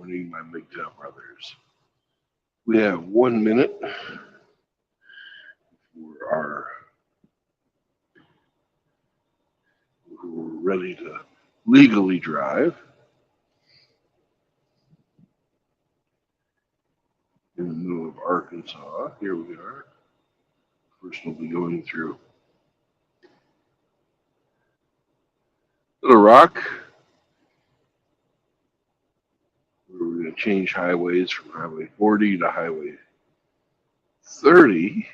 morning, my MGTOW brothers. We have 1 minute for we're ready to legally drive. In the middle of Arkansas. Here we are. First, we'll be going through Little Rock. We're going to change highways from Highway 40 to Highway 30.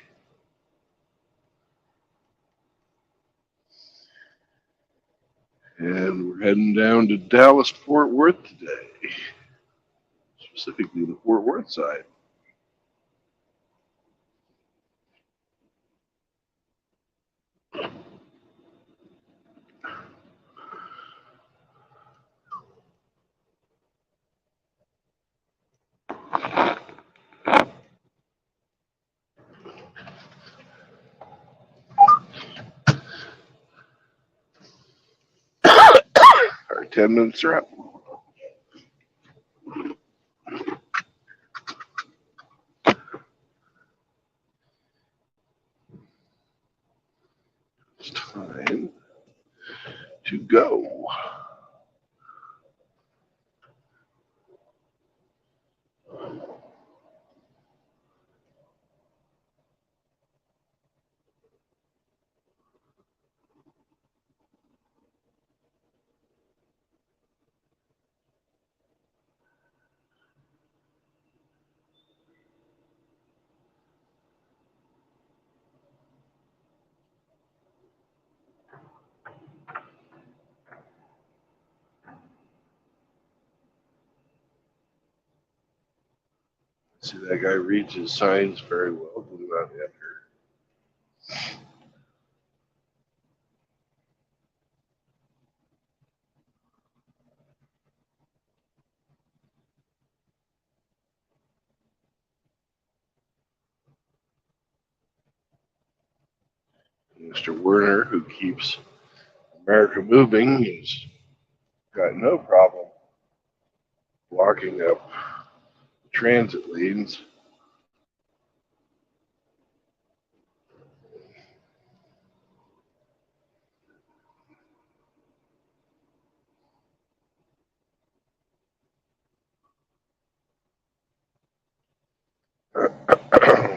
And we're heading down to Dallas-Fort Worth today, specifically the Fort Worth side. Our 10 minutes are up. It's time to go. See, that guy reads his signs very well. Do not enter. Mr. Werner, who keeps America moving, has got no problem blocking up transit lanes.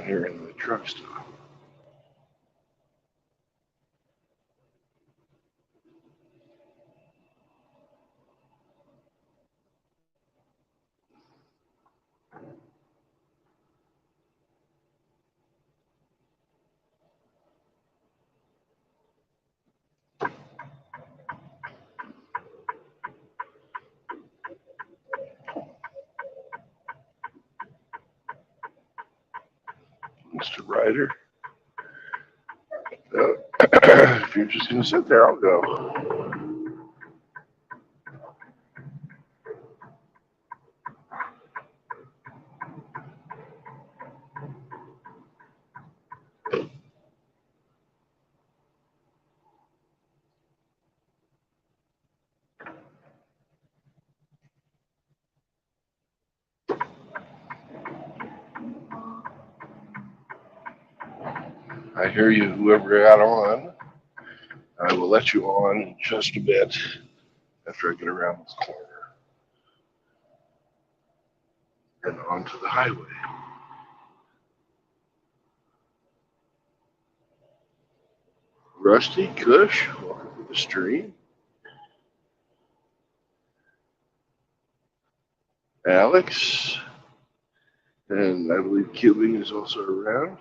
Here in the truck stop. Mr. Ryder. If you're just going to sit there, I'll go. I hear you, whoever got on. I will let you on in just a bit after I get around this corner and onto the highway. Rusty, Kush, welcome to the stream. Alex, and I believe Cubing is also around.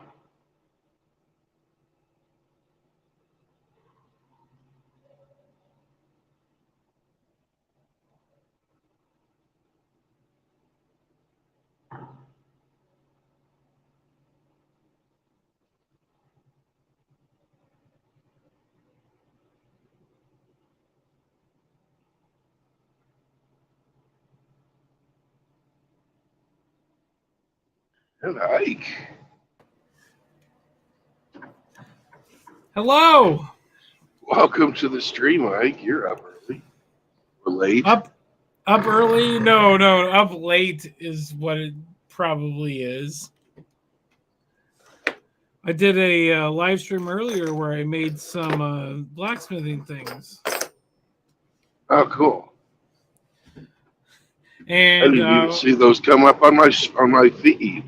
And Ike. Hello. Welcome to the stream, Ike. You're up early. Or late. Up Up early? No, no. Up late is what it probably is. I did a live stream earlier where I made some blacksmithing things, Oh, cool. I and didn't even see those come up on my feed.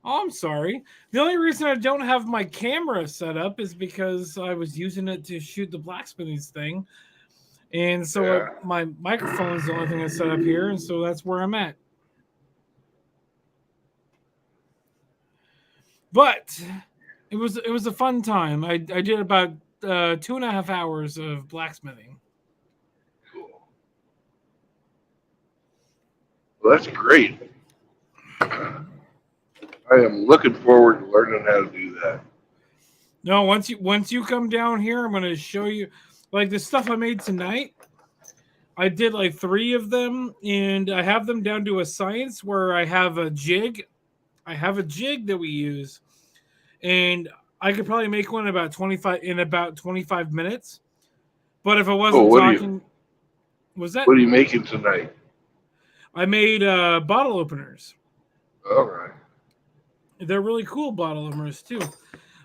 oh, I'm sorry. The only reason I don't have my camera set up is because I was using it to shoot the blacksmithing thing, and so Yeah. my microphone is the only thing that's set up here, and so that's where I'm at. But it was a fun time. I did about 2.5 hours of blacksmithing. Cool. Well, that's great. I am looking forward to learning how to do that. No, once you come down here, I'm gonna show you like the stuff I made tonight. I did like 3 of them, and I have them down to a science where I have a jig. I have a jig that we use, and I could probably make one about 25 minutes. But if I Cool. wasn't talking, was that What are you making tonight? I made bottle openers. All right. They're really cool bottle openers too.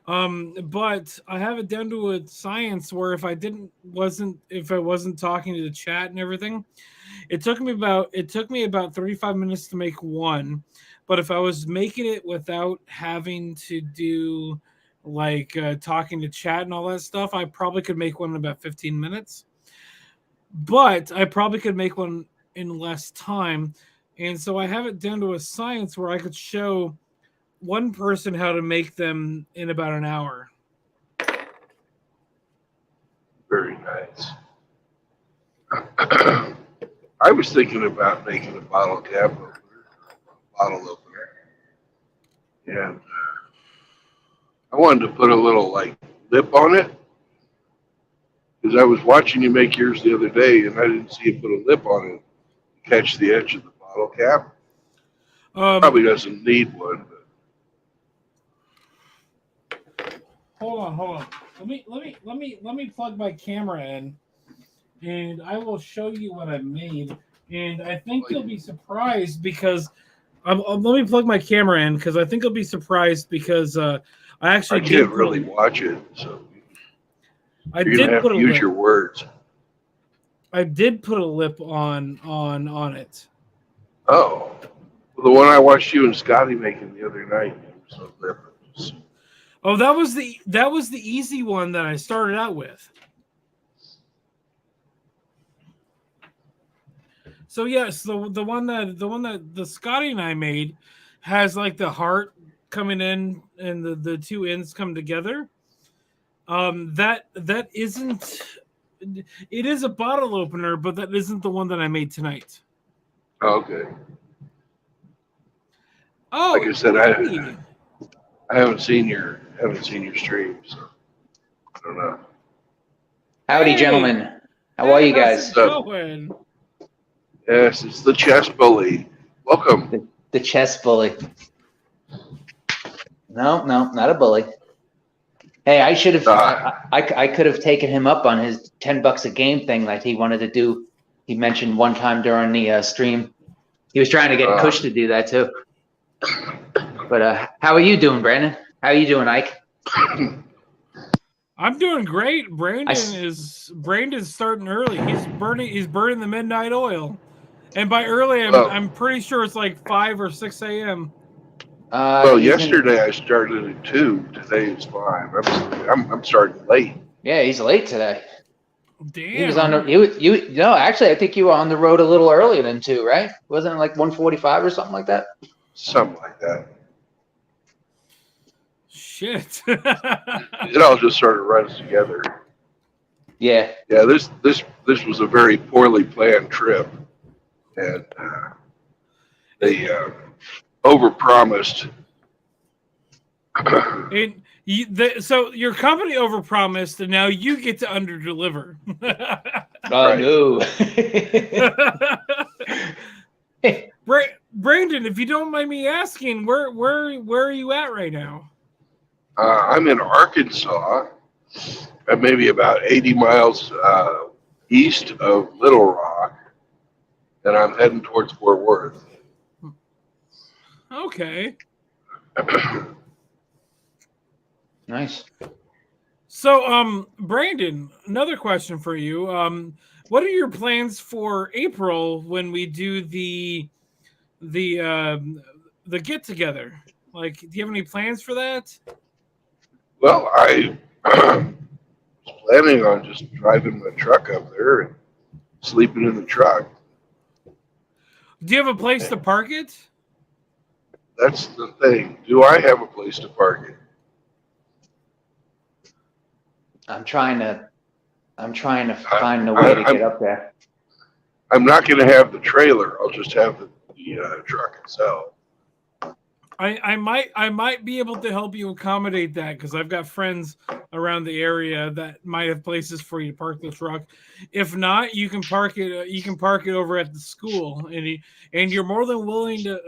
But I have it down to a science where if I wasn't talking to the chat and everything, it took me about 35 minutes to make one. But if I was making it without having to do like talking to chat and all that stuff, I probably could make one in about 15 minutes. But I probably could make one in less time. And so I have it down to a science where I could show one person how to make them in about an hour. Very nice. I was thinking about making a bottle cap opener, bottle opener, and I wanted to put a little like lip on it because I was watching you make yours the other day, and I didn't see you put a lip on it to catch the edge of the bottle cap. Probably Um, doesn't need one, hold on. Let me plug my camera in, and I will show you what I made. And I think but you'll be surprised because let me plug my camera in because I think you'll be surprised because I I actually can't did put really a watch it, so I you're gonna did have put to a use lip your words. I did put a lip on it. Oh, well, the one I watched you and Scotty making the other night was no lip. Oh, that was the easy one that I started out with. So yes, the one that the Scotty and I made has like the heart coming in and the two ends come together. That isn't it is a bottle opener, but that isn't the one that I made tonight. Okay, like Oh, I said, hey, I haven't seen your stream, so I don't know. Howdy, hey, gentlemen. How are hey, you how's guys? it So going? yes, it's the chess bully. Welcome. The chess bully. No, not a bully. Hey, I should have. Uh, I could have taken him up on his $10 a game thing that he wanted to do. He mentioned one time during the stream. He was trying to get uh, Kush to do that too. But how are you doing, Brandon? How are you doing, Ike? I'm doing great. I, Brandon's starting early. He's burning the midnight oil. And by early well, I'm pretty sure it's like 5 or 6 a.m. he's gonna. yesterday I started at 2. Today it's 5. I'm starting late. Yeah, he's late today. He was on the. Damn. You no, actually, I think you were on the road a little earlier than 2, right? Wasn't it like 1:45 or something like that? Something like that. Shit. It all just sort of runs together. Yeah. Yeah, this was a very poorly planned trip, and they overpromised. So your company overpromised, and now you get to underdeliver. Oh Right. no. Brandon, if you don't mind me asking, where are you at right now? I'm in Arkansas, maybe about 80 miles east of Little Rock, and I'm heading towards Fort Worth. Okay. Nice. So, Brandon, another question for you. What are your plans for April when we do the the get together? Like, do you have any plans for that? Well, I was planning on just driving my truck up there and sleeping in the truck. Do you have a place to park it? That's the thing. Do I have a place to park it? I'm trying to find a way to I'm get up there. I'm not going to have the trailer. I'll just have the truck itself. I might be able to help you accommodate that because I've got friends around the area that might have places for you to park the truck. If not, you can park it. You can park it over at the school, and you're more than willing to.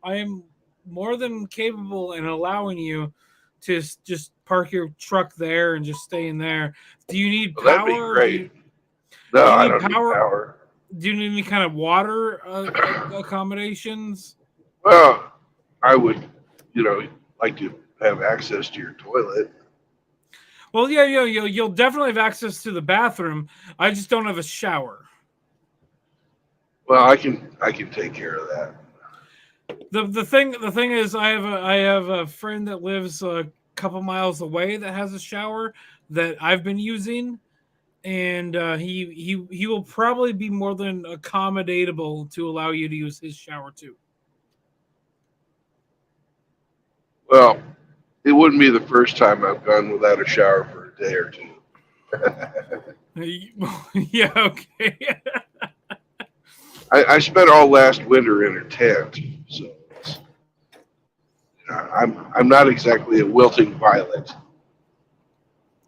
I am more than capable in allowing you to just park your truck there and just stay in there. Do you need Well, that'd be power? great. No, Do you I need don't need power? power. Do you need any kind of water accommodations? Well, I would, like to have access to your toilet. Well, yeah, you'll definitely have access to the bathroom. I just don't have a shower. Well, I can take care of that. The thing is, I have a friend that lives a couple miles away that has a shower that I've been using, and he will probably be more than accommodatable to allow you to use his shower too. Well, it wouldn't be the first time I've gone without a shower for a day or two. Yeah, okay. I spent all last winter in a tent, so I'm not exactly a wilting violet.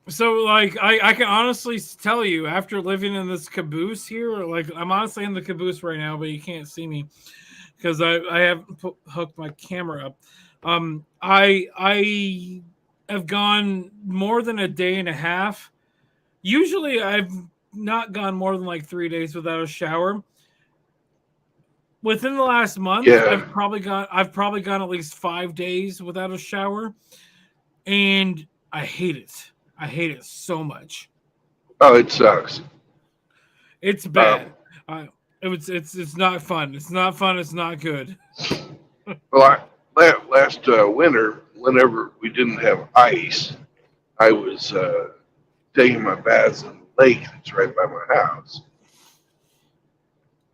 So, like, I can honestly tell you, after living in this caboose here, like, I'm honestly in the caboose right now, but you can't see me because I haven't hooked my camera up. I have gone more than a day and a half. Usually, I've not gone more than like 3 days without a shower. Within the last month, Yeah. I've probably gone at least 5 days without a shower, and I hate it. I hate it so much. Oh, it sucks. It's bad. It's not fun. It's not fun. It's not good. Well, last winter, whenever we didn't have ice, I was taking my baths in the lake that's right by my house.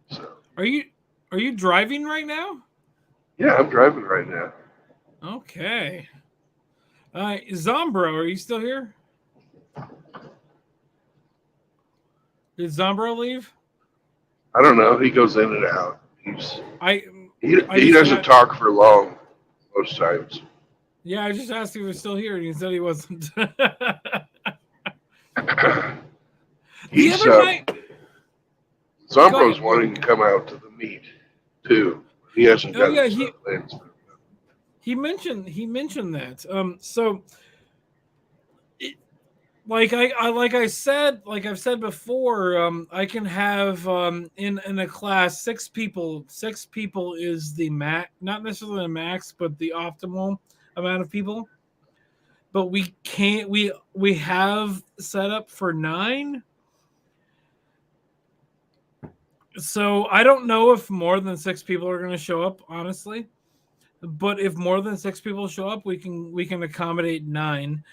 So Are you driving right now? yeah, I'm driving right now. Okay. Zombro, are you still here? Did Zombro leave? I don't know. He goes in and out. I He doesn't talk for long most times. Yeah, I just asked if he was still here, and he said he wasn't. He's other night. Go Zombro's ahead. wanting to come out to the meet too. He hasn't got his plans. He mentioned that. So like I've said before, I can have in a class 6 people. 6 people is the max, not necessarily the max, but the optimal amount of people. But we can't. We have set up for 9. So I don't know if more than 6 people are going to show up, honestly. But if more than 6 people show up, we can accommodate 9.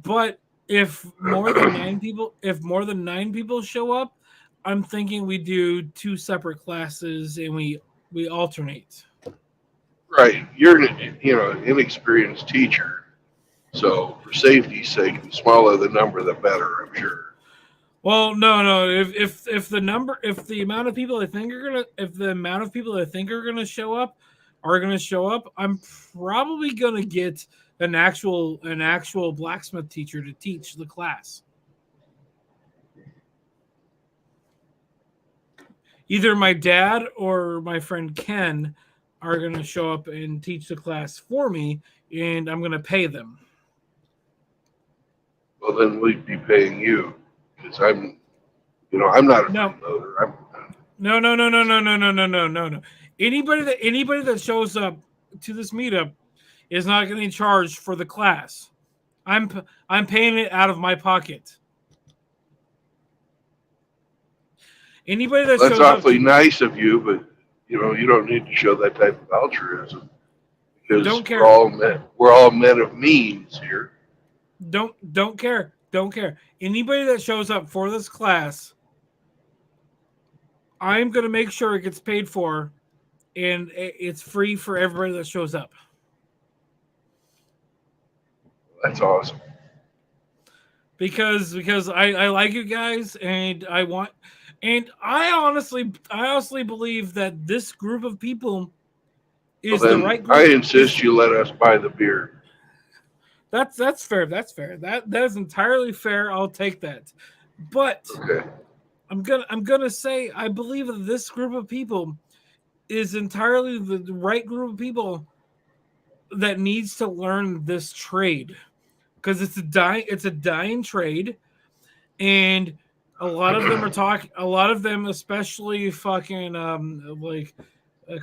But if more than 9 people show up, I'm thinking we do 2 separate classes and we alternate. Right, you're an inexperienced teacher, so for safety's sake, the smaller the number, the better. I'm sure. Well, no. If the amount of people I think are gonna show up are gonna show up, I'm probably gonna get an actual blacksmith teacher to teach the class. Either my dad or my friend Ken are gonna show up and teach the class for me, and I'm gonna pay them. Well, then we'd be paying you because I'm not a No. freeloader. No. Anybody that shows up to this meetup is not getting charged for the class. I'm paying it out of my pocket. Anybody that That's shows up awfully nice of you, but you don't need to show that type of altruism because don't care. we're all men of means here. Don't care. Anybody that shows up for this class, I'm going to make sure it gets paid for, and it's free for everybody that shows up. That's awesome. Because I like you guys, and I honestly believe that this group of people is Well, the then right group. I insist you let us buy the beer. That's fair. That is entirely fair. I'll take that. But Okay. I'm gonna say I believe that this group of people is entirely the right group of people that needs to learn this trade, because it's a dying trade, and a lot of them especially fucking like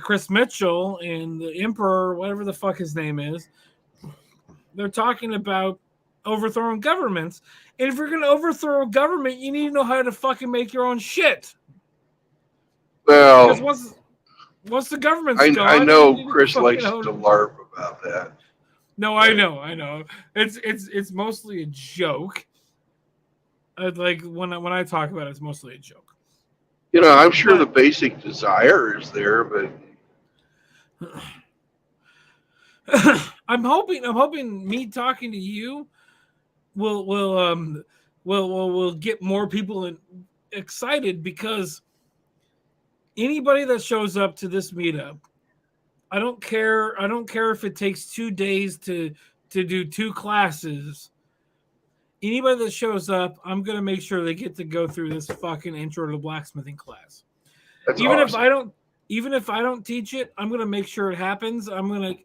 Chris Mitchell and the Emperor, whatever the fuck his name is, they're talking about overthrowing governments. And if you're going to overthrow a government, you need to know how to fucking make your own shit. Because Well, once the government's I gone, know Chris likes to LARP about that. No, I know. It's mostly a joke. Like when I talk about it, it's mostly a joke. I'm sure the basic desire is there, but I'm hoping me talking to you will get more people excited, because anybody that shows up to this meetup, I don't care if it takes 2 days to do 2 classes. Anybody that shows up, I'm gonna make sure they get to go through this fucking intro to blacksmithing class. that's Even awesome. if I don't teach it, I'm gonna make sure it happens. I'm gonna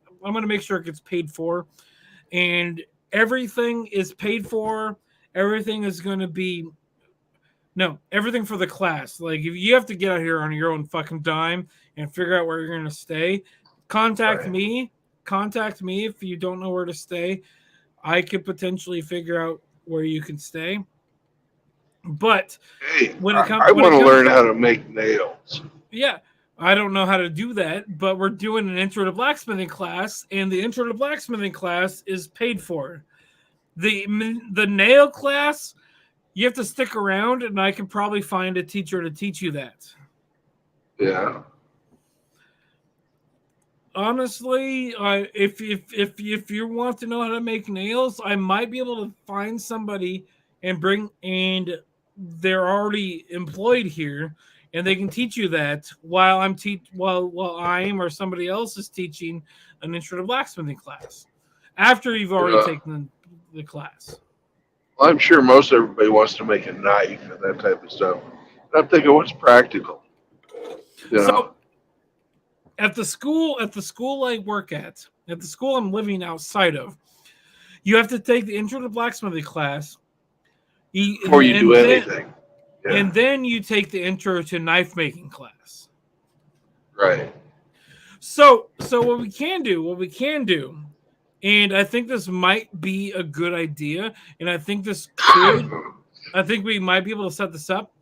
make sure it gets paid for, and everything is paid for. Everything is gonna be everything for the class. Like, if you have to get out here on your own fucking dime and figure out where you're gonna stay, contact Right. me. Contact me if you don't know where to stay. I could potentially figure out where you can stay. But Hey, when it I comes want to learn how to make nails. yeah, I don't know how to do that, but we're doing an intro to blacksmithing class, and the intro to blacksmithing class is paid for. The nail class, you have to stick around, and I can probably find a teacher to teach you that. Yeah. Honestly, if you want to know how to make nails, I might be able to find somebody and they're already employed here, and they can teach you that while I'm or somebody else is teaching an intro to blacksmithing class after you've already taken the class. Well, I'm sure most everybody wants to make a knife and that type of stuff. And I'm thinking, what's practical? So at the school I work at the school I'm living outside of, you have to take the intro to blacksmithing class Before you do anything. Yeah. And then you take the intro to knife making class. Right. So what we can do, and I think this might be a good idea, and I think we might be able to set this up.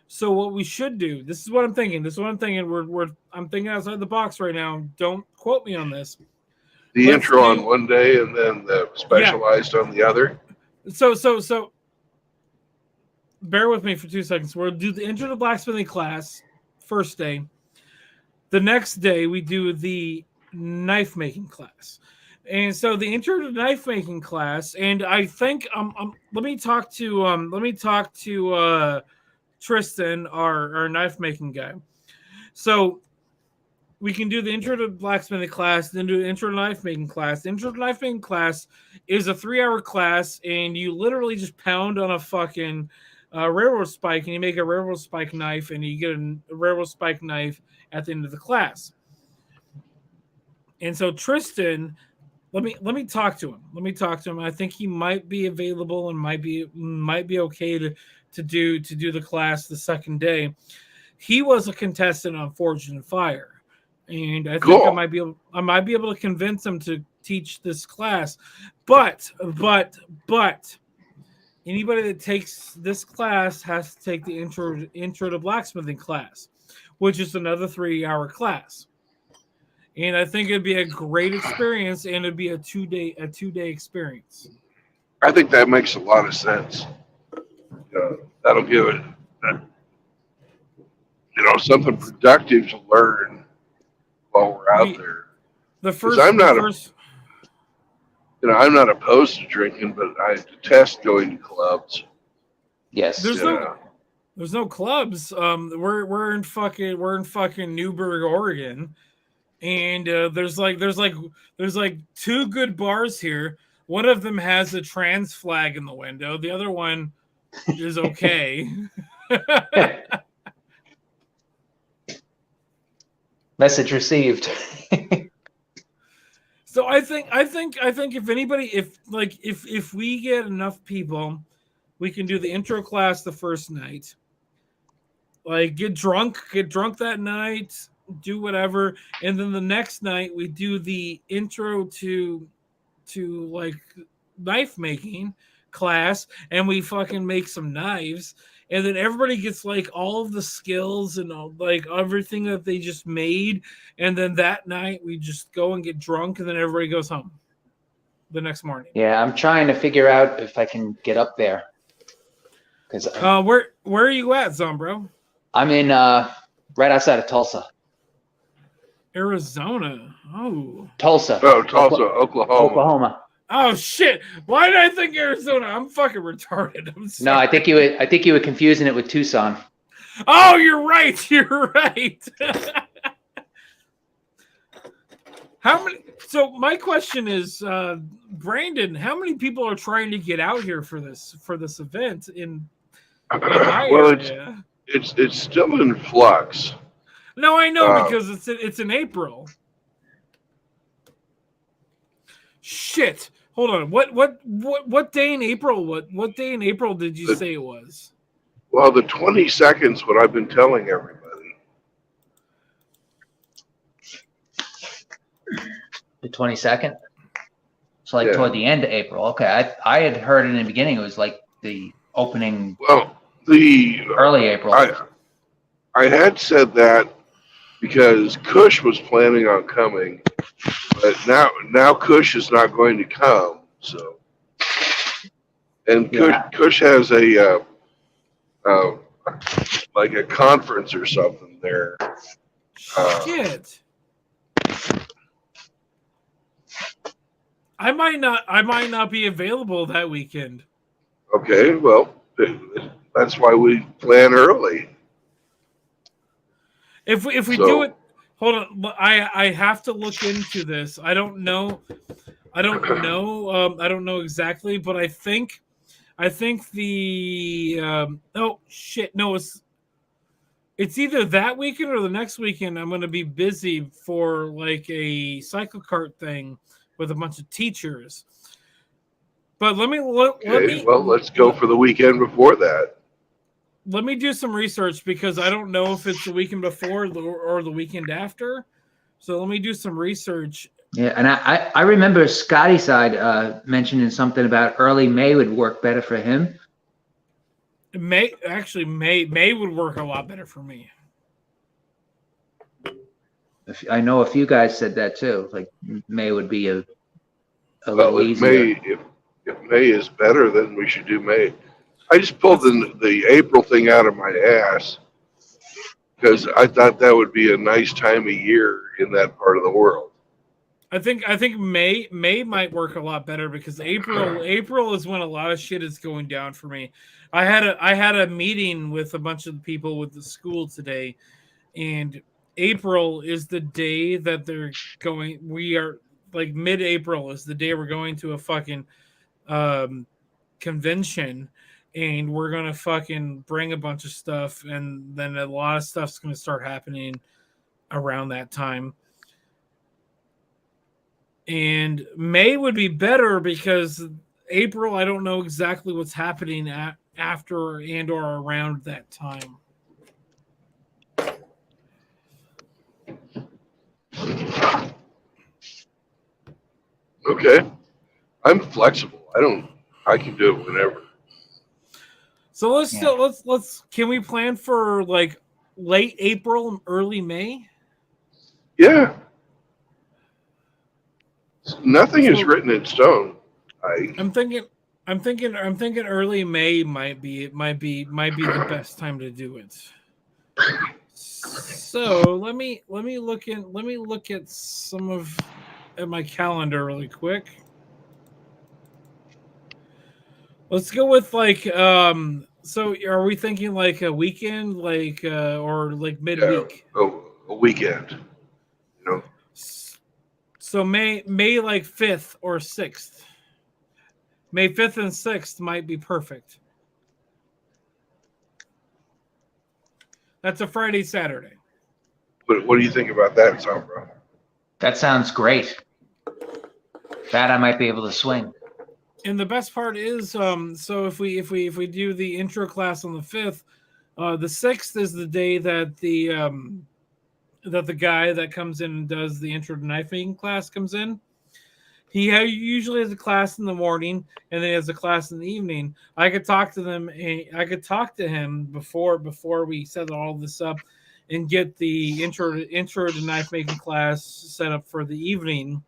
So what we should do, this is what I'm thinking. I'm thinking outside the box right now. Don't quote me on this. The intro on one day and then the specialized on the other. So bear with me for 2 seconds. We'll do the intro to blacksmithing class first day. The next day we do the knife making class. And so the intro to knife making class, and I think let me talk to Tristan, our knife making guy. So we can do the intro to blacksmithing class, then do the intro to knife making class. The intro to knife making class is a 3-hour class, and you literally just pound on a fucking railroad spike, and you make a railroad spike knife, and you get a railroad spike knife at the end of the class. And so Tristan, let me talk to him. I think he might be available and might be okay to do the class the second day. He was a contestant on Forged in Fire, and I think Cool. I might be able to convince him to teach this class. But anybody that takes this class has to take the intro to blacksmithing class, which is another 3-hour class. And I think it'd be a great experience, and it'd be a two-day experience. I think that makes a lot of sense. That'll give it, something productive to learn while we're out there. I'm not opposed to drinking, but I detest going to clubs. Yes. There's no clubs. We're in fucking Newburgh, Oregon, and there's like 2 good bars here. One of them has a trans flag in the window. The other one is okay. Message received. So I think if anybody, if we get enough people, we can do the intro class the first night. Like get drunk that night, do whatever, and then the next night we do the intro to like knife making class, and we fucking make some knives, and then everybody gets like all of the skills and all, like everything that they just made, and then that night we just go and get drunk, and then everybody goes home the next morning. Yeah, I'm trying to figure out if I can get up there. Cause where are you at, Zombro? I'm in right outside of Tulsa. Arizona. Oh. Tulsa. Oh, Tulsa, Oklahoma. Oh shit! Why did I think Arizona? I'm fucking retarded. I'm sorry. No, I think you were confusing it with Tucson. Oh, you're right. You're right. How many? So my question is, Brandon, how many people are trying to get out here for this event in my area? It's still in flux. No, I know because it's in April. Shit. Hold on. What day in April? What day in April did you say it was? Well, the 22nd is what I've been telling everybody. The 22nd? So like toward the end of April. Okay. I had heard in the beginning it was like the opening. Well, early April. I had said that because Kush was planning on coming, but now Kush is not going to come. So, and Kush has a like a conference or something there. Shit. I might not be available that weekend. Okay, well, that's why we plan early. If we do it, hold on. I have to look into this. I don't know exactly, but I think the oh shit, no, it's either that weekend or the next weekend. I'm going to be busy for like a cycle cart thing with a bunch of teachers. But let's go for the weekend before that. Let me do some research because I don't know if it's the weekend before or the weekend after. So let me do some research. Yeah, and I remember Scotty side mentioning something about early May would work better for him. May would work a lot better for me. I know a few guys said that too. Like May would be a little easier. If May is better, then we should do May. I just pulled the April thing out of my ass because I thought that would be a nice time of year in that part of the world. I think May might work a lot better because April is when a lot of shit is going down for me. I had a meeting with a bunch of people with the school today, and April is the day that they're going. We are like mid-April is the day we're going to a fucking convention, and we're gonna fucking bring a bunch of stuff, and then a lot of stuff's gonna start happening around that time. And May would be better because April, I don't know exactly what's happening after and or around that time. Okay. I'm flexible. I can do it whenever. So let's Yeah. still let's can we plan for like late April, early May? Yeah. Nothing is So written in stone. I'm thinking I'm thinking early May might be the best time to do it. So let me look at some of at my calendar really quick. Let's go with like so are we thinking like a weekend like or like Yeah. midweek? A weekend. You know. So May like 5th or 6th. May 5th and 6th might be perfect. That's a Friday, Saturday. What do you think about that, Sombra? That sounds great. That I might be able to swing. And the best part is so if we do the intro class on the 5th, the 6th is the day that the guy that comes in and does the intro to knife making class comes in. Usually has a class in the morning and then he has a class in the evening. I could talk to them. I could talk to him before we set all this up, and get the intro to knife making class set up for the evening.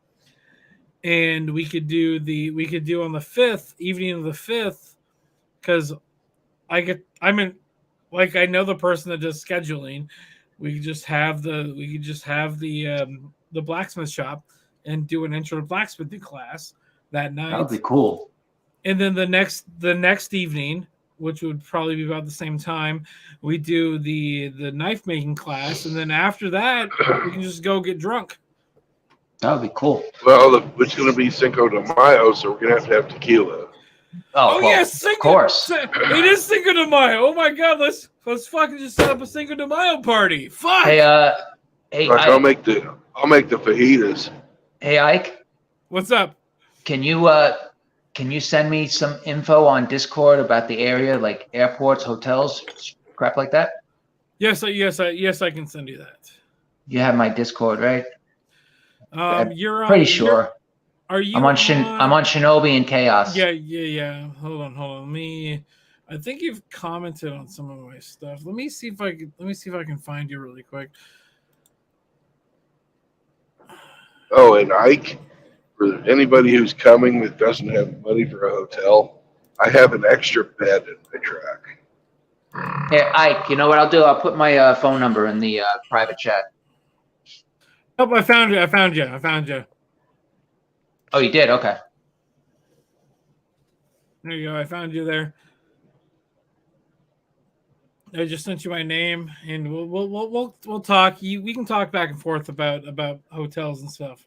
And we could do on the 5th evening of the 5th because I'm in like I know the person that does scheduling. We could just have the blacksmith shop and do an intro to blacksmithing class that That would be night. cool. And then the next evening, which would probably be about the same time, we do the knife making class, and then after that, we can just go get drunk. That would be cool. Well, it's going to be Cinco de Mayo, so we're going to have tequila. Oh Well, yes, of course. It is Cinco de Mayo. Oh my god, let's fucking just set up a Cinco de Mayo party. Fuck. Hey, Like, I'll Ike. make the fajitas. Hey, Ike. What's up? Can you send me some info on Discord about the area, like airports, hotels, crap like that? Yes, I can send you that. You have my Discord, right? You're on. Pretty sure. Are you I'm on Shinobi and Chaos. Yeah. Hold on. I think you've commented on some of my stuff. Let me see if I can find you really quick. Oh, and Ike, for anybody who's coming that doesn't have money for a hotel, I have an extra bed in my truck. Hey, Ike, you know what I'll do? I'll put my phone number in the private chat. Oh, I found you. Oh, you did? Okay. There you go. I found you there. I just sent you my name, and we'll talk. We can talk back and forth about hotels and stuff.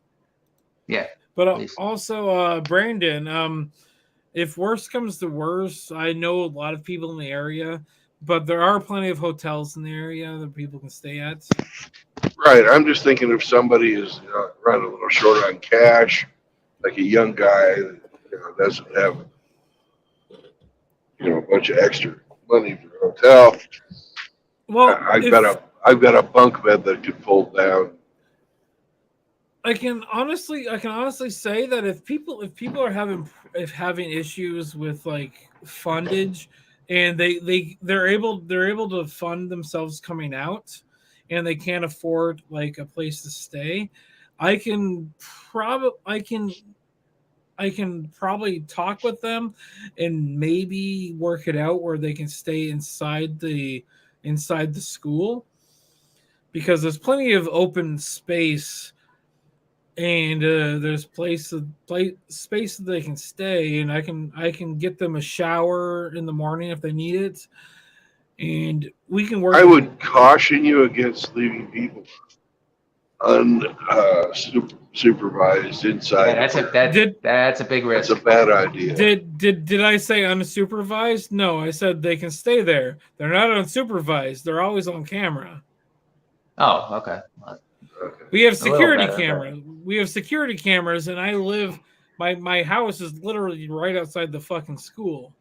Yeah. But Please. also, Brandon, if worse comes to worse, I know a lot of people in the area, but there are plenty of hotels in the area that people can stay at. Right. I'm just thinking if somebody is running a little short on cash, like a young guy that doesn't have a bunch of extra money for a hotel. Well, I've got a bunk bed that could fold down. I can honestly say that if people are having issues with like fundage, and they're able to fund themselves coming out, and they can't afford like a place to stay, I can probably talk with them and maybe work it out where they can stay inside the school, because there's plenty of open space, and there's space that they can stay, and I can get them a shower in the morning if they need it, and we can work. I would caution you against leaving people unsupervised inside. Yeah, that's a big risk. That's a bad idea. Did I say unsupervised? No, I said they can stay there. They're not unsupervised. They're always on camera. Oh, okay. Okay. We have security better, cameras. We have security cameras, and I live. My house is literally right outside the fucking school.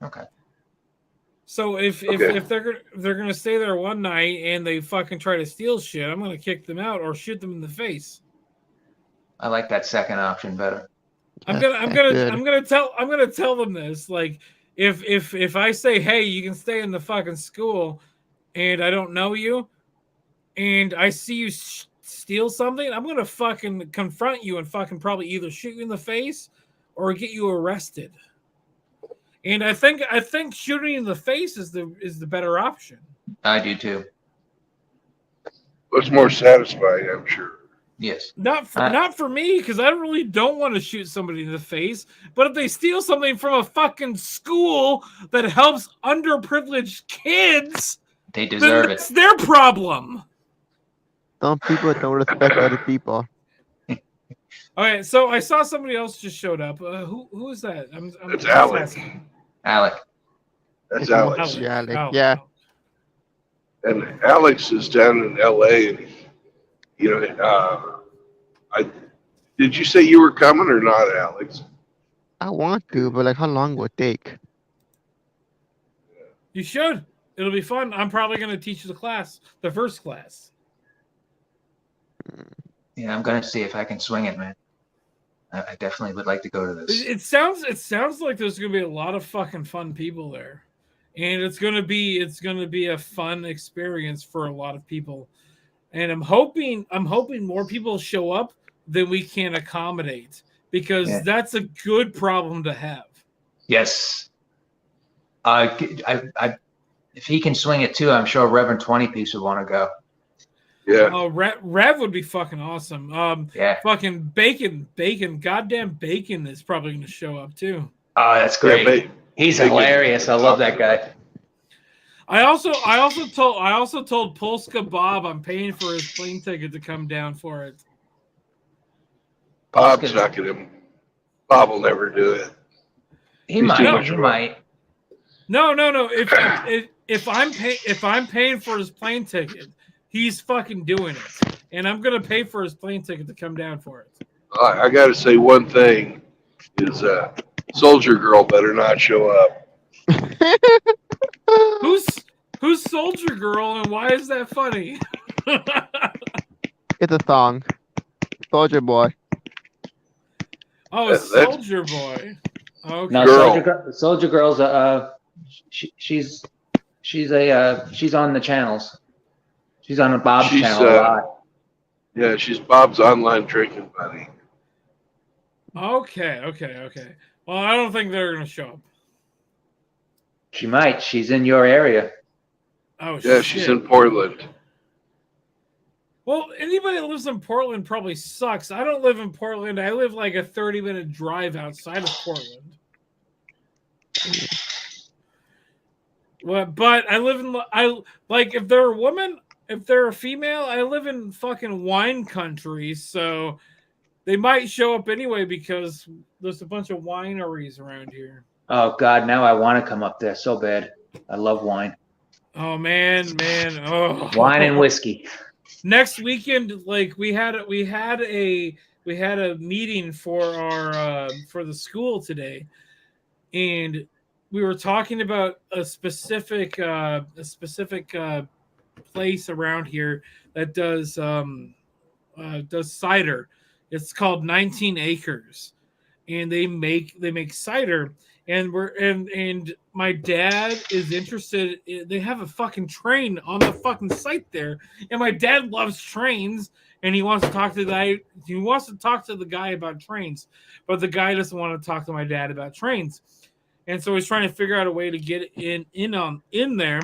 Okay. So if they're gonna stay there one night and they fucking try to steal shit, I'm gonna kick them out or shoot them in the face. I like that second option better. I'm That's gonna tell them this. Like, if I say, hey, you can stay in the fucking school, and I don't know you, and I see you steal something, I'm gonna fucking confront you and fucking probably either shoot you in the face or get you arrested. And I think shooting you in the face is the better option. I do too. It's more satisfying, I'm sure. Yes. Not for me, because I really don't want to shoot somebody in the face. But if they steal something from a fucking school that helps underprivileged kids, They then deserve it. it's their problem. Some people don't respect other people. Okay, so I saw somebody else just showed up. Who is that? It's Alec. Alec. That's Alex. Alex. Yeah, Alec, Oh, yeah. And Alex is down in L.A. and did you say you were coming or not, Alex? I want to, but like, how long will it take? You should. It'll be fun. I'm probably going to teach the first class. Yeah, I'm gonna see if I can swing it, man. I definitely would like to go to this. It sounds like there's going to be a lot of fucking fun people there, and it's going to be a fun experience for a lot of people. And I'm hoping more people show up than we can accommodate, because that's a good problem to have. Yes. If he can swing it too, I'm sure Reverend 20 Piece would want to go. Yeah. Rev would be fucking awesome. Yeah. Fucking Bacon, goddamn Bacon is probably going to show up too. Oh, that's great. Yeah, He's Bacon. hilarious. I love that guy. I also told Polska Bob I'm paying for his plane ticket to come down for it. Bob's not gonna. Bob will never do it. He He's too might. much He of a- might. No. If I'm paying for his plane ticket, he's fucking doing it, and I'm gonna pay for his plane ticket to come down for it. I got to say one thing is Soldier Girl better not show up. Who's Soldier Girl, and why is that funny? It's a song. Soldier Boy. Oh, That's- Soldier Boy. Okay. No, Girl. Soldier Girl's she's on the channels. She's on a Bob's She's, channel a lot. Yeah, she's Bob's online drinking buddy. Okay. Well, I don't think they're gonna show up. She might. She's in your area. Oh, Yeah, shit. she's in Portland. Well, anybody that lives in Portland probably sucks. I don't live in Portland. I live like a 30-minute drive outside of Portland. Well, but I live in if they're a woman, if they're a female, I live in fucking wine country, so they might show up anyway because there's a bunch of wineries around here. Oh God, now I want to come up there so bad. I love wine. Oh man, oh, Wine and whiskey. Next weekend, like we had a meeting for our for the school today, and we were talking about a specific place around here that does cider. It's called 19 Acres, and they make cider. And my dad is interested. They have a fucking train on the fucking site there, and my dad loves trains, and he wants to talk to the guy. He wants to talk to the guy about trains, but the guy doesn't want to talk to my dad about trains, and so he's trying to figure out a way to get in there.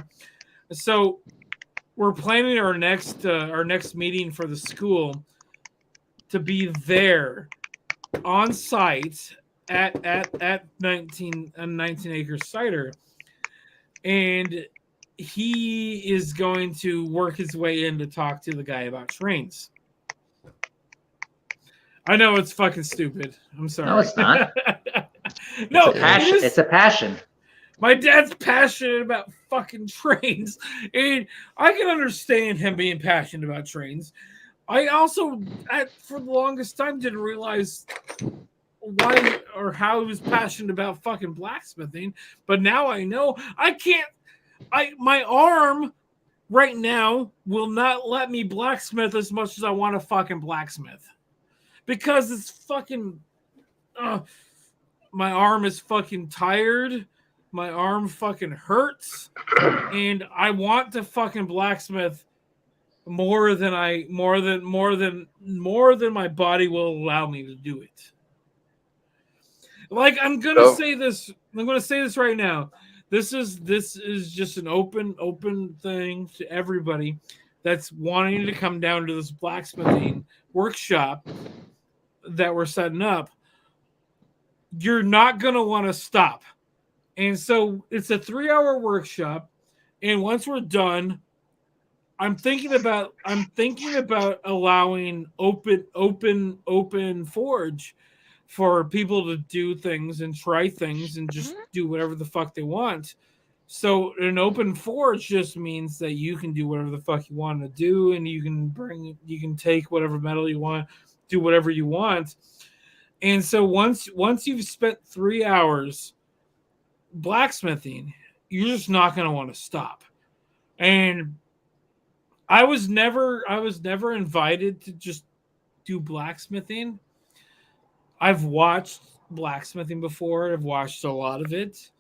So we're planning our next meeting for the school to be there on site at 19 Acres Cider, and he is going to work his way in to talk to the guy about trains. I know it's fucking stupid. I'm sorry. No, it's not. No, It's a passion. My dad's passionate about fucking trains, and I can understand him being passionate about trains. I also, for the longest time, didn't realize why or how he was passionate about fucking blacksmithing, but now I know. My arm right now will not let me blacksmith as much as I want to fucking blacksmith, because it's fucking. My arm is fucking tired. My arm fucking hurts, and I want to fucking blacksmith more than my body will allow me to do it. Like I'm gonna No. say this. I'm gonna say this right now. This is just an open thing to everybody that's wanting to come down to this blacksmithing workshop that we're setting up. You're not gonna want to stop. And so it's a 3-hour workshop. And once we're done, I'm thinking about allowing open forge for people to do things and try things and just do whatever the fuck they want. So an open forge just means that you can do whatever the fuck you want to do, and you can take whatever metal you want, do whatever you want. And so once you've spent 3 hours blacksmithing, you're just not going to want to stop. And I was never invited to just do blacksmithing. I've watched blacksmithing before. I've watched a lot of it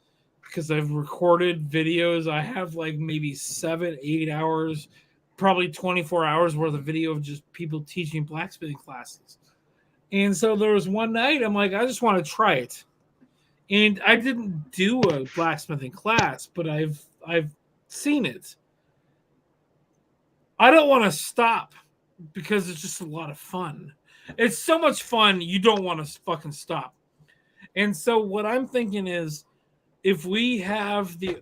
because I've recorded videos. I have like maybe 7-8 hours, probably 24 hours worth of video of just people teaching blacksmithing classes. And so there was one night I'm like, I just want to try it. And I didn't do a blacksmithing class, but I've seen it. I don't want to stop because it's just a lot of fun. It's so much fun, you don't want to fucking stop. And so what I'm thinking is, if we have the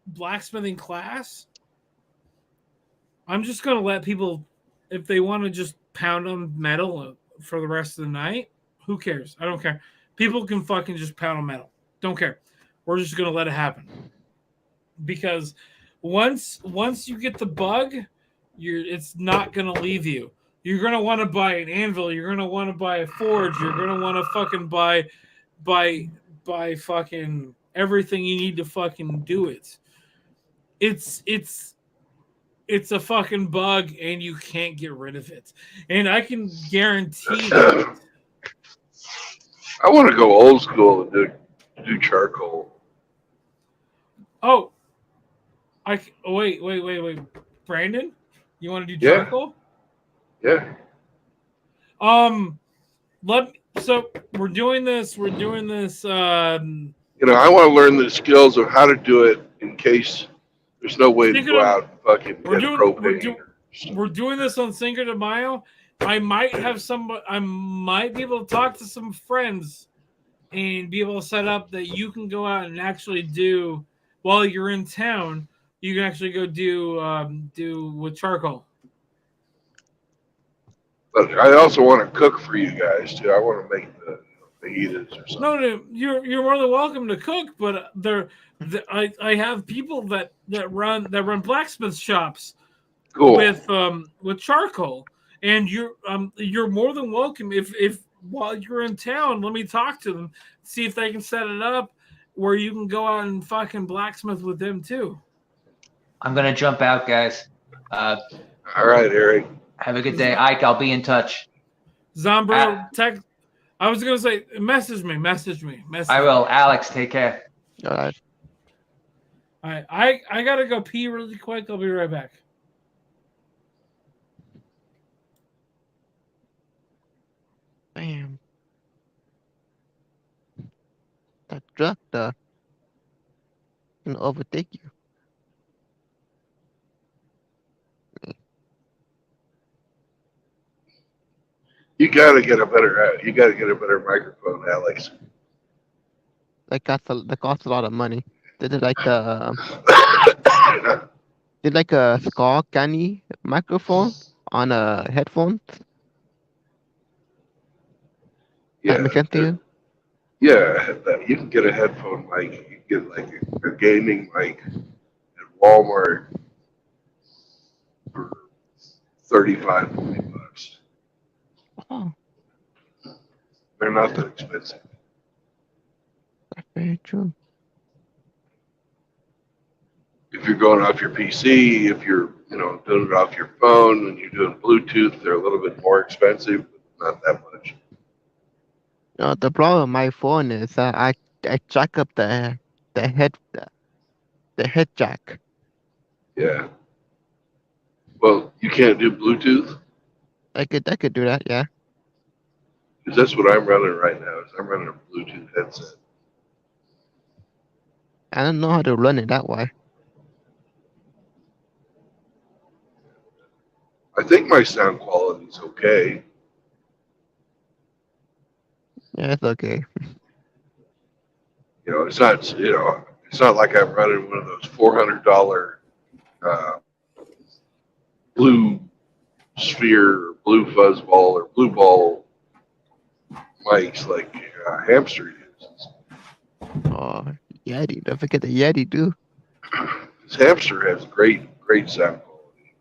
blacksmithing class, I'm just going to let people, if they want to just pound on metal for the rest of the night, who cares? I don't care. People can fucking just pound on metal. Don't care. We're just going to let it happen. Because once you get the bug, it's not going to leave you. You're going to want to buy an anvil. You're going to want to buy a forge. You're going to want to fucking buy fucking everything you need to fucking do it. It's a fucking bug, and you can't get rid of it. And I can guarantee that. I want to go old school and do charcoal. Oh, wait. Brandon, you want to do Yeah. charcoal? Yeah. So we're doing this. I want to learn the skills of how to do it in case there's no way to go out and fucking get propane. We're doing this on Cinco de Mayo. I might be able to talk to some friends and be able to set up that you can go out and actually do while you're in town. You can actually go do with charcoal. But I also want to cook for you guys too. I want to make the fajitas or something. No, you're more than welcome to cook, but I have people that run blacksmith shops. Cool. With charcoal, and you're more than welcome if while you're in town, let me talk to them, see if they can set it up where you can go out and fucking blacksmith with them too. I'm gonna jump out, guys. All right, Eric. Have a good day, Ike. I'll be in touch. Zombro, text. I was gonna say, message me. I will. Alex, take care. All right. All right, I gotta go pee really quick. I'll be right back. Damn. That truck can overtake you. You gotta get a better microphone, Alex. That costs a lot of money. They did like a Skull Canny microphone on a headphone. Yeah, That makes sense to you? yeah. You can get a headphone mic. You can get like a gaming mic at Walmart for $35-$40. Oh, They're not that expensive. that's very true. If you're going off your PC, if you're doing it off your phone and you're doing Bluetooth, they're a little bit more expensive. Not that much. The problem with my phone is I jack up the head jack. Yeah. Well, you can't do Bluetooth? I could do that, yeah. Because that's what I'm running right now. Is I'm running a Bluetooth headset. I don't know how to run it that way. I think my sound quality is okay. Yeah, it's okay. You know, it's not. You know, it's not like I'm running one of those $400 uh, blue sphere, or blue fuzzball, or blue ball mics like Hamster uses. Oh, Yeti. Don't forget the Yeti too. This Hamster has great sound quality.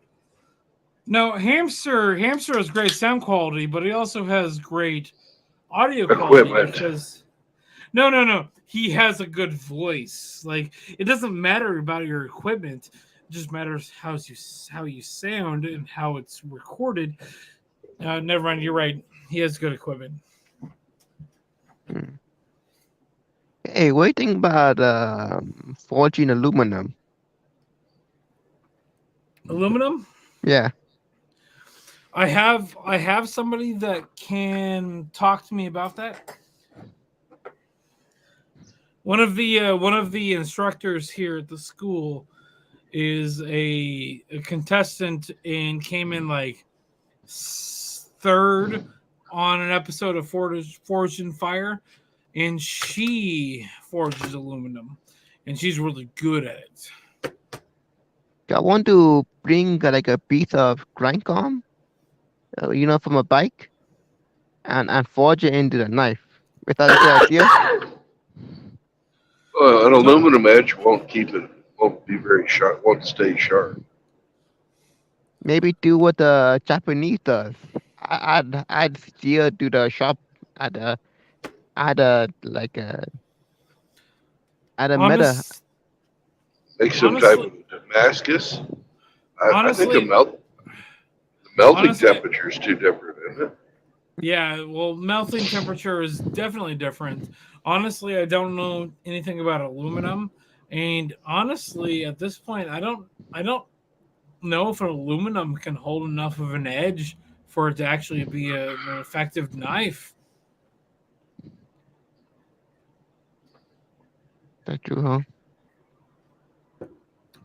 No, Hamster has great sound quality, but he also has great audio quality Equipment. because no. He has a good voice. Like it doesn't matter about your equipment. It just matters how you sound and how it's recorded. Never mind, you're right. He has good equipment. Hmm. Hey, what do you think about forging aluminum? Aluminum? Yeah. I have somebody that can talk to me about that. One of the instructors here at the school is a contestant and came in like third on an episode of Forged in Fire, and she forges aluminum, and she's really good at it. I want to bring like a piece of grind gum, from a bike, and forge it into the knife. Is that a good idea? An No, aluminum edge won't keep it. Won't be very sharp. Won't stay sharp. Maybe do what the Japanese does. I'd steer to the shop at a at a like a at a meta. honest, Make some type honestly, of Damascus. I think honestly, the melting honestly, temperature is too different, isn't it? yeah. Well, melting temperature is definitely different. Honestly, I don't know anything about aluminum, and honestly, at this point, I don't know if an aluminum can hold enough of an edge for it to actually be an effective knife. That's true, huh?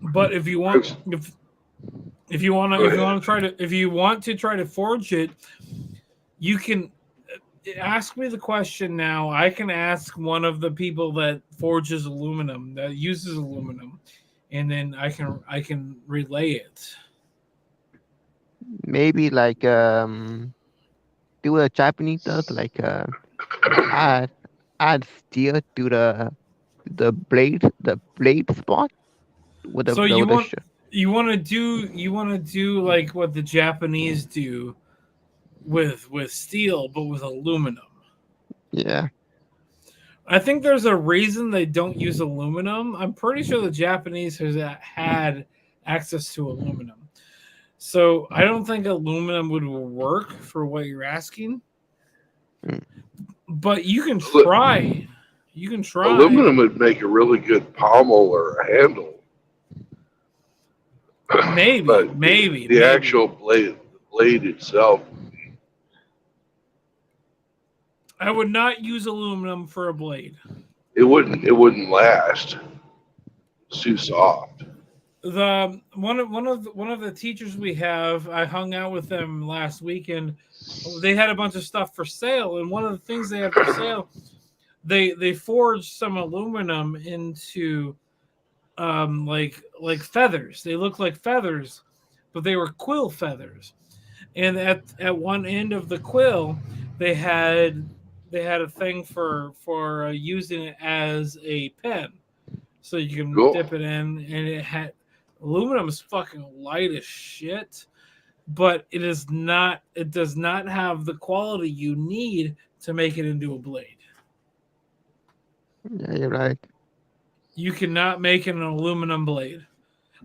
But if you want, if you want to Go ahead. if you want to try to forge it, you can ask me the question now. I can ask one of the people that forges aluminum, that uses aluminum, and then I can relay it. Maybe like do what a Japanese does, like add add steel to the blade spot with the So the, you with the want sh- you want to do like what the Japanese do with steel, but with aluminum. yeah. I think there's a reason they don't use aluminum. I'm pretty sure the Japanese has had access to aluminum. So I don't think aluminum would work for what you're asking. Mm. But you can try. You can try. Aluminum would make a really good pommel or a handle, Maybe, but the maybe. actual blade itself, I would not use aluminum for a blade. it wouldn't last. It's too soft. The one of the teachers we have, I hung out with them last weekend. They had a bunch of stuff for sale, and one of the things they had for sale, they forged some aluminum into like feathers. They look like feathers, but they were quill feathers. And at one end of the quill, they had a thing for using it as a pen, so you can Cool. dip it in, and it had aluminum is fucking light as shit, but it is not. It does not have the quality you need to make it into a blade. Yeah, you're right. You cannot make an aluminum blade.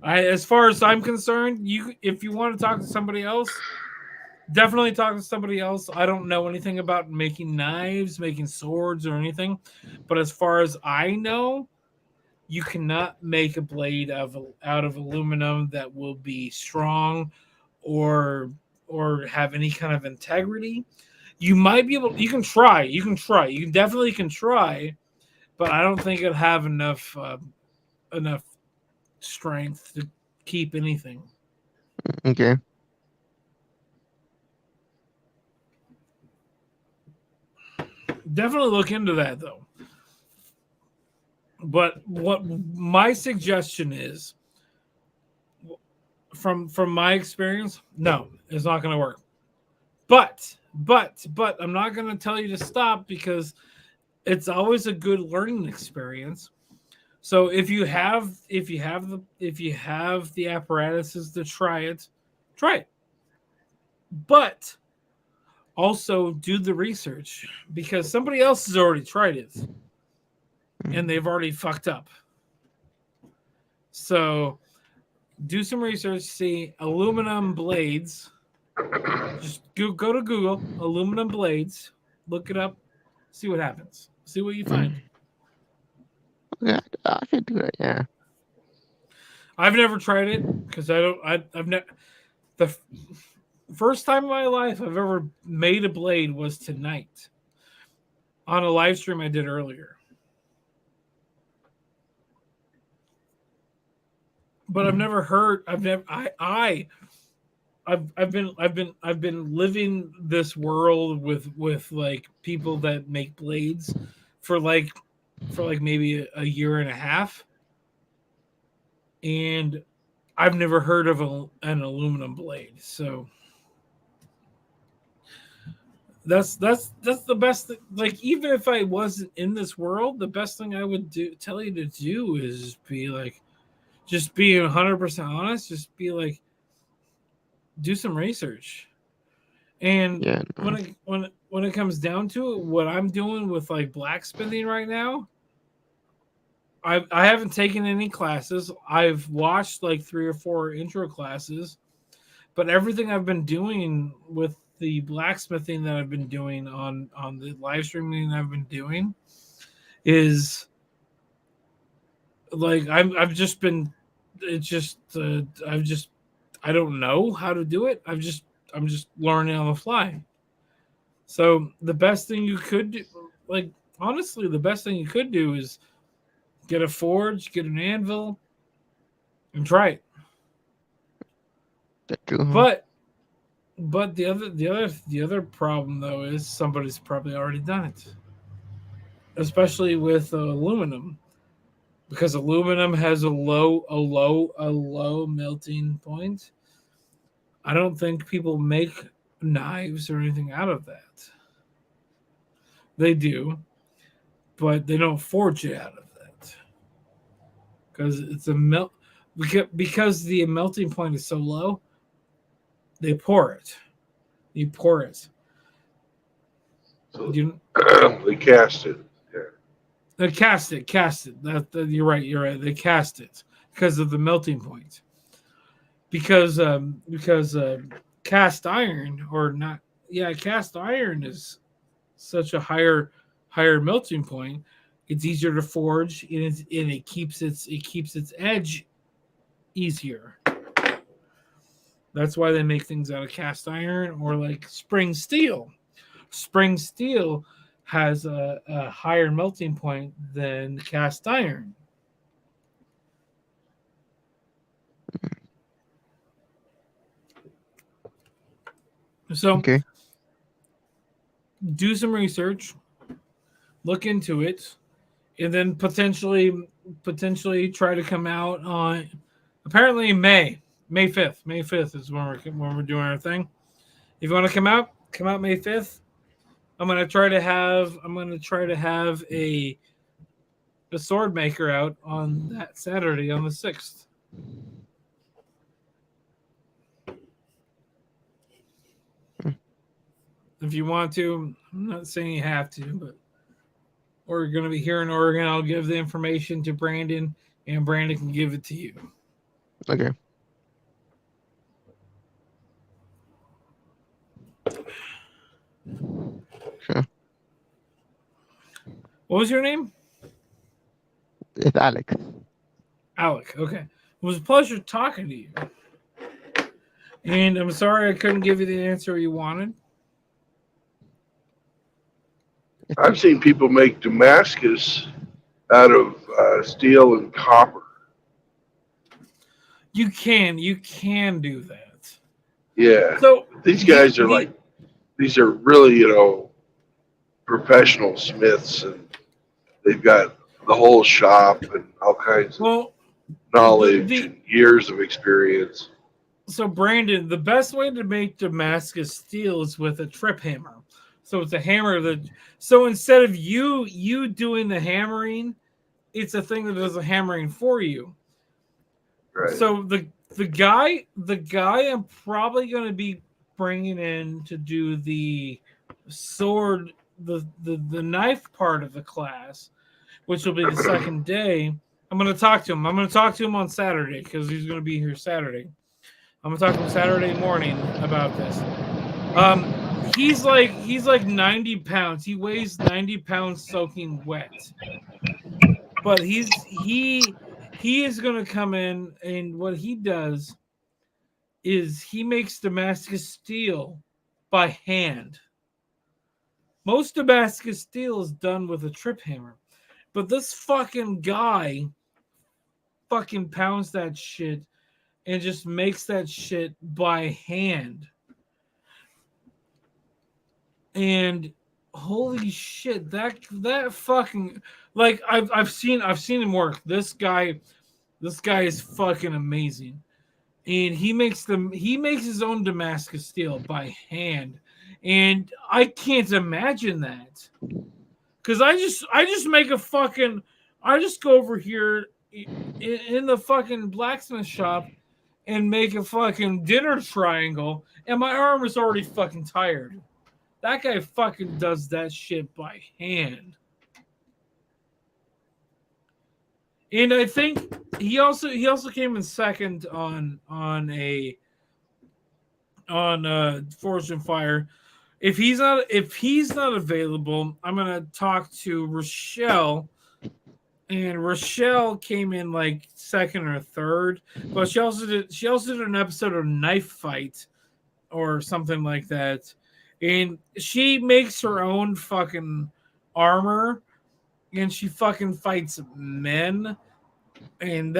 As far as I'm concerned, if you want to talk to somebody else, Definitely talk to somebody else. I don't know anything about making knives, making swords, or anything. But as far as I know, you cannot make a blade out of aluminum that will be strong or have any kind of integrity. You might be able. You can try. You can try. You definitely can try, but I don't think it'll have enough strength to keep anything. Okay. Definitely look into that though. But what my suggestion is, from my experience, no, it's not going to work. But I'm not going to tell you to stop because it's always a good learning experience. So if you have the apparatuses to try it, try it. But also do the research because somebody else has already tried it and they've already fucked up. So do some research, see aluminum blades. Just go to Google, aluminum blades, look it up, see what happens. See what you find. Okay, I should do that. Yeah. I've never tried it because I've never the first time in my life I've ever made a blade was tonight on a live stream I did earlier. But I've never heard. I've been living this world with like people that make blades for like maybe a year and a half, and I've never heard of an aluminum blade. So that's the best thing. Like even if I wasn't in this world, the best thing I would tell you to do is be like, just being 100% honest. Just be like, do some research. And Yeah. No. when it comes down to it, what I'm doing with like blacksmithing right now, I haven't taken any classes. I've watched like 3 or 4 intro classes, but everything I've been doing with the blacksmithing that I've been doing on the live streaming I've been doing is like I've just been it's just I don't know how to do it. I'm just learning on the fly. So the best thing you could do, like honestly, the best thing you could do is get a forge, get an anvil, and try it. That's true. Huh? But the other problem though is somebody's probably already done it, especially with aluminum, because aluminum has a low melting point. I don't think people make knives or anything out of that. They do, but they don't forge it out of that because it's a melt. Because the melting point is so low, they pour it. You pour it. So You they cast it. Yeah. they cast it. You're right. You're right. They cast it because of the melting point. Because cast iron or not? Yeah, cast iron is such a higher melting point. It's easier to forge, and it keeps its edge easier. That's why they make things out of cast iron or like spring steel. Spring steel has a higher melting point than cast iron. So Okay. do some research, look into it, and then potentially try to come out on apparently May 5th. May 5th is when we're doing our thing. If you want to come out May 5th. I'm gonna try to have a sword maker out on that Saturday on the 6th. If you want to, I'm not saying you have to, but we're gonna be here in Oregon. I'll give the information to Brandon, and Brandon can give it to you. Okay. What was your name? It's Alex. Alec. Okay. It was a pleasure talking to you. And I'm sorry I couldn't give you the answer you wanted. I've seen people make Damascus out of steel and copper. You can do that. Yeah. So These guys are like, these are really, professional smiths, and they've got the whole shop and all kinds of well, knowledge and years of experience. so Brandon, the best way to make Damascus steel is with a trip hammer. So it's a hammer that. So instead of you doing the hammering, it's a thing that does the hammering for you. Right. So the guy I'm probably going to be bringing in to do the sword, the knife part of the class, which will be the second day. I'm going to talk to him. I'm going to talk to him on Saturday because he's going to be here Saturday. I'm going to talk to him Saturday morning about this. He's like 90 pounds. He weighs 90 pounds soaking wet. But he is going to come in, and what he does is he makes Damascus steel by hand. Most Damascus steel is done with a trip hammer. But this fucking guy fucking pounds that shit and just makes that shit by hand. And holy shit, that fucking, like, I've seen him work. This guy is fucking amazing. And he makes his own Damascus steel by hand. And I can't imagine that. Cause I just make a fucking, I just go over here in the fucking blacksmith shop and make a fucking dinner triangle, and my arm is already fucking tired. That guy fucking does that shit by hand. And I think he also came in second on Forged and Fire. If he's not available, I'm gonna talk to Rochelle. And Rochelle came in like second or third, but she also did an episode of Knife Fight or something like that. And she makes her own fucking armor, and she fucking fights men. And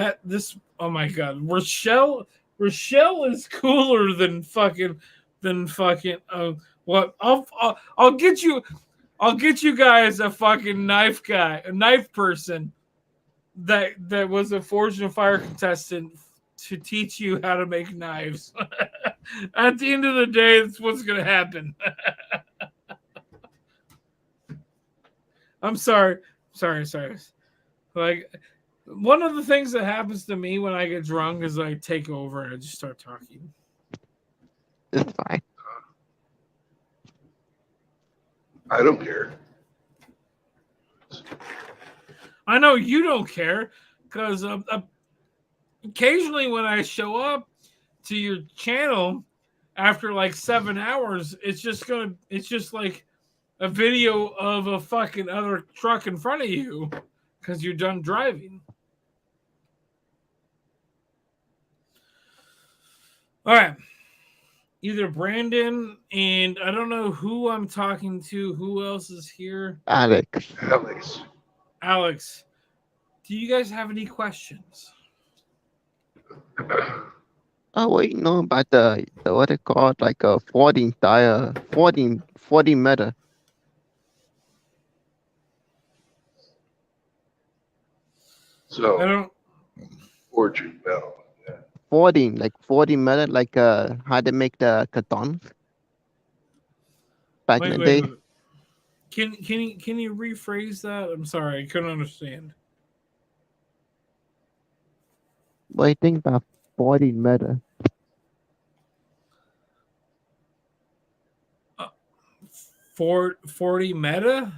oh my god, Rochelle is cooler than fucking what I'll get you guys a fucking a knife person that was a Forged and Fire contestant to teach you how to make knives. At the end of the day, that's what's going to happen. I'm sorry. Like, one of the things that happens to me when I get drunk is I take over and I just start talking. It's fine. I don't care. I know you don't care because occasionally when I show up to your channel after like 7 hours, it's just like a video of a fucking other truck in front of you because you're done driving. All right. Either Brandon, and I don't know who I'm talking to. Who else is here? Alex. Alex, do you guys have any questions? Oh, wait, no, about the what it called, like a 14 tire, 40 meter. So, I don't. forging metal. Yeah. 40 meter, like how they make the cartons back in the day. Wait. Can you rephrase that? I'm sorry, I couldn't understand. What do you think about 40 meter? 40 meta?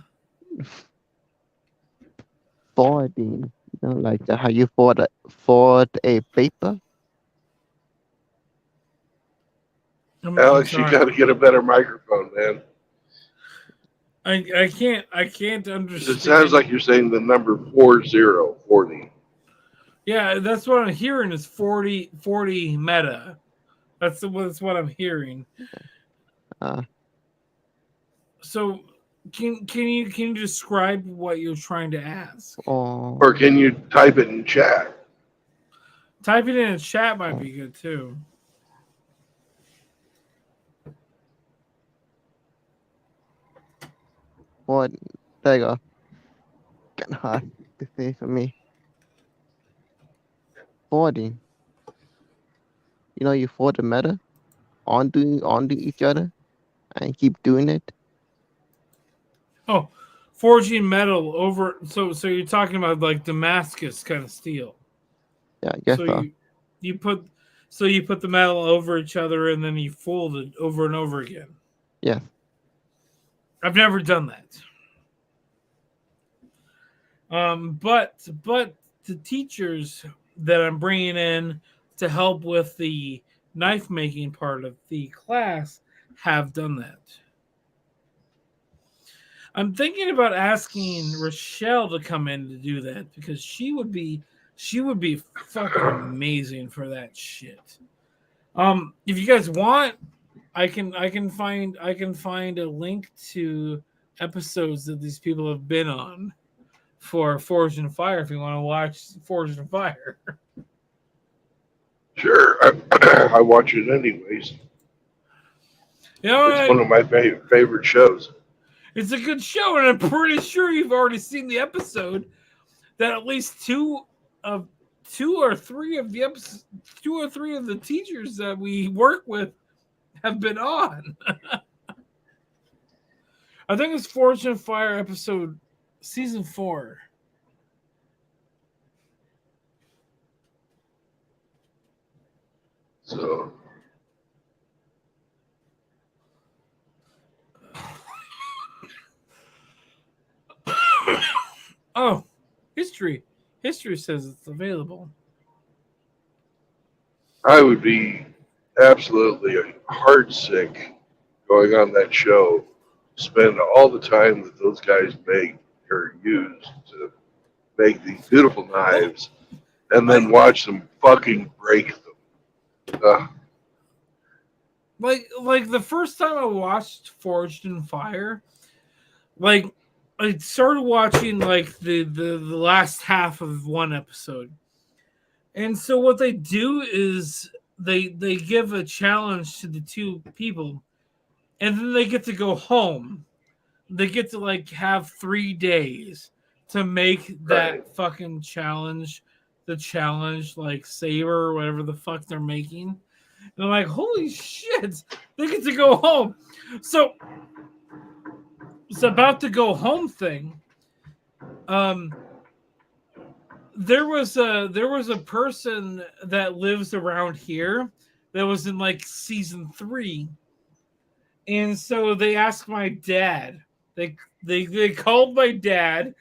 40, like how you fold a paper. Alex, you got to get a better microphone, man. I can't understand. It sounds like you're saying the number 40. Yeah, that's what I'm hearing is 40 meta. That's what I'm hearing. Uh, So can you describe what you're trying to ask? or Or can you type it in chat? Type it in a chat might be good too. what? There you go. Kind of hard to say for me. 40. You know, you forward the meta onto each other and keep doing it. Oh, forging metal over. So you're talking about like Damascus kind of steel. Yeah, I guess So so. you put the metal over each other and then you fold it over and over again. Yes. I've never done that. But the teachers that I'm bringing in to help with the knife making part of the class have done that. I'm thinking about asking Rochelle to come in to do that because she would be fucking amazing for that shit. If you guys want, I can find a link to episodes that these people have been on for Forged in Fire if you want to watch Forged in Fire. Sure, I watch it anyways. You know, It's one of my favorite shows. it's a good show, and I'm pretty sure you've already seen the episode that at least two or three of the teachers that we work with have been on. I think it's Forged in Fire episode season 4. So Oh, history. History says it's available. I would be absolutely heartsick going on that show, spend all the time that those guys make or use to make these beautiful knives, and then watch them fucking break them. Like the first time I watched Forged in Fire, like I started watching like the last half of one episode. And so what they do is they give a challenge to the two people and then they get to go home. They get to like have 3 days to make that Right. fucking challenge, the challenge like saber or whatever the fuck they're making. And I'm like, holy shit, they get to go home. So it's about to go home thing. There was a person that lives around here that was in like season 3, and so they asked my dad. They called my dad,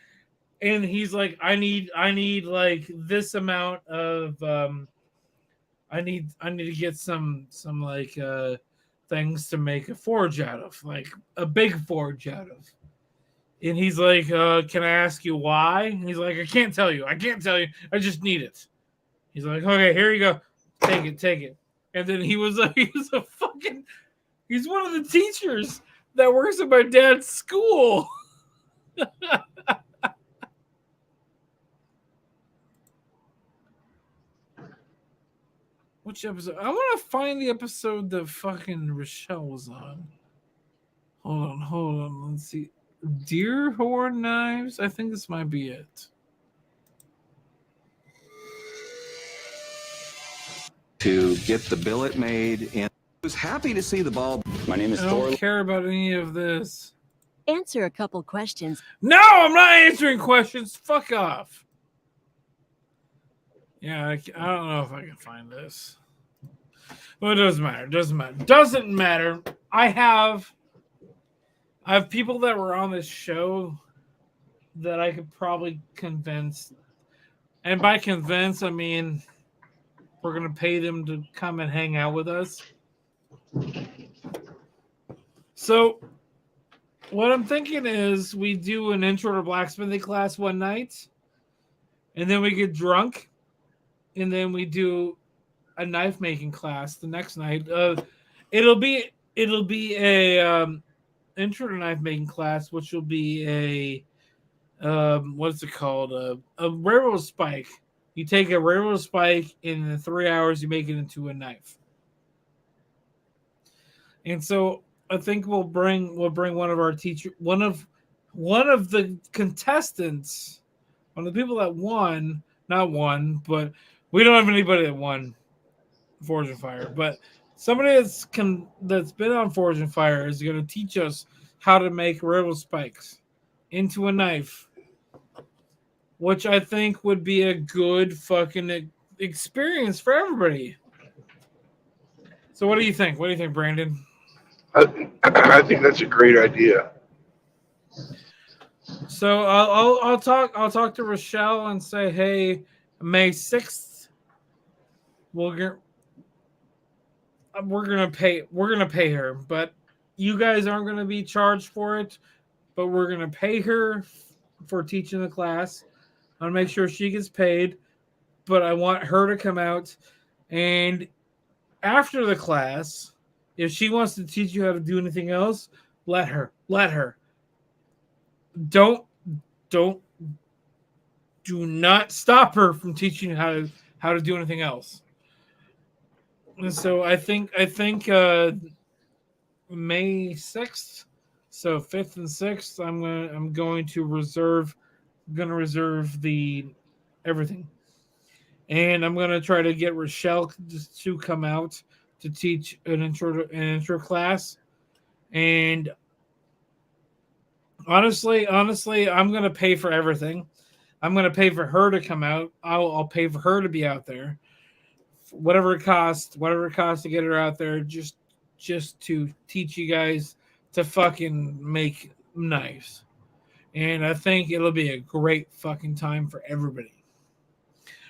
and he's like, I need like this amount of I need to get some like things to make a forge out of, like a big forge out of. And he's like, can I ask you why? And he's like, I can't tell you. I I just need it. He's like, okay, here you go. Take it. And then he's one of the teachers that works at my dad's school. Which episode? I want to find the episode that fucking Rochelle was on. Hold on. Let's see. Deer horn knives? I think this might be it. To get the billet made, and I was happy to see the ball. My name is I don't care about any of this. Answer a couple questions. No, I'm not answering questions. Fuck off. Yeah, I don't know if I can find this. Well, it doesn't matter. Doesn't matter. I have people that were on this show that I could probably convince. And by convince, I mean we're going to pay them to come and hang out with us. So what I'm thinking is we do an intro to blacksmithing class one night, and then we get drunk, and then we do a knife making class the next night. It'll be a intro to knife making class, which will be a what's it called? A railroad spike. You take a railroad spike, and in 3 hours you make it into a knife. And so I think we'll bring one of our teacher one of the contestants, one of the people that won, not won, but we don't have anybody that won Forge and Fire, but somebody that's been on Forge and Fire is going to teach us how to make railroad spikes into a knife, which I think would be a good fucking experience for everybody. So what do you think? What do you think, Brandon? I think that's a great idea. So I'll talk to Rochelle and say, hey, May 6th, we're gonna pay her, but you guys aren't gonna be charged for it, but we're gonna pay her for teaching the class. I'll make sure she gets paid, but I want her to come out, and after the class, if she wants to teach you how to do anything else, let her. Do not stop her from teaching you how to do anything else. And so I think May 6th, so 5th and 6th, I'm going to reserve the everything. And I'm going to try to get Rochelle to come out to teach an intro class. And honestly, I'm going to pay for everything. I'm going to pay for her to come out. I'll pay for her to be out there. Whatever it costs to get her out there, just to teach you guys to fucking make knives. And I think it'll be a great fucking time for everybody.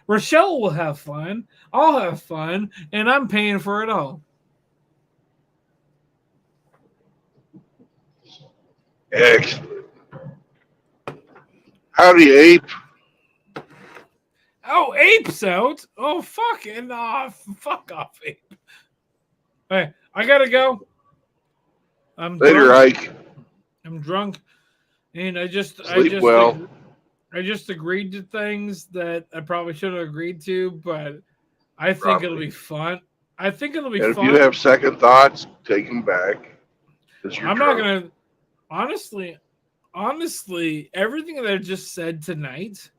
Rochelle will have fun. I'll have fun, and I'm paying for it all. Excellent. Howdy, Ape. Oh, Ape's out. Oh, fucking off. Fuck off, Ape. Hey, I gotta go. I'm Later, drunk. Ike. I'm drunk, and I just agreed to things that I probably shouldn't have agreed to, but I think it'll be fun. I think it'll be And fun. if you have second thoughts, take them back. I'm not gonna. Honestly, everything that I just said tonight,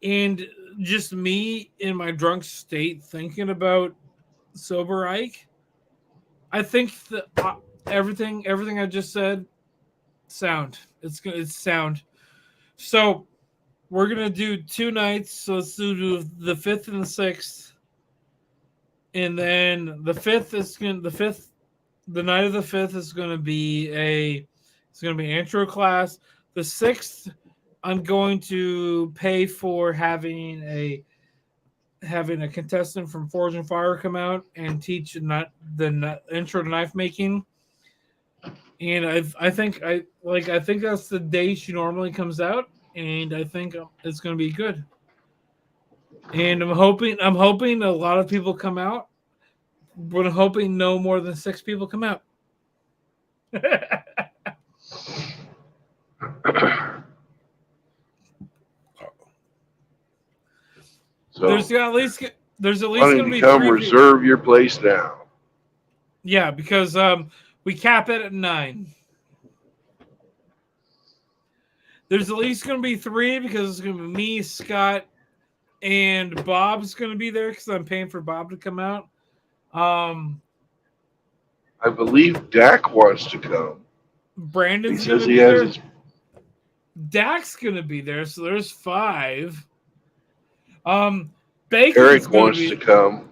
and just me in my drunk state thinking about sober Ike, I think that everything I just said, sound. It's sound. So we're gonna do 2 nights. So let's do the 5th and the 6th, and then the night of the 5th is gonna be an intro class. The 6th, I'm going to pay for having a contestant from Forge and Fire come out and teach the intro to knife making. And I think that's the day she normally comes out, and I think it's going to be good. And I'm hoping a lot of people come out, but I'm hoping no more than 6 people come out. So there's at least why going don't to be you come 3 reserve your place now? Yeah, because we cap it at 9. There's at least going to be 3 because it's going to be me, Scott, and Bob's going to be there because I'm paying for Bob to come out. I believe Dak wants to come. Brandon's He going says to he be has there. his. Dak's going to be there, so there's 5. Bacon's Eric gonna wants to come.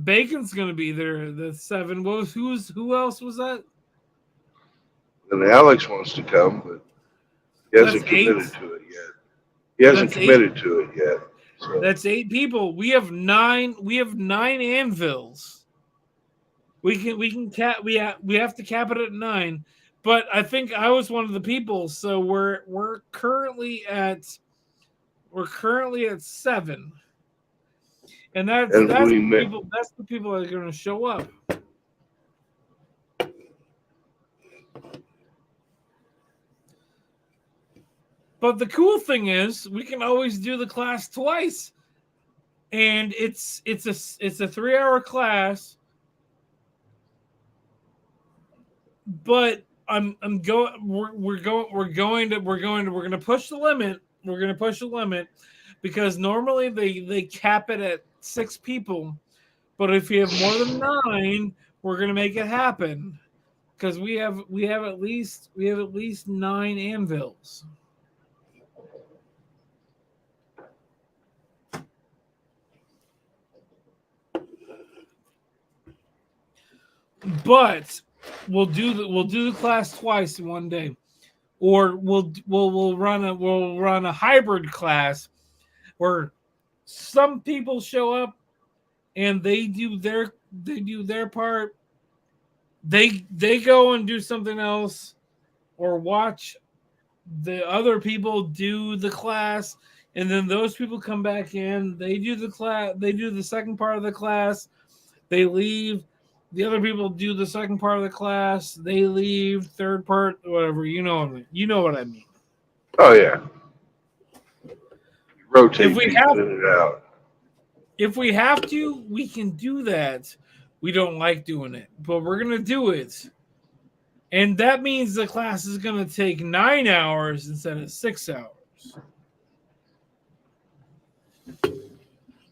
Bacon's going to be there. The 7. Who else was that? And Alex wants to come, but he hasn't That's committed 8. to it yet. He hasn't That's committed to it yet. So. That's 8 people. We have 9. We have 9 anvils. We have to cap it at 9. But I think I was one of the people. So we're currently at 7, and that's And that's we the met. people. That's the people that are going to show up. But the cool thing is, we can always do the class twice, and it's a 3-hour class. But I'm going. We're going to push the limit. We're going to push the limit because normally they cap it at 6 people, but if you have more than 9, we're going to make it happen because we have at least 9 anvils. But we'll do the class twice in one day, or we'll run a hybrid class where some people show up and they do their part. They go and do something else, or watch the other people do the class, and then those people come back in. They do the class. They do the second part of the class. They leave. The other people do the second part of the class. They leave. Third part, whatever. You know what I mean. Oh yeah. Rotate If we people have in and out. If we have to, we can do that. We don't like doing it, but we're going to do it. And that means the class is going to take 9 hours instead of 6 hours.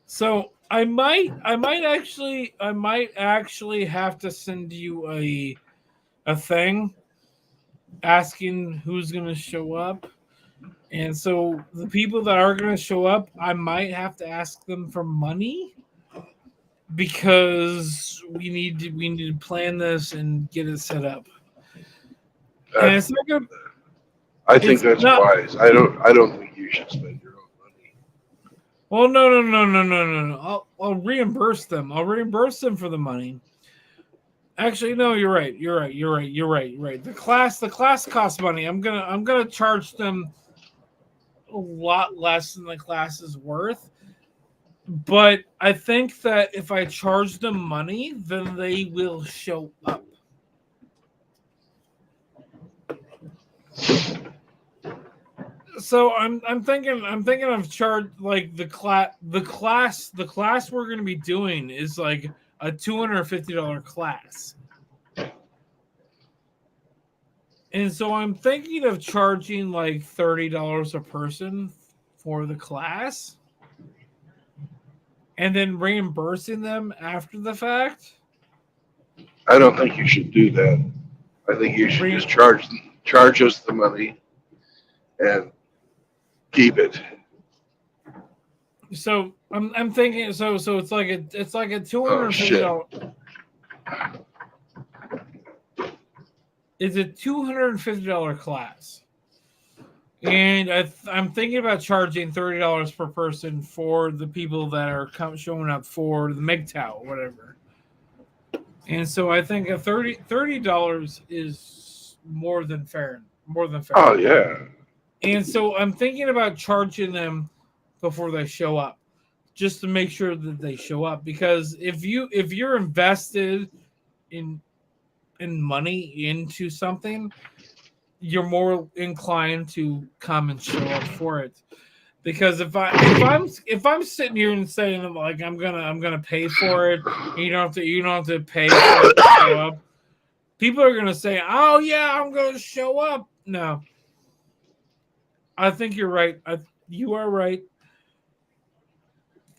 So I might actually have to send you a thing asking who's going to show up. And so the people that are going to show up, I might have to ask them for money because we need to plan this and get it set up. And it's not going to I think it's that's not- wise. I don't think you should spend your own money. Well, no. I'll reimburse them. I'll reimburse them for the money. Actually, no, you're right. You're right. The class costs money. I'm gonna charge them a lot less than the class is worth. But I think that if I charge them money, then they will show up. So I'm thinking of charge like the class we're going to be doing is like a $250 class. And so I'm thinking of charging like $30 a person for the class and then reimbursing them after the fact. I don't think you should do that. I think you should just charge us the money and keep it. So I'm thinking so it's like a $250. It's a $250 class. And I'm thinking about charging $30 per person for the people that are showing up for the MGTOW or whatever. And so I think a $30 is more than fair. Oh yeah. And so I'm thinking about charging them before they show up, just to make sure that they show up. Because if you're invested in money into something, you're more inclined to come and show up for it. Because if I'm sitting here and saying like I'm gonna pay for it, you don't have to pay for it to show up, people are gonna say, oh yeah, I'm gonna show up. No, I think you're right. You are right.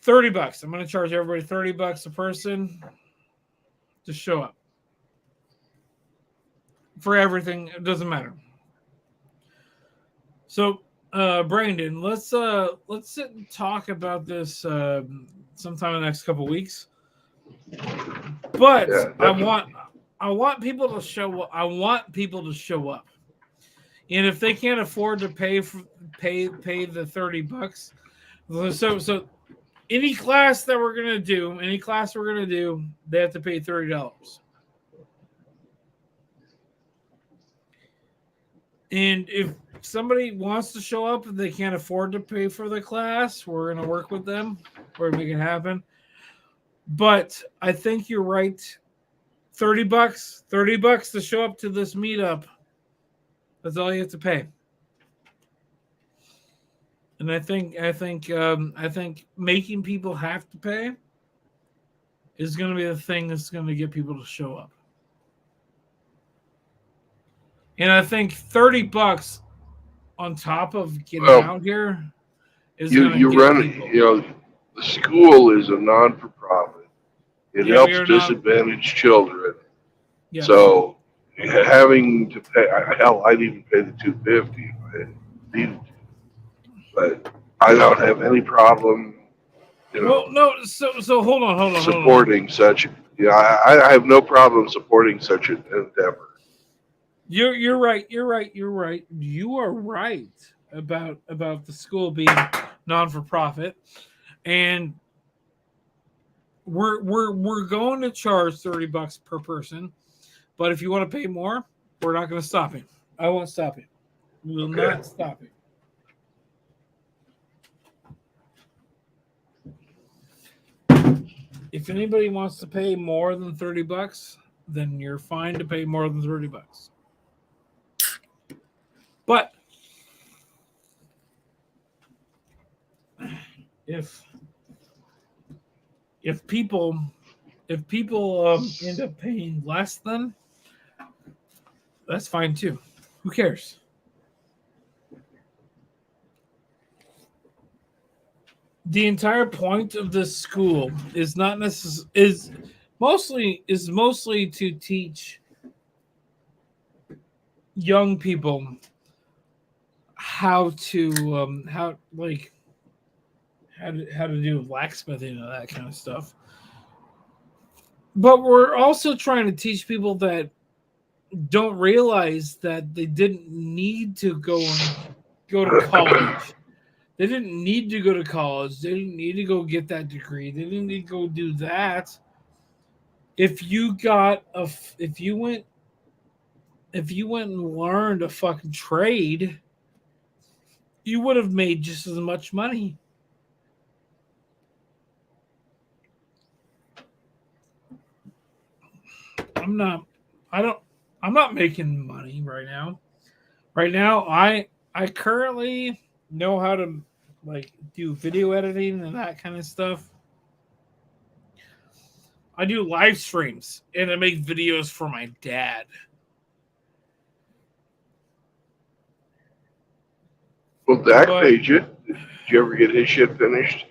$30. I'm gonna charge everybody $30 a person to show up for everything. It doesn't matter. So, Brandon, let's sit and talk about this sometime in the next couple of weeks. But Yeah, I want people to show up. I want people to show up. And if they can't afford to pay the $30, so any class we're gonna do, they have to pay $30. And if somebody wants to show up and they can't afford to pay for the class, we're going to work with them. We're going to make it happen. But I think you're right. $30 to show up to this meetup. That's all you have to pay. And I think making people have to pay is going to be the thing that's going to get people to show up. And I think $30 on top of getting out here is going to you get run people. the school is a non-for-profit. It Yeah, we are helps disadvantaged children. Yes. So having to pay, hell, I'd even pay the $250 if I needed to. But I don't have any problem, Well, no. So hold on. supporting such. I have no problem supporting such an endeavor. You're right. You are right about the school being non-for-profit, and we're going to charge $30 per person. But if you want to pay more, we're not going to stop it. I won't stop it. We will not stop it. If anybody wants to pay more than $30, then you're fine to pay more than $30. But if people end up paying less than, that's fine too. Who cares? The entire point of this school is not is mostly to teach young people how to do blacksmithing and that kind of stuff. But we're also trying to teach people that don't realize that they didn't need to go to college. They didn't need to go to college. They didn't need to go get that degree. They didn't need to go do that. If you went and learned a fucking trade, you would have made just as much money. I'm not making money right now. Right now, I currently know how to do video editing and that kind of stuff. I do live streams and I make videos for my dad. Well, Dak paid you. Did you ever get his shit finished?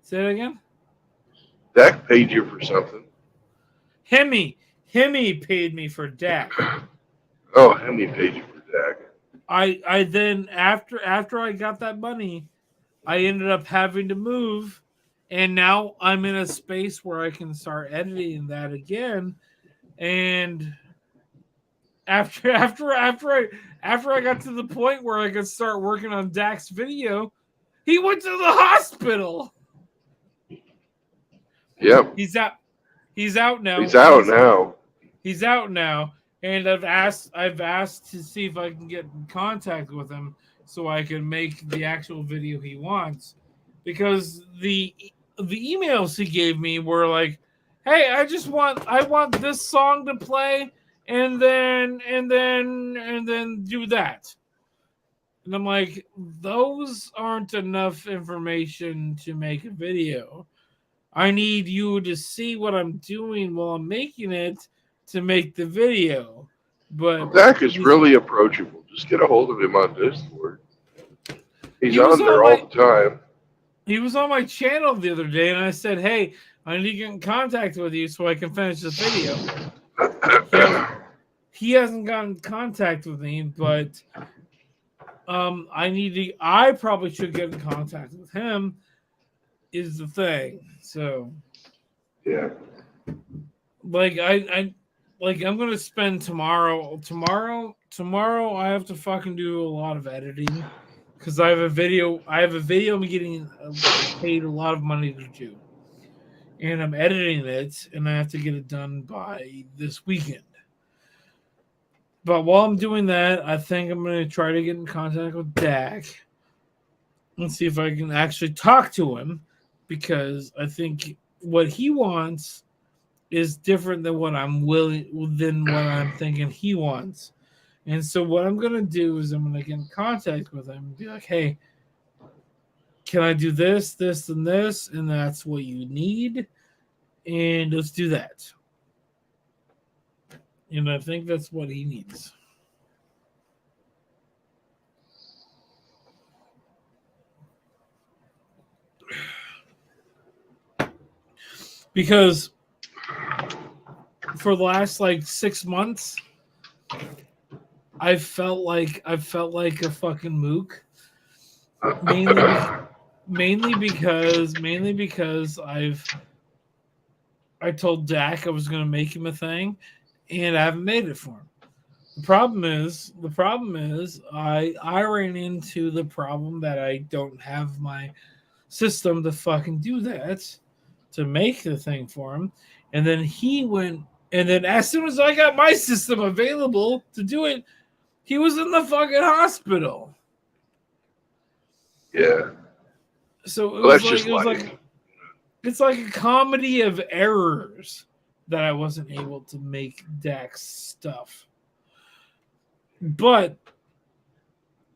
Say it again? Dak paid you for something. Hemi paid me for Dak. Oh, Hemi paid you for Dak. I then after I got that money, I ended up having to move, and now I'm in a space where I can start editing that again. And after I got to the point where I could start working on Dak's video, he went to the hospital. Yep. He's out now. He's out now. And I've asked to see if I can get in contact with him so I can make the actual video he wants. Because the emails he gave me were like, "Hey, I want this song to play and then do that." And I'm like, "Those aren't enough information to make a video. I need you to see what I'm doing while I'm making it to make the video." But Dak is really approachable. Just get a hold of him on Discord. He's on there all the time. He was on my channel the other day, and I said, "Hey, I need to get in contact with you so I can finish this video." He hasn't gotten in contact with me, but I probably should get in contact with him. Is the thing. So yeah, I'm gonna spend tomorrow. I have to fucking do a lot of editing because I have a video I'm getting paid a lot of money to do, and I'm editing it, and I have to get it done by this weekend. But while I'm doing that, I think I'm going to try to get in contact with Dak and see if I can actually talk to him, because I think what he wants is different than what I'm thinking he wants. And so what I'm going to do is I'm going to get in contact with him and be like, hey, can I do this, this, and this? And that's what you need. And let's do that. And I think that's what he needs. Because for the last like 6 months, I felt like a fucking mook. Mainly because I told Dak I was gonna make him a thing, and I haven't made it for him. The problem is I ran into the problem that I don't have my system to fucking do that, to make the thing for him. And then he went, and then as soon as I got my system available to do it, he was in the fucking hospital. Yeah. So it Well, was that's just life. like it's like a comedy of errors that I wasn't able to make Dak's stuff. But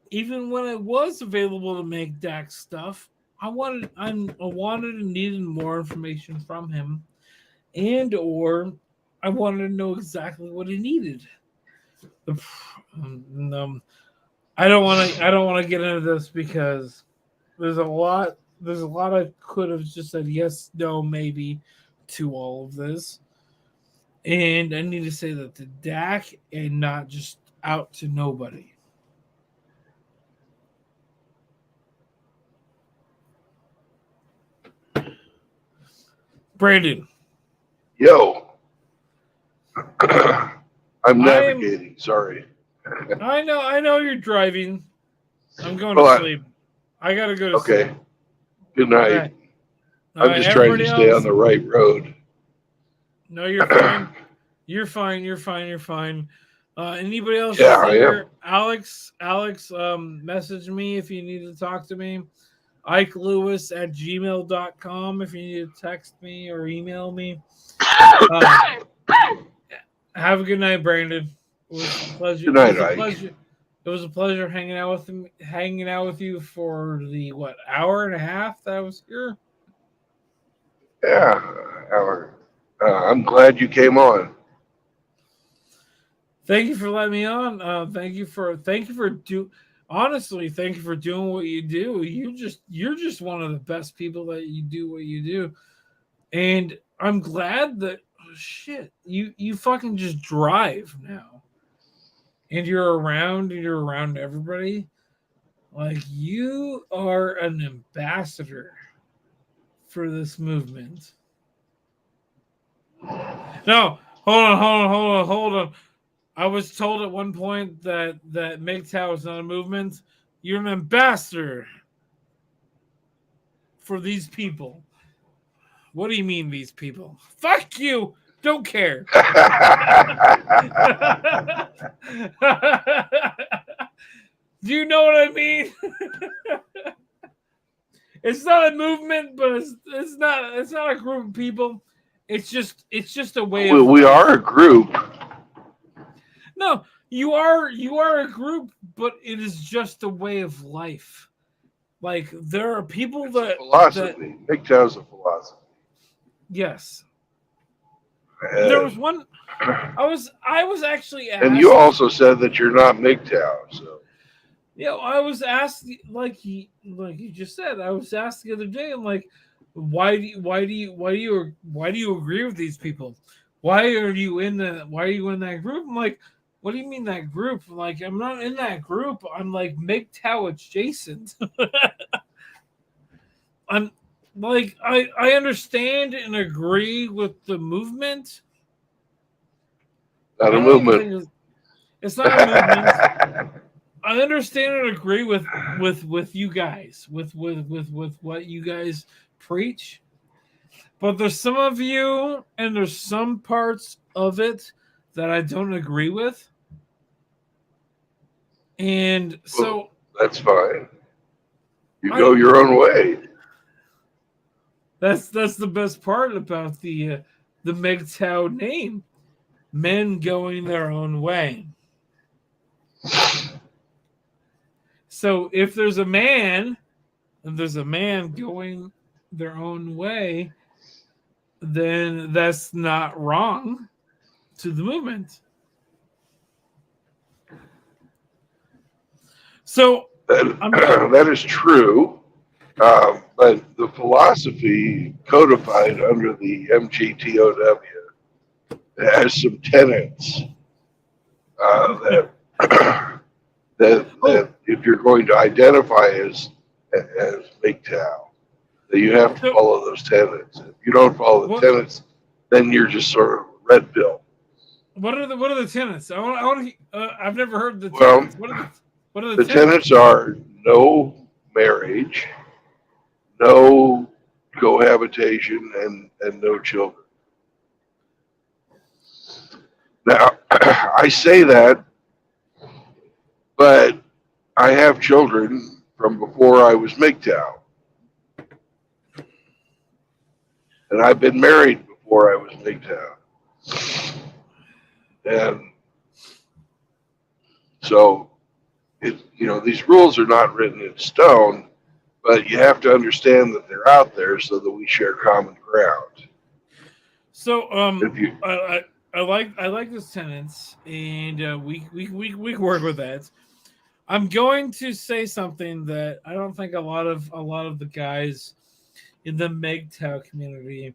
even when I was available to make Dak's stuff, I wanted and needed more information from him, or I wanted to know exactly what he needed. I don't want to get into this because there's a lot I could have just said yes, no, maybe to all of this. And I need to say that to Dak and not just out to nobody. Brandon. Yo. I'm navigating. Sorry. I know you're driving. I'm going Well, to sleep. I gotta go to Okay. sleep. Good night. All I'm right, just trying to everybody stay else- on the right road. No, you're fine. You're fine. Anybody else Yeah, I here? Alex, message me if you need to talk to me. IkeLewis@gmail.com if you need to text me or email me. Have a good night, Brandon. It was a pleasure. Good night, it was a Ike. pleasure. It was a pleasure hanging out with you for the hour and a half that I was here. Yeah. Howard. I'm glad you came on. Thank you for letting me on. Thank you for honestly, thank you for doing what you do. You're just one of the best people that you do what you do. And I'm glad that you fucking just drive now. And you're around everybody. Like, you are an ambassador for this movement. No, hold on. I was told at one point that MGTOW is not a movement. You're an ambassador for these people. What do you mean, these people? Fuck you! Don't care. Do you know what I mean? It's not a movement, but it's not a group of people. It's just a way of We are a group. No, you are a group, but it is just a way of life. Like, there are people It's that a philosophy. MGTOW's a philosophy. yes. There was one. I was actually asked. And you also said that you're not MGTOW, so. Yeah, I was asked, like you just said. I was asked the other day. I'm like, why do you agree with these people? Why are you in that group? I'm like, what do you mean that group? Like, I'm not in that group. I'm like MGTOW adjacent. I'm like, I understand and agree with the movement. Not I a don't even movement. think it's not a movement. I understand and agree with you guys, with what you guys preach. But there's some of you and there's some parts of it that I don't agree with. And so That's fine. You go your own way. that's the best part about the MGTOW name. Men going their own way. So if there's a man going their own way, then that's not wrong to the movement. So That is true. But the philosophy codified under the MGTOW has some tenets that if you're going to identify as MGTOW, that you have to follow those tenets. If you don't follow the tenets, then you're just sort of red pill. What are the tenets? I've never heard the tenets. What are the tenets are no marriage, no cohabitation, and no children. Now, I say that, but I have children from before I was MGTOW. And I've been married before I was MGTOW. And so, these rules are not written in stone, but you have to understand that they're out there so that we share common ground. So, I like those tenets, and we work with that. I'm going to say something that I don't think a lot of the guys in the MGTOW community,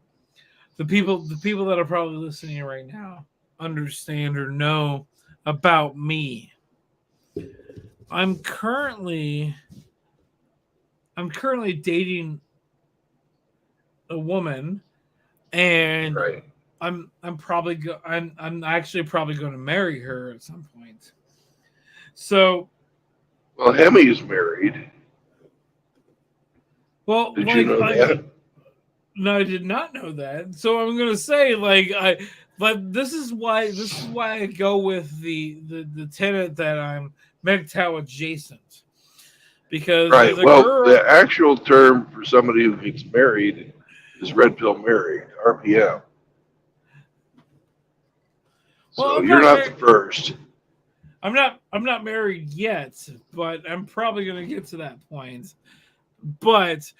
the people that are probably listening right now, understand or know about me. I'm currently dating a woman, and right. I'm actually probably going to marry her at some point. So, well, Hemi is married. Well, did you know that? No, I did not know that. So I'm going to say, but this is why I go with the tenet that I'm MGTOW adjacent, because right. The actual term for somebody who gets married is red pill married, RPM. So you're not the first. I'm not married yet, but I'm probably going to get to that point. But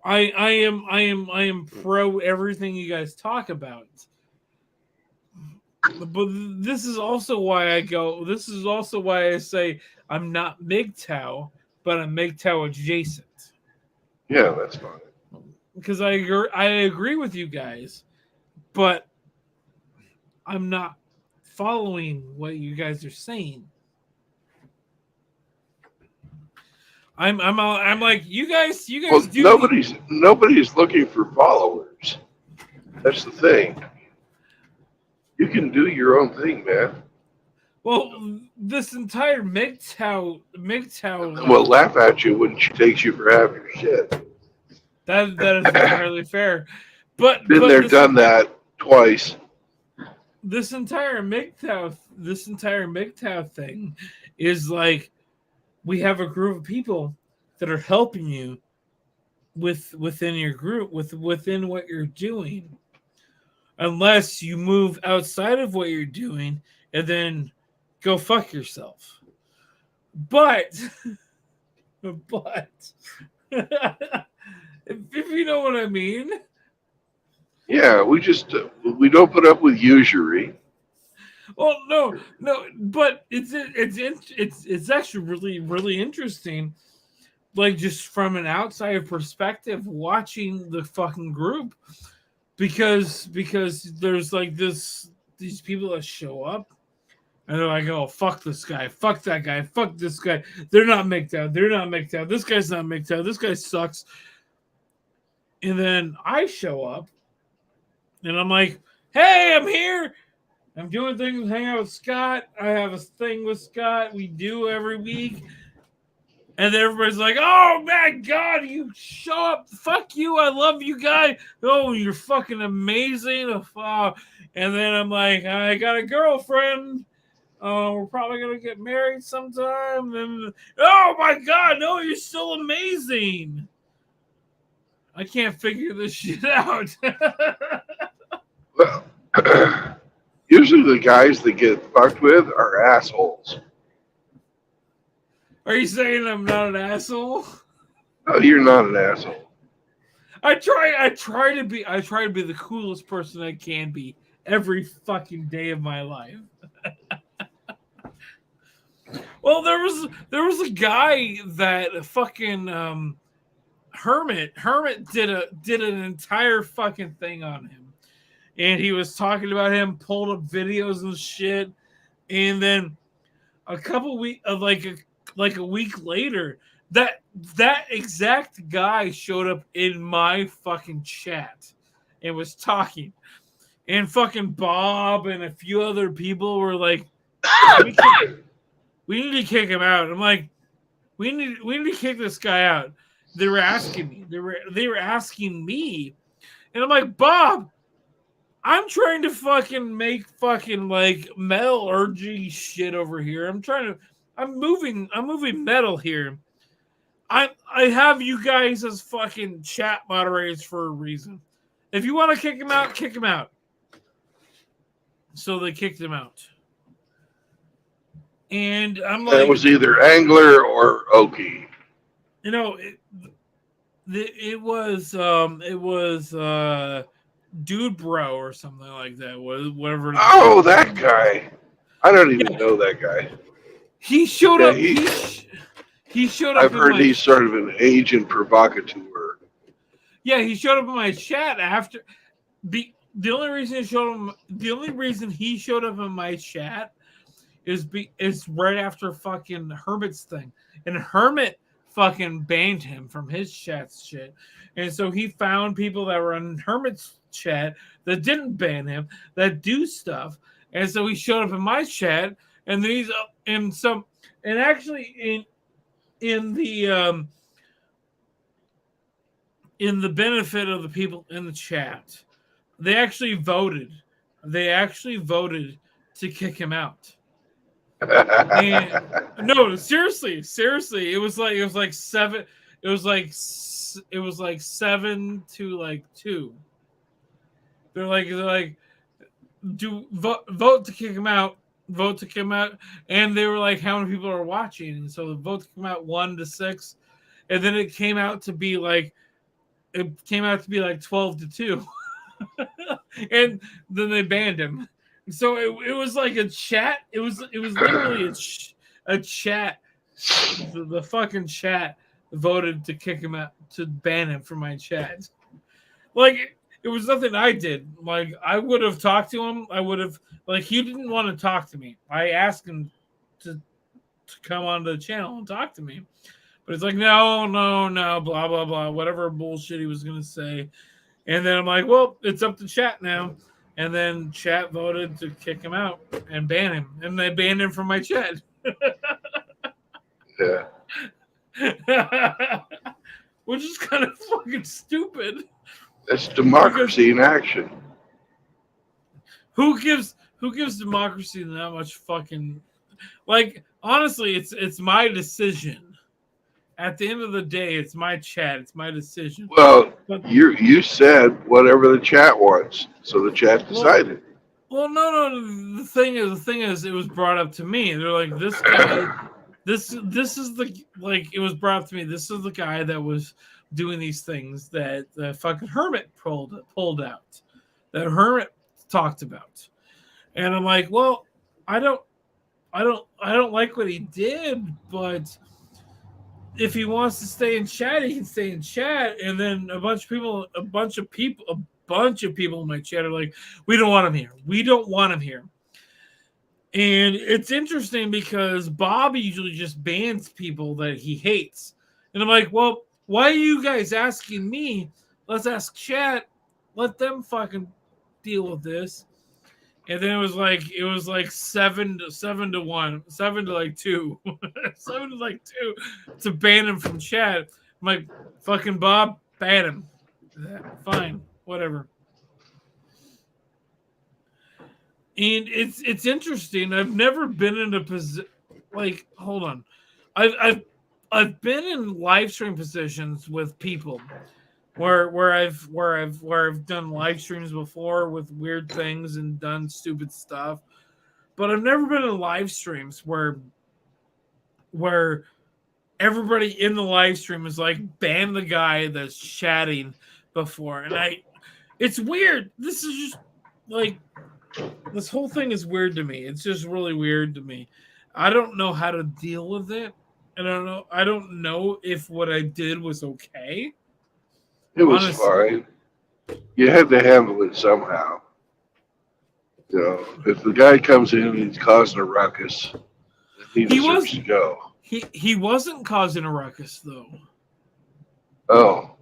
I am pro everything you guys talk about. But this is also why I say I'm not MGTOW, but I'm MGTOW adjacent. Yeah, that's fine. Because I agree with you guys, but I'm not following what you guys are saying. I'm like, you guys do. Nobody's looking for followers. That's the thing. You can do your own thing, man. Well, this entire MGTOW will laugh at you when she takes you for half your shit. That is entirely fair. But done that twice. This entire MGTOW thing is like, we have a group of people that are helping you within your group, within what you're doing. Unless you move outside of what you're doing and then go fuck yourself. But if you know what I mean. Yeah, we don't put up with usury. Well, no, but it's actually really, really interesting. Like, just from an outside perspective, watching the fucking group, because there's like these people that show up, and they're like, oh, fuck this guy, fuck that guy, fuck this guy. They're not MGTOW. This guy's not MGTOW. This guy sucks. And then I show up, and I'm like, hey, I'm here. I'm doing things, hang out with Scott. I have a thing with Scott. We do every week. And then everybody's like, oh, my God, you show up. Fuck you. I love you, guy. Oh, you're fucking amazing. And then I'm like, I got a girlfriend. Oh, we're probably gonna get married sometime. And oh my god, no, you're still amazing. I can't figure this shit out. Well, usually the guys that get fucked with are assholes. Are you saying I'm not an asshole? No, you're not an asshole. I try to be the coolest person I can be every fucking day of my life. Well, there was a guy that fucking Hermit did an entire fucking thing on him, and he was talking about him, pulled up videos and shit, and then a couple week like a week later, that exact guy showed up in my fucking chat and was talking, and fucking Bob and a few other people were like, we need to kick him out. I'm like, we need to kick this guy out. They were asking me. They were asking me, and I'm like, Bob, I'm trying to fucking make fucking like metallurgy shit over here. I'm moving metal here. I have you guys as fucking chat moderators for a reason. If you want to kick him out, kick him out. So they kicked him out. And I'm like, it was either Angler or Okie. you know, it was Dude Bro or something like that. Whatever. Oh, that guy. I don't even know that guy. He showed Yeah, up. He showed up. I've heard he's sort of an agent provocateur. Yeah, he showed up in my chat after. The only reason he showed up in my chat is right after fucking Hermit's thing, and Hermit fucking banned him from his chat's shit, and so he found people that were in Hermit's chat that didn't ban him that do stuff, and so he showed up in my chat, and these and actually in the benefit of the people in the chat, they actually voted to kick him out. And no, seriously, it was like 7 to like 2. They're like do vote to kick him out, and they were like, how many people are watching? And so the vote came out 1 to 6, and then it came out to be like 12 to 2. And then they banned him. So it was like a chat. It was literally a chat. The fucking chat voted to kick him out, to ban him from my chat. Like, it was nothing I did. Like, I would have talked to him. I would have, like, he didn't want to talk to me. I asked him to come onto the channel and talk to me, but it's like, no, blah blah blah, whatever bullshit he was gonna say. And then I'm like, well, it's up to chat now. And then chat voted to kick him out and ban him. And they banned him from my chat. Yeah. Which is kind of fucking stupid. That's democracy in action. Who gives democracy that much fucking, like, honestly, it's my decision. At the end of the day, it's my chat. It's my decision. Well, you said whatever the chat wants, so the chat decided. Well, no. The thing is, it was brought up to me. They're like, this guy, this is the, like, it was brought up to me. This is the guy that was doing these things that the fucking Hermit pulled out, that Hermit talked about, and I'm like, well, I don't like what he did, but if he wants to stay in chat, he can stay in chat. And then a bunch of people in my chat are like, we don't want him here. And it's interesting because Bob usually just bans people that he hates. And I'm like, well, why are you guys asking me? Let's ask chat. Let them fucking deal with this. And then it was like 7 to 1, 7 to like 2, 7 to like 2 to ban him from chat. I'm like, fucking Bob, ban him. Fine, whatever. And it's interesting. I've never been in a position like hold on. I've been in live stream positions with people where I've done live streams before with weird things and done stupid stuff. But I've never been in live streams where everybody in the live stream is like ban the guy that's chatting before. And it's weird. This is just like this whole thing is weird to me. It's just really weird to me. I don't know how to deal with it. I don't know if what I did was okay. It was fine. You had to handle it somehow. You know, if the guy comes in and he's causing a ruckus, he deserves to go. He wasn't causing a ruckus though. Oh.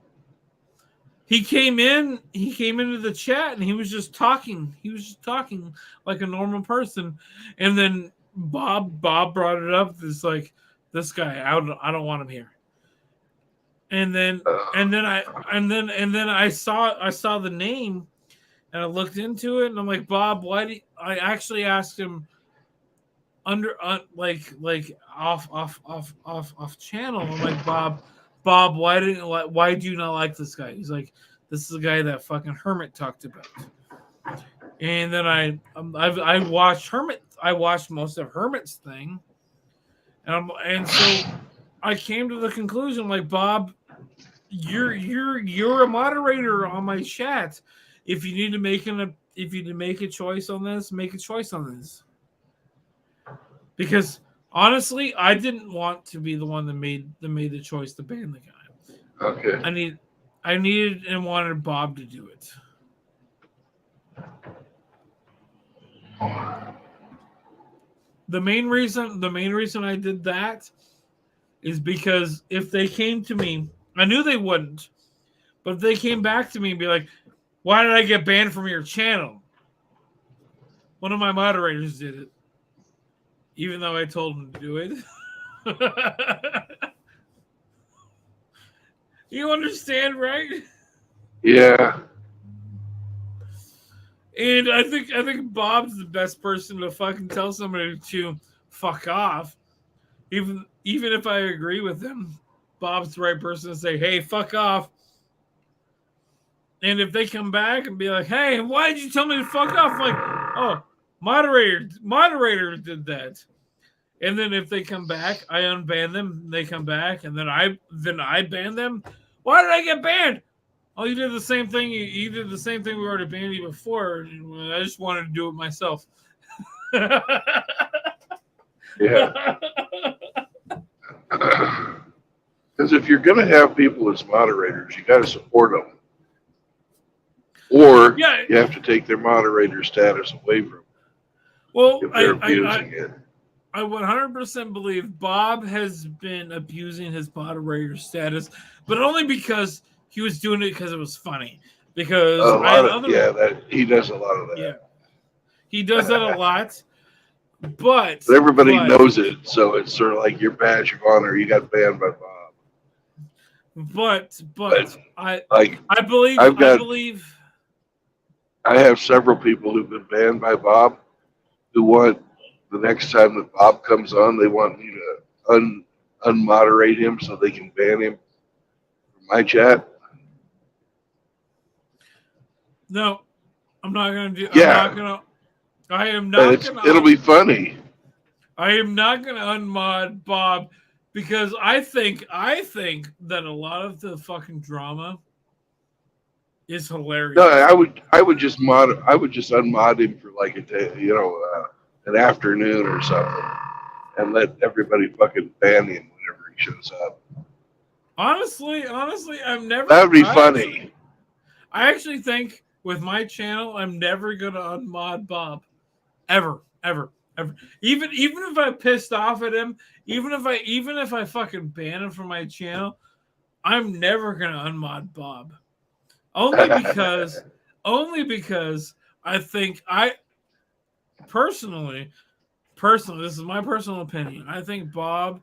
He came into the chat and he was just talking. He was just talking like a normal person. And then Bob brought it up. It's like, this guy, I don't want him here. And then I saw the name and I looked into it and I'm like, Bob, I actually asked him like off channel. I'm like, Bob, why do you not like this guy? He's like, this is the guy that fucking Hermit talked about. And then I watched Hermit. I watched most of Hermit's thing, and so I came to the conclusion, like, Bob, you're a moderator on my chat. If you need to make a choice on this, make a choice on this. Because honestly, I didn't want to be the one that made the choice to ban the guy. Okay. I needed and wanted Bob to do it. The main reason I did that is because if they came to me, I knew they wouldn't, but if they came back to me and be like, why did I get banned from your channel? One of my moderators did it, even though I told him to do it. You understand, right? Yeah. And I think Bob's the best person to fucking tell somebody to fuck off. Even if I agree with him, Bob's the right person to say, hey, fuck off. And if they come back and be like, hey, why did you tell me to fuck off? I'm like, oh, moderator did that. And then if they come back, I unban them. They come back, and then I ban them. Why did I get banned? Oh, you did the same thing. You did the same thing we already banned you before. I just wanted to do it myself. Yeah. Because if you're going to have people as moderators, you got to support them. Or you have to take their moderator status away from them. Well, if they're abusing it. I 100% believe Bob has been abusing his moderator status, but only because he was doing it because it was funny. Because he does a lot of that. Yeah, he does that a lot. But everybody knows it, so it's sort of like your badge of honor. You got banned by Bob. But I believe I have several people who've been banned by Bob who want the next time that Bob comes on, they want me to unmoderate him so they can ban him from my chat. No, I'm not going to do. Yeah. It'll be funny. I am not going to unmod Bob because I think that a lot of the fucking drama is hilarious. No, I would just unmod him for like a day, an afternoon or something, and let everybody fucking ban him whenever he shows up. Honestly, I'm never. That would be funny. I actually think with my channel, I'm never gonna unmod Bob, ever. Even if I pissed off at him, even if I fucking ban him from my channel, I'm never gonna unmod Bob. Only because I think personally, this is my personal opinion. I think Bob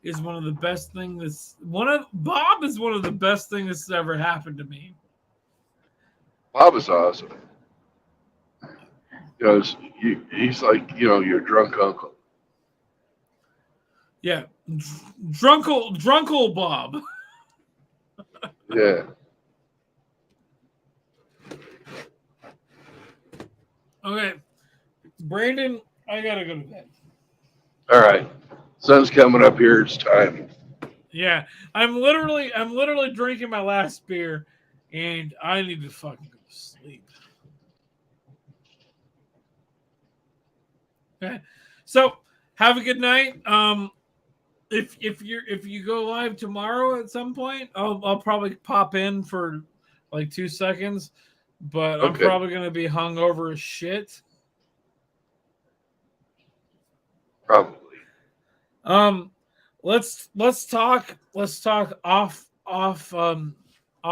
is one of the best things that's ever happened to me. Bob is awesome. Because he's like, your drunk uncle. Yeah, drunkle Bob. Yeah. Okay, Brandon, I gotta go to bed. All right. Sun's coming up here. It's time. Yeah, I'm literally drinking my last beer, and I need to fucking go to sleep. Okay, so have a good night. If you go live tomorrow at some point, I'll probably pop in for like 2 seconds, but I'm Okay. probably gonna be hungover as shit. Probably. Let's talk off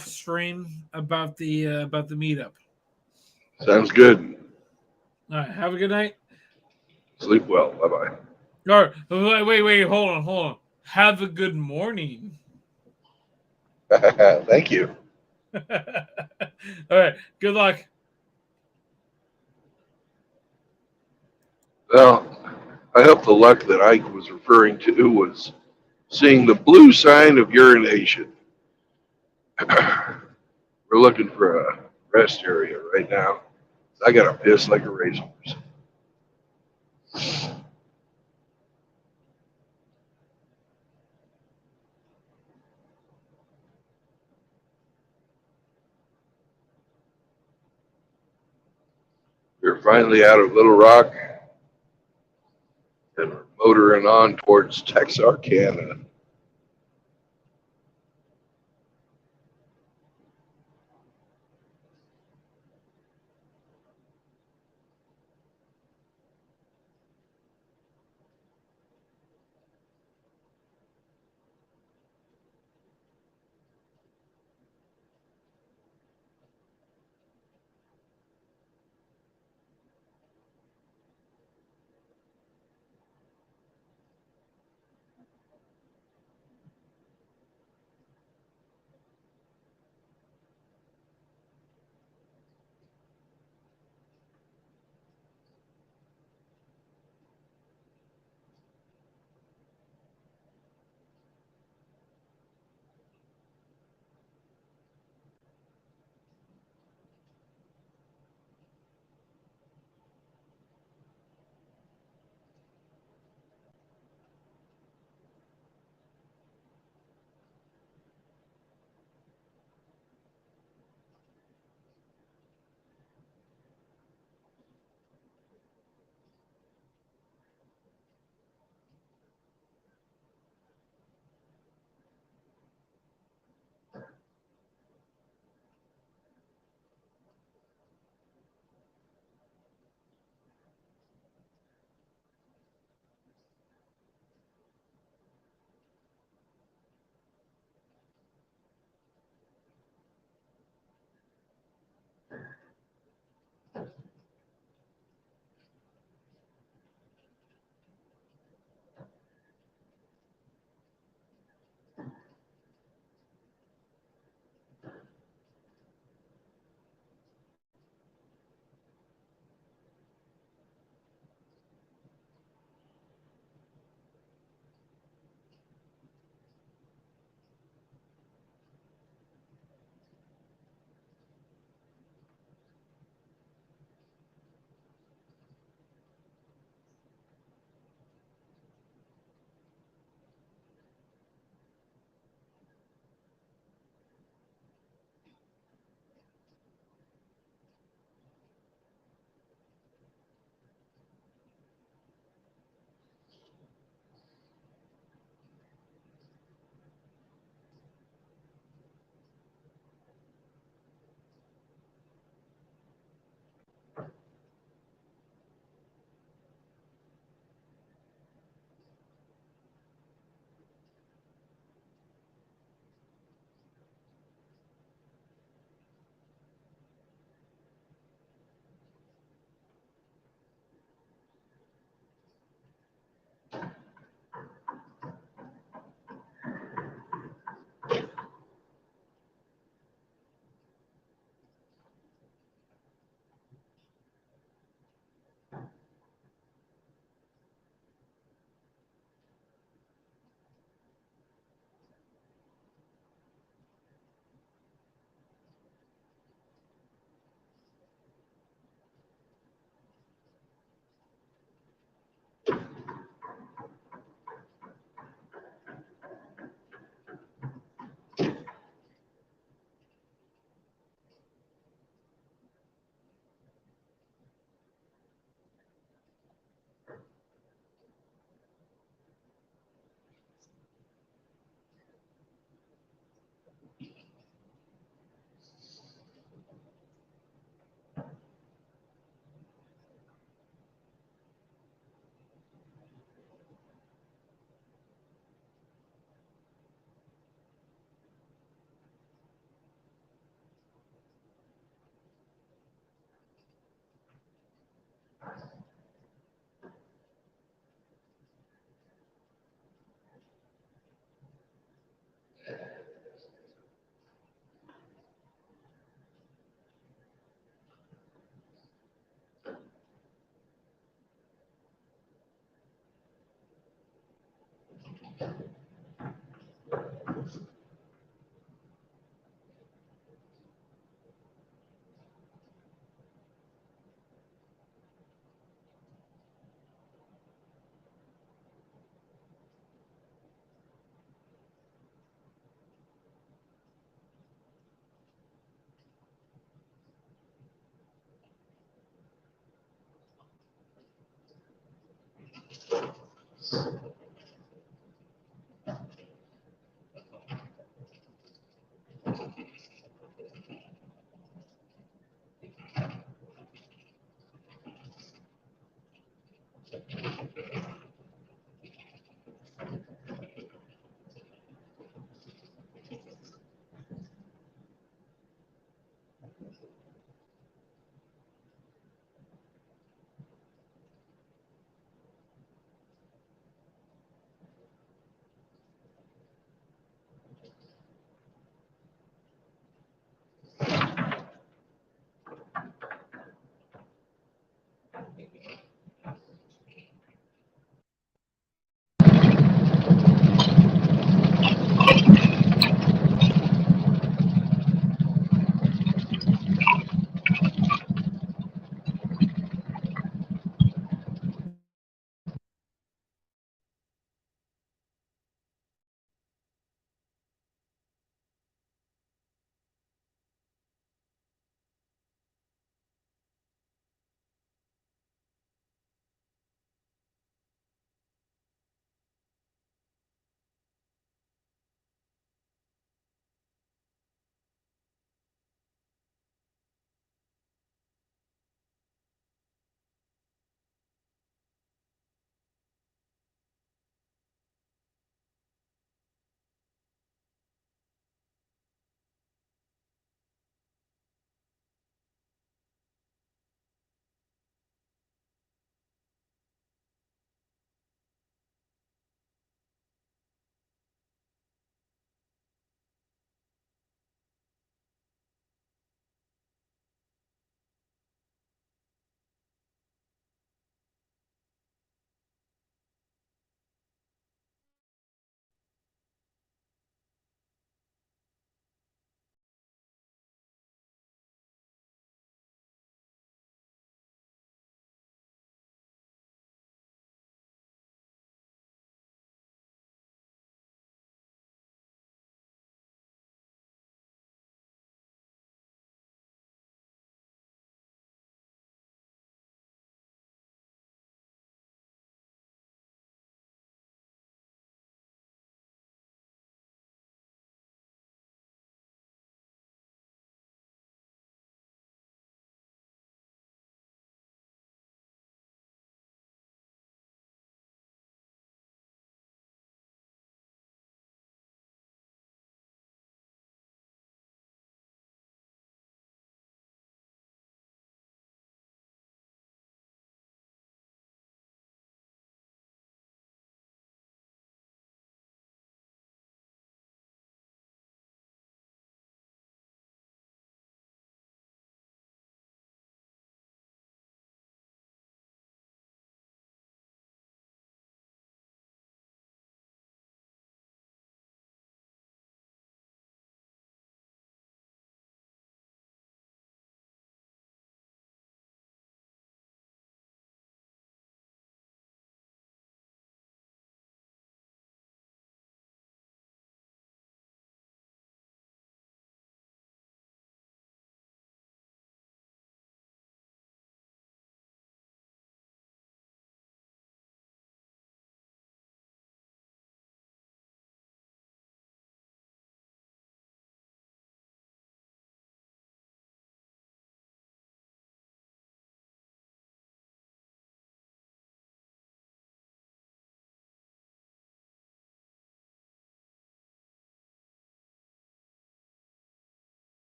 stream about the meetup. Sounds good. All right, have a good night. Sleep well. Bye Or wait, hold on. Have a good morning. bye. Thank you. All right, good luck. Well, I hope the luck that Ike was referring to was seeing the blue sign of urination. We're looking for a rest area right now. I got to piss like a racehorse. We're finally out of Little Rock and we're motoring on towards Texarkana.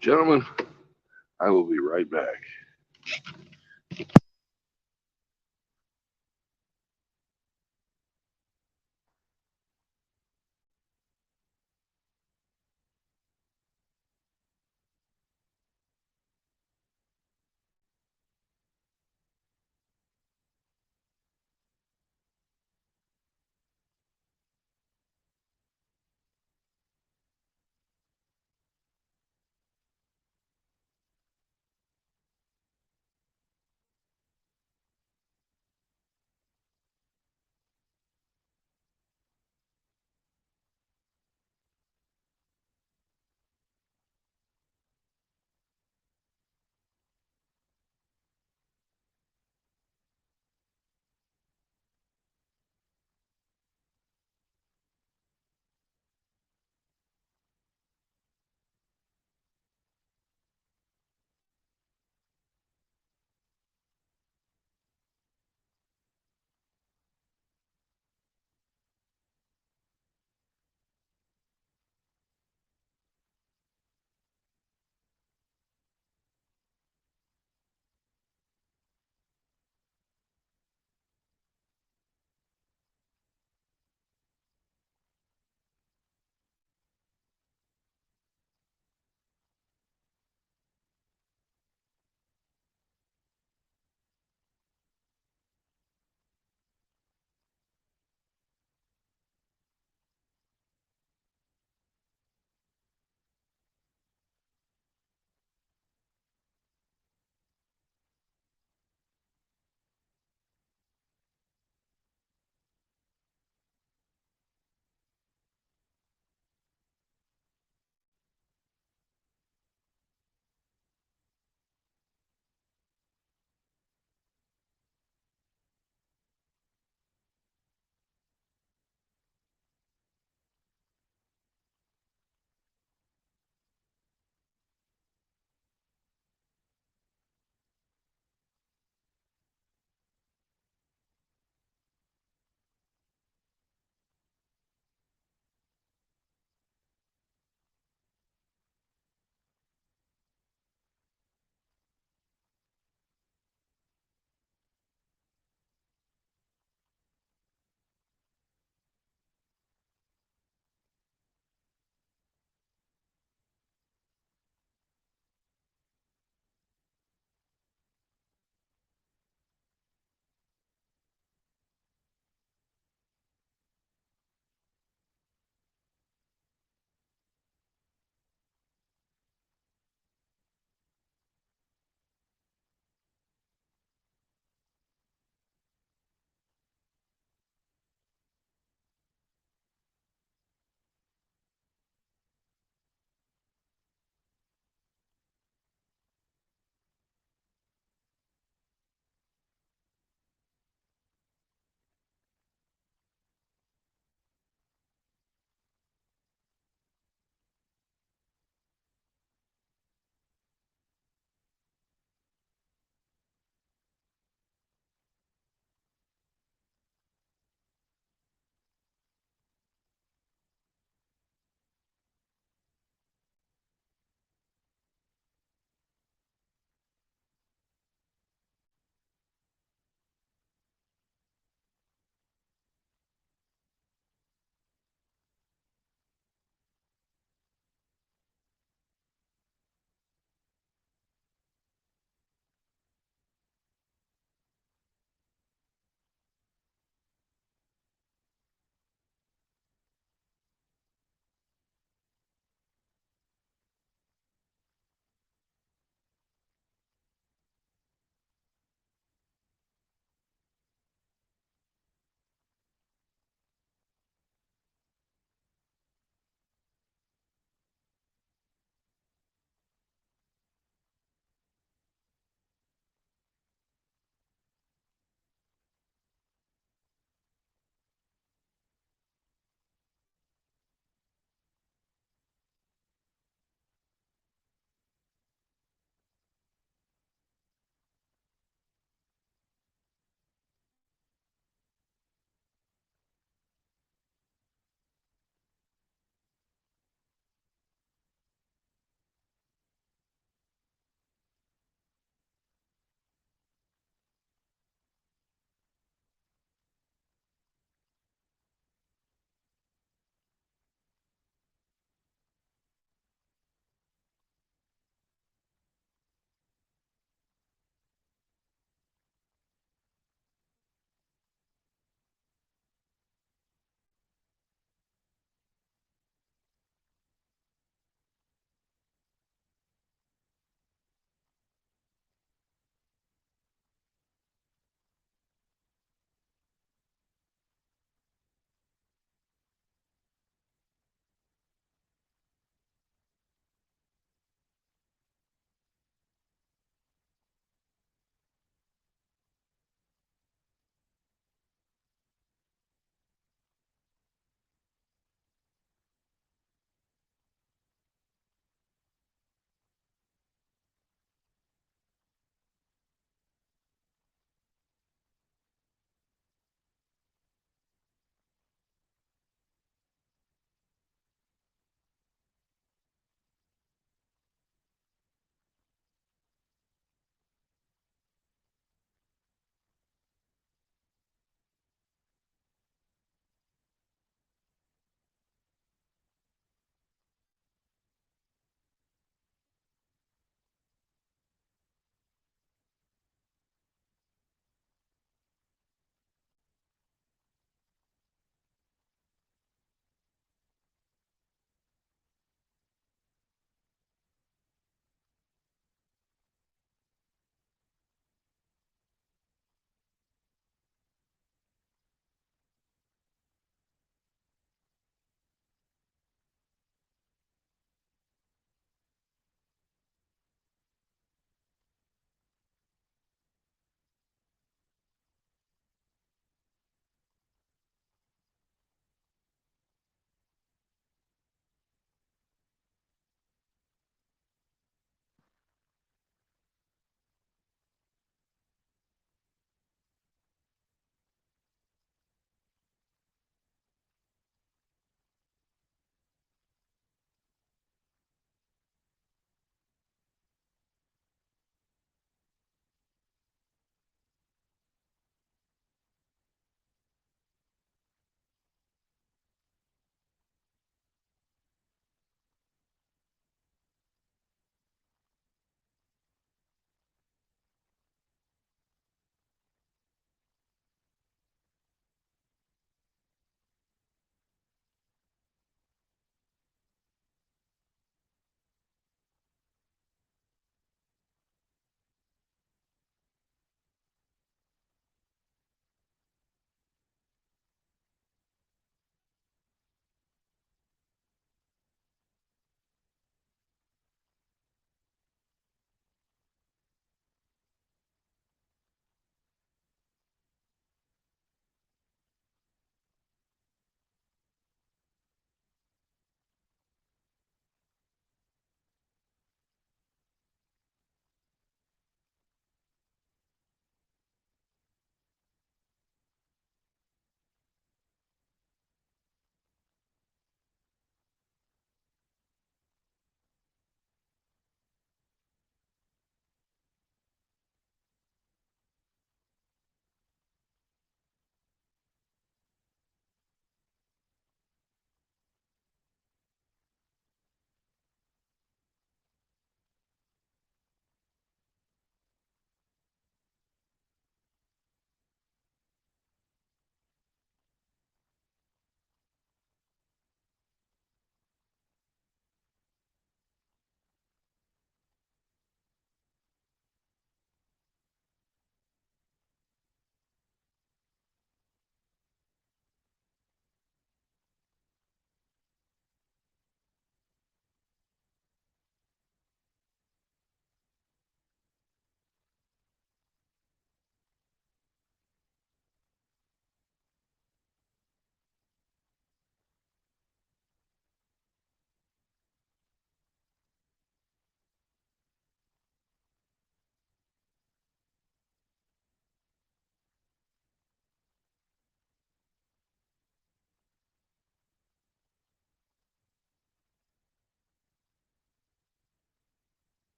Gentlemen, I will be right back.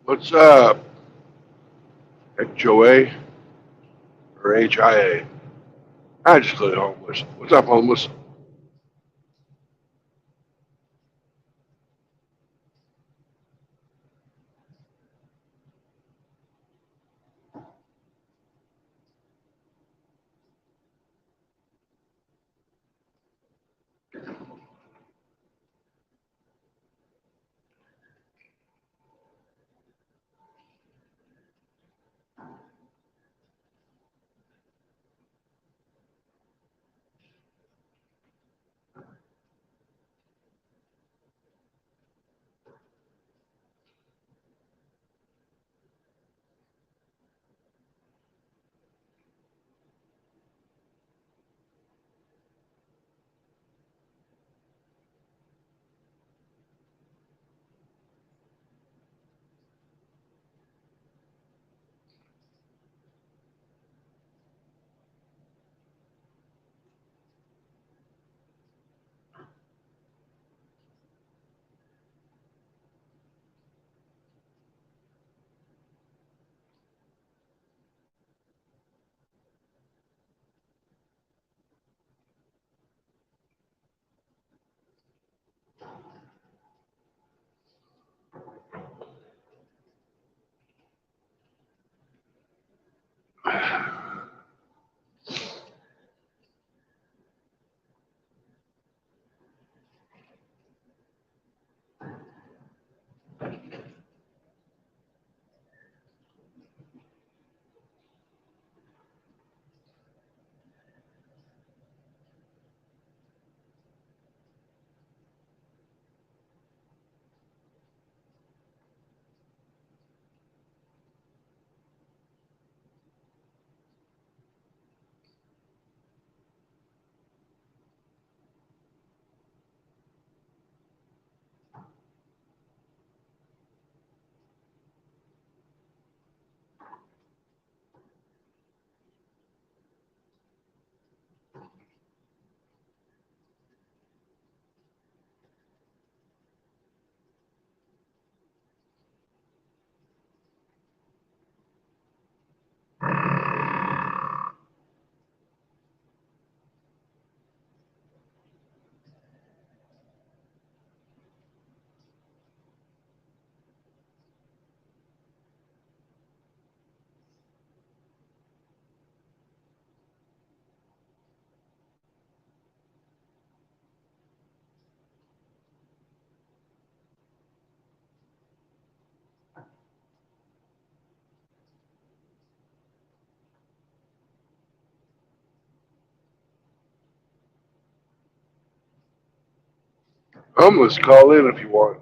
What's up? HOA or HIA? I just call it homeless. What's up, homeless? Homeless, call in if you want.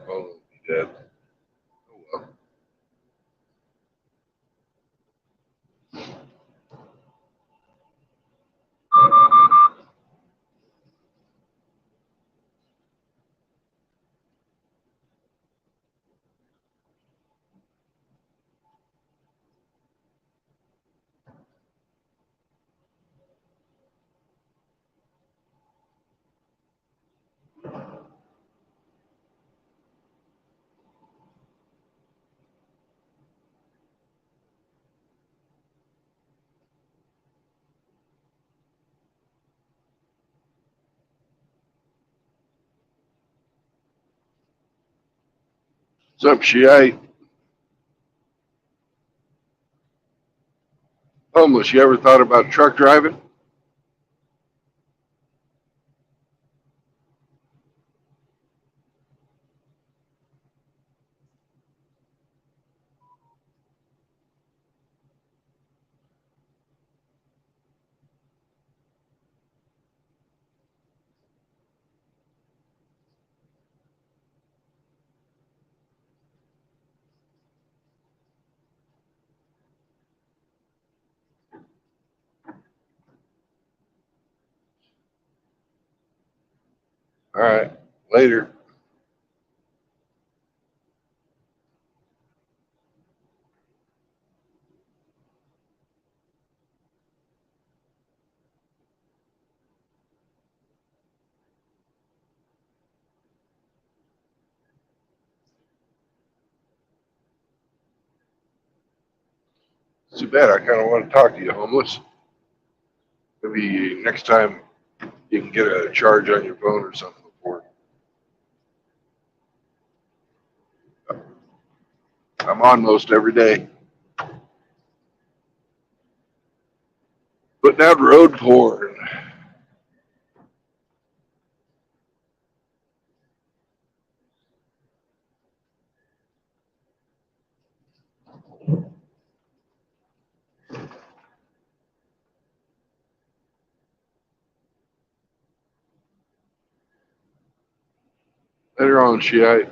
Oh, be dead. Oh well. What's up, Shiite? Homeless, you ever thought about truck driving? All right. Later. It's too bad. I kind of want to talk to you, homeless. Maybe next time you can get a charge on your phone or something before. I'm on most every day. Putting out road porn. Later on, Shiite.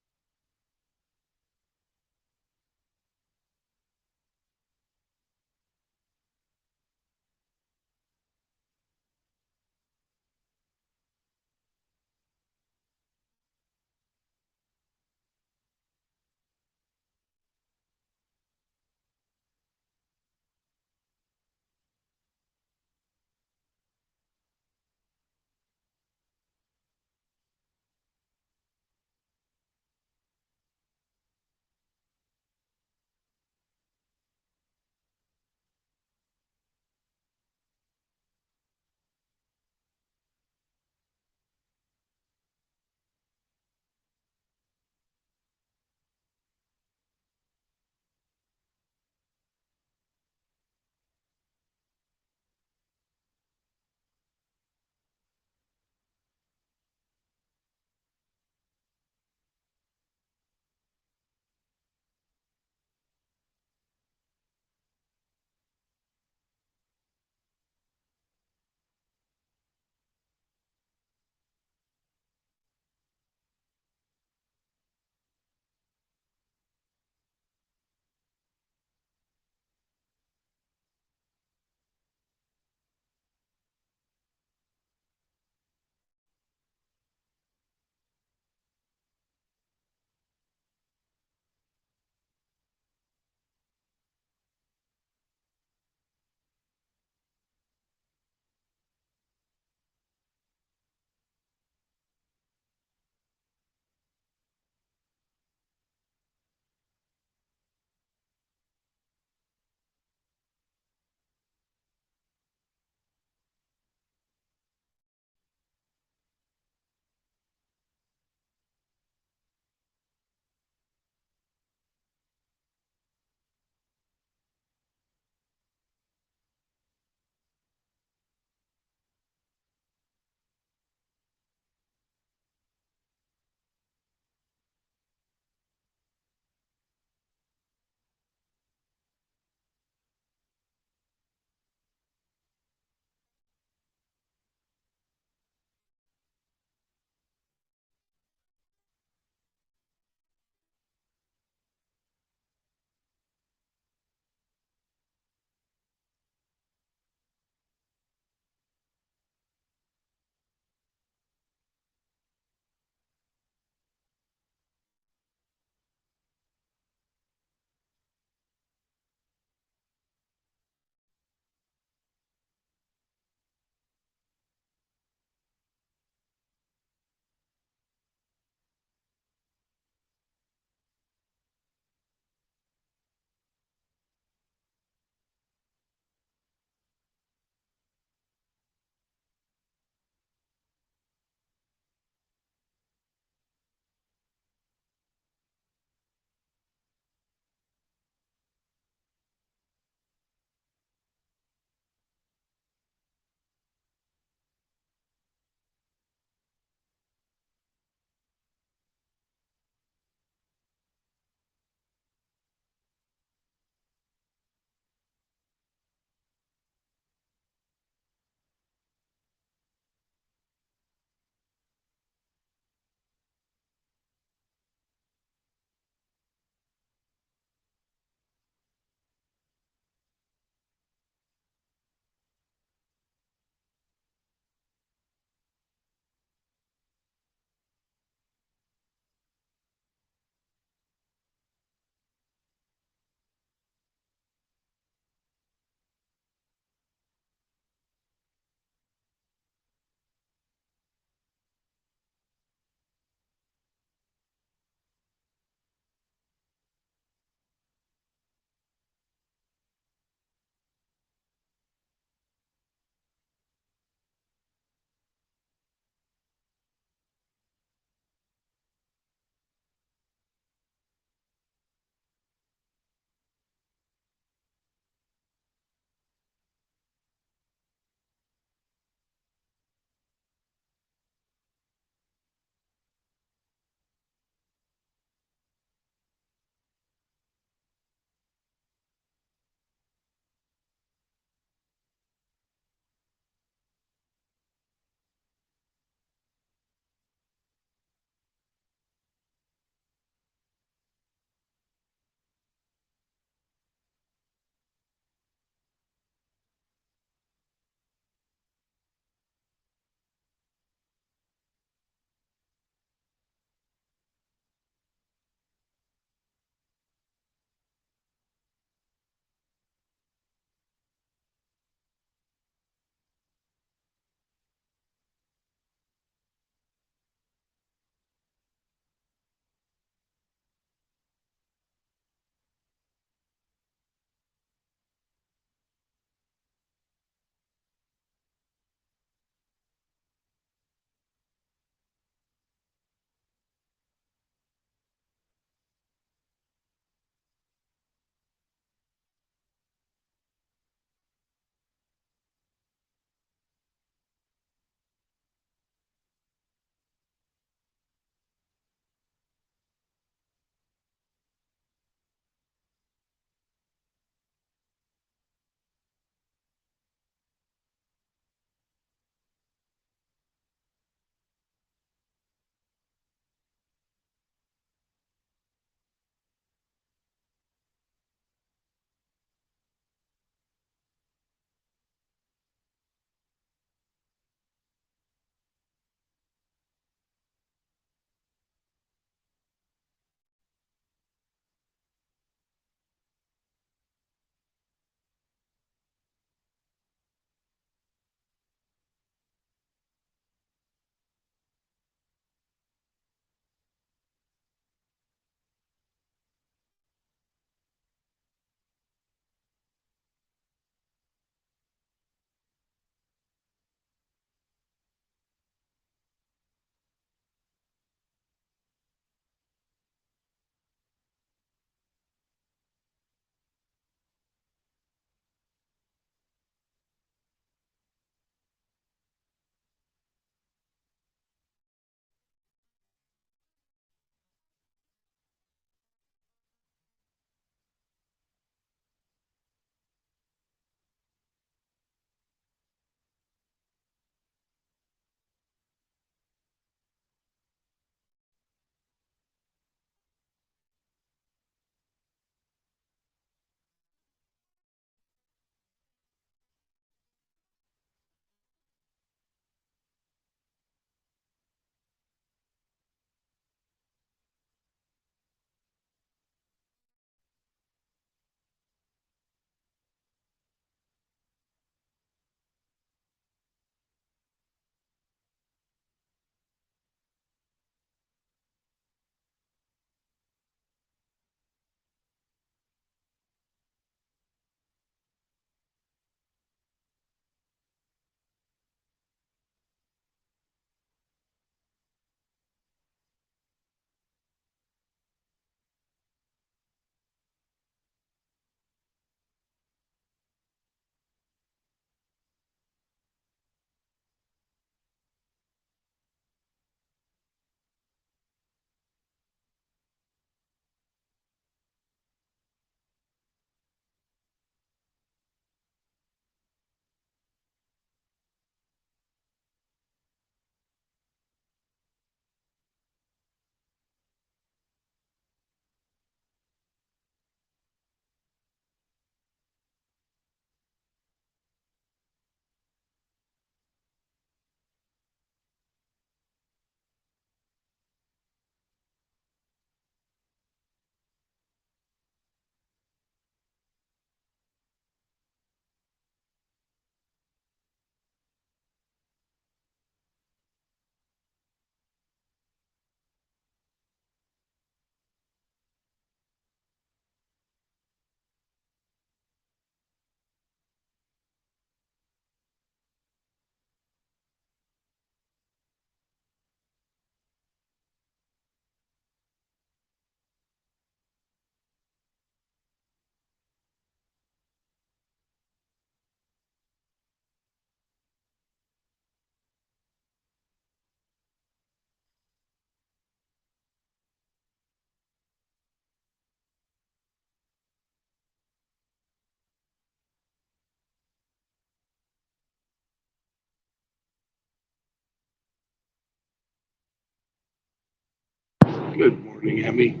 Good morning, Emmy.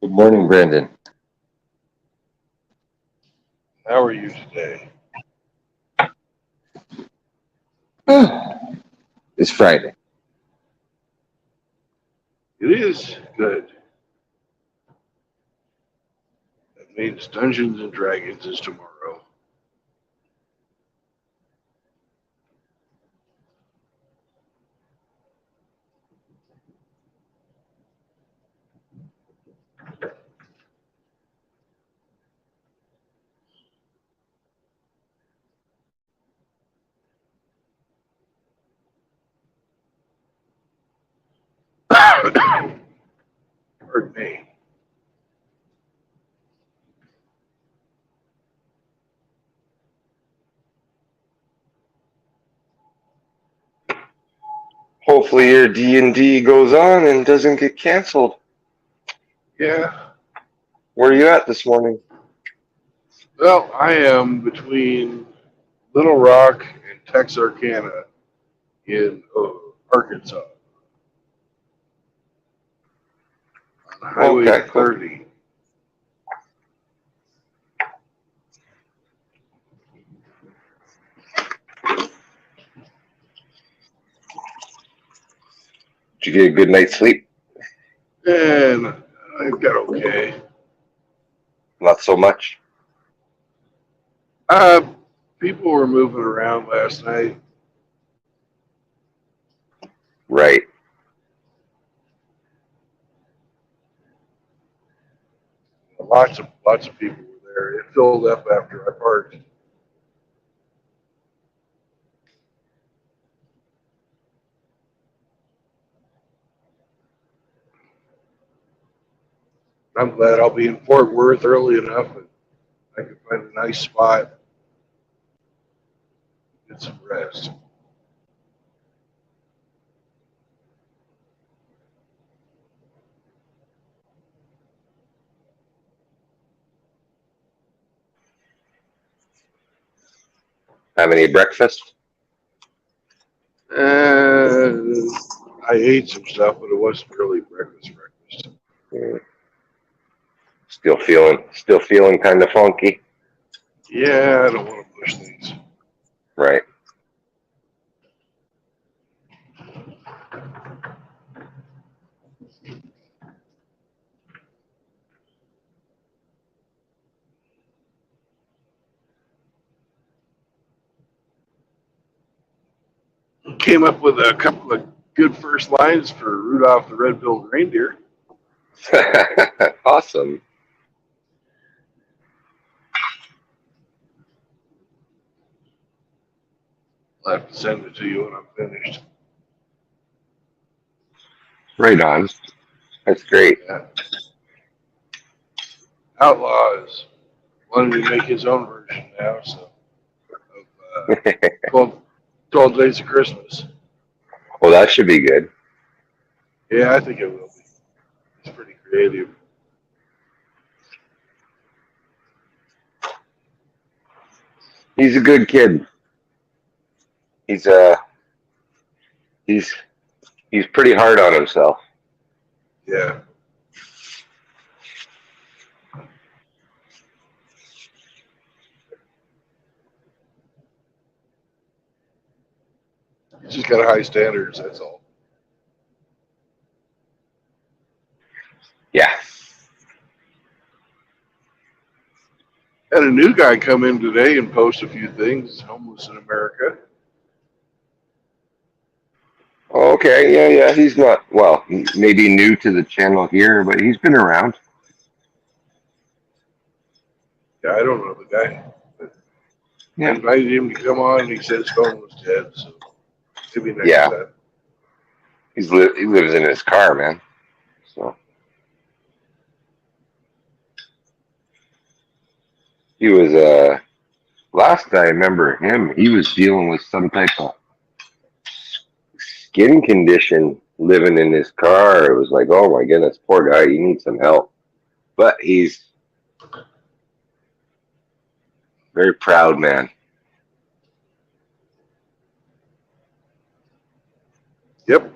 Good morning, Brandon. How are you today? It's Friday. It is good. That means Dungeons and Dragons is tomorrow. Pardon me. Hopefully your D&D goes on and doesn't get canceled. Yeah. Where are you at this morning? Well, I am between Little Rock and Texarkana in Arkansas on Highway Okay, cool. 30. Did you get a good night's sleep? And I've got okay. Not so much. Uh, People were moving around last night. Right. Lots of people were there. It filled up after I parked. I'm glad I'll be in Fort Worth early enough and I can find a nice spot, get some rest. Have any breakfast? I ate some stuff, but it wasn't really breakfast. Mm. Still feeling kind of funky. Yeah, I don't want to push things. Right. Came up with a couple of good first lines for Rudolph the Red-Billed Reindeer. Awesome. I'll have to send it to you when I'm finished. Right on. That's great. Yeah. Outlaw is wanting to make his own version now, so of 12 Days of Christmas. Well, that should be good. Yeah, I think it will be. It's pretty creative. He's a good kid. He's pretty hard on himself. Yeah. He's just got high standards, that's all. Yeah. Had a new guy come in today and post a few things, homeless in America. Okay. Yeah. He's not, well, maybe new to the channel here, but he's been around. Yeah, I don't know the guy. I Yeah. invited him to come on and he said his phone was dead, so maybe next Yeah. time. He lives in his car, man. So he was last I remember him, he was dealing with some type of skin condition living in his car. It was like, oh my goodness, poor guy, he needs some help. But he's Very proud man. Yep.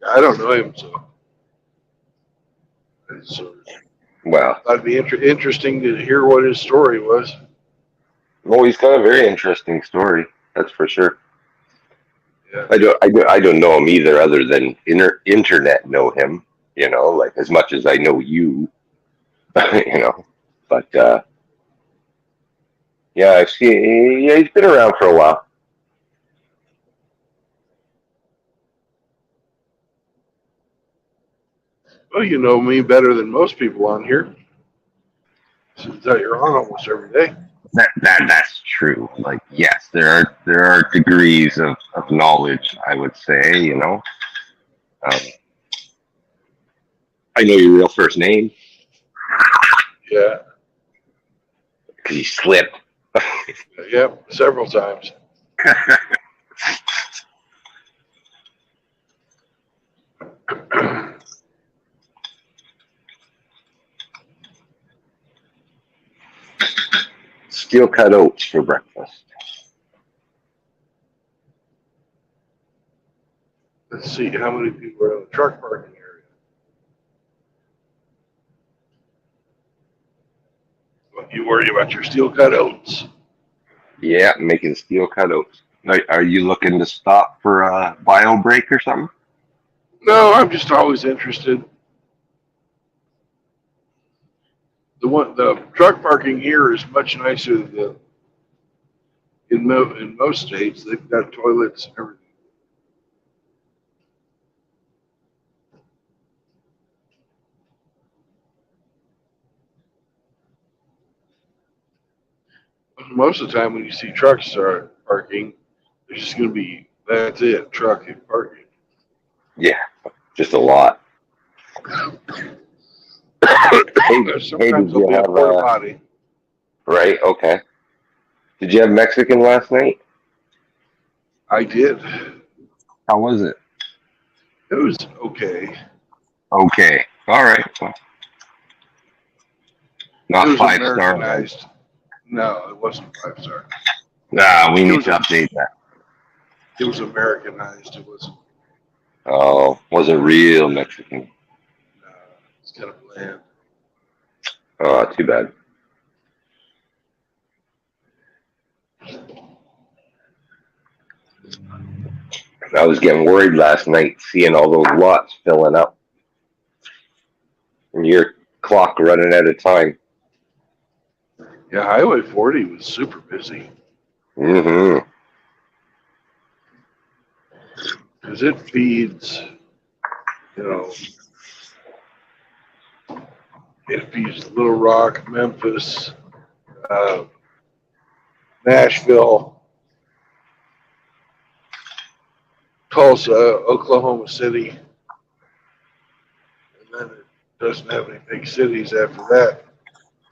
I don't know him, so Well, thought it'd be interesting to hear what his story was. well, he's got a very interesting story. That's for sure. Yeah. I don't know him either, other than internet know him. You know, like as much as I know you. You know, but yeah, I've seen. Yeah, he's been around for a while. Well, you know me better than most people on here, since you're on almost every day. That's true. Like, yes, there are degrees of knowledge. I would say, you know. Um, I know your real first name Yeah. because you slipped. Yep. Several times. Steel cut oats for breakfast. Let's see how many people are in the truck parking area. Well, you worry about your steel cut oats. Yeah, making steel cut oats. Are you looking to stop for a bio break or something? No, I'm just always interested. The truck parking here is much nicer than in most states. They've got toilets and everything. Most of the time, when you see trucks are parking, there's just going to be that's it, truck and parking. Yeah, just a lot. Hey, Sometimes did there'll you be a have porta potty. right? Okay. Did you have Mexican last night? I did. How was it? It was okay. Okay. All right. Well, It not was 5-star. Americanized. No, it wasn't 5-star. Nah, we It need was to update that. it was Americanized. It wasn't. Oh, wasn't real Mexican. It's kind of bland. Oh, too bad. I was getting worried last night seeing all those lots filling up. And your clock running out of time. Yeah, Highway 40 was super busy Mm-hmm. because it feeds, you know, it feeds Little Rock, Memphis, uh, Nashville, Tulsa, Oklahoma City, and then it doesn't have any big cities after that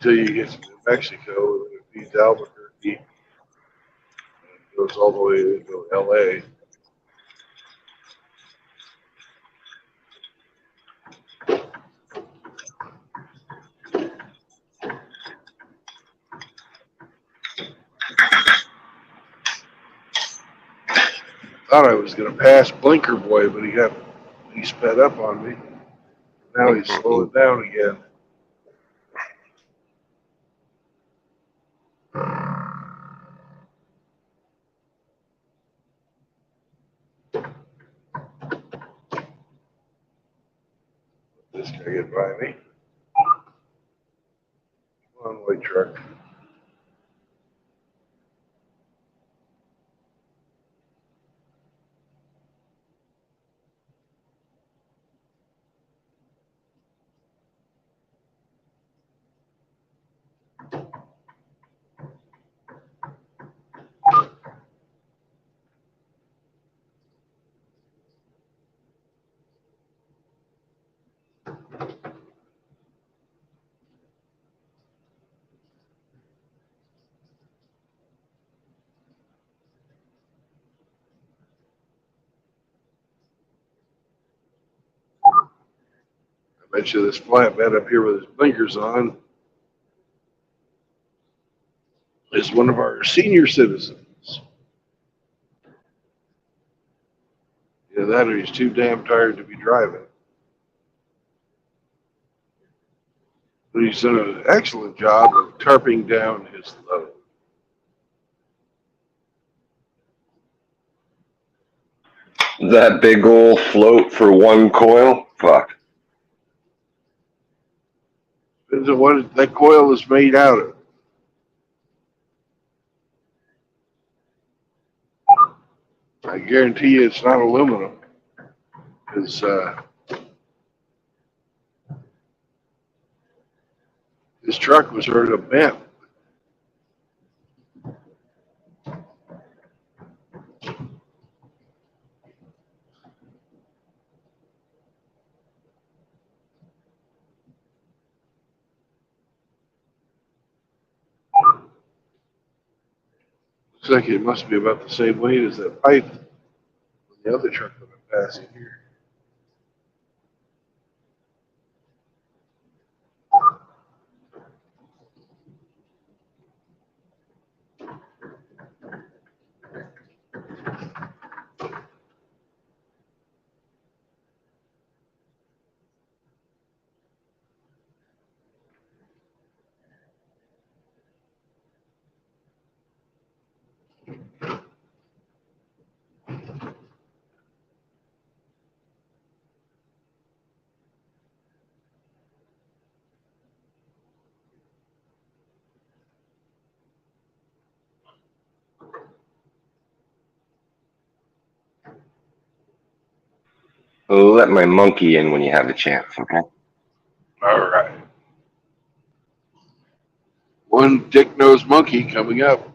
until you get to New Mexico, and it feeds Albuquerque, and it goes all the way to LA. Thought I was going to pass Blinker Boy, but he sped up on me. Now he's slowing down again. This guy get by me. Come on, white truck. Bet you this flatbed up here with his blinkers on is one of our senior citizens. Either that or he's too damn tired to be driving. But he's done an excellent job of tarping down his load. That big old float for one coil? Fuck. Depends on what that coil is made out of. I guarantee you it's not aluminum. Because his truck was sort of bent. Looks like it must be about the same weight as that pipe on the other truck that I'm passing here. Let my monkey in when you have a chance, okay? All right. One dick-nosed monkey coming up.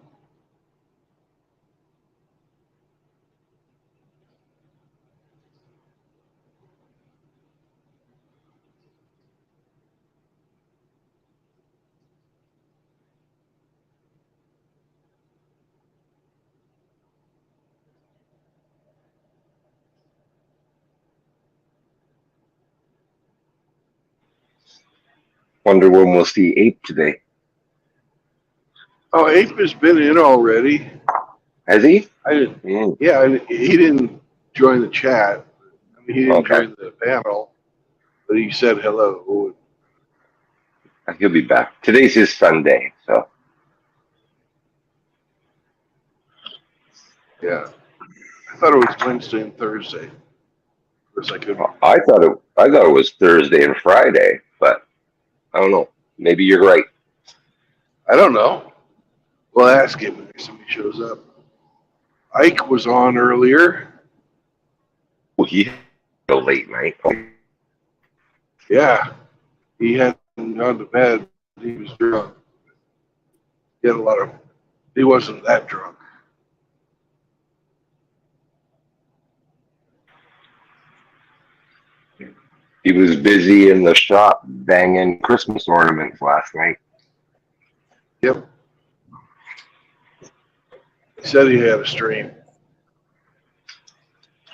Wonder when we'll see Ape today. Oh, Ape has been in already. Has he? I didn't. Mm. Yeah, he didn't join the chat. I mean, he didn't Okay. join the panel, but he said hello. He'll be back. Today's his Sunday, so. Yeah, I thought it was Wednesday and Thursday. Of course, I couldn't. I thought it was Thursday and Friday, but I don't know. Maybe you're right. I don't know. We'll ask him when somebody shows up. Ike was on earlier. Well, he had a late night. Yeah, he hadn't gone to bed. He was drunk. He had a lot of. He wasn't that drunk. He was busy in the shop banging Christmas ornaments last night. Yep. He said he had a stream.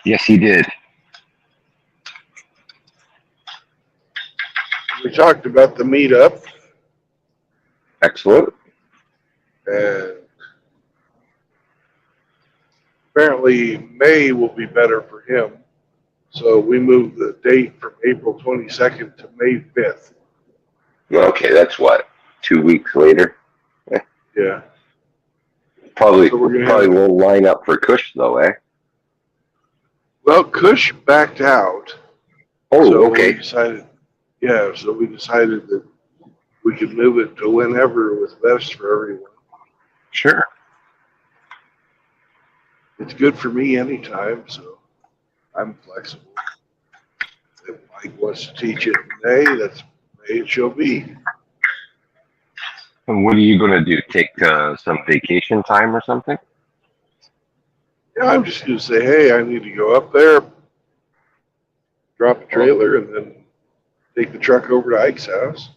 Yes, he did. We talked about the meetup, Excellent. and apparently May will be better for him. So we moved the date from April 22nd to May 5th. Okay, that's what, 2 weeks later. Yeah. Probably So we're gonna probably have- won't line up for Kush though, eh? Well, Kush backed out. Oh, so okay. We decided, so we decided that we could move it to whenever was best for everyone. Sure. It's good for me anytime, so I'm flexible. If Mike wants to teach it today, that's May it shall be. And what are you gonna do? Take some vacation time or something? Yeah, I'm just going to say, hey, I need to go up there, drop a trailer, and then take the truck over to Ike's house.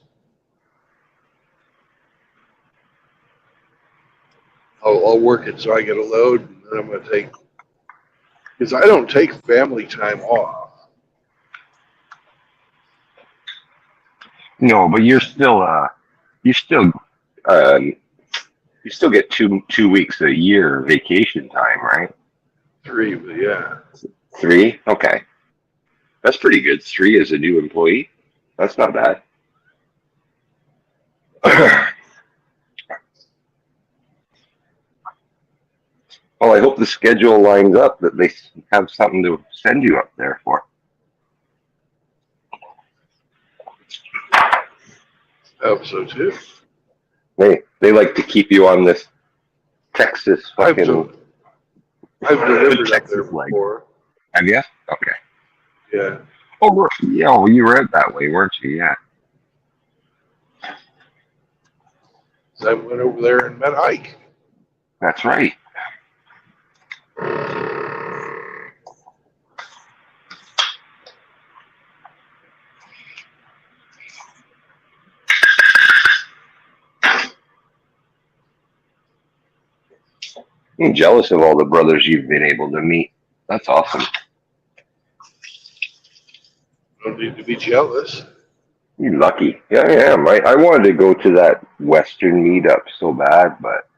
I'll work it so I get a load, and then I'm going to take, because I don't take family time off. No, but you still, um, you still get two weeks a year vacation time, right? 3, but yeah. 3? Okay. That's pretty good. 3 as a new employee. That's not bad. Well, I hope the schedule lines up that they have something to send you up there for. I hope so too. They like to keep you on this Texas I've fucking delivered up there Texas leg. before. Have you? Okay. Yeah. Oh, yeah. Well, you were out that way, weren't you? Yeah. So I went over there and met Ike. That's right. I'm jealous of all the brothers you've been able to meet. That's awesome. No need to be jealous. You're lucky. Yeah, I am. I wanted to go to that Western meetup so bad, but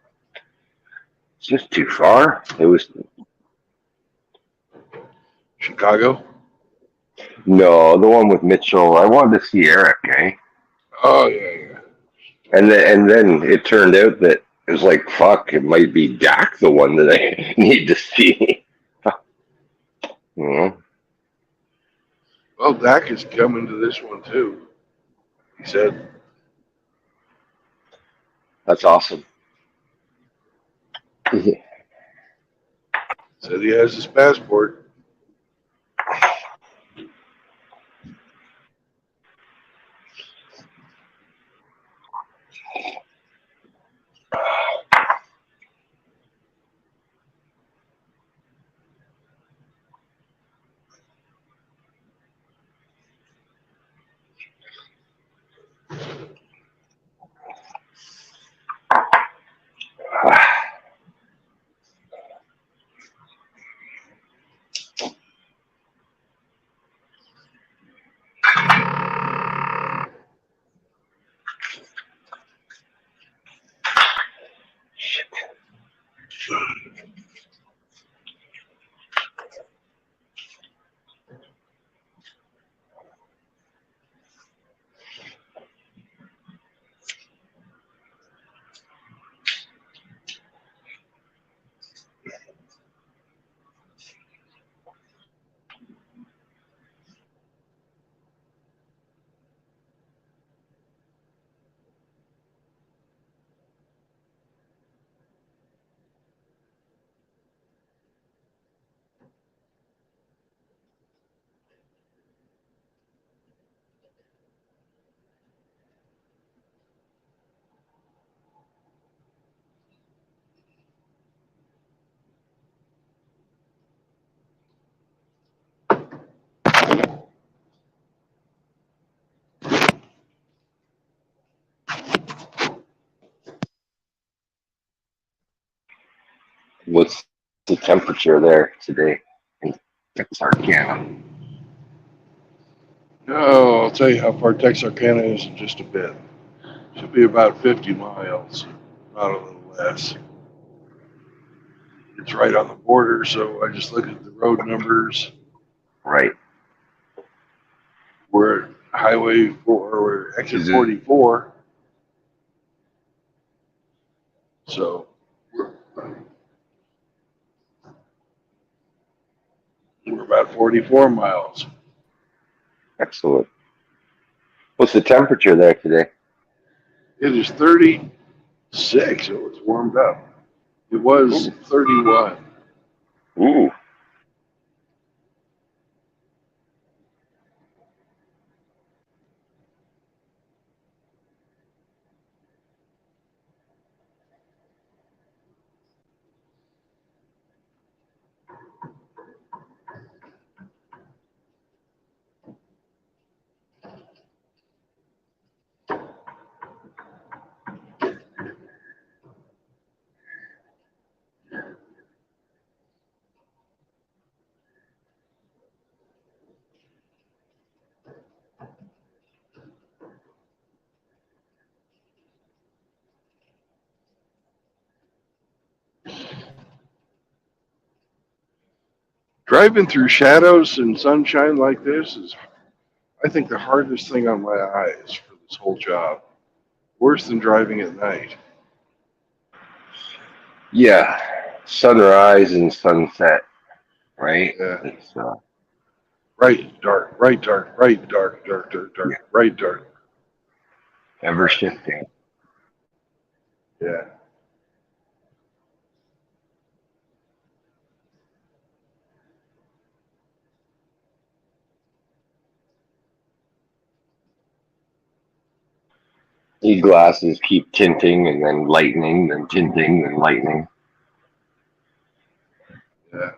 it's just too far. It was Chicago? no, the one with Mitchell. I wanted to see Eric, eh? Oh, yeah. And then it turned out that it was like, fuck, it might be Dak, the one that I need to see. You know? Well, Dak is coming to this one too. He said, That's awesome. said he has his passport. What's the temperature there today in Texarkana? Oh, I'll tell you how far Texarkana is in just a bit. Should be about 50 miles, not a little less. It's right on the border, so I just look at the road numbers. Right. We're at Highway 4, or we're exit Is it- 44. So we're about 44 miles. Excellent. What's the temperature there today? It is 36, so it's warmed up. It was 31. Ooh. Driving through shadows and sunshine like this is, I think, the hardest thing on my eyes for this whole job. Worse than driving at night. Yeah, sunrise and sunset, right? Yeah. It's Right, dark, right, dark, right, dark, dark, dark, dark, Yeah. right, dark. ever shifting. Yeah. These glasses keep tinting and then lightening, then tinting and lightening. Yeah.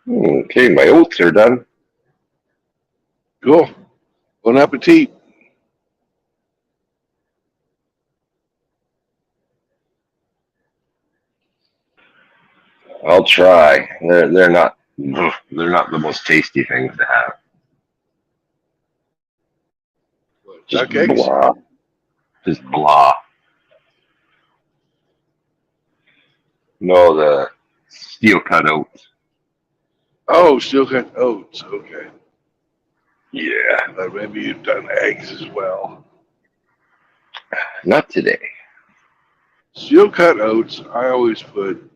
Okay, my oats are done. Cool. Bon appetit. I'll try. They're not the most tasty things to have. Just Duck eggs? blah. Just blah. No, the steel cut oats. Oh, steel cut oats. Okay. Yeah, But maybe you've done eggs as well. not today. Steel cut oats, I always put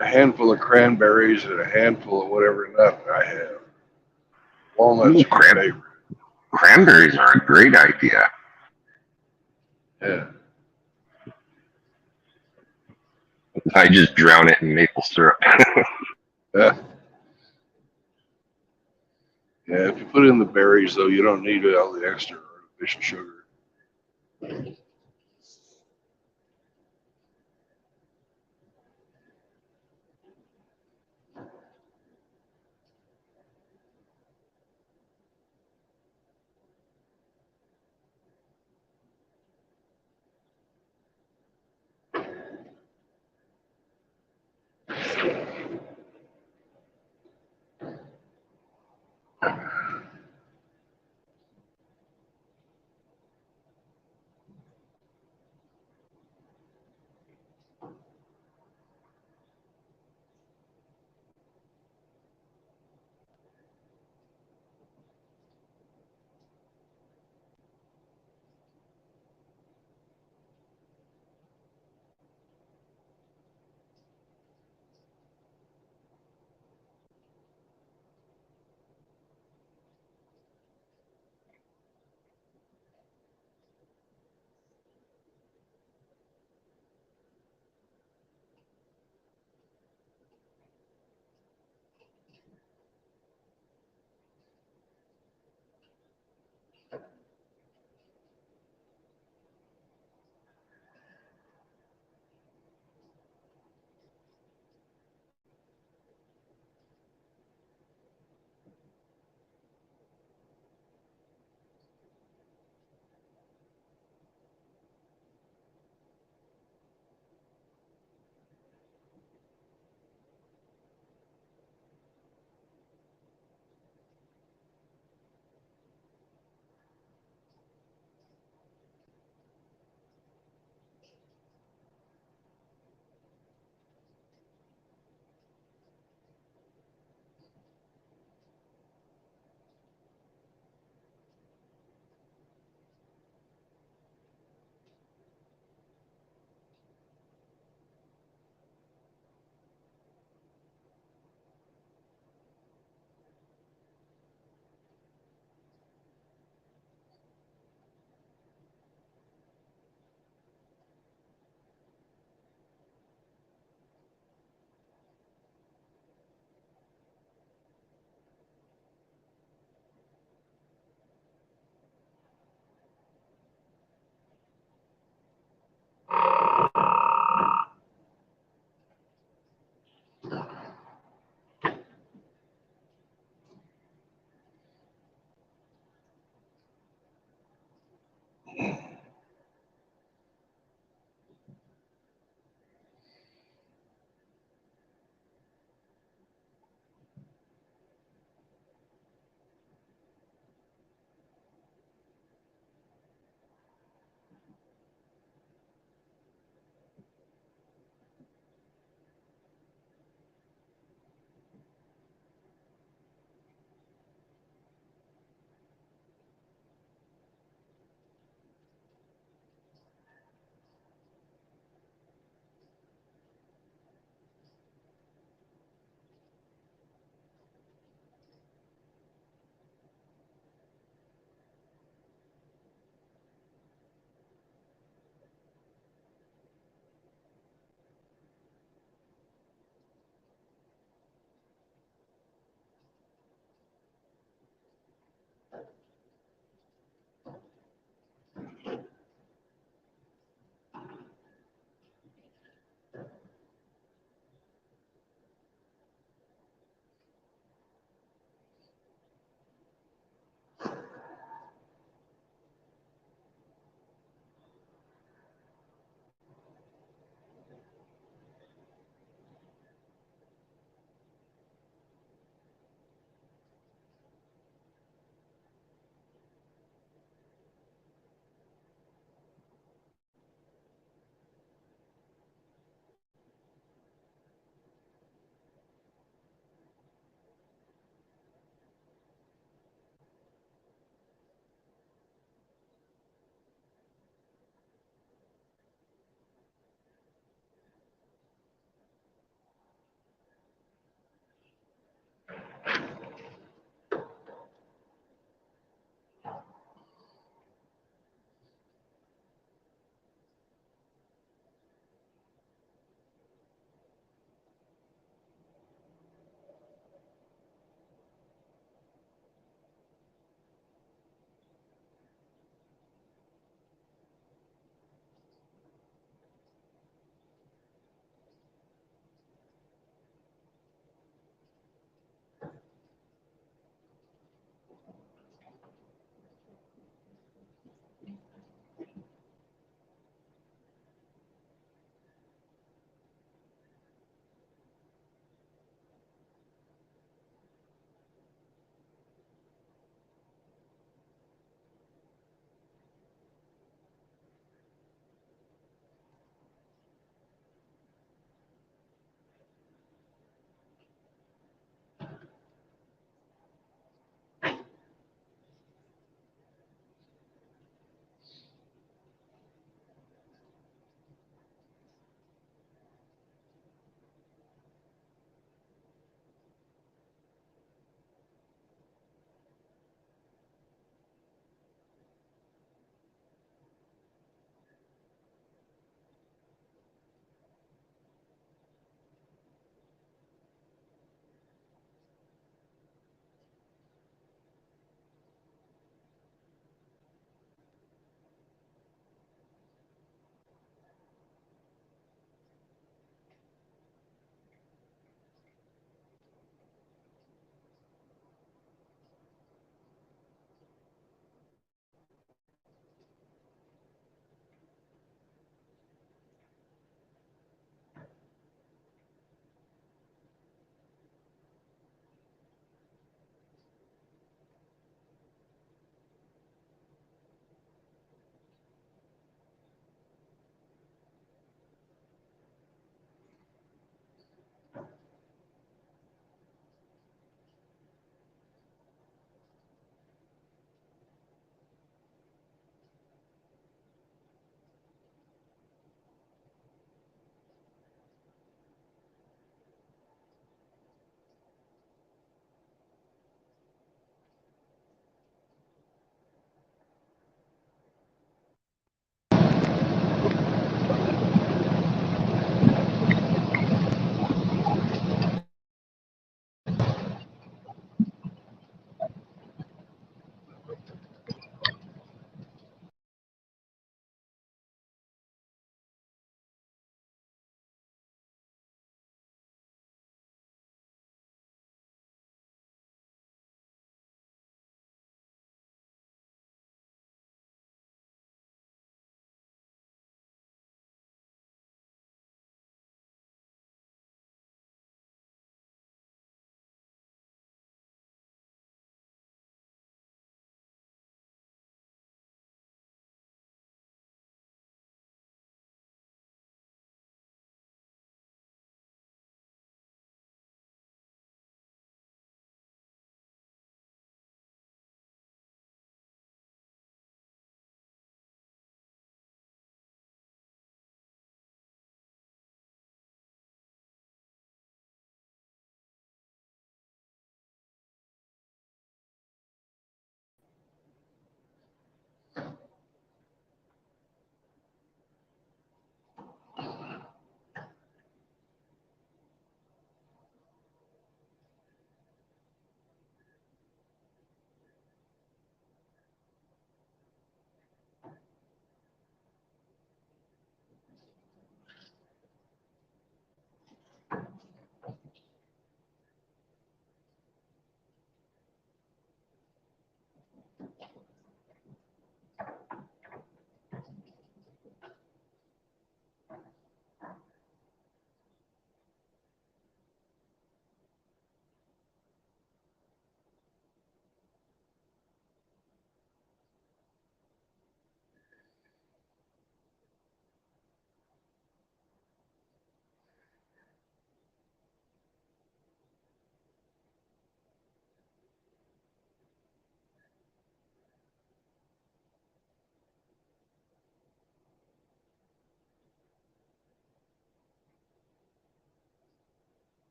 a handful of cranberries and a handful of whatever nut I have. Walnuts Ooh, are my favorite. Cranberries are a great idea. Yeah. I just drown it in maple syrup. Yeah. Yeah, if you put in the berries, though, you don't need all the extra artificial sugar.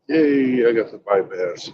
Yay, I got the bypass.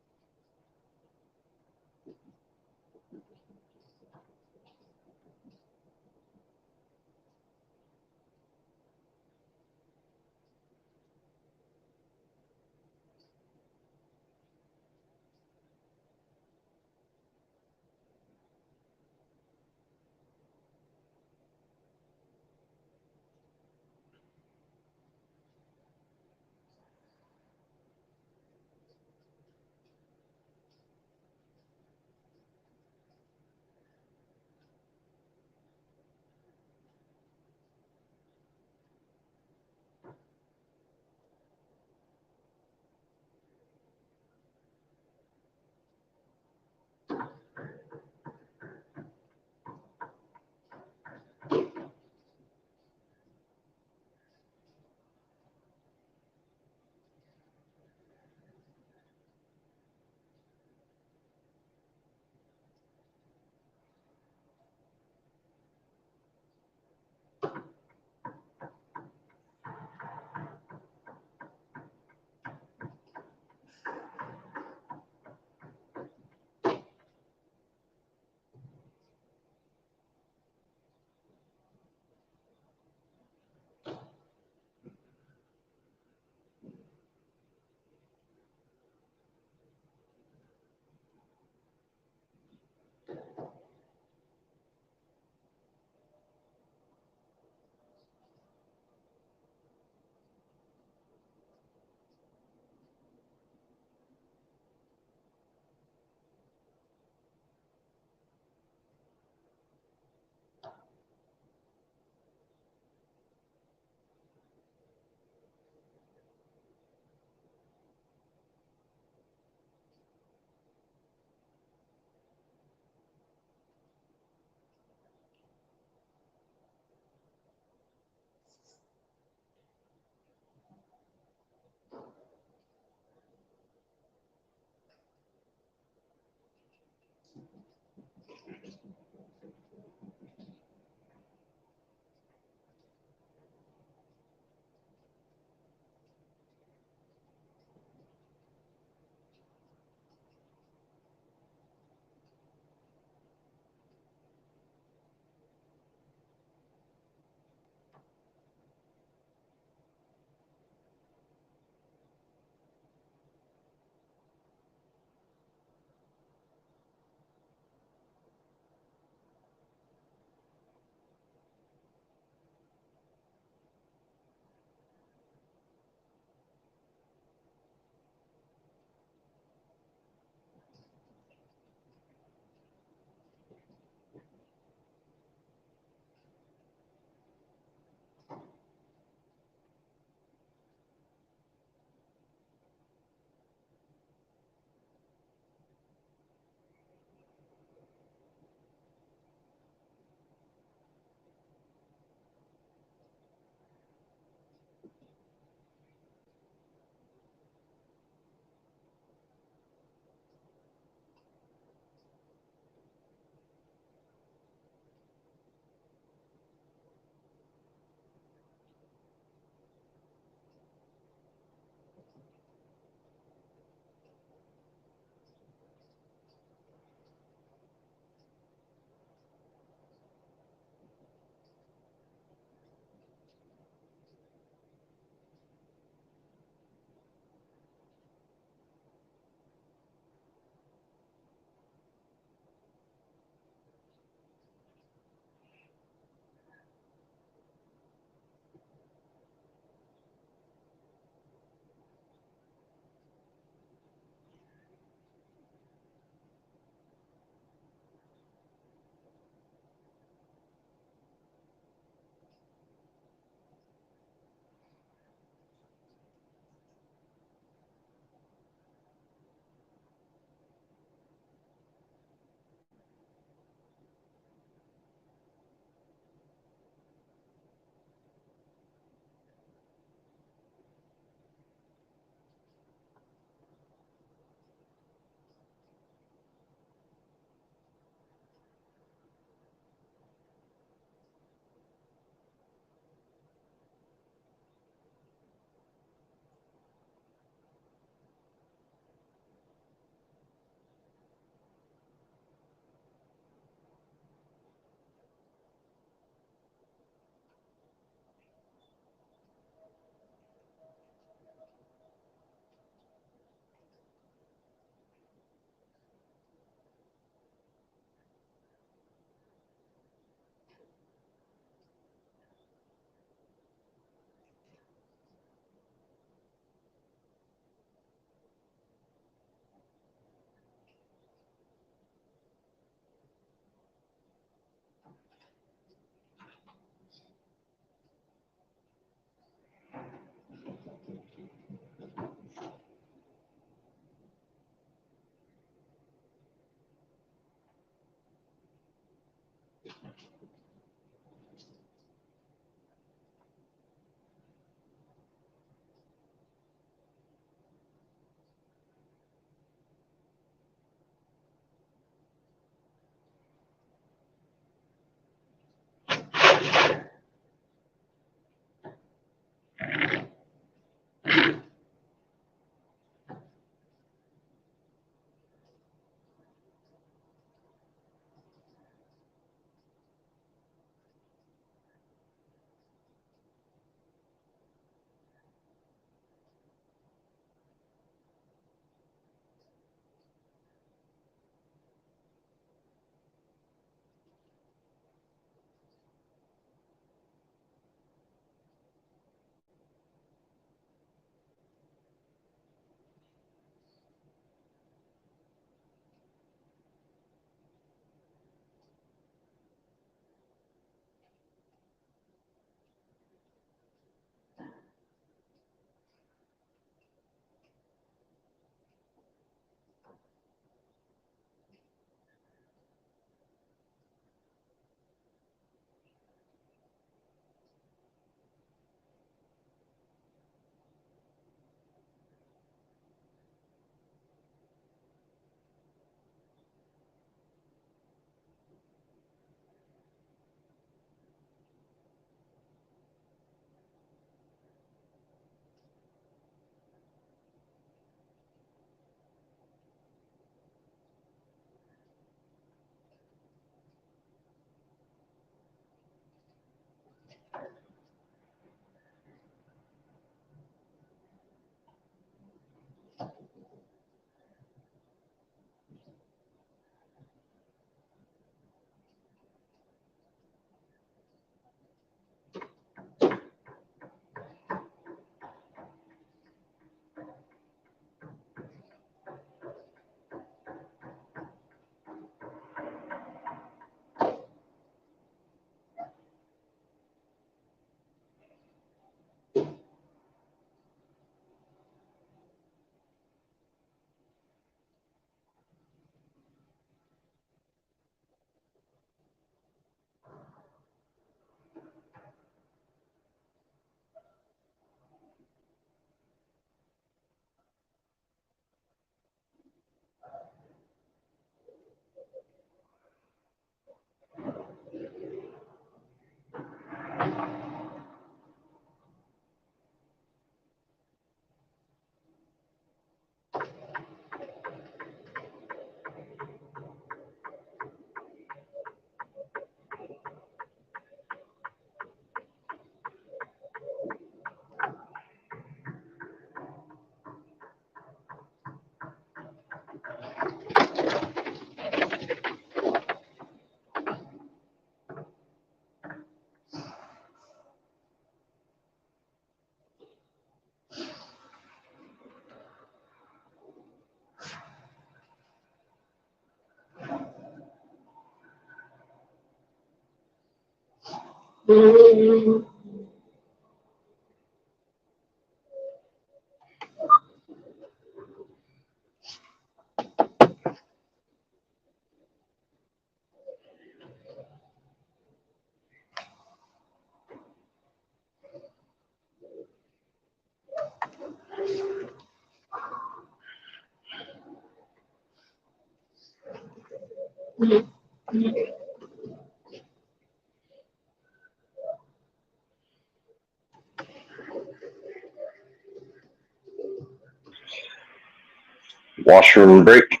Washroom break.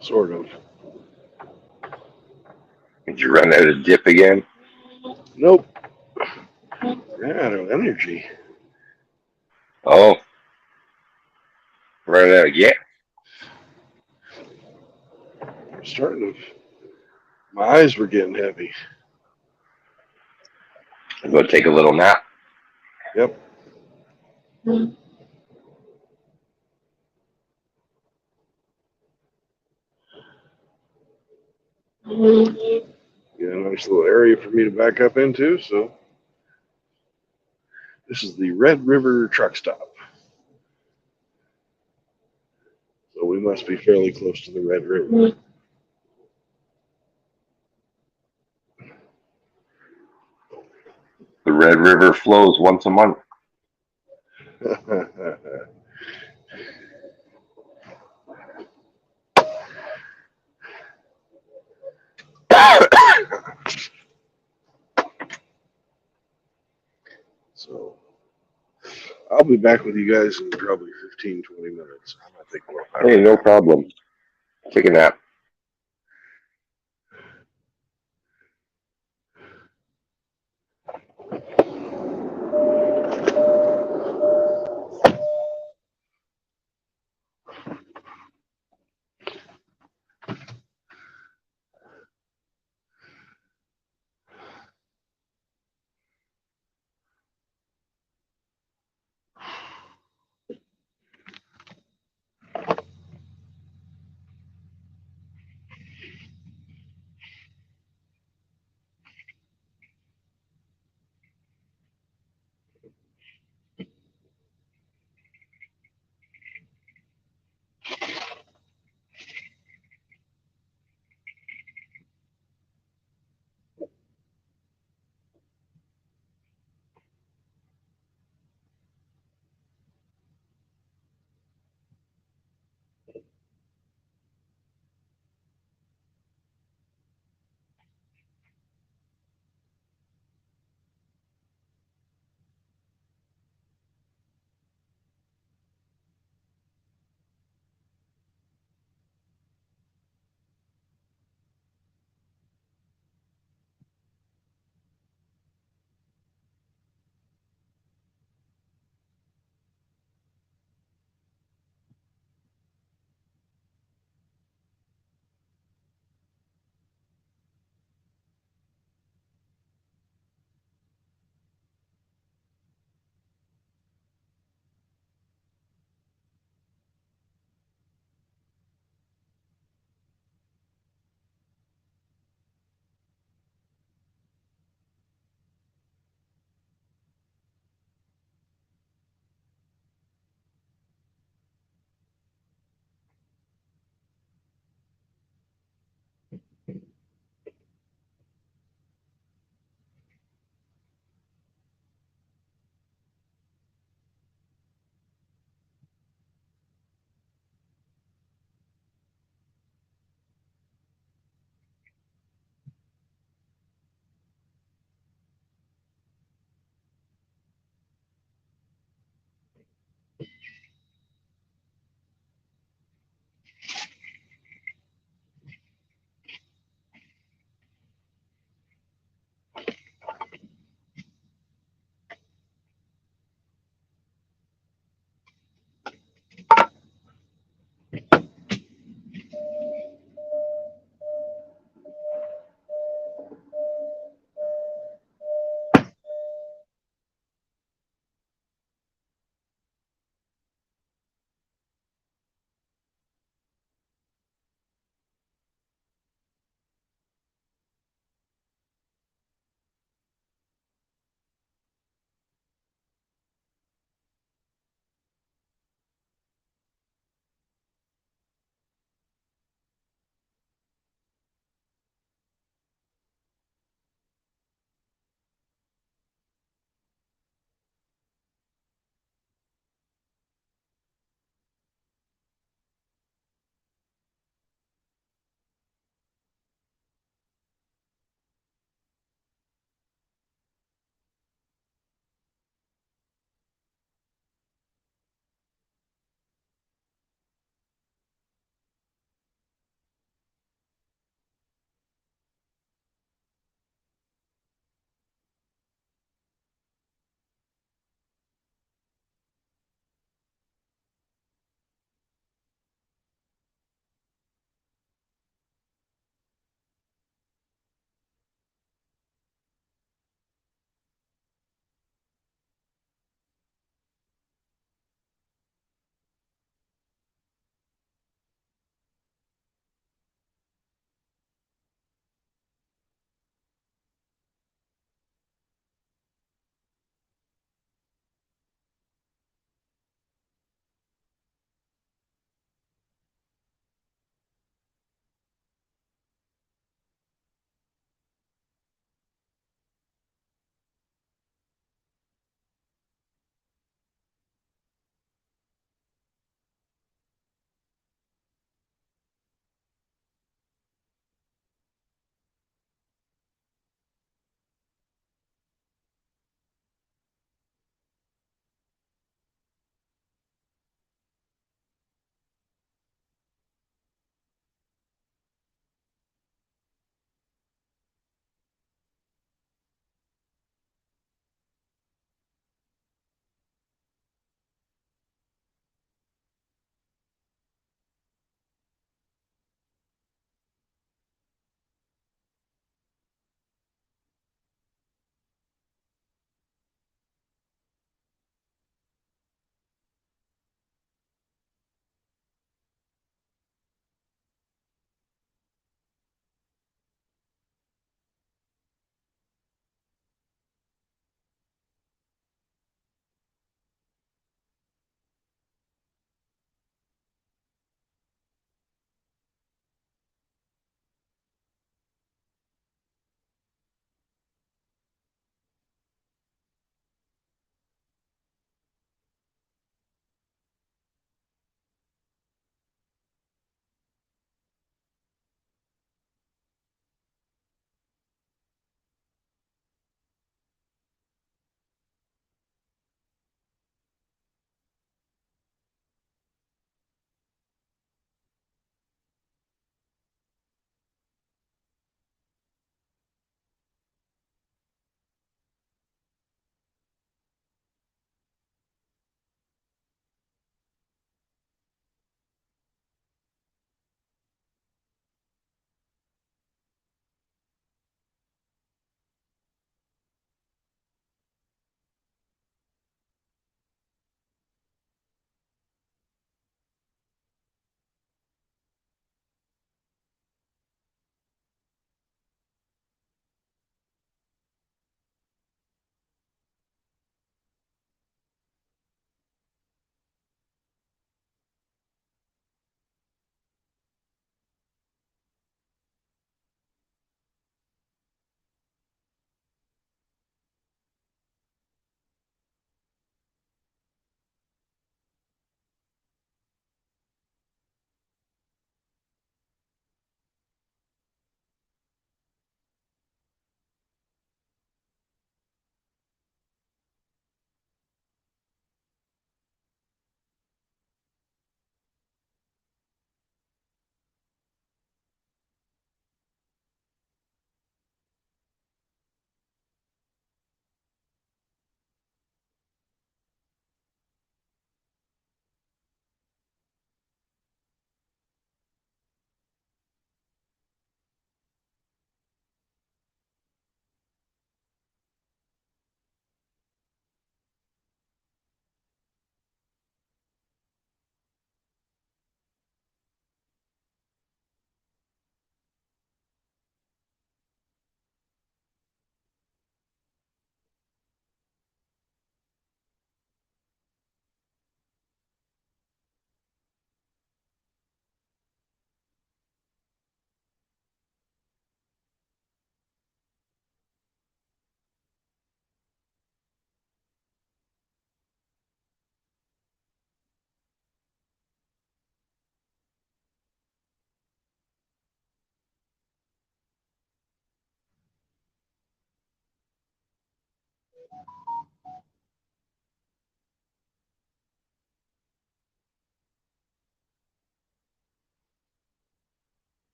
Sort of. Did you run out of dip again? Nope. Ran out of energy. Oh, run out again. Starting to. My eyes were getting heavy. Go take a little nap. Yep. Yeah, nice little area for me to back up into. So this is the Red River truck stop. So we must be fairly close to the Red River. The Red River flows once a month. So I'll be back with you guys in probably 15, 20 minutes. I'm gonna take more time. Hey, no problem. Take a nap.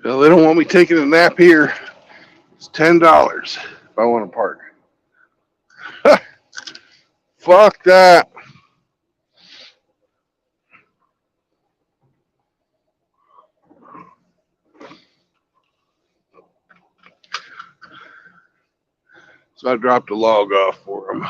Well, they don't want me taking a nap here. It's $10 if I want to park. Fuck that. So I dropped a log off for them.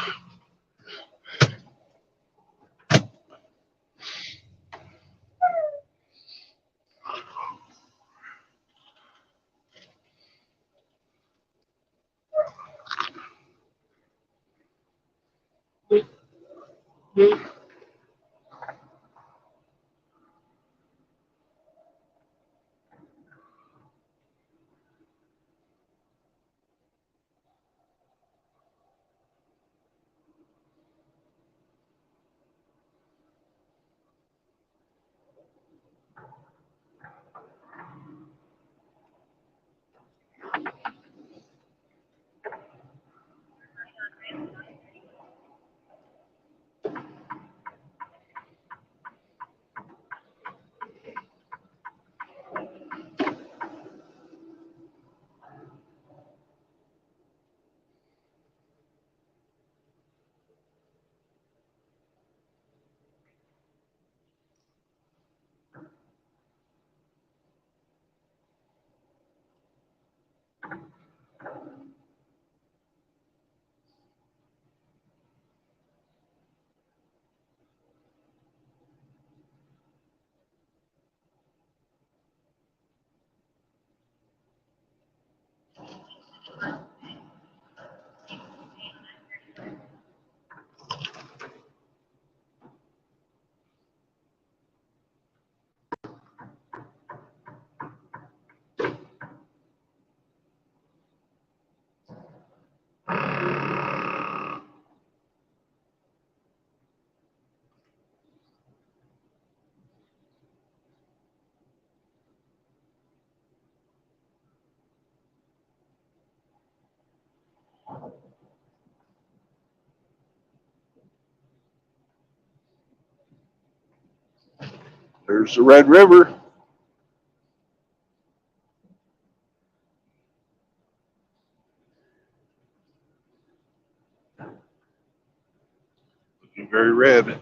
There's the Red River. Looking very red.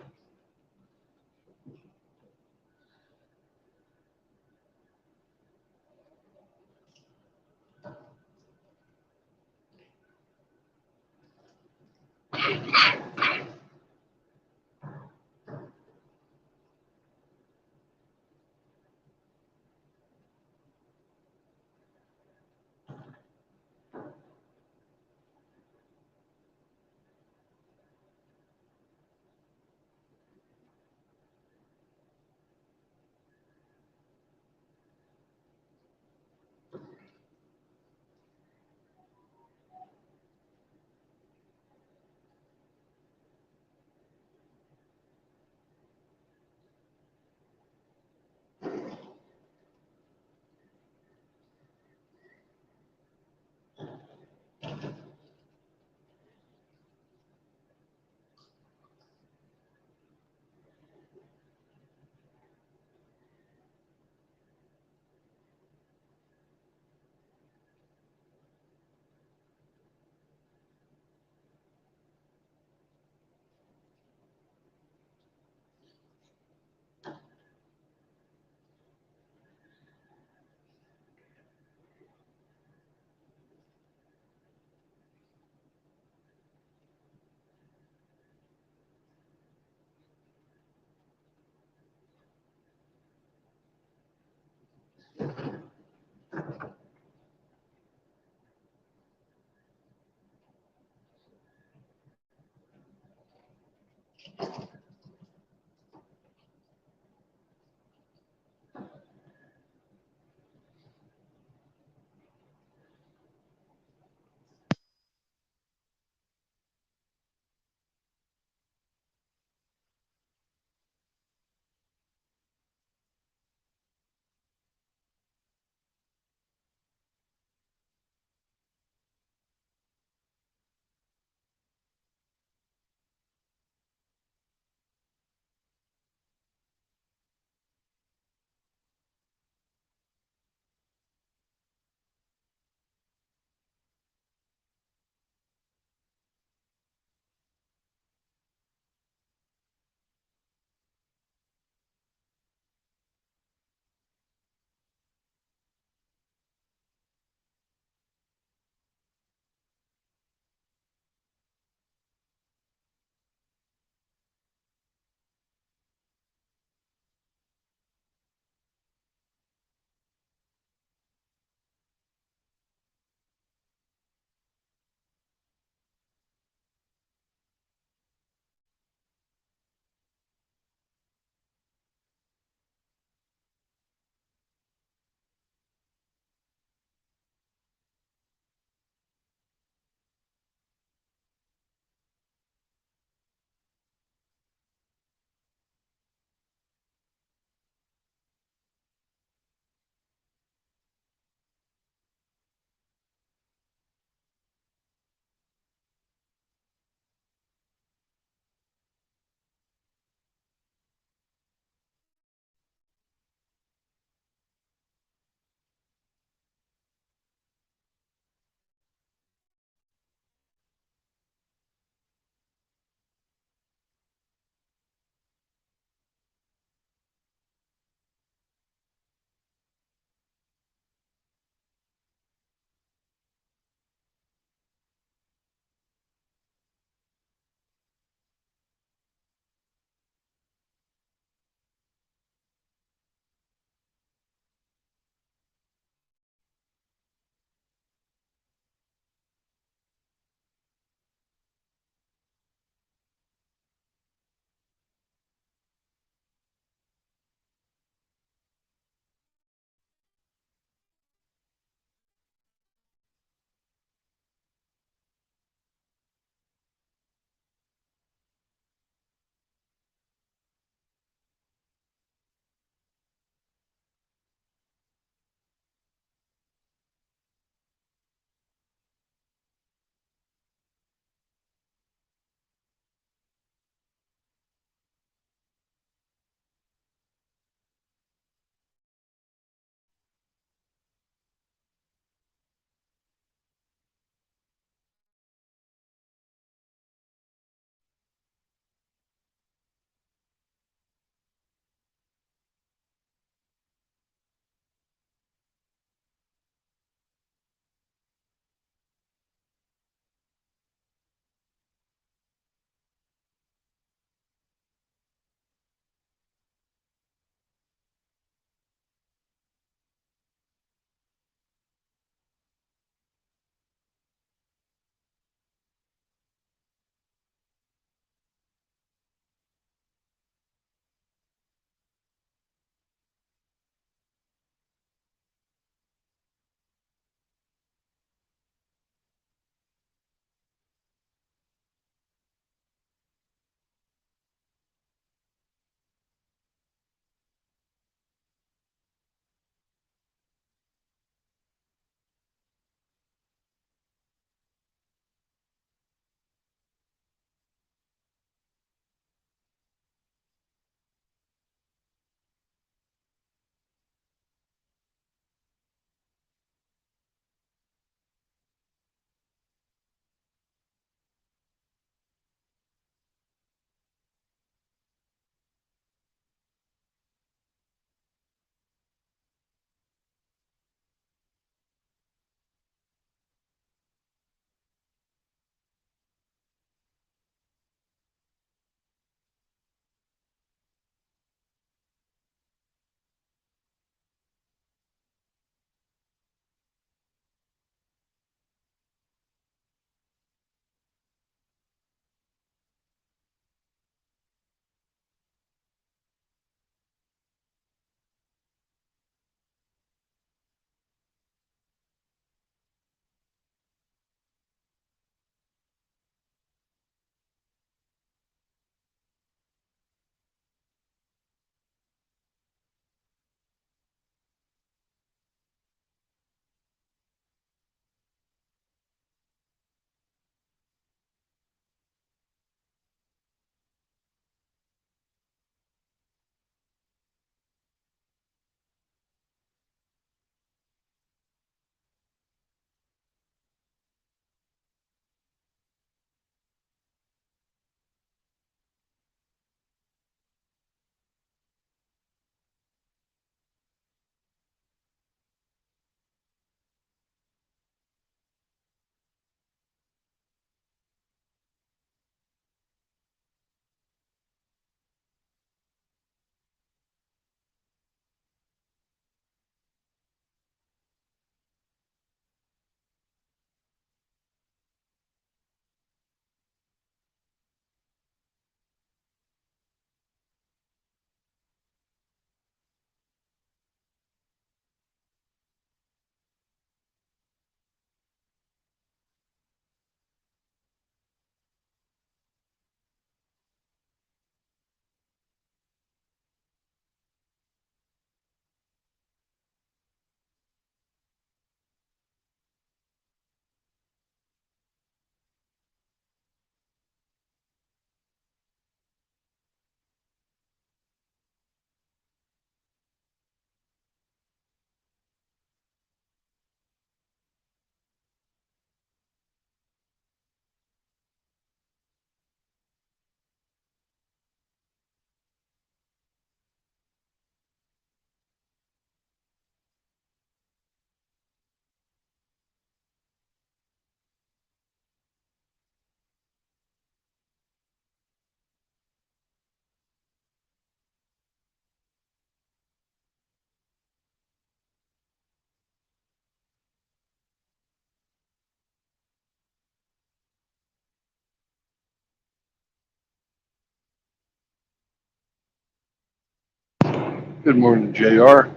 Good morning, JR.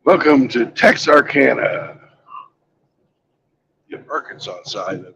Welcome to Texarkana, the Arkansas side of it.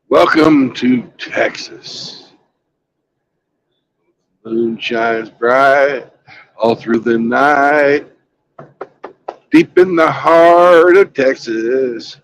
Welcome to Texas. Moon shines bright all through the night, deep in the heart of Texas.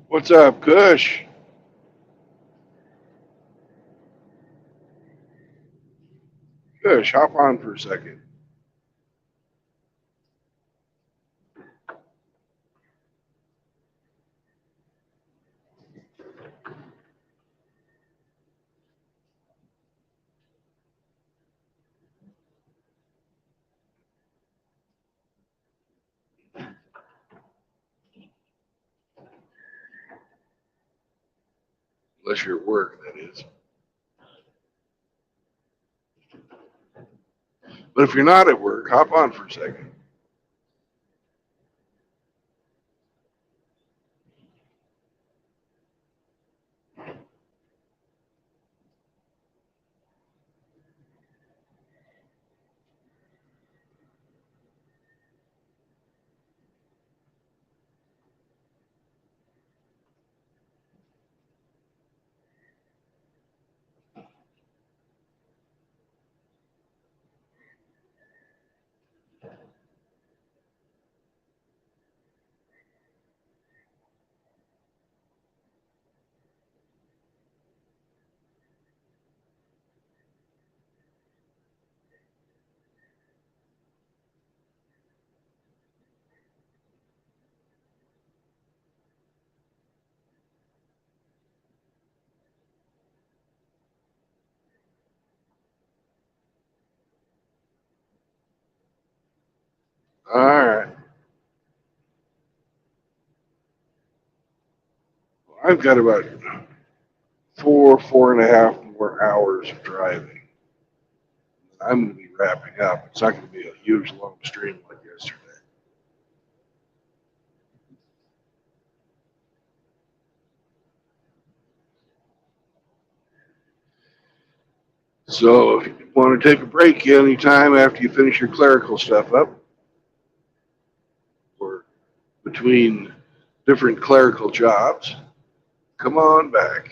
What's up, Kush? Kush, hop on for a second. Unless you're at work, that is. But if you're not at work, hop on for a second. All right. Well, I've got about 4.5 more hours of driving. I'm going to be wrapping up. It's not going to be a huge long stream like yesterday. So if you want to take a break anytime after you finish your clerical stuff up, or between different clerical jobs, come on back.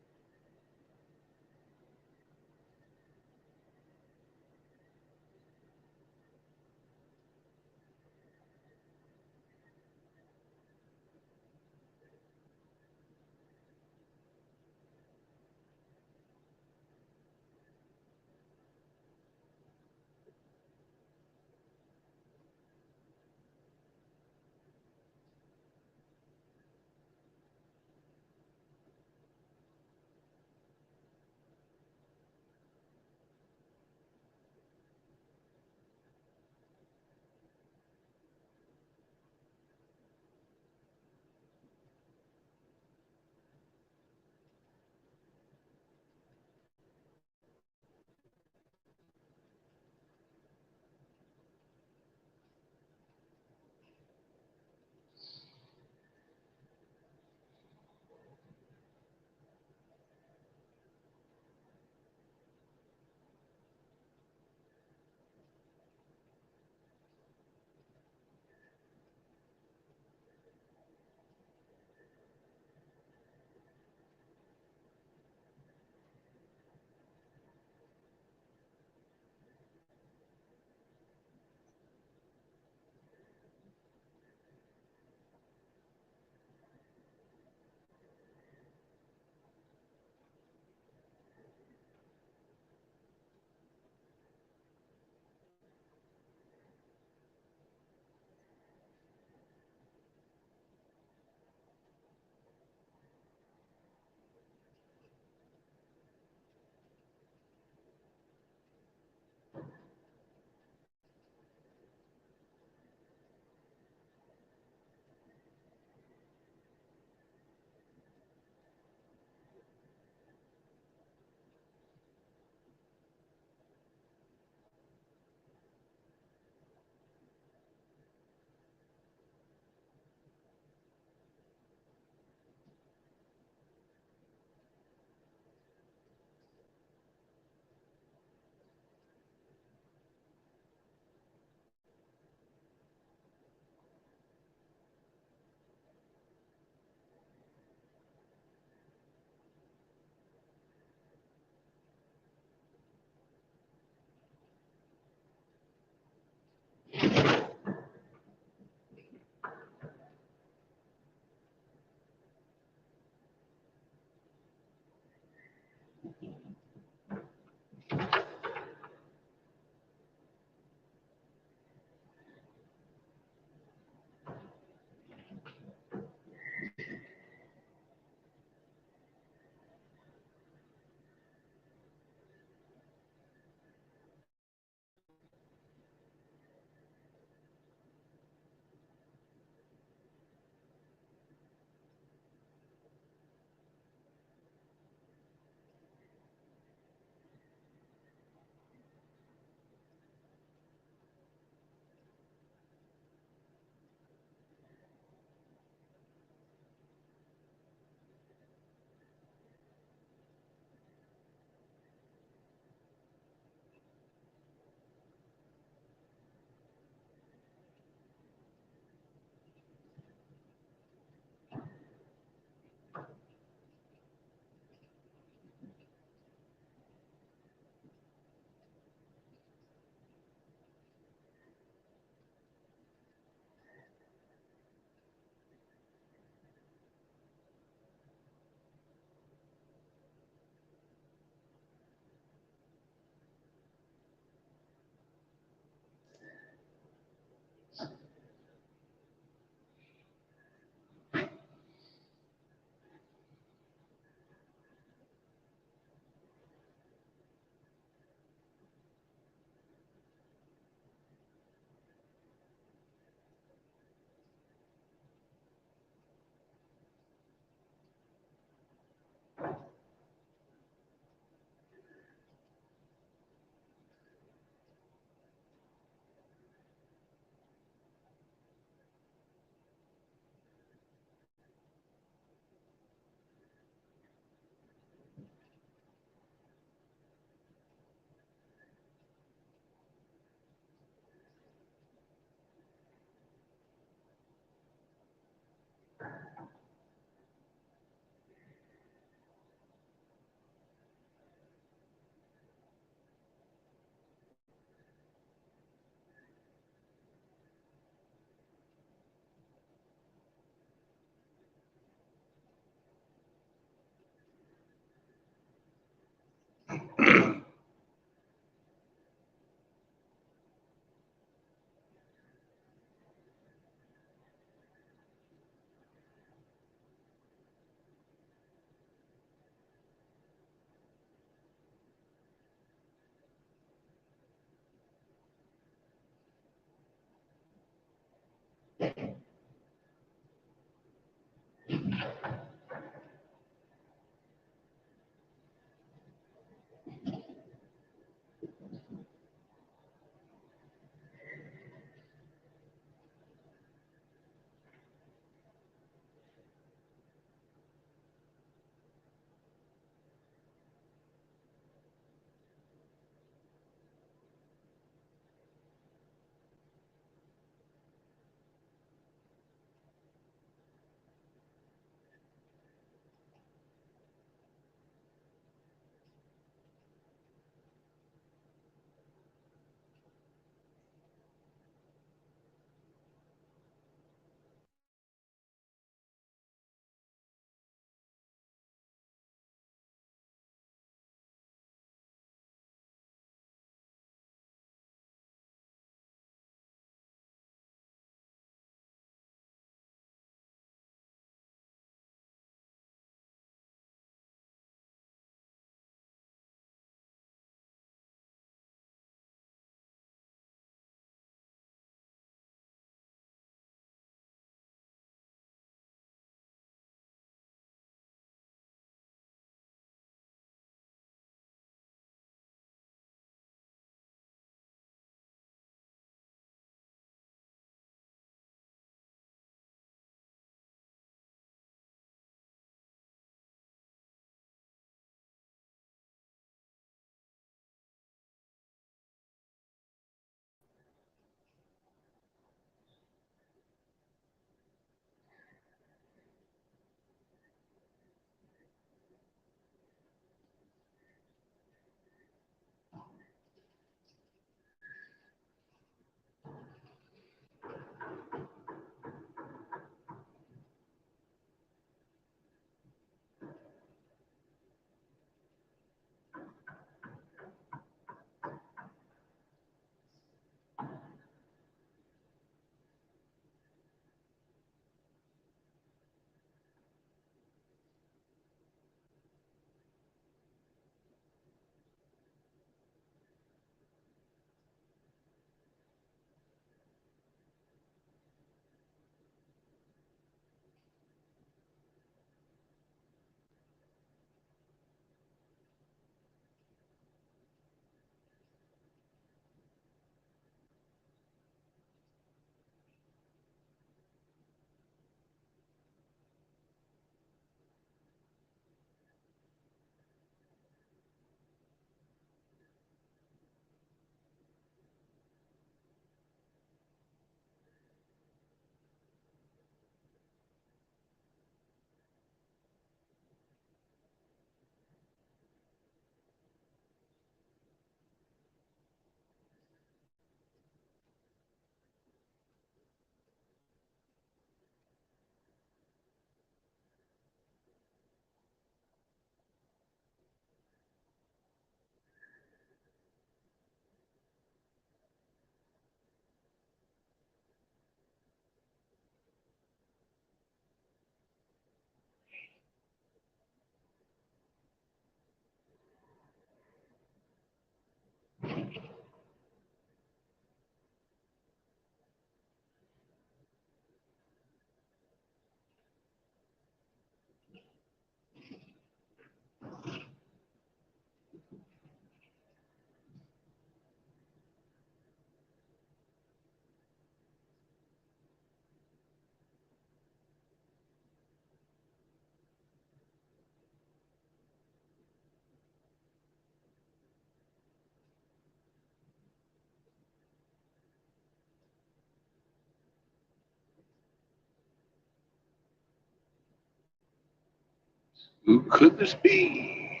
Who could this be?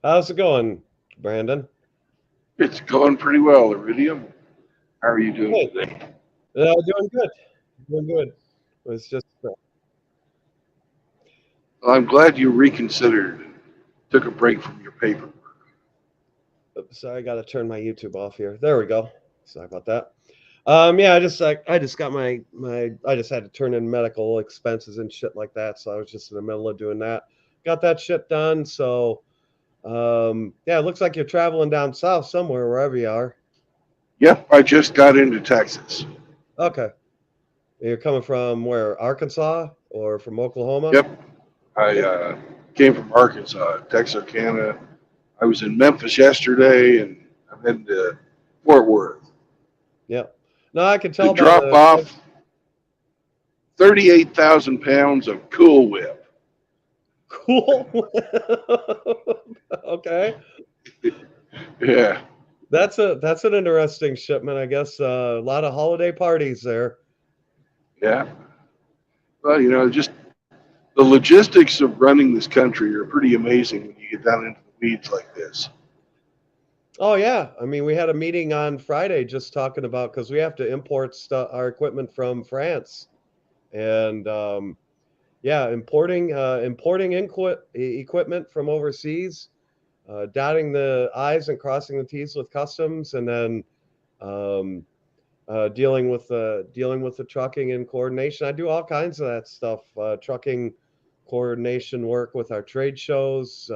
How's it going, Brandon? It's going pretty well, Iridium. How are you doing Hey, today? doing good. Doing good. It's just Well, I'm glad you reconsidered and took a break from your paper. sorry, I got to turn my YouTube off here. There we go. Sorry about that. Yeah, I just got my I just had to turn in medical expenses and shit like that, so I was just in the middle of doing that. got that shit done. So yeah, it looks like you're traveling down south somewhere, wherever you are. Yep, I just got into Texas. Okay. You're coming from where? Arkansas or from Oklahoma? Yep, I came from Arkansas, Texarkana. I was in Memphis yesterday, and I'm heading to Fort Worth Yep. No, I can to tell by drop off 38,000 pounds of Cool Whip. cool. Okay. Yeah, That's an interesting shipment, I guess. A lot of holiday parties there. yeah. Well, just the logistics of running this country are pretty amazing when you get down into the weeds like this. Oh yeah, I mean, we had a meeting on Friday just talking about because we have to import our equipment from France, and yeah, importing equipment from overseas, dotting the I's and crossing the T's with customs, and then um, dealing with the trucking and coordination. I do all kinds of that stuff, trucking coordination work with our trade shows,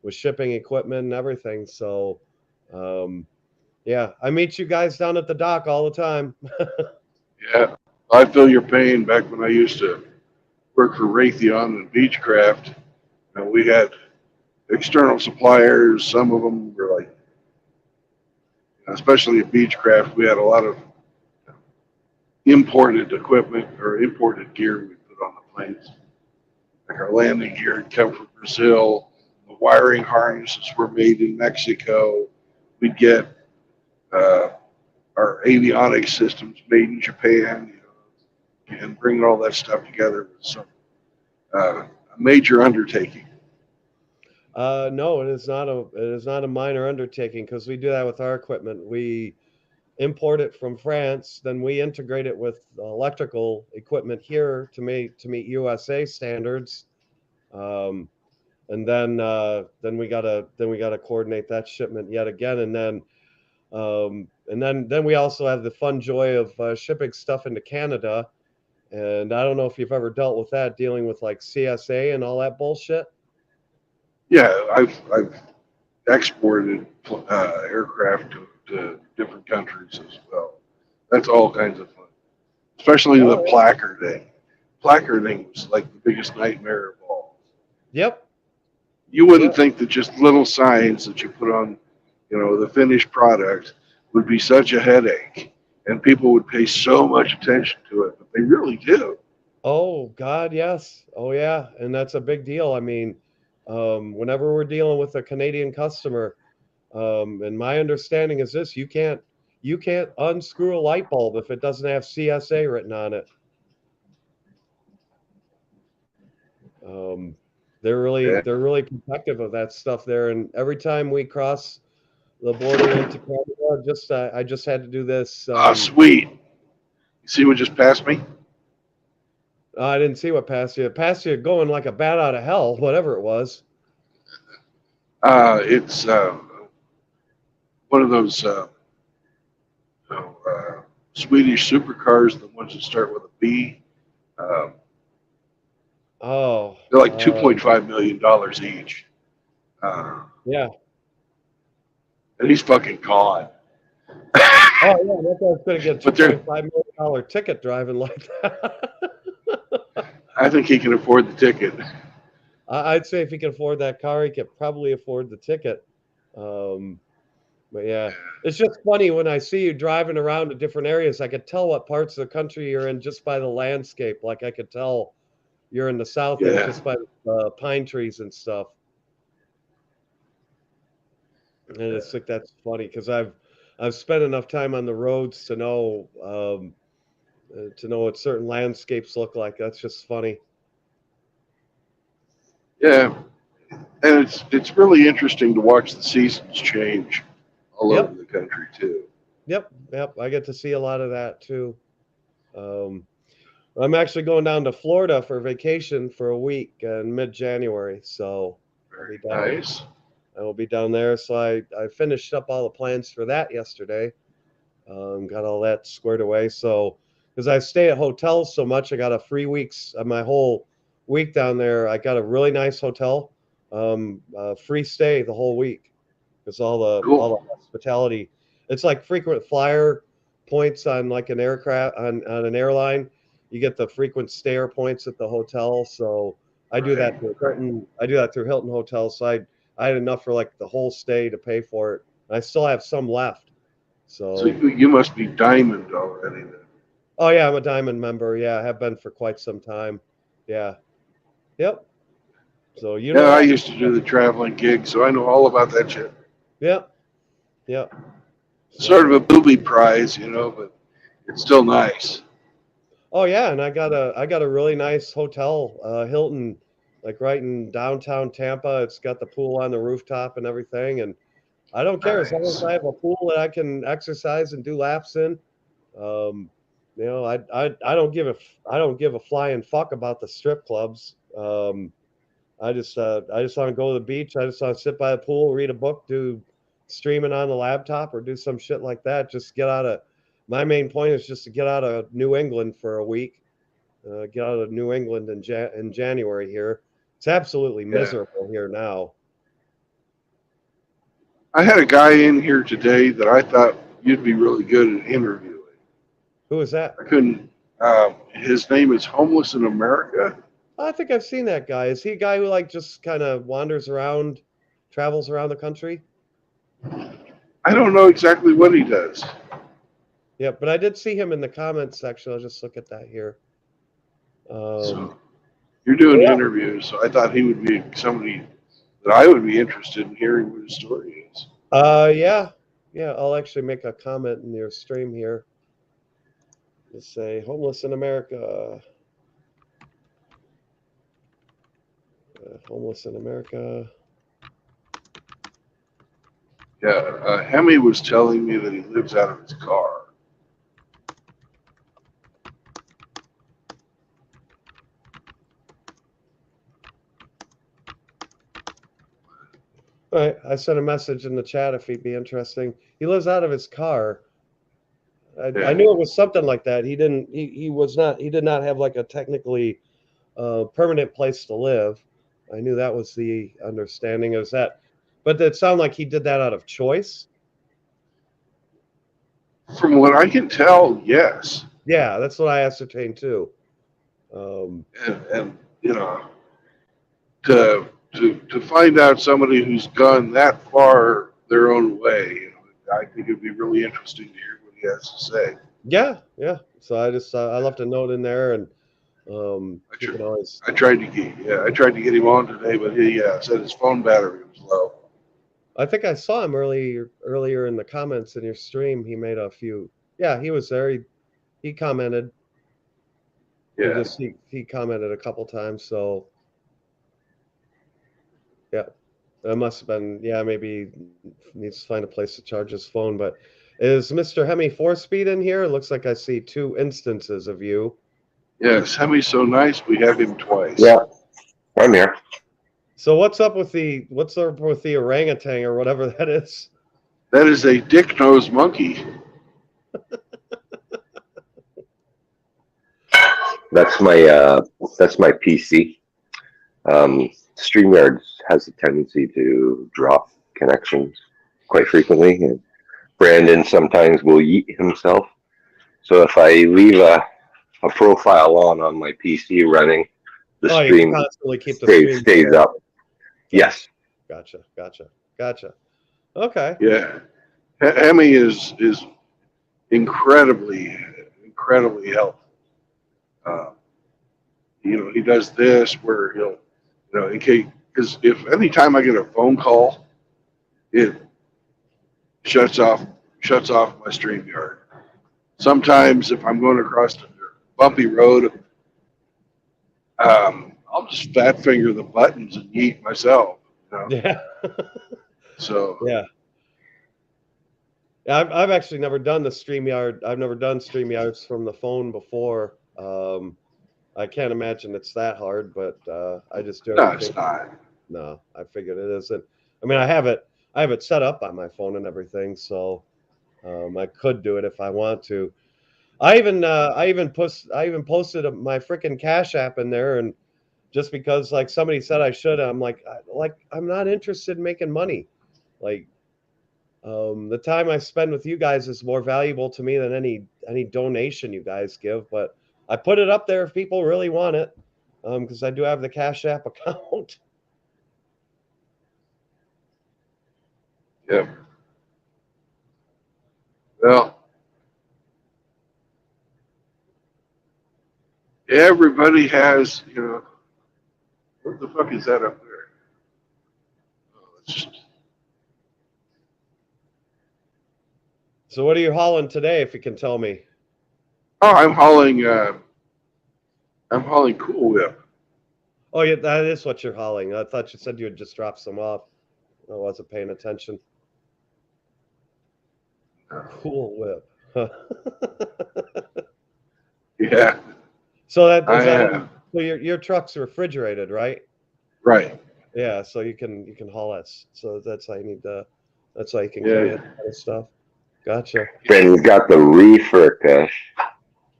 with shipping equipment and everything. So, um, yeah, I meet you guys down at the dock all the time. Yeah, I feel your pain. Back when I used to work for Raytheon and Beechcraft, we had external suppliers. Some of them were like, especially at Beechcraft, we had a lot of imported equipment or imported gear we put on the planes. Like our landing gear had come from Brazil. The wiring harnesses were made in Mexico. We'd get uh, our avionics systems made in Japan, and bringing all that stuff together was a major undertaking. No, it is not a minor undertaking because we do that with our equipment. We import it from France, then we integrate it with electrical equipment here to meet USA standards. Um, and then we gotta coordinate that shipment yet again, and then we also have the fun joy of shipping stuff into Canada. And I don't know if you've ever dealt with that, dealing with like CSA and all that bullshit. Yeah, I've exported aircraft to different countries as well. That's all kinds of fun, especially the Oh, yeah. placarding. Placarding was like the biggest nightmare of all. Yep. You wouldn't Yep. think that just little signs that you put on, the finished product would be such a headache, and people would pay so much attention to it, but they really do. Oh God, yes. Oh yeah, and that's a big deal. I mean, whenever we're dealing with a Canadian customer, and my understanding is this: you can't unscrew a light bulb if it doesn't have CSA written on it. Um, Yeah. they're really protective of that stuff there. And every time we cross the border into Canada, I just had to do this. Ah, sweet. You see what just passed me? I didn't see what passed you. It passed you going like a bat out of hell, whatever it was. It's one of those Swedish supercars, the ones that start with a B. Um, Oh, they're like $2.5 million each. yeah. And he's fucking gone. Oh yeah, that guy's gonna get a But they're- $2.5 million ticket driving like that. I think he can afford the ticket. I'd say if he can afford that car, he could probably afford the ticket. But yeah, it's just funny when I see you driving around to different areas. I could tell what parts of the country you're in just by the landscape. Like I could tell you're in the south end Yeah. just by the pine trees and stuff. And it's like that's funny because I've spent enough time on the roads to know what certain landscapes look like. That's just funny. Yeah. And it's really interesting to watch the seasons change all Yep. over the country too. Yep. I get to see a lot of that too. Um, I'm actually going down to Florida for vacation for a week in mid-January, so Very I'll be nice. I will be down there. So I finished up all the plans for that yesterday. Got all that squared away. So because I stay at hotels so much, I got a free week's my whole week down there, I got a really nice hotel, free stay the whole week. Because all the hospitality, it's like frequent flyer points on like an aircraft on an airline. You get the frequent stayer points at the hotel. So I do that through Hilton. I do that through Hilton hotels. So I had enough for like the whole stay to pay for it. I still have some left. So So you must be diamond already then. oh yeah, I'm a diamond member. Yeah, I have been for quite some time. Yeah. Yep. So you know Yeah, I that. used to do the traveling gig, so I know all about that shit. Yep. Yep. Sort of a booby prize, you know, but it's still nice. Oh yeah, and I got a really nice hotel, Hilton, like right in downtown Tampa. It's got the pool on the rooftop and everything, and I don't care as long as Nice. I have a pool that I can exercise and do laps in. You know, I don't give a flying fuck about the strip clubs. I just want to go to the beach. I just want to sit by the pool, read a book, do streaming on the laptop, or do some shit like that. Just get out of. My main point is just to get out of New England for a week. Get out of New England in January here. It's absolutely Yeah. miserable here now. I had a guy in here today that I thought you'd be really good at interviewing. Who is that? I couldn't. His name is Homeless in America. I think I've seen that guy. Is he a guy who like just kind of wanders around, travels around the country? I don't know exactly what he does. Yeah, but I did see him in the comments section. I'll just look at that here. So you're doing yeah. interviews, so I thought he would be somebody that I would be interested in hearing what his story is. Yeah. I'll actually make a comment in your stream here. Let's say homeless in America. Homeless in America. Yeah, Hemi was telling me that he lives out of his car. All right, I sent a message in the chat if he'd be interesting. He lives out of his car. I knew it was something like that. He didn't. He was not. He did not have like a technically permanent place to live. I knew that was the understanding. Is that, but it sounded like he did that out of choice. From what I can tell, yes. Yeah, that's what I ascertained too. And you know, to find out somebody who's gone that far their own way, you know, I think it'd be really interesting to hear what he has to say. Yeah. So I just I left a note in there, and you can always. I tried to get him on today, but he said his phone battery was low. I think I saw him earlier in the comments in your stream. He made a few. Yeah, he was there. He commented. Yeah. He commented a couple times. So yeah, that must have been. Yeah, maybe he needs to find a place to charge his phone. But is Mr. Hemi 4-speed in here? It looks like I see 2 instances of you. Yes, Hemi's so nice. We have him twice. Yeah, I'm here. So what's up with the orangutan or whatever that is? That is a dick-nosed monkey. That's my PC. StreamYard has a tendency to drop connections quite frequently, and Brandon sometimes will yeet himself. So if I leave a profile on my PC running, the stream constantly keep the stream stays up. Yes. Gotcha. Okay. Yeah, Hemi is incredibly helpful. You know, he does this where he'll, you know, in case, because if anytime I get a phone call, it shuts off my StreamYard. Sometimes if I'm going across a bumpy road, I'll just fat finger the buttons and yeet myself. You know? Yeah. So yeah. I've actually never done the StreamYard. I've never done StreamYards from the phone before. I can't imagine it's that hard, but I just do no, everything. it's not. No, I figured it isn't. I mean, I have it set up on my phone and everything, so I could do it if I want to. I even posted my freaking Cash App in there, and just because like somebody said I should. I'm like I'm not interested in making money. Like the time I spend with you guys is more valuable to me than any donation you guys give. But I put it up there if people really want it, because I do have the Cash App account. Yeah. Well, everybody has, what the fuck is that up there? Oh, it's just, So what are you hauling today, if you can tell me? oh, I'm hauling Cool Whip. Oh, yeah, that is what you're hauling. I thought you said you had just dropped some off. I wasn't paying attention. Cool Whip. Huh. Yeah, So that I is that. have. So your truck's refrigerated, right? Right. Yeah. So you can haul it. So that's how you need the. That's how you can Yeah. carry that kind of stuff. Gotcha. Brandon's got the reefer, Kush.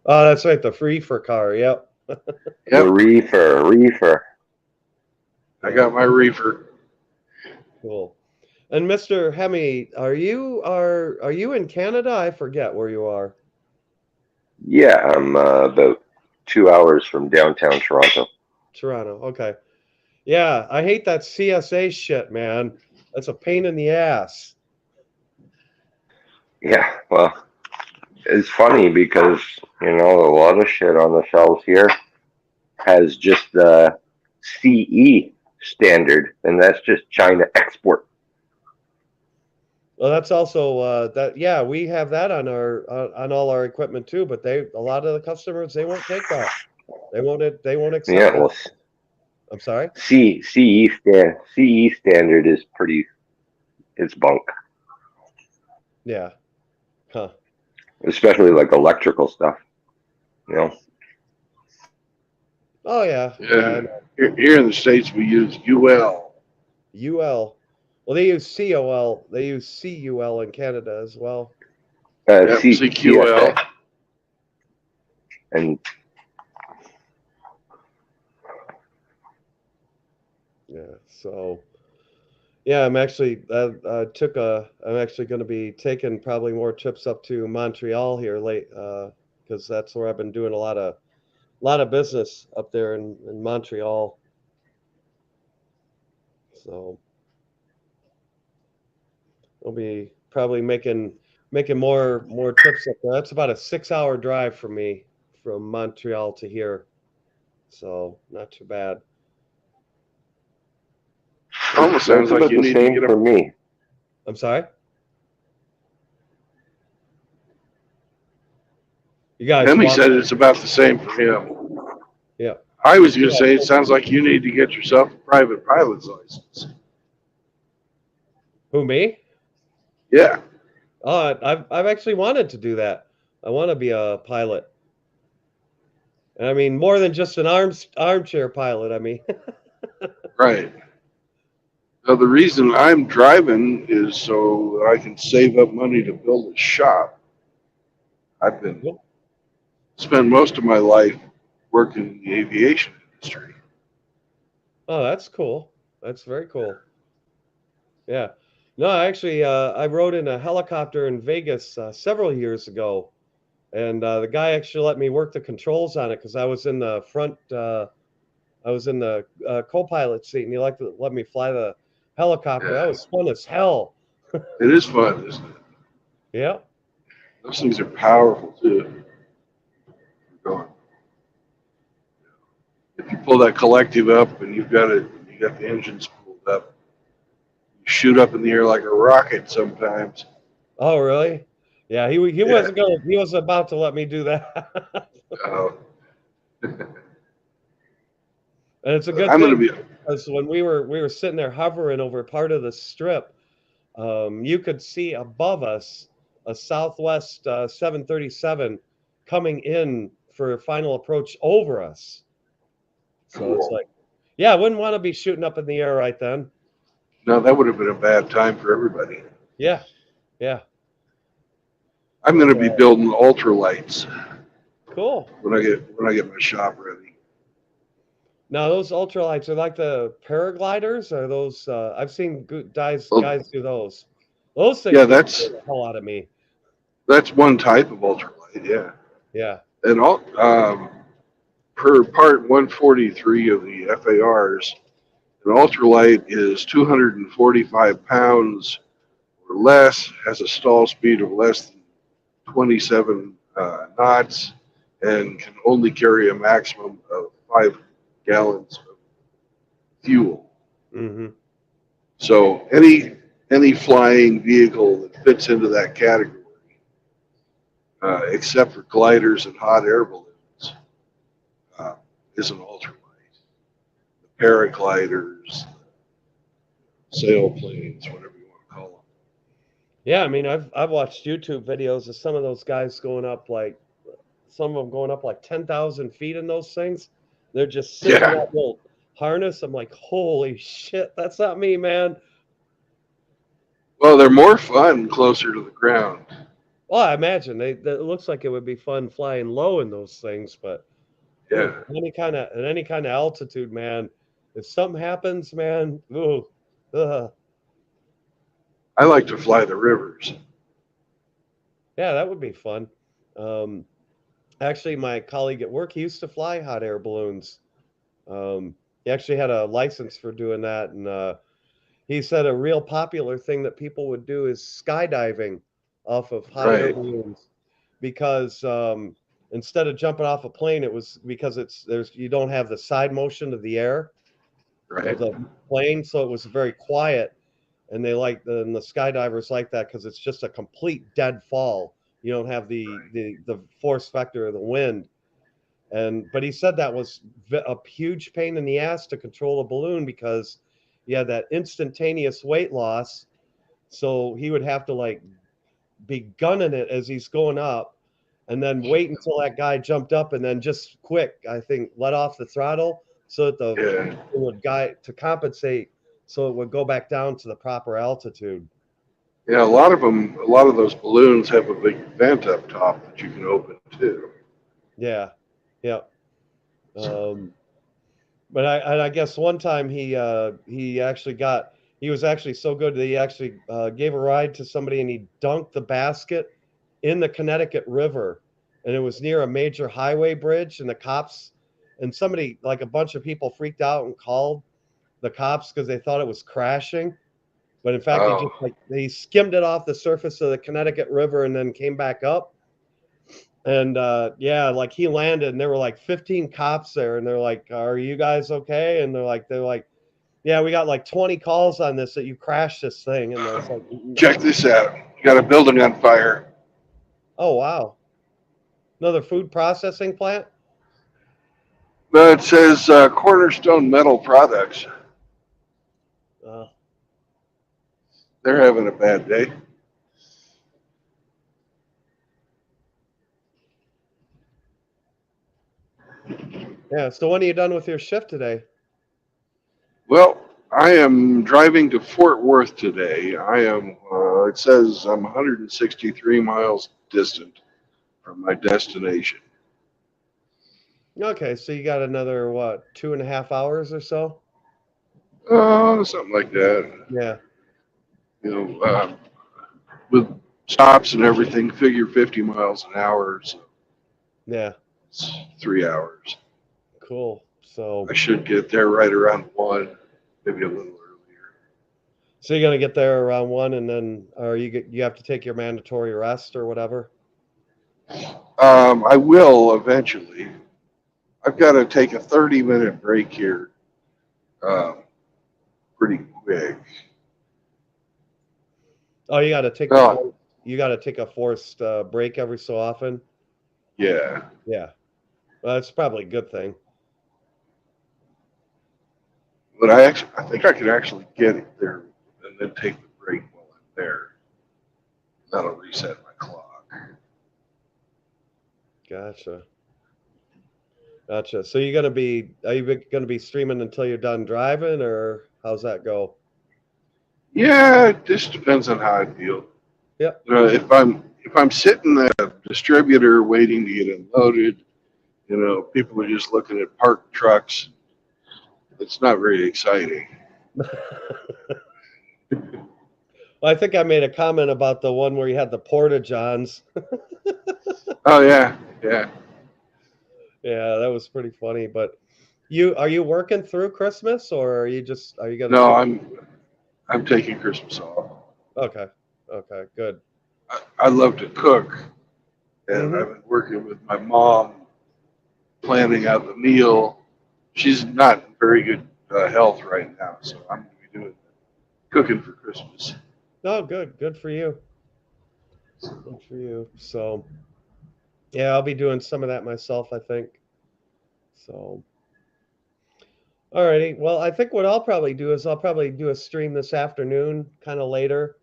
Oh, that's right. The reefer car. Yep. The Yep. reefer. I got my reefer. Cool. And Mr. Hemi, are you in Canada? I forget where you are. Yeah, I'm about 2 hours from downtown Toronto. Toronto. Okay. Yeah, I hate that CSA shit, man. That's a pain in the ass. Yeah, well, it's funny because, a lot of shit on the shelves here has just the CE standard, and that's just China export. Well, that's also that. Yeah, we have that on our on all our equipment too. But a lot of the customers, they won't take that. They won't accept Yeah, that. well, I'm sorry. CE standard is it's bunk, Yeah. Huh. especially like electrical stuff. Oh yeah. Yeah. I Yeah. know. Here in the States, we use UL. UL. Well, they use COL. They use CUL in Canada as well. Yep, CSA. CQL. And Yeah. So. Yeah, I'm actually I'm actually going to be taking probably more trips up to Montreal here late, because that's where I've been doing a lot of business up there in Montreal. So I'll be probably making more trips up there. That's about a 6-hour drive for me from Montreal to here. So not too bad. Almost sounds that's like about you the need to same get for a. me. I'm sorry? You guys Hemi walk. said it's about the same for him. Yeah. I was going to say it sounds like you need to get yourself a private pilot's license. Who, me? Yeah. Oh, I've actually wanted to do that. I want to be a pilot. I mean, more than just an armchair pilot. I mean, Right. Now, the reason I'm driving is so that I can save up money to build a shop. I've been spent most of my life working in the aviation industry. oh, that's cool. That's very cool. Yeah. No, actually, I rode in a helicopter in Vegas several years ago, and the guy actually let me work the controls on it because I was in the front. I was in the co-pilot seat, and he liked to let me fly the helicopter. Yeah. That was fun as hell. It is fun, isn't it? Yeah. Those things are powerful too. Going. If you pull that collective up and you got the engines pulled up, you shoot up in the air like a rocket sometimes. Oh, really? Yeah. He wasn't going. He was about to let me do that. And it's a good I'm thing going to be. because when we were sitting there hovering over part of the strip, you could see above us a Southwest 737 coming in for a final approach over us. So it's like, yeah, I wouldn't want to be shooting up in the air right then. No, that would have been a bad time for everybody. Yeah, yeah. I'm going to be building ultralights Cool. when I get my shop ready. Now those ultralights are like the paragliders, or those? I've seen guys Well, do those. Those things yeah, would scare the hell out of me. that's one type of ultralight. Yeah, Yeah. and all per part 143 of the FARs, an ultralight is 245 pounds or less, has a stall speed of less than 27 knots, and can only carry a maximum of 5 gallons of fuel. Mm-hmm. So any flying vehicle that fits into that category, except for gliders and hot air balloons, uh, is an ultralight. The paragliders, sailplanes, whatever you want to call them. Yeah, I mean, I've watched YouTube videos of some of those guys going up like some of them going up like 10,000 feet in those things. They're just sitting in Yeah. that little harness. I'm like, holy shit, that's not me, man. Well, they're more fun closer to the ground. Well, I imagine it looks like it would be fun flying low in those things, but Yeah. at any kind of altitude, man. If something happens, man, ooh, ugh. I like to fly the rivers. Yeah, that would be fun. Um, Actually, my colleague at work, he used to fly hot air balloons. He actually had a license for doing that, and he said a real popular thing that people would do is skydiving off of hot air Right. balloons because instead of jumping off a plane, it was because you don't have the side motion of the air of Right. the plane, so it was very quiet. And the skydivers like that because it's just a complete dead fall. You don't have the force factor of the wind. But he said that was a huge pain in the ass to control a balloon because you had that instantaneous weight loss. So he would have to like be gunning it as he's going up and then wait until that guy jumped up and then just quick, I think, let off the throttle so that Yeah. it would guy to compensate so it would go back down to the proper altitude. Yeah, a lot of those balloons have a big vent up top that you can open too. Yeah. Yeah. But I guess one time he was actually so good that he actually gave a ride to somebody and he dunked the basket in the Connecticut River, and it was near a major highway bridge, and the cops and somebody like a bunch of people freaked out and called the cops because they thought it was crashing, but in fact Oh, he skimmed it off the surface of the Connecticut River and then came back up. And yeah, like he landed and there were like 15 cops there and they're like, "Are you guys okay?" And they're like, "Yeah, we got like 20 calls on this that you crashed this thing." And I was like, check this out. You got a building on fire. "Oh wow. Another food processing plant?" No, it says Cornerstone Metal Products. Uh, They're having a bad day. yeah, so when are you done with your shift today? Well, I am driving to Fort Worth today. I am. It says I'm 163 miles distant from my destination. Okay, so you got another what, 2.5 hours or so? Something like that. Yeah. You know, with stops and everything, figure 50 miles an hour. So Yeah. it's 3 hours. Cool. So I should get there right around 1, maybe a little earlier. so you're gonna get there around 1 and then or you have to take your mandatory rest or whatever? I will eventually. I've got to take a 30-minute break here, pretty quick. Oh, you gotta take Oh, a forced break every so often? yeah. Yeah. Well, that's probably a good thing. But I think I could actually get it there and then take the break while I'm there. That'll reset my clock. Gotcha. Gotcha. So are you gonna be streaming until you're done driving, or how's that go? Yeah, it just depends on how I feel. Yep. If I'm sitting at a distributor waiting to get unloaded, people are just looking at parked trucks. it's not very exciting. Well, I think I made a comment about the one where you had the porta johns. Oh yeah, yeah. Yeah, that was pretty funny. But are you working through Christmas, or are you gonna? No, I'm taking Christmas off. Okay. Okay. Good. I love to cook, and Mhm. I've been working with my mom planning out the meal. She's not in very good health right now, so I'm going to be doing cooking for Christmas. Oh, good. Good for you. Good for you. So, yeah, I'll be doing some of that myself, I think. So, alrighty. Well, I think what I'll probably do is I'll probably do a stream this afternoon, kind of later.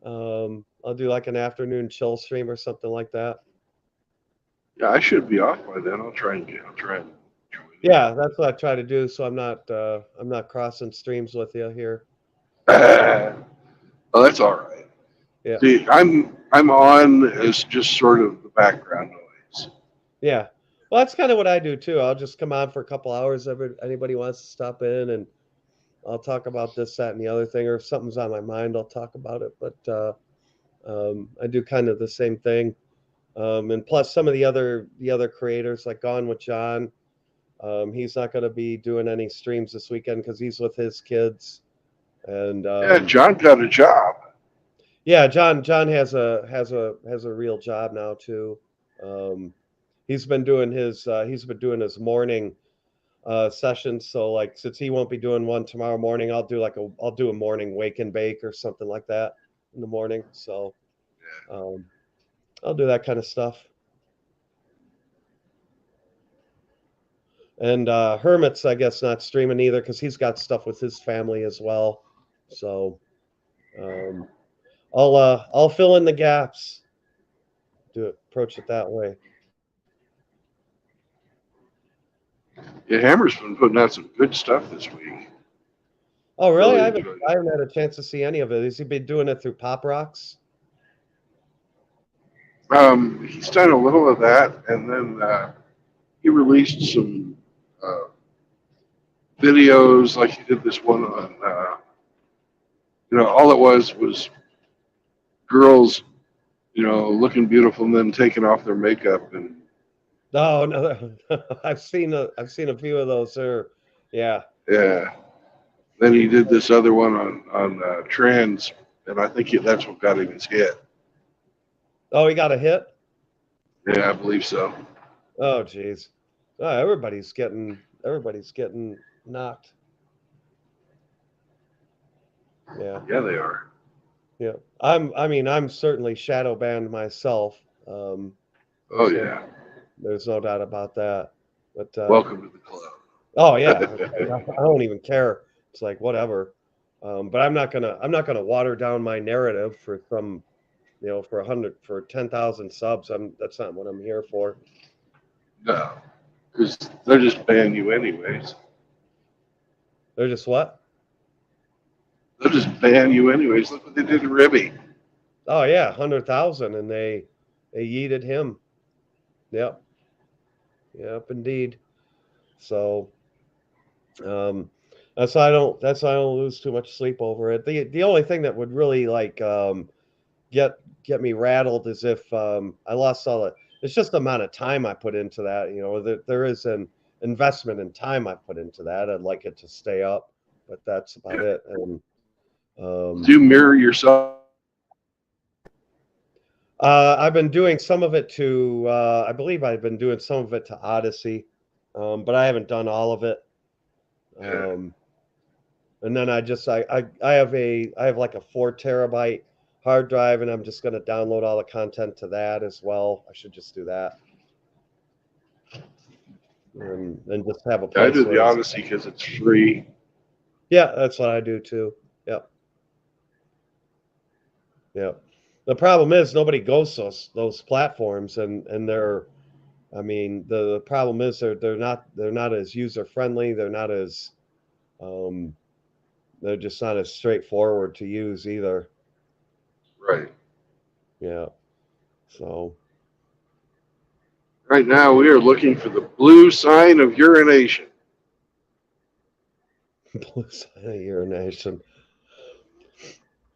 I'll do like an afternoon chill stream or something like that. Yeah, I should be off by then. I'll try and join Yeah, that's what I try to do. So I'm not crossing streams with you here. well, that's all right. Yeah. See, I'm on as just sort of the background noise. Yeah. Well, that's kind of what I do too. I'll just come on for a couple hours. Anybody wants to stop in, and I'll talk about this, that, and the other thing, or if something's on my mind, I'll talk about it. But I do kind of the same thing. And plus, some of the other creators, like Gone with John, he's not going to be doing any streams this weekend because he's with his kids. And Yeah, John got a job. yeah, John has a real job now too. He's been doing his morning sessions. So like, since he won't be doing one tomorrow morning, I'll do a morning wake and bake or something like that in the morning. So I'll do that kind of stuff. And Hermit's, I guess, not streaming either because he's got stuff with his family as well. So I'll fill in the gaps. Approach it that way. Yeah, Hammer's been putting out some good stuff this week. Oh, really? Really I enjoyed haven't had a chance to see any of it. Has he been doing it through Pop Rocks? He's done a little of that, and then he released some videos, like he did this one on, all it was girls, looking beautiful and then taking off their makeup, and Oh no, I've seen a few of those, sir. Yeah. yeah. Then he did this other one on trans, and I think that's what got him his hit. Oh, he got a hit? Yeah, I believe so. Oh, geez. Oh, everybody's getting knocked. Yeah. Yeah, they are. Yeah. I'm certainly shadow banned myself. Oh There's no- yeah. There's no doubt about that. But Welcome to the club. oh yeah, I don't even care. It's like whatever. But I'm not gonna water down my narrative for some, for 10,000 subs. That's not what I'm here for. No, because they're just banning you anyways. They're just what? They'll just ban you anyways. Look what they did to Ribby. Oh yeah, 100,000, and they yeeted him. Yep. Yep, indeed. So, that's why I don't lose too much sleep over it. The only thing that would really get me rattled is if I lost all it. It's just the amount of time I put into that. There is an investment in time I put into that. I'd like it to stay up, but that's about it. And Do you mirror yourself? I've been doing some of it to. I believe I've been doing some of it to Odyssey, but I haven't done all of it. Yeah. And then I have like a 4 terabyte hard drive, and I'm just going to download all the content to that as well. I should just do that, and just have a place. I do the Odyssey because it's free. Yeah, that's what I do too. Yep. Yep. The problem is nobody goes those platforms, and they're. I mean, the problem is they're not as user friendly. They're not as they're just not as straightforward to use either. Right. Yeah. So. Right now we are looking for the blue sign of urination. Blue sign of urination.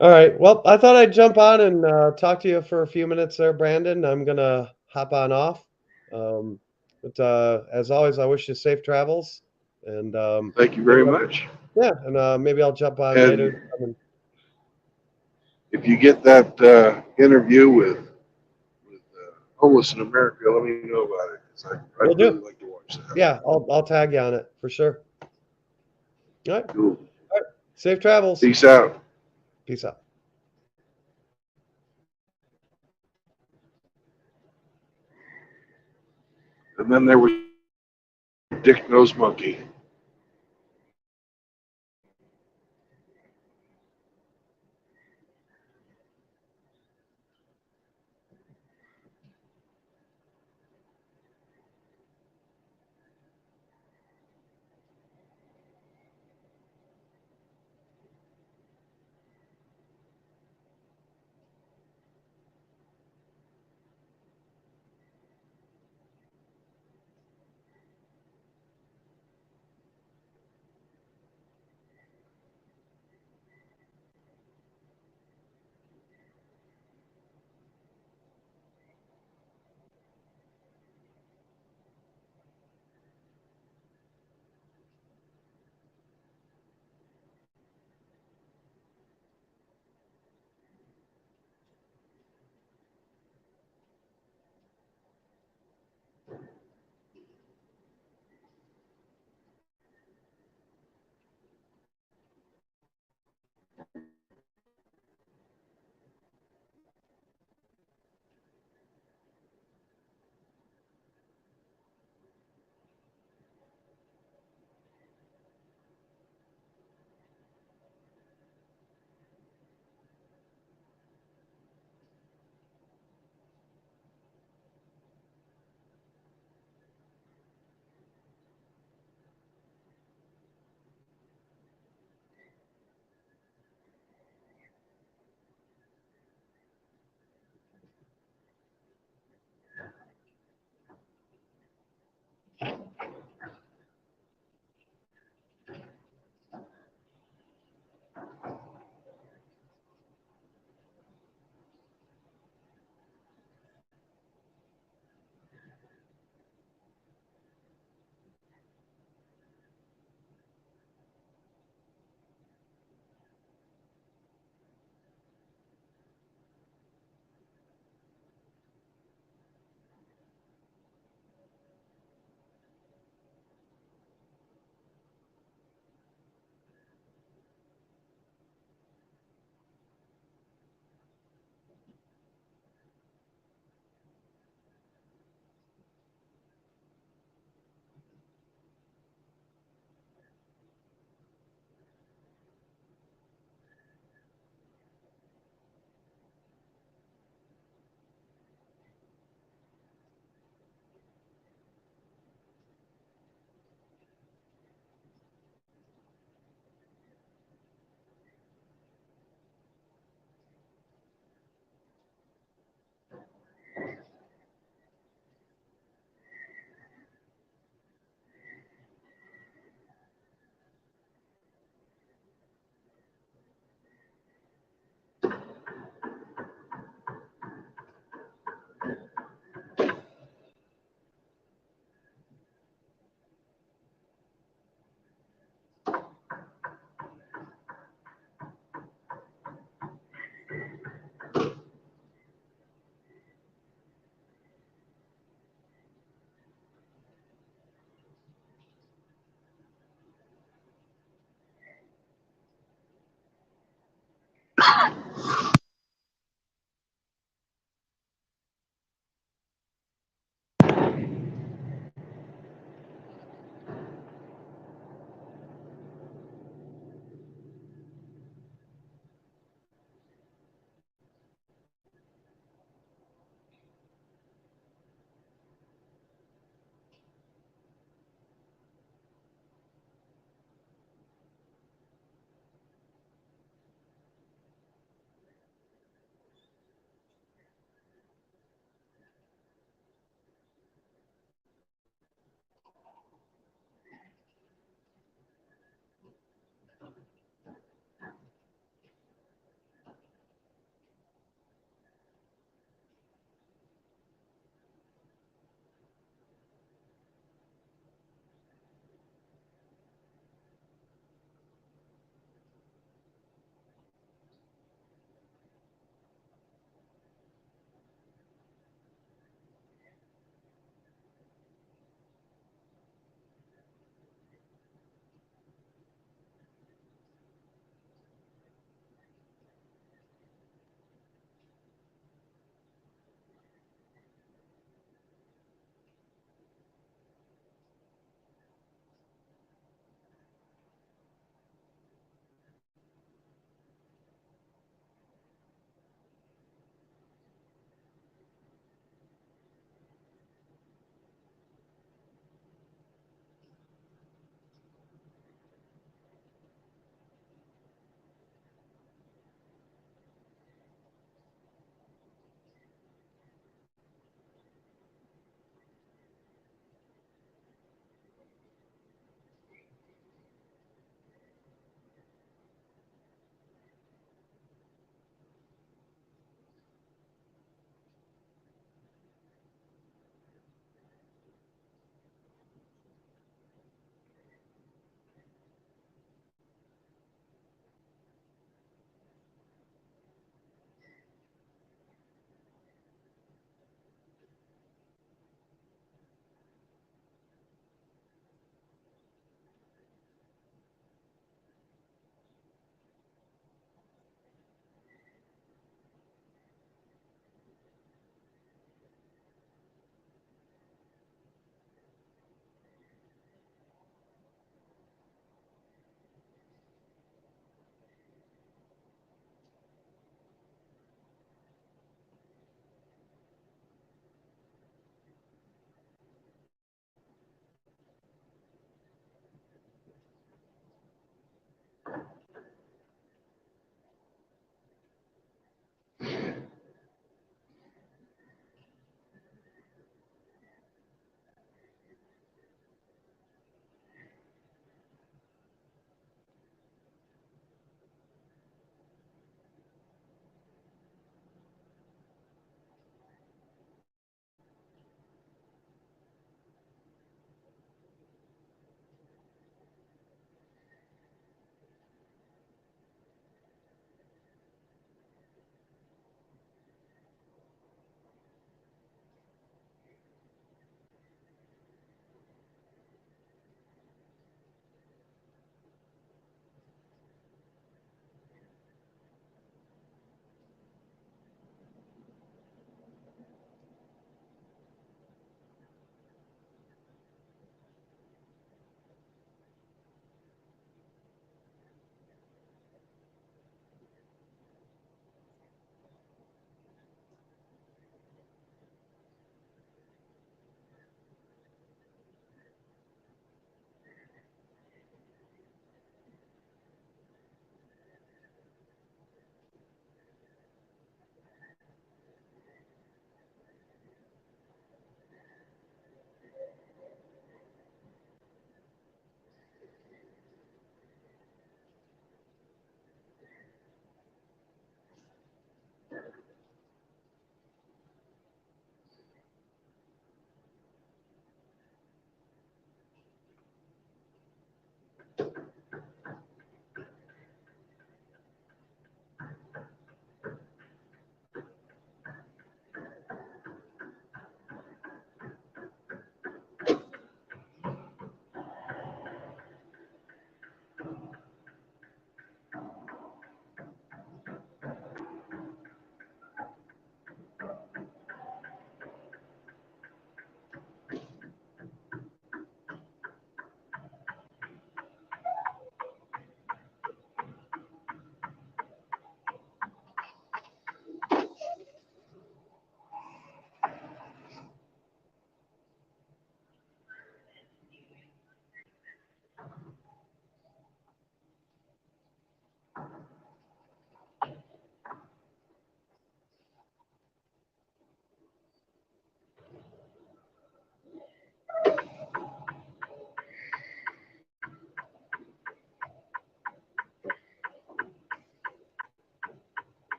All right. Well, I thought I'd jump on and talk to you for a few minutes there, Brandon. I'm gonna hop on off. But as always, I wish you safe travels. And Thank you very much. yeah, and maybe I'll jump on And later. if you get that interview with Homeless in America, let me know about it, because I'd Will do. really like to watch that. Yeah, I'll tag you on it for sure. All right. Cool. Safe travels. Peace out. Peace out. And then there was Dick Nose Monkey.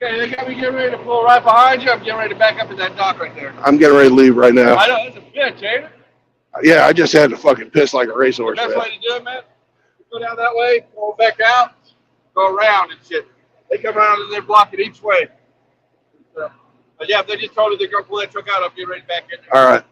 Okay, they got me getting ready to pull right behind you. I'm getting ready to back up to that dock right there. I'm getting ready to leave right now. I know, it's a bitch, ain't it? Yeah, I just had to fucking piss like a racehorse. The best way to do it, man, go down that way, pull back out, go around and shit. They come around and they block it each way. So, but yeah, if they just told you they're going to pull that truck out, I'll get ready back in there. All right.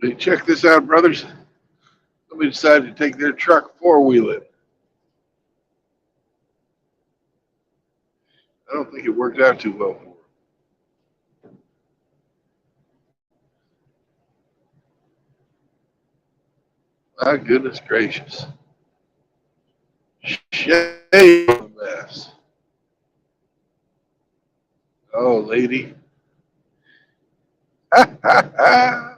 Hey, check this out, brothers. Somebody decided to take their truck four-wheel it. I don't think it worked out too well for them. My goodness gracious. Shame on the mess. Oh, lady. Ha ha ha.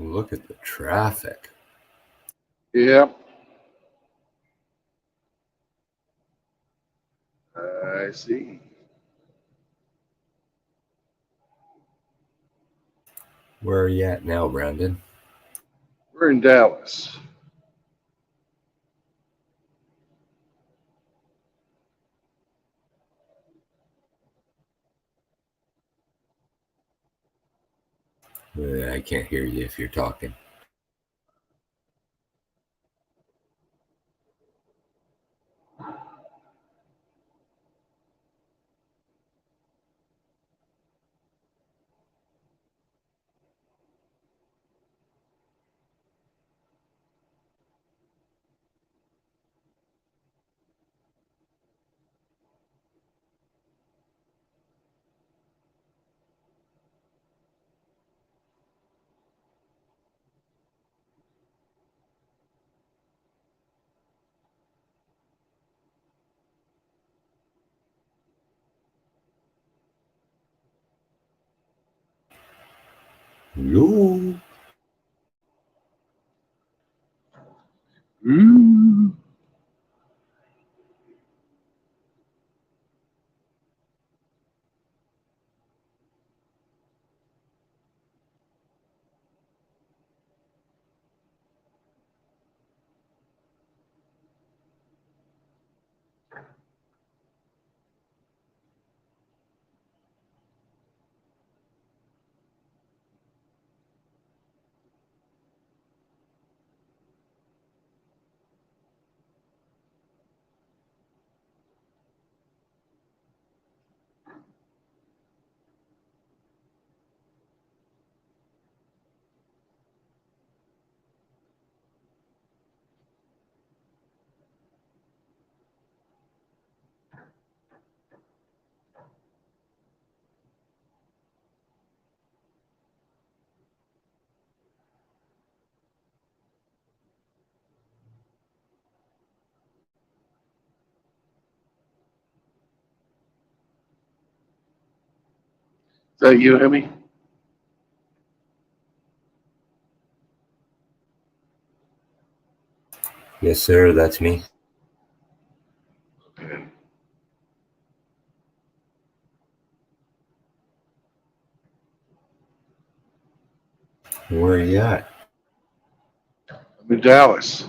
Look at the traffic. Yep. I see. Where are you at now, Brandon? We're in Dallas. I can't hear you if you're talking. Hello? Mm. Is that you, Emmy? Yes, sir, that's me. Okay. Where are you at? I'm in Dallas.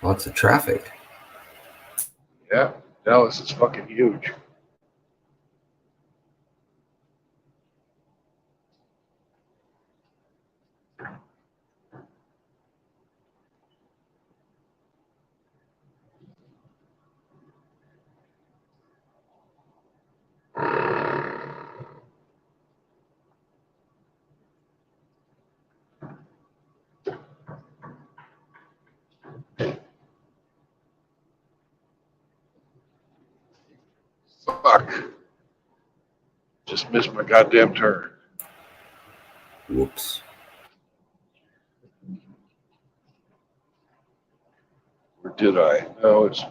Lots of traffic. Yeah. Dallas is fucking huge. Fuck. Just missed my goddamn turn. Whoops. Or did I? No, it's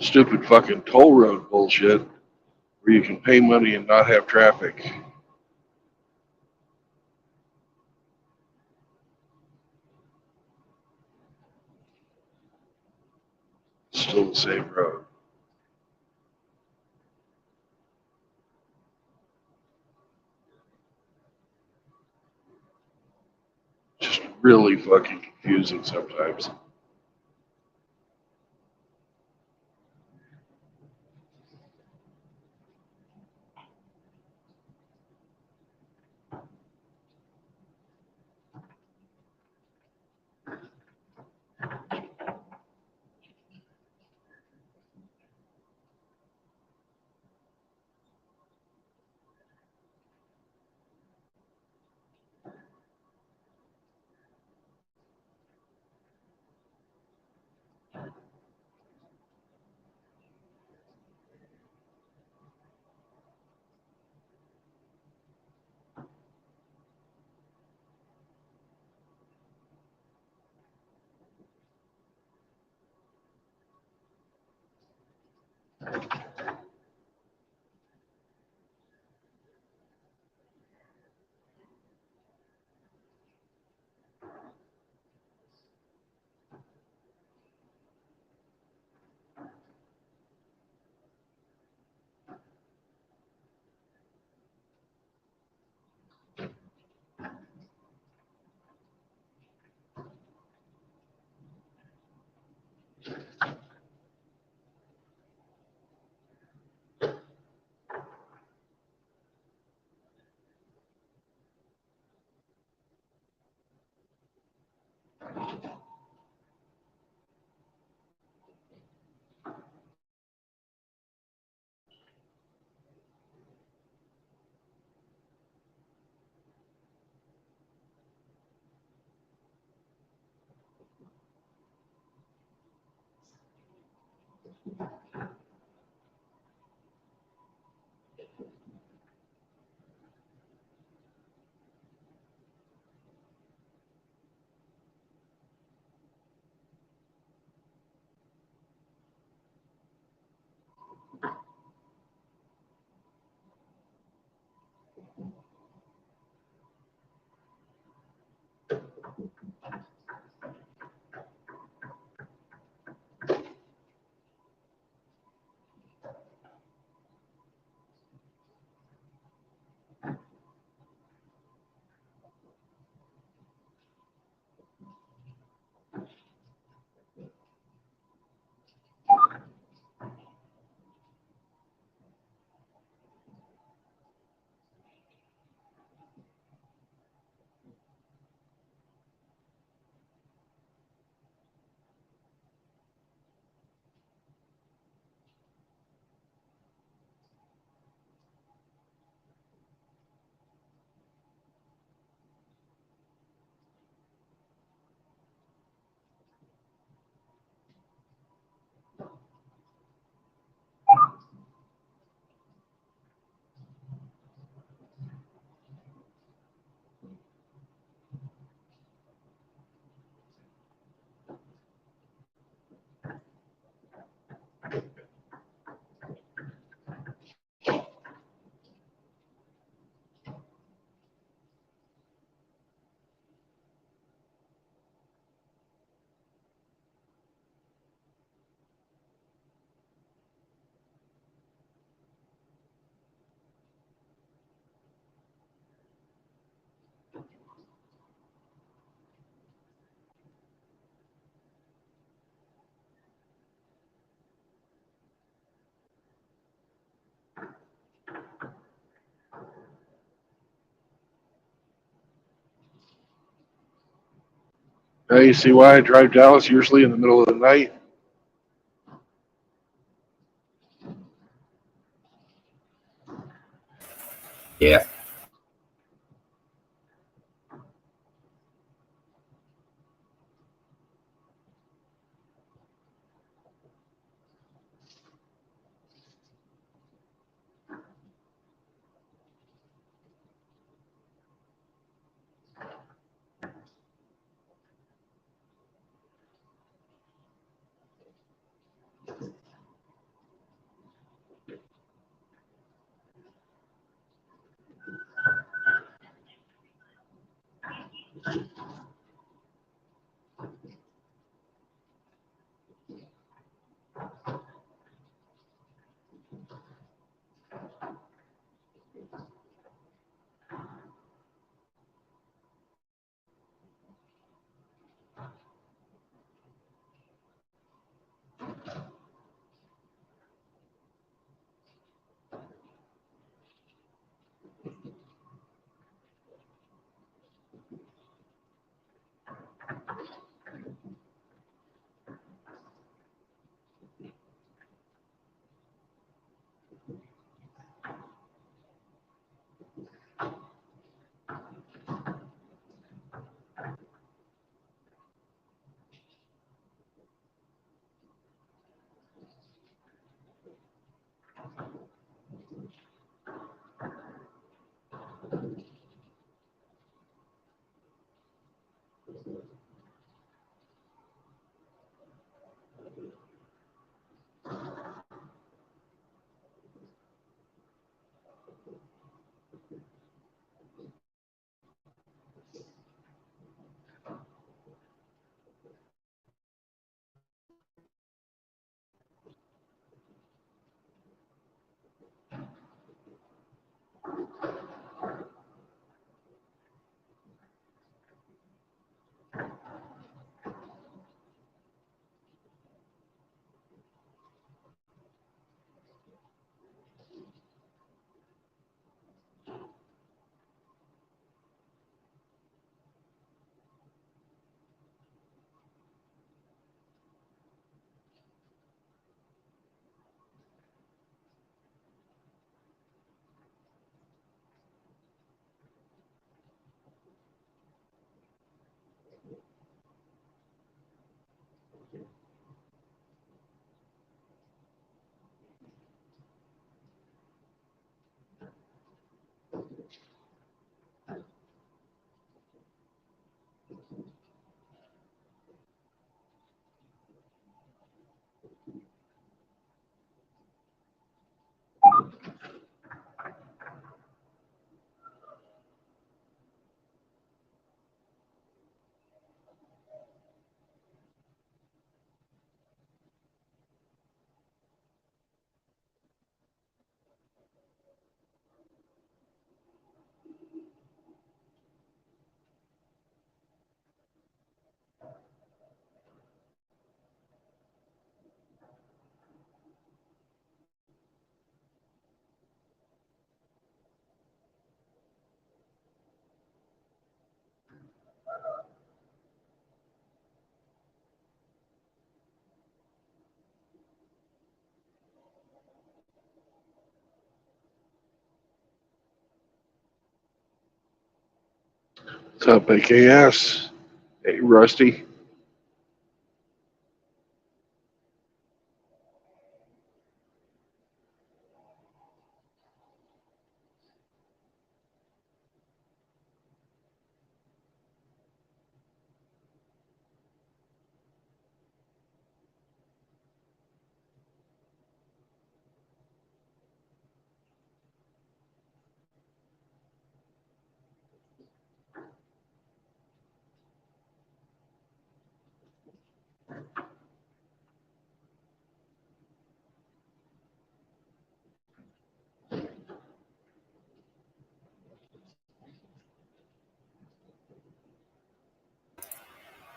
stupid fucking toll road bullshit where you can pay money and not have traffic. It's still the same road. Just really fucking confusing sometimes. Now you see why I drive Dallas usually in the middle of the night? Yeah. What's up, AKS? Hey, Rusty.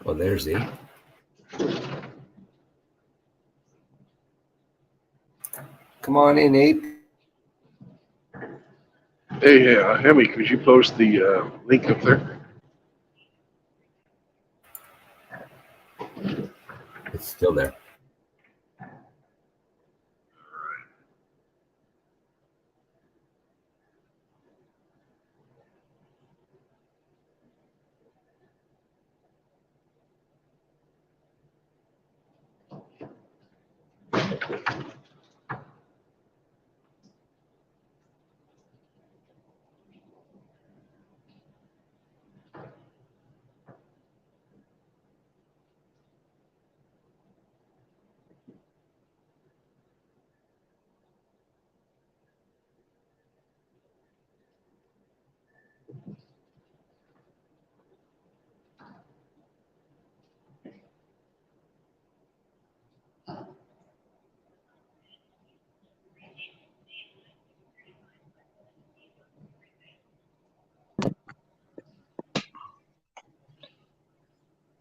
Well, there's eight. Come on in, eight. Hey, Hemi, could you post the link up there? It's still there.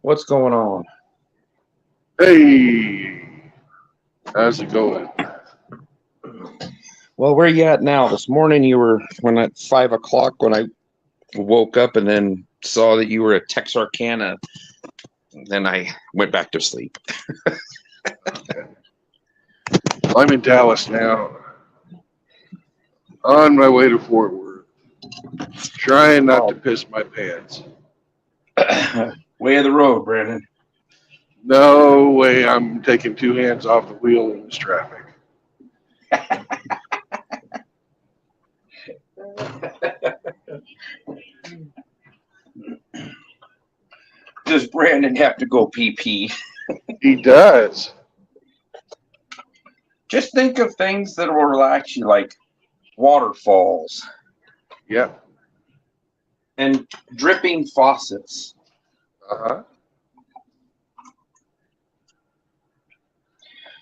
What's going on? Hey, how's it going? Well, where you at now? This morning you were when at 5 o'clock when I woke up and then saw that you were at Texarkana. Then I went back to sleep. I'm in Dallas now. On my way to Fort Worth. Trying not to piss my pants. Way of the road, Brandon. No way I'm taking two hands off the wheel in this traffic. Does Brandon have to go pee? He does. Just think of things that will relax you, like waterfalls. Yep. And dripping faucets. Uh-huh.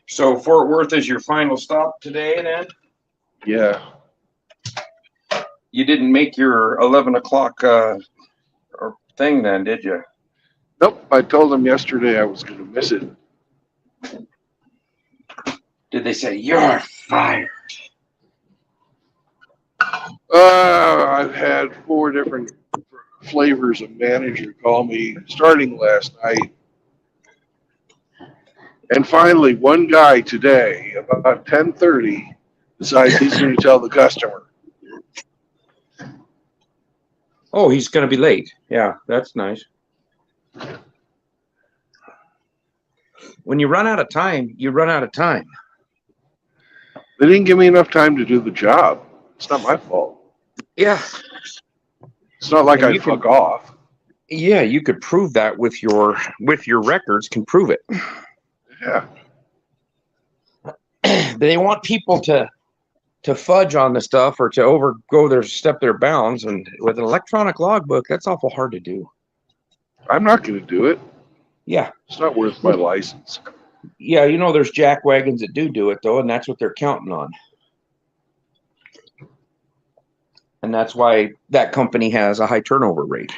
So Fort Worth is your final stop today, then? Yeah. You didn't make your 11 o'clock thing then, did you? Nope. I told him yesterday I was going to miss it. Did they say, you're fired? I've had 4 different flavors of manager call me starting last night. And finally, one guy today, about 10:30, decides he's going to tell the customer. Oh, he's going to be late. Yeah, that's nice. when you run out of time, you run out of time. They didn't give me enough time to do the job. It's not my fault. Yeah. It's not like And I you can- fuck off. Yeah, you could prove that with your records. Can prove it. Yeah. They want people to fudge on the stuff or to step their bounds, and with an electronic logbook, that's awful hard to do. I'm not going to do it. Yeah. It's not worth my license. Yeah, you know, there's jack wagons that do it though, and that's what they're counting on. And that's why that company has a high turnover rate.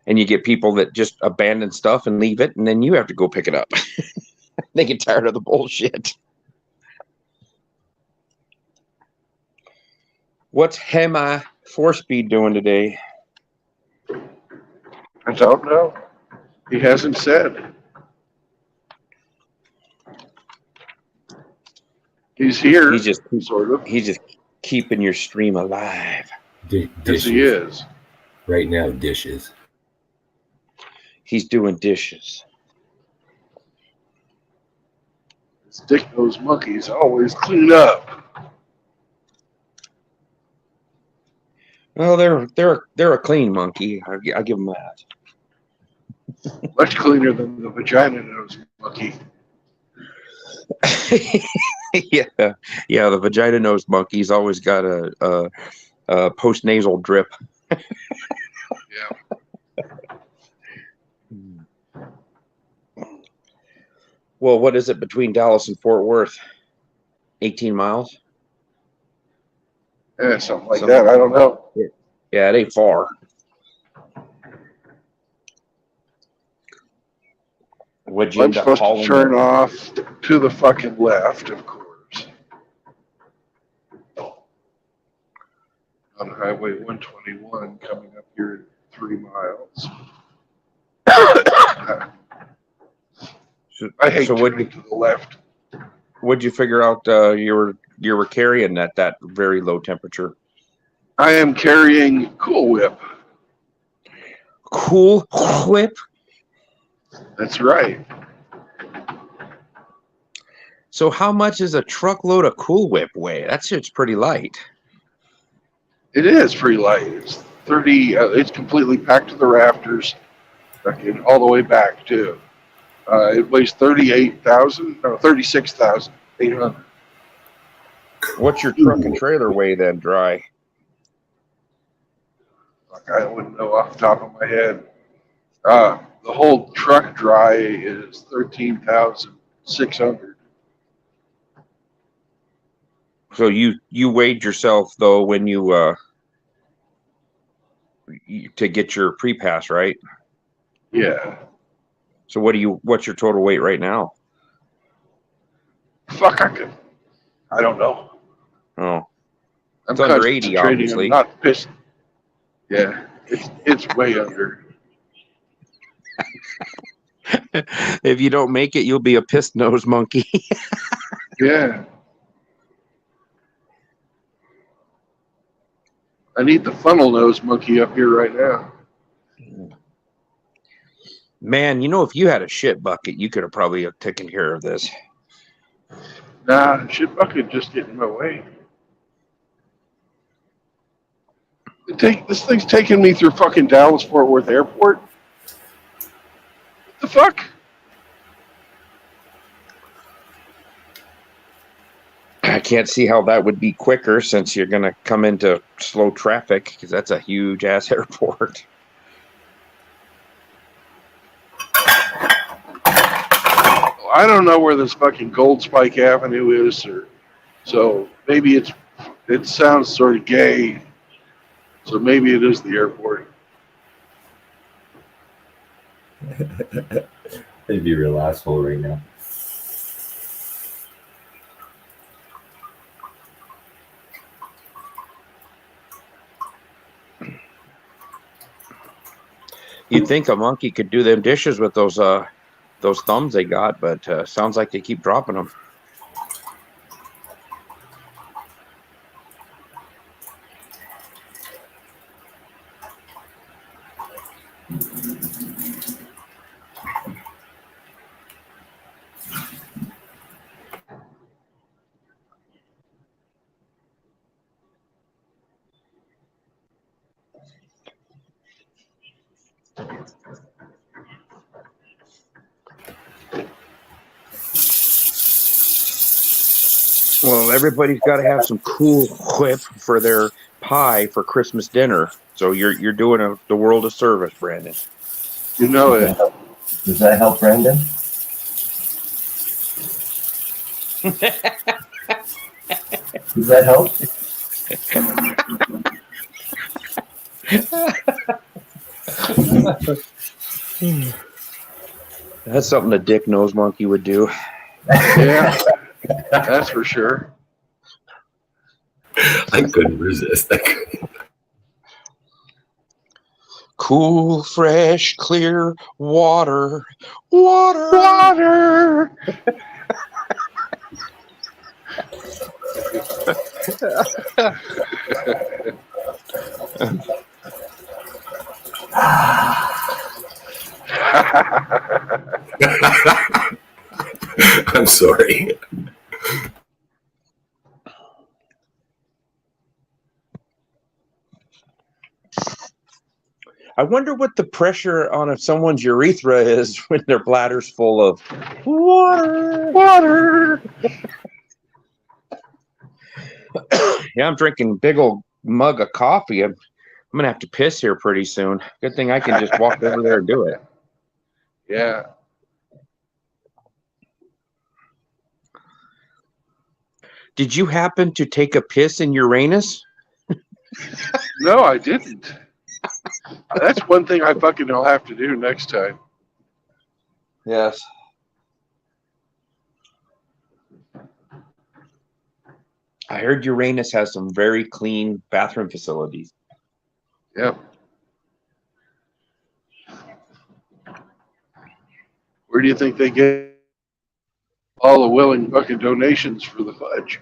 And you get people that just abandon stuff and leave it, and then you have to go pick it up. They get tired of the bullshit. What's Hema 4-speed doing today? I don't know. He hasn't said. He's here. He's just sort of. He's just keeping your stream alive. Yes, Dishes. he is. Right now, dishes. He's doing dishes. Stick those monkeys always clean up. Well, they're a clean monkey. I give them that. Much cleaner than the vagina nose monkey. Yeah. The vagina nosed monkey's always got a post nasal drip. Yeah. Well, what is it between Dallas and Fort Worth? 18 miles? Yeah, something like that. I don't know. Yeah, it ain't far. What'd you I'm end up supposed to hauling? turn off to the fucking left, of course. On Highway 121 coming up here at 3 miles. I hate turning to the left. What'd you figure out you were carrying at that very low temperature? I am carrying Cool Whip. Cool Whip? That's right. So how much is a truckload of Cool Whip weigh? That shit's pretty light. It is pretty light. It's 30. It's completely packed to the rafters, fucking all the way back too. It weighs 36,800. What's your truck and trailer weigh then, dry? Fuck, I wouldn't know off the top of my head. The whole truck dry is 13,600. So you weighed yourself though when you to get your pre-pass, right? Yeah. So what's your total weight right now? Fuck, I don't know. Oh. I'm It's under 80, concentrating. obviously. I'm not pissed. Yeah, it's way under. If you don't make it, you'll be a pissed nose monkey. Yeah. I need the funnel nose monkey up here right now. Man, you know, if you had a shit bucket, you could have probably taken care of this. Nah, shit bucket just getting in my way. This thing's taking me through fucking Dallas Fort Worth Airport. What the fuck? I can't see how that would be quicker since you're going to come into slow traffic because that's a huge ass airport. I don't know where this fucking Gold Spike Avenue is, so maybe it sounds sort of gay. So maybe it is the airport. They'd be real asshole right now. You'd think a monkey could do them dishes with those thumbs they got, but sounds like they keep dropping them. Well, everybody's got to have some Cool Whip for their pie for Christmas dinner. So you're doing the world a service, Brandon. You know it. Does that help, Brandon? Does that help? That's something a Dick Nose Monkey would do. Yeah, that's for sure. I couldn't resist. Cool, fresh, clear water. Water. Water. I'm sorry. I wonder what the pressure on someone's urethra is when their bladder's full of water. Water. Yeah, I'm drinking a big old mug of coffee. I'm gonna have to piss here pretty soon. Good thing I can just walk over there and do it. Yeah. Did you happen to take a piss in Uranus? No, I didn't. That's one thing I fucking will have to do next time. Yes. I heard Uranus has some very clean bathroom facilities. Yep. Where do you think they get all the willing fucking donations for the fudge?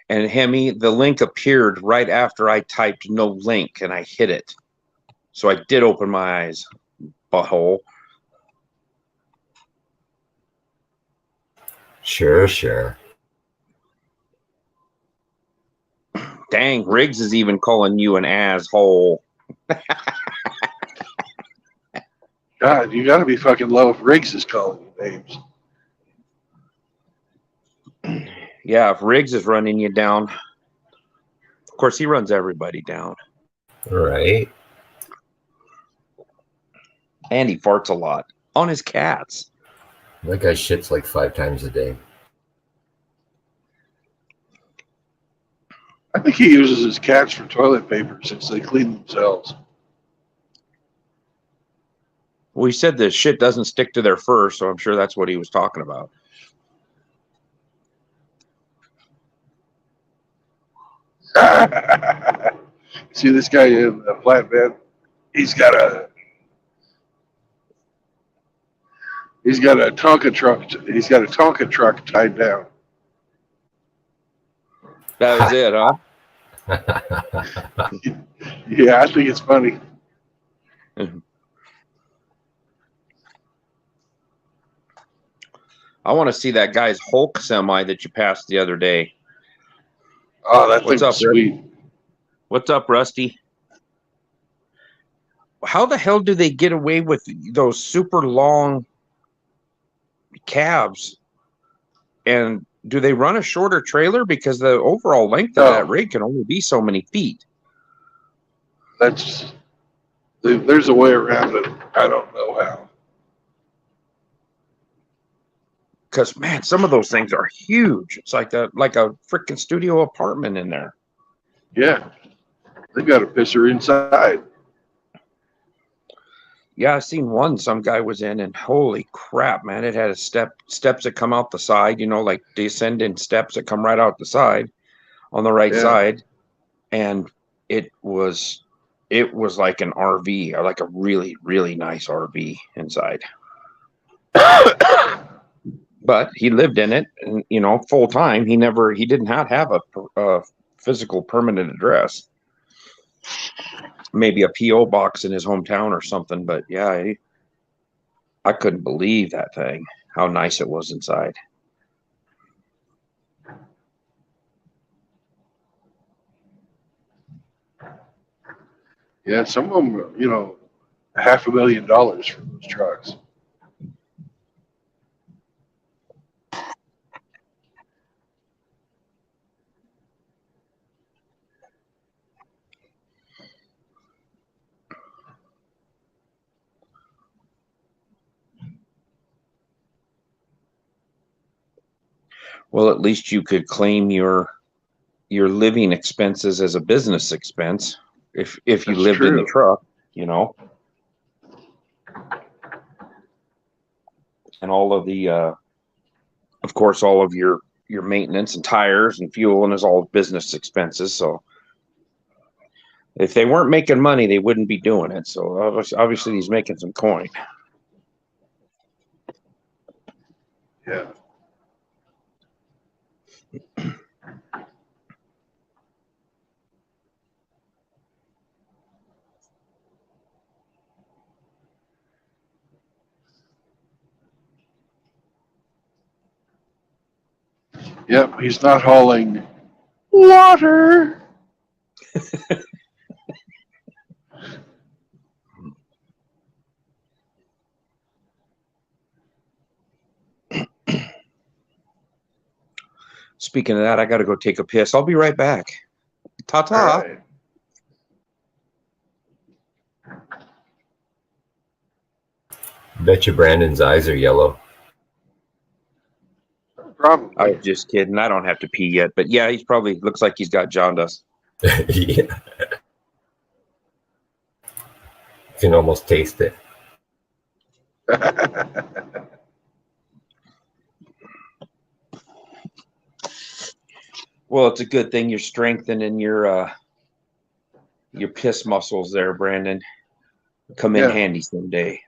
And Hemi, the link appeared right after I typed no link and I hit it. So I did open my eyes, butthole. Sure. Dang, Riggs is even calling you an asshole. God, you gotta be fucking low if Riggs is calling you names. Yeah, if Riggs is running you down, of course he runs everybody down. Right. And he farts a lot on his cats. That guy shits like 5 times a day. I think he uses his cats for toilet paper since they clean themselves. Well, he said the shit doesn't stick to their fur, so I'm sure that's what he was talking about. See this guy in the flatbed? He's got a Tonka truck. He's got a Tonka truck tied down. That was it, huh? Yeah, I think it's funny. I want to see that guy's Hulk semi that you passed the other day. Oh, that What's thing's up, sweet. What's up, Rusty? How the hell do they get away with those super long cabs? And do they run a shorter trailer? Because the overall length of that rig can only be so many feet. There's a way around it. I don't know how. Because man, some of those things are huge. It's like a freaking studio apartment in there. Yeah, they got a pisser inside. Yeah, I seen one some guy was in, and holy crap, man! It had steps that come out the side, like descending steps that come right out the side, on the right side, and it was like an RV, or like a really, really nice RV inside. But he lived in it, and full time. He didn't have a physical permanent address. Maybe a PO box in his hometown or something, but yeah, I couldn't believe that thing, how nice it was inside. Yeah, some of them, you know, $500,000 for those trucks. Well, at least you could claim your living expenses as a business expense if you That's lived in the true. truck, you know. And all of the of course all of your maintenance and tires and fuel and is all business expenses. So if they weren't making money, they wouldn't be doing it. So obviously he's making some coin. Yeah. Yep, he's not hauling water. Speaking of that, I got to go take a piss. I'll be right back. Ta-ta. All right. Bet you Brandon's eyes are yellow. Probably. I was just kidding. I don't have to pee yet, but yeah, he's probably looks like he's got jaundice. Yeah. You can almost taste it. Well, it's a good thing you're strengthening your piss muscles there, Brandon. Come in Yeah. handy someday.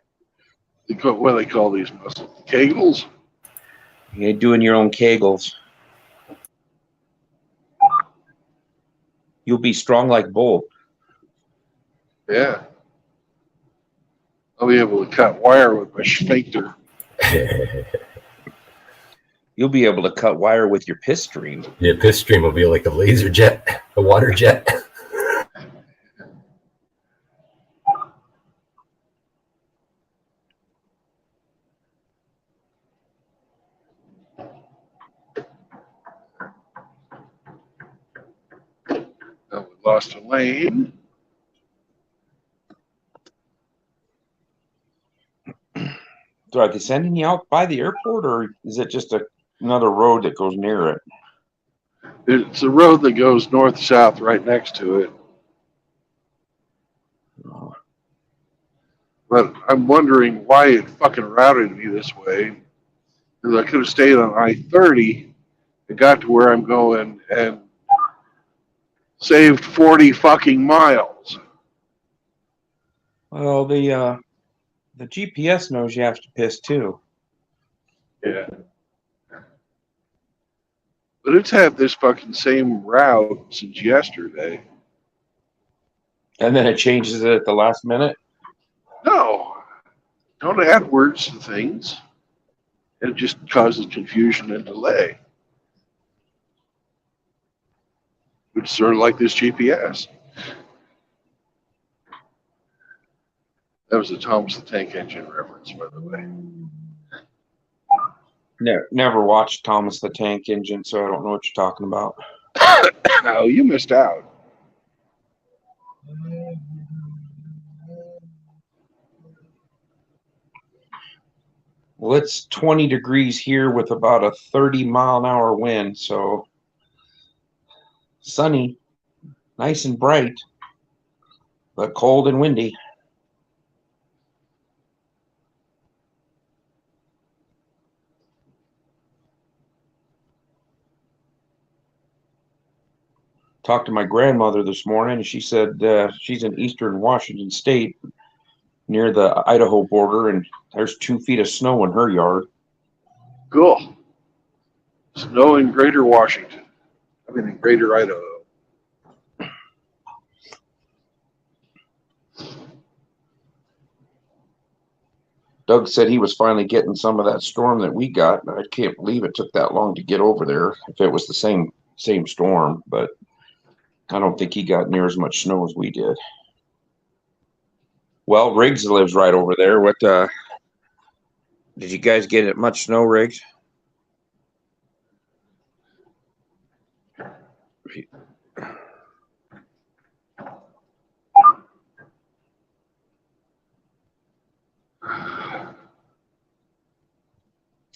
What do they call these muscles? Kegels? You're doing your own kegels. You'll be strong like bull. Yeah. I'll be able to cut wire with my sphincter. You'll be able to cut wire with your piss stream. Your piss stream will be like a laser jet, a water jet. Oh, we lost a lane. So are they sending you out by the airport, or is it just another road that goes near it? It's a road that goes north-south right next to it. But I'm wondering why it fucking routed me this way. Because I could have stayed on I-30 and got to where I'm going and saved 40 fucking miles. Well, the GPS knows you have to piss too. Yeah. But it's had this fucking same route since yesterday. And then it changes it at the last minute. No. Don't add words to things. It just causes confusion and delay. It's sort of like this GPS. That was a Thomas the Tank Engine reference, by the way. Never watched Thomas the Tank Engine, so I don't know what you're talking about. No, you missed out. Well, it's 20 degrees here with about a 30-mile-an-hour wind, so sunny, nice and bright, but cold and windy. Talked to my grandmother this morning, and she said she's in eastern Washington State near the Idaho border, and there's 2 feet of snow in her yard. Cool. Snow in Greater Washington. I mean, in Greater Idaho. Doug said he was finally getting some of that storm that we got. I can't believe it took that long to get over there. If it was the same storm, but I don't think he got near as much snow as we did. Well, Riggs lives right over there. What did you guys get much snow, Riggs?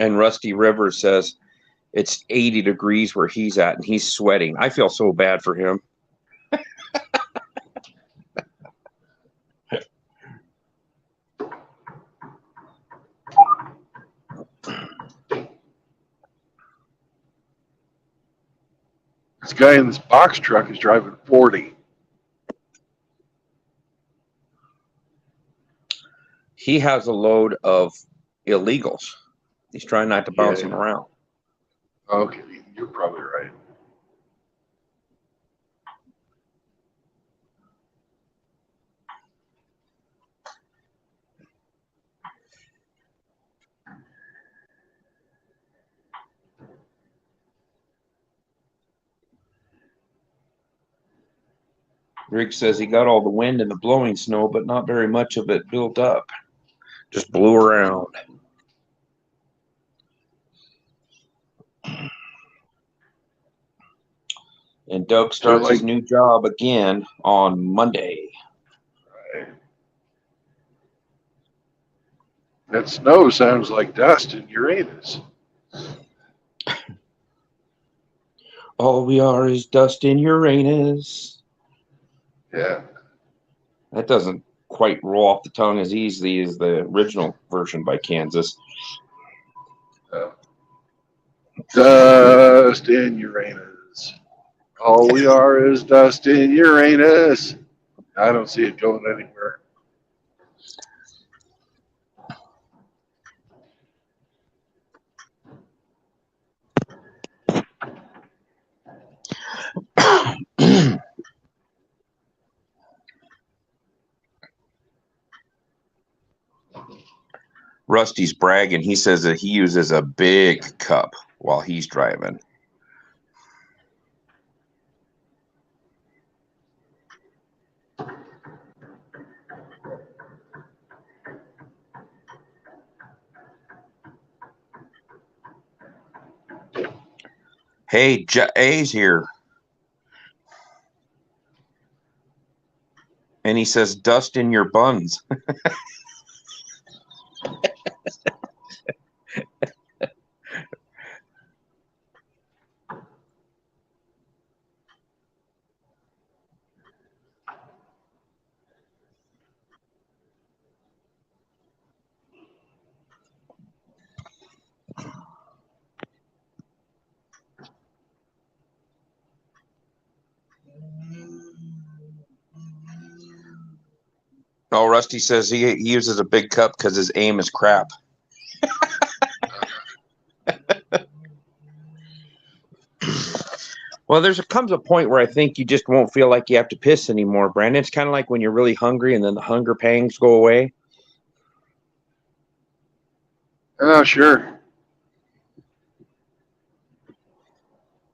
And Rusty Rivers says it's 80 degrees where he's at and he's sweating. I feel so bad for him. This guy in this box truck is driving 40. He has a load of illegals. He's trying not to bounce Yeah. them around. Okay, you're probably right. Rick says he got all the wind and the blowing snow, but not very much of it built up. Just blew around. And Doug starts his new job again on Monday. Right. That snow sounds like dust in Uranus. All we are is dust in Uranus. Yeah. That doesn't quite roll off the tongue as easily as the original version by Kansas. Dust in Uranus. All we are is dust in Uranus. I don't see it going anywhere. Rusty's bragging. He says that he uses a big cup while he's driving. Hey, A's here. And he says, dust in your buns. Oh, Rusty says he uses a big cup because his aim is crap. Well, comes a point where I think you just won't feel like you have to piss anymore, Brandon. It's kind of like when you're really hungry and then the hunger pangs go away. Oh, sure.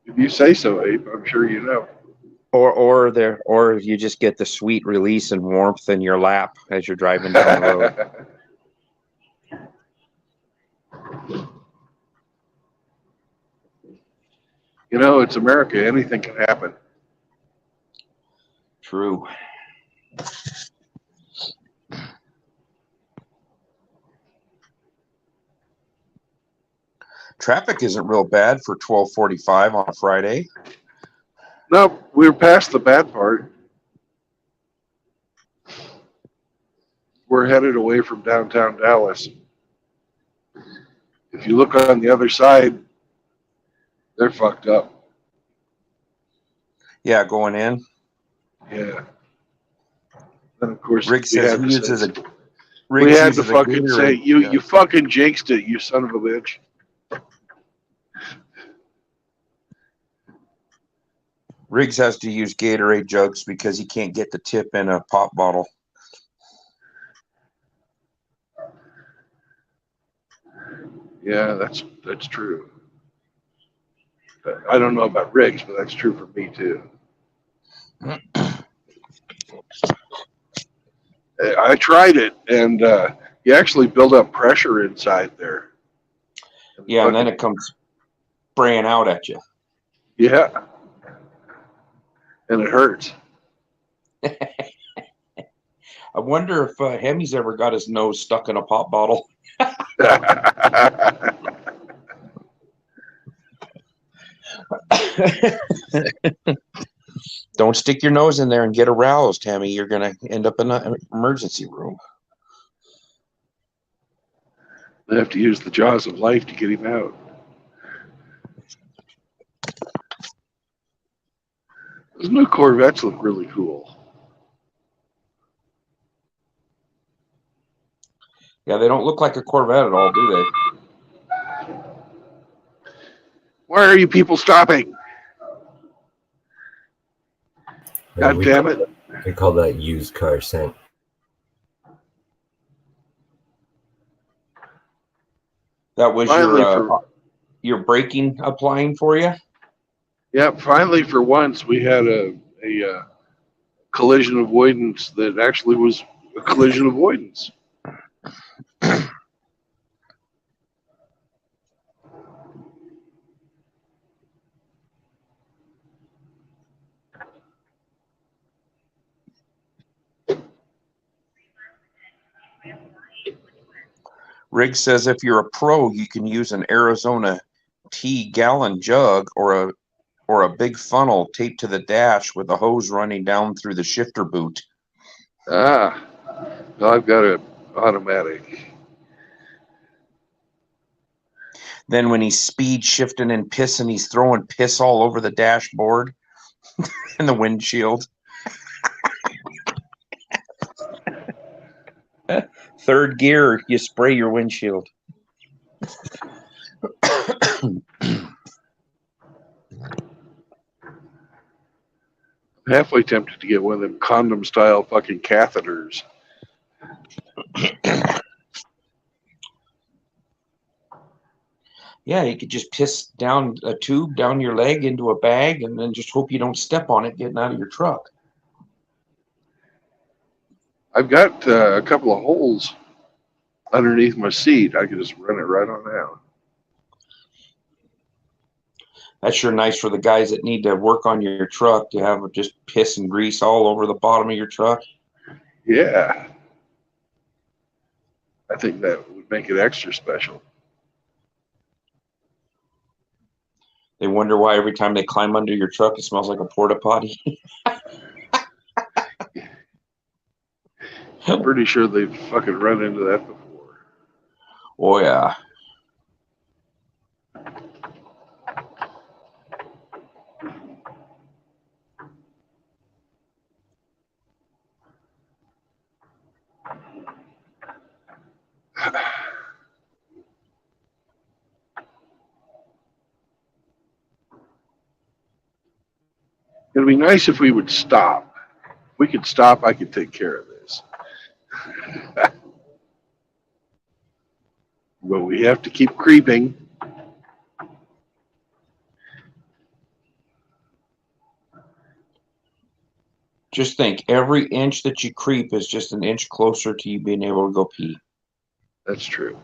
If you say so, Abe, I'm sure you know. Or you just get the sweet release and warmth in your lap as you're driving down the road. You know, it's America. Anything can happen. True. Traffic isn't real bad for 12:45 on a Friday. No, we're past the bad part. We're headed away from downtown Dallas. If you look on the other side, they're fucked up. Yeah, going in. Yeah. And of course, Rick says he uses a. We had to fucking say, you fucking jinxed it, you son of a bitch. Riggs has to use Gatorade jugs because he can't get the tip in a pop bottle. Yeah, that's true. But I don't know about rigs, but that's true for me too. I tried it, and you actually build up pressure inside there. Yeah, and then it comes spraying out at you. Yeah, and it hurts. I wonder if Hemi's ever got his nose stuck in a pop bottle. Don't stick your nose in there and get aroused, Hemi. You're going to end up in an emergency room. They have to use the jaws of life to get him out. Those new Corvettes look really cool. Yeah, they don't look like a Corvette at all, do they? Why are you people stopping? God damn it. We call that used car scent. That was Finally your braking applying for you? Yeah, finally for once we had a collision avoidance that actually was a collision avoidance. Rigg says if you're a pro, you can use an Arizona tea gallon jug or a big funnel taped to the dash with a hose running down through the shifter boot. Ah, well, I've got an automatic. Then when he's speed shifting and pissing, he's throwing piss all over the dashboard and the windshield. Third gear, you spray your windshield. Halfway tempted to get one of them condom style fucking catheters. Yeah, you could just piss down a tube down your leg into a bag and then just hope you don't step on it getting out of your truck. I've got a couple of holes underneath my seat. I could just run it right on out. That's sure nice for the guys that need to work on your truck to have just piss and grease all over the bottom of your truck. Yeah. I think that would make it extra special. They wonder why every time they climb under your truck, it smells like a porta potty. I'm pretty sure they've fucking run into that before. Oh, yeah. It'd be nice if we would stop. If we could stop, I could take care of this. But we have to keep creeping. Just think, every inch that you creep is just an inch closer to you being able to go pee. That's true.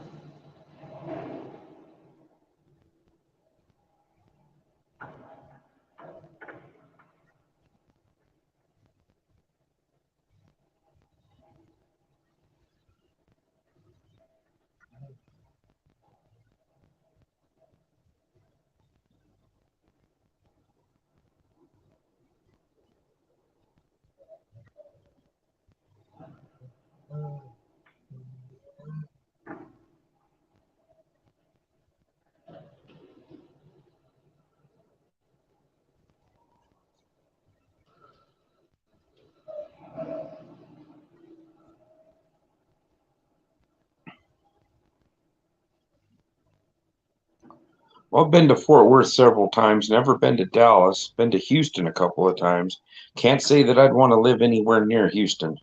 Well, I've been to Fort Worth several times, never been to Dallas, been to Houston a couple of times. Can't say that I'd want to live anywhere near Houston.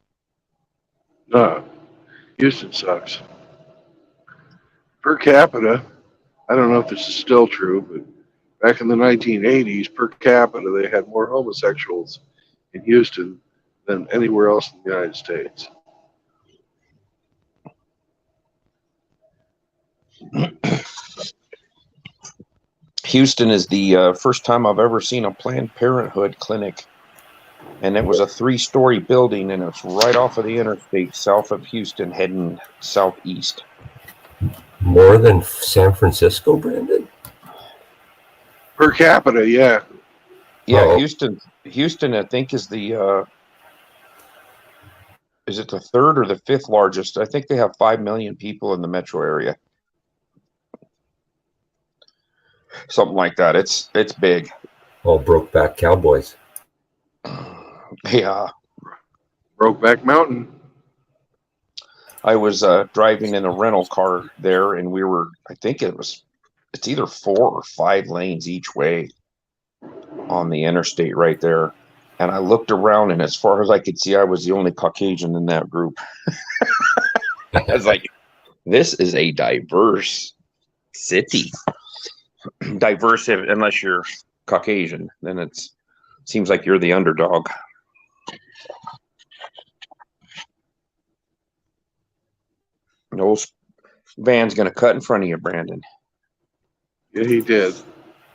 No, Houston sucks. Per capita, I don't know if this is still true, but back in the 1980s, per capita, they had more homosexuals in Houston than anywhere else in the United States. Houston is the first time I've ever seen a Planned Parenthood clinic, and it was a 3-story building, and it's right off of the interstate south of Houston, heading southeast. More than San Francisco, Brandon? Per capita, yeah. Yeah, Oh. Houston, I think is the is it the 3rd or the 5th largest? I think they have 5 million people in the metro area, something like that. It's big. All Brokeback Cowboys. Yeah, Brokeback Mountain. I was driving in a rental car there, and we were, I think it's either 4 or 5 lanes each way on the interstate right there. And I looked around, and as far as I could see, I was the only Caucasian in that group. I was like, this is a diverse city. Diverse, unless you're Caucasian, then it seems like you're the underdog. No van's gonna cut in front of you, Brandon. Yeah, he did.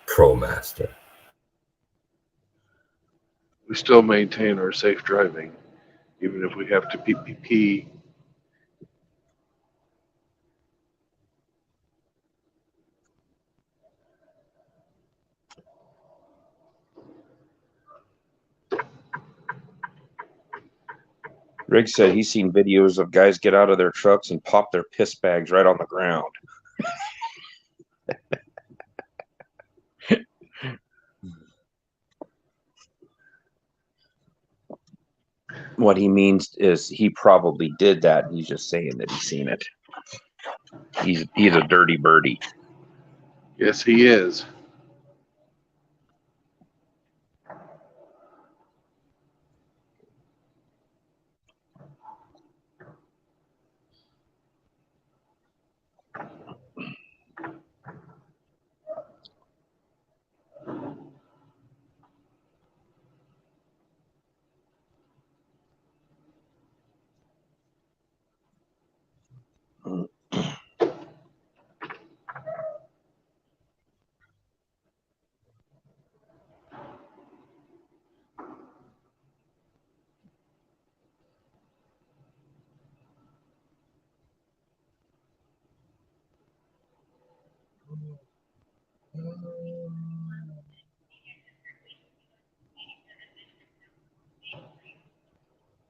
ProMaster. We still maintain our safe driving, even if we have to pee. Rick said he's seen videos of guys get out of their trucks and pop their piss bags right on the ground. What he means is he probably did that, and he's just saying that he's seen it. He's a dirty birdie. Yes, he is.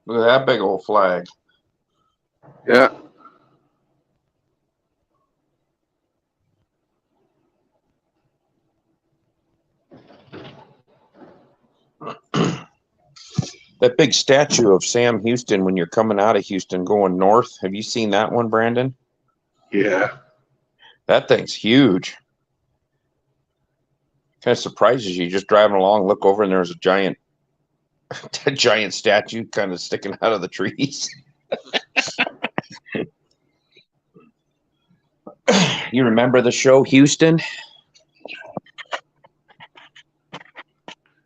Look at that big old flag. Yeah. That big statue of Sam Houston when you're coming out of Houston going north. Have you seen that one, Brandon? Yeah. That thing's huge. Kind of surprises you. Just driving along, look over, and there's a giant statue kind of sticking out of the trees. You remember the show Houston?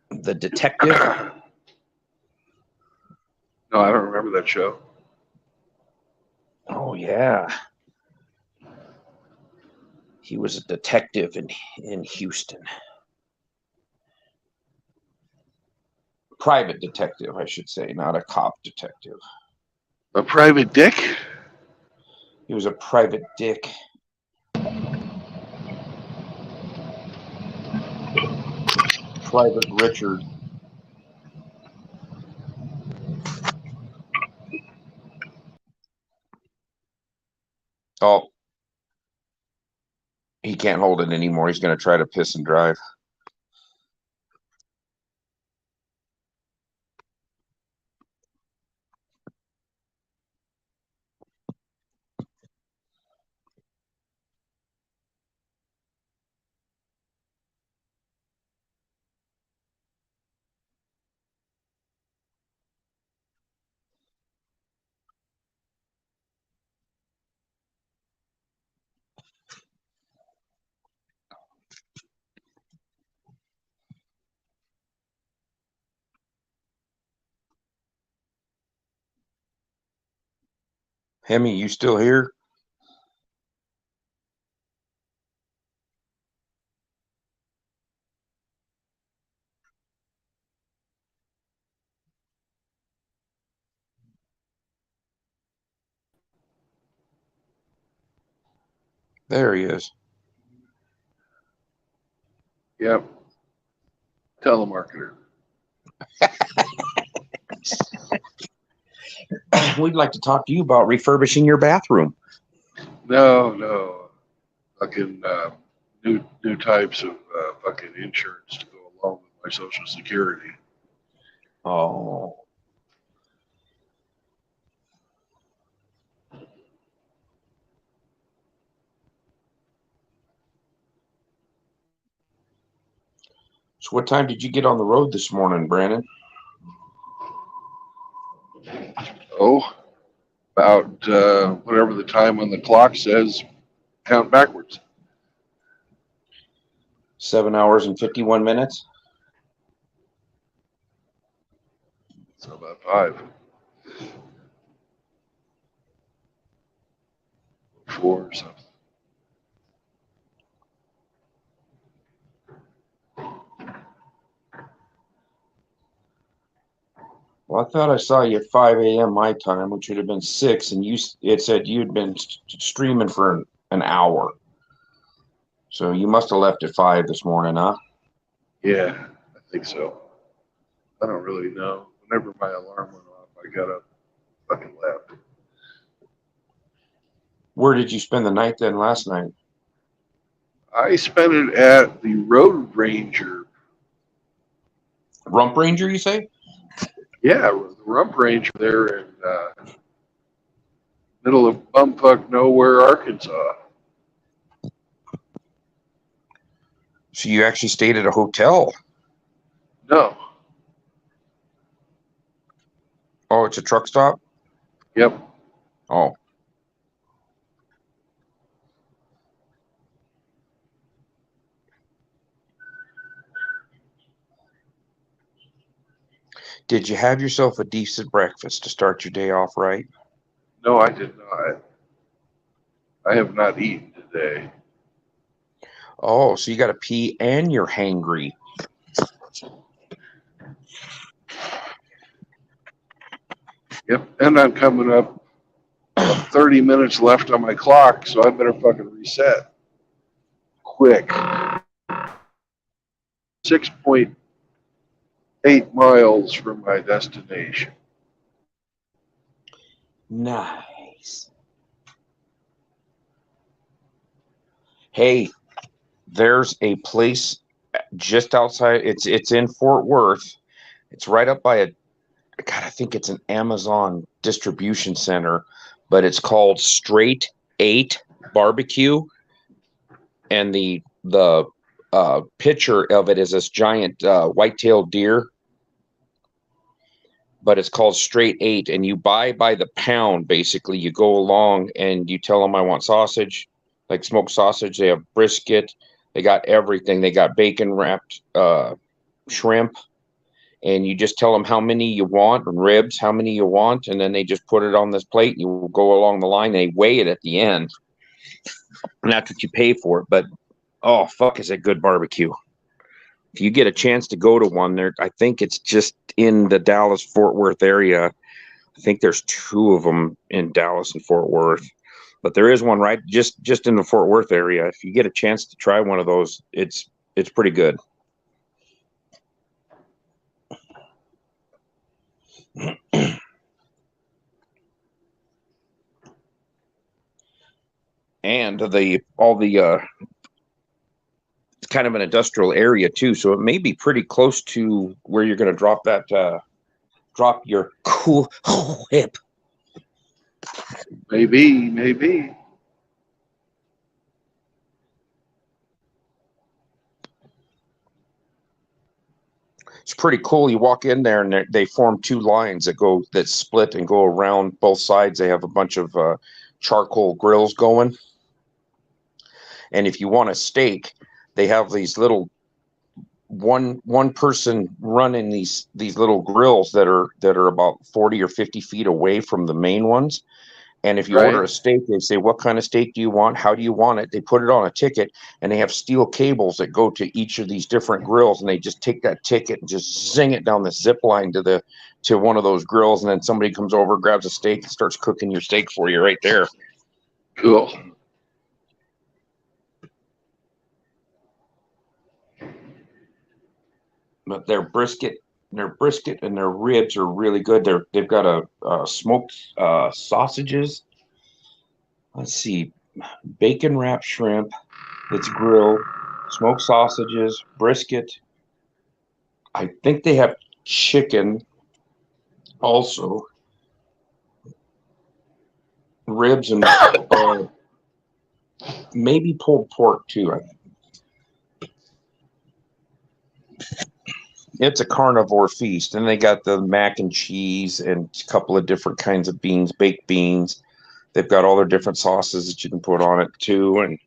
The detective? No, I don't remember that show. Oh, yeah. He was a detective in Houston. Private detective, I should say, not a cop detective. A private dick? He was a private dick. Private Richard. Oh, he can't hold it anymore. He's going to try to piss and drive. Hemi, you still here? There he is. Yep. Telemarketer. We'd like to talk to you about refurbishing your bathroom. No. Fucking new types of fucking insurance to go along with my Social Security. Oh. So what time did you get on the road this morning, Brandon? Oh, about whatever the time on the clock says, count backwards. 7 hours and 51 minutes. So about 5. 4 or something. Well, I thought I saw you at 5 a.m. my time, which would have been 6, and it said you'd been streaming for an hour. So you must have left at 5 this morning, huh? Yeah, I think so. I don't really know. Whenever my alarm went off, I got up, fucking left. Where did you spend the night then last night? I spent it at the Road Ranger. Rump Ranger, you say? Yeah, the Rump Ranger there in middle of bumfuck nowhere, Arkansas. So you actually stayed at a hotel? No. Oh, it's a truck stop? Yep. Oh. Did you have yourself a decent breakfast to start your day off right? No, I did not. I have not eaten today. Oh, so you got to pee and you're hangry. Yep, and I'm coming up 30 minutes left on my clock, so I better fucking reset. Quick. 6.8 miles from my destination. Nice. Hey, there's a place just outside. It's in Fort Worth. It's right up by God, I think it's an Amazon distribution center, but it's called Straight 8 Barbecue. And the picture of it is this giant white-tailed deer. But it's called Straight 8, and you buy by the pound. Basically, you go along and you tell them I want sausage, like smoked sausage. They have brisket. They got everything. They got bacon wrapped shrimp, and you just tell them how many you want, and ribs, how many you want, and then they just put it on this plate. You go along the line. They weigh it at the end, and that's what you pay for it. But oh fuck, is it good barbecue? If you get a chance to go to one there, I think it's just in the Dallas Fort Worth area. I think there's 2 of them in Dallas and Fort Worth, but there is one right just in the Fort Worth area. If you get a chance to try one of those, it's pretty good. And it's kind of an industrial area too, so it may be pretty close to where you're going to drop your cool whip. Maybe. It's pretty cool. You walk in there and they form 2 lines that split and go around both sides. They have a bunch of charcoal grills going. And if you want a steak, they have these little one person running these little grills that are about 40 or 50 feet away from the main ones. And if you order a steak, they say, what kind of steak do you want? How do you want it? They put it on a ticket, and they have steel cables that go to each of these different grills, and they just take that ticket and just zing it down the zip line to one of those grills, and then somebody comes over, grabs a steak, and starts cooking your steak for you right there. Cool. But their brisket and their ribs are really good. They've got a smoked sausages. Let's see, bacon wrapped shrimp that's grilled, smoked sausages, brisket. I think they have chicken also, ribs, and maybe pulled pork too. It's a carnivore feast, and they got the mac and cheese and a couple of different kinds of beans, baked beans. They've got all their different sauces that you can put on it too, and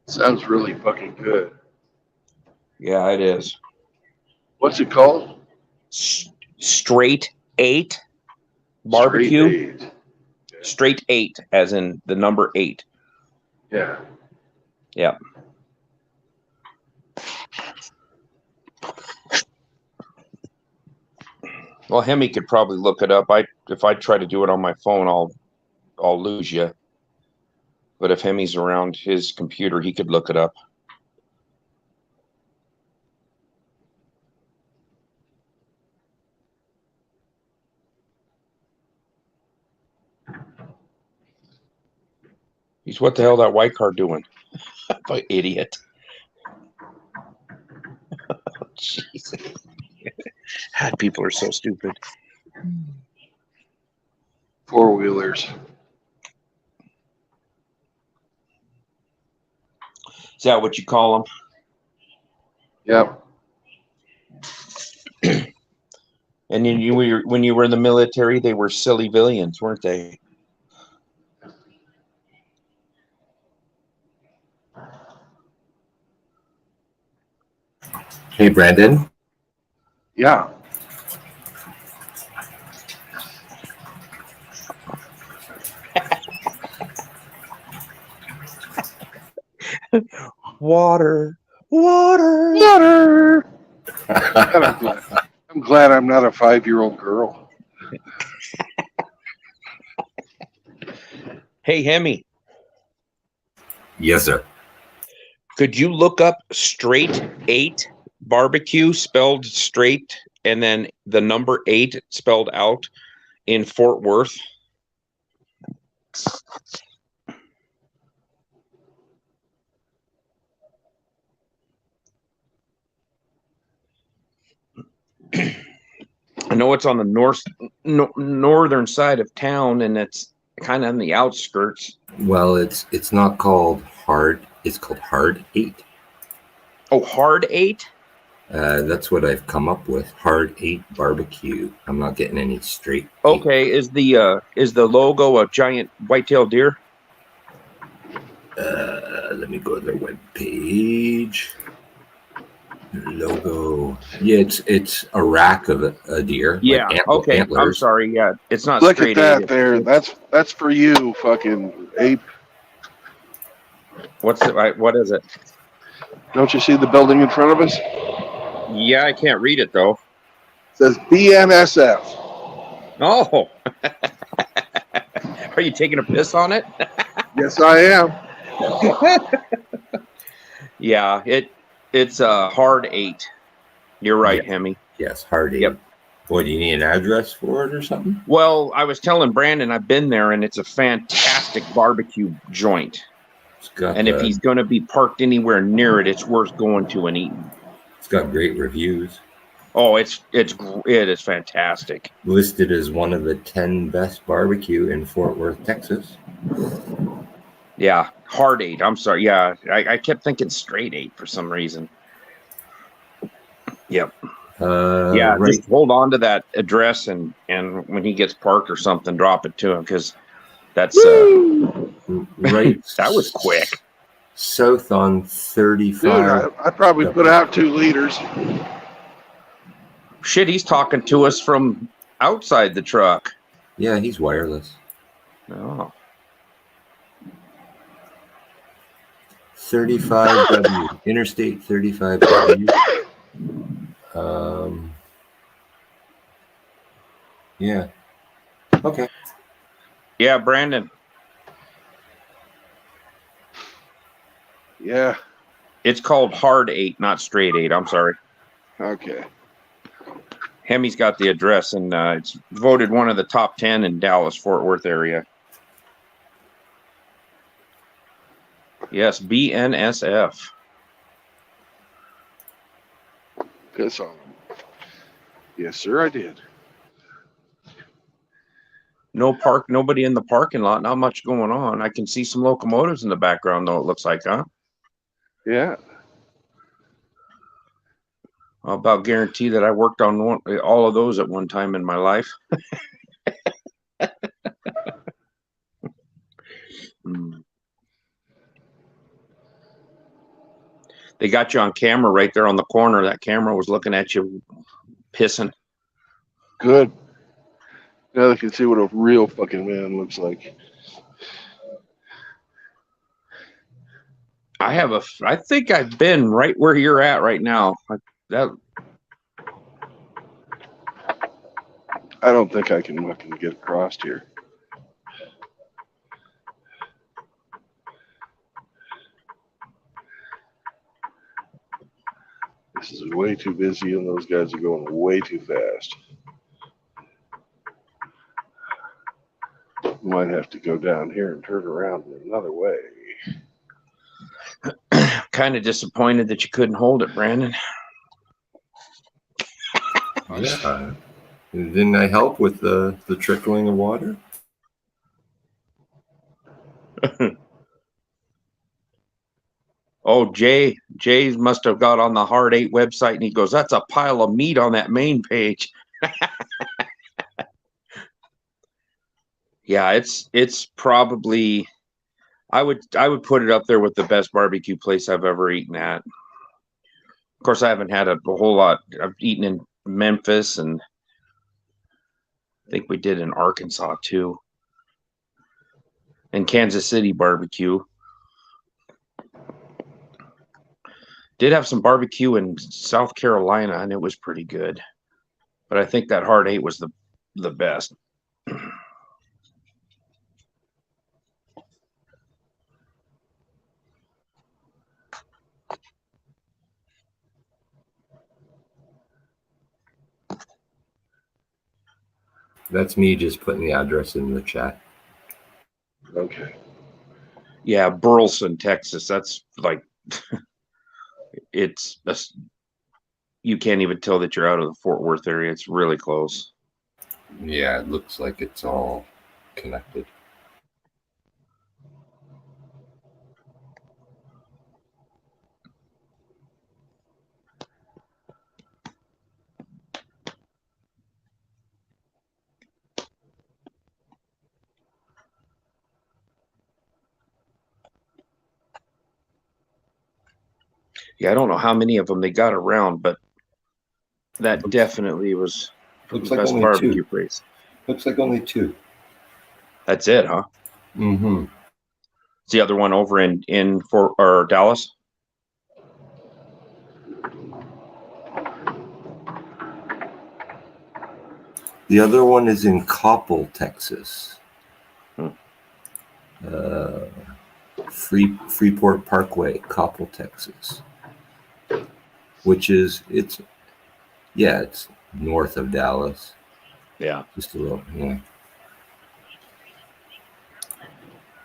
sounds really fucking good. Yeah, it is. What's it called? Straight 8 barbecue. Straight 8, as in the number 8. Yeah. Yeah. Well, Hemi could probably look it up. If I try to do it on my phone, I'll lose you. But if Hemi's around his computer, he could look it up. He's what the hell that white car doing? Idiot. Jesus. People are so stupid. 4-wheelers. Is that what you call them? Yep. And then when you were in the military, they were silly villains, weren't they? Hey, Brandon. Yeah. Water. I'm glad I'm not a 5-year-old girl. Hey, Hemi. Yes, sir. Could you look up Straight 8 barbecue, spelled straight, and then the number 8 spelled out, in Fort Worth? I know it's on the northern side of town, and it's kind of on the outskirts. Well, it's not called Hard. It's called Hard 8. Oh, Hard 8? That's what I've come up with. Hard 8 barbecue. I'm not getting any Straight 8. Okay, is the logo a giant white-tailed deer? Let me go to their web page. Logo. Yeah, it's a rack of a deer. Yeah. Like Okay. antlers. I'm sorry. Yeah, it's not. Look Straight at that 8. there. That's for you, fucking ape. What is it? Don't you see the building in front of us? Yeah, I can't read it though. It says BNSF. Oh. Are you taking a piss on it? Yes, I am. Yeah, it's a Hard 8. You're right, Hemi. Yes, Hard 8. Yep. Boy, do you need an address for it or something? Well, I was telling Brandon I've been there, and it's a fantastic barbecue joint. And if he's going to be parked anywhere near it, it's worth going to and eating. It's got great reviews. Oh, it is fantastic. Listed as one of the 10 best barbecue in Fort Worth, Texas. Yeah, Hard 8. I'm sorry. Yeah, I kept thinking Straight 8 for some reason. Yep. Yeah, right. just hold on to that address, and when he gets parked or something, drop it to him, because that's right. That was quick. South on 35. Dude, I probably put out 2 liters. Shit, he's talking to us from outside the truck. Yeah, he's wireless. Oh. 35W, Interstate 35W. Yeah. Okay. Yeah, Brandon. Yeah. It's called hard 8, not straight 8. I'm sorry. Okay. Hemi's got the address, and it's voted one of the top 10 in Dallas, Fort Worth area. Yes, BNSF. Piss on them. Yes, sir, I did. Nobody in the parking lot. Not much going on. I can see some locomotives in the background, though. It looks like, huh? Yeah. I'll about guarantee that I worked on all of those at one time in my life. They got you on camera right there on the corner. That camera was looking at you pissing. Good. Now they can see what a real fucking man looks like. I think I've been right where you're at right now. I don't think I can fucking get across here. This is way too busy, and those guys are going way too fast. Might have to go down here and turn around in another way. Kind of disappointed that you couldn't hold it, Brandon. Didn't I help with the trickling of water? Oh, Jay must have got on the Hard 8 website, and he goes, "That's a pile of meat on that main page." Yeah, it's probably, I would put it up there with the best barbecue place I've ever eaten at. Of course, I haven't had a whole lot. I've eaten in Memphis, and I think we did in Arkansas too, and Kansas City barbecue. Did have some barbecue in South Carolina, and it was pretty good. But I think that Hard 8 was the best. That's me just putting the address in the chat. Okay. Yeah, Burleson, Texas. That's like, you can't even tell that you're out of the Fort Worth area. It's really close. Yeah, it looks like it's all connected. Yeah, I don't know how many of them they got around, but that definitely was Looks the like best only barbecue 2. place. Looks like only 2. That's it, huh? Mm-hmm. Is the other one over in Fort or Dallas? The other one is in Coppell, Texas. Freeport Parkway, Coppell, Texas. Which is it's north of Dallas. Yeah. Just a little, yeah.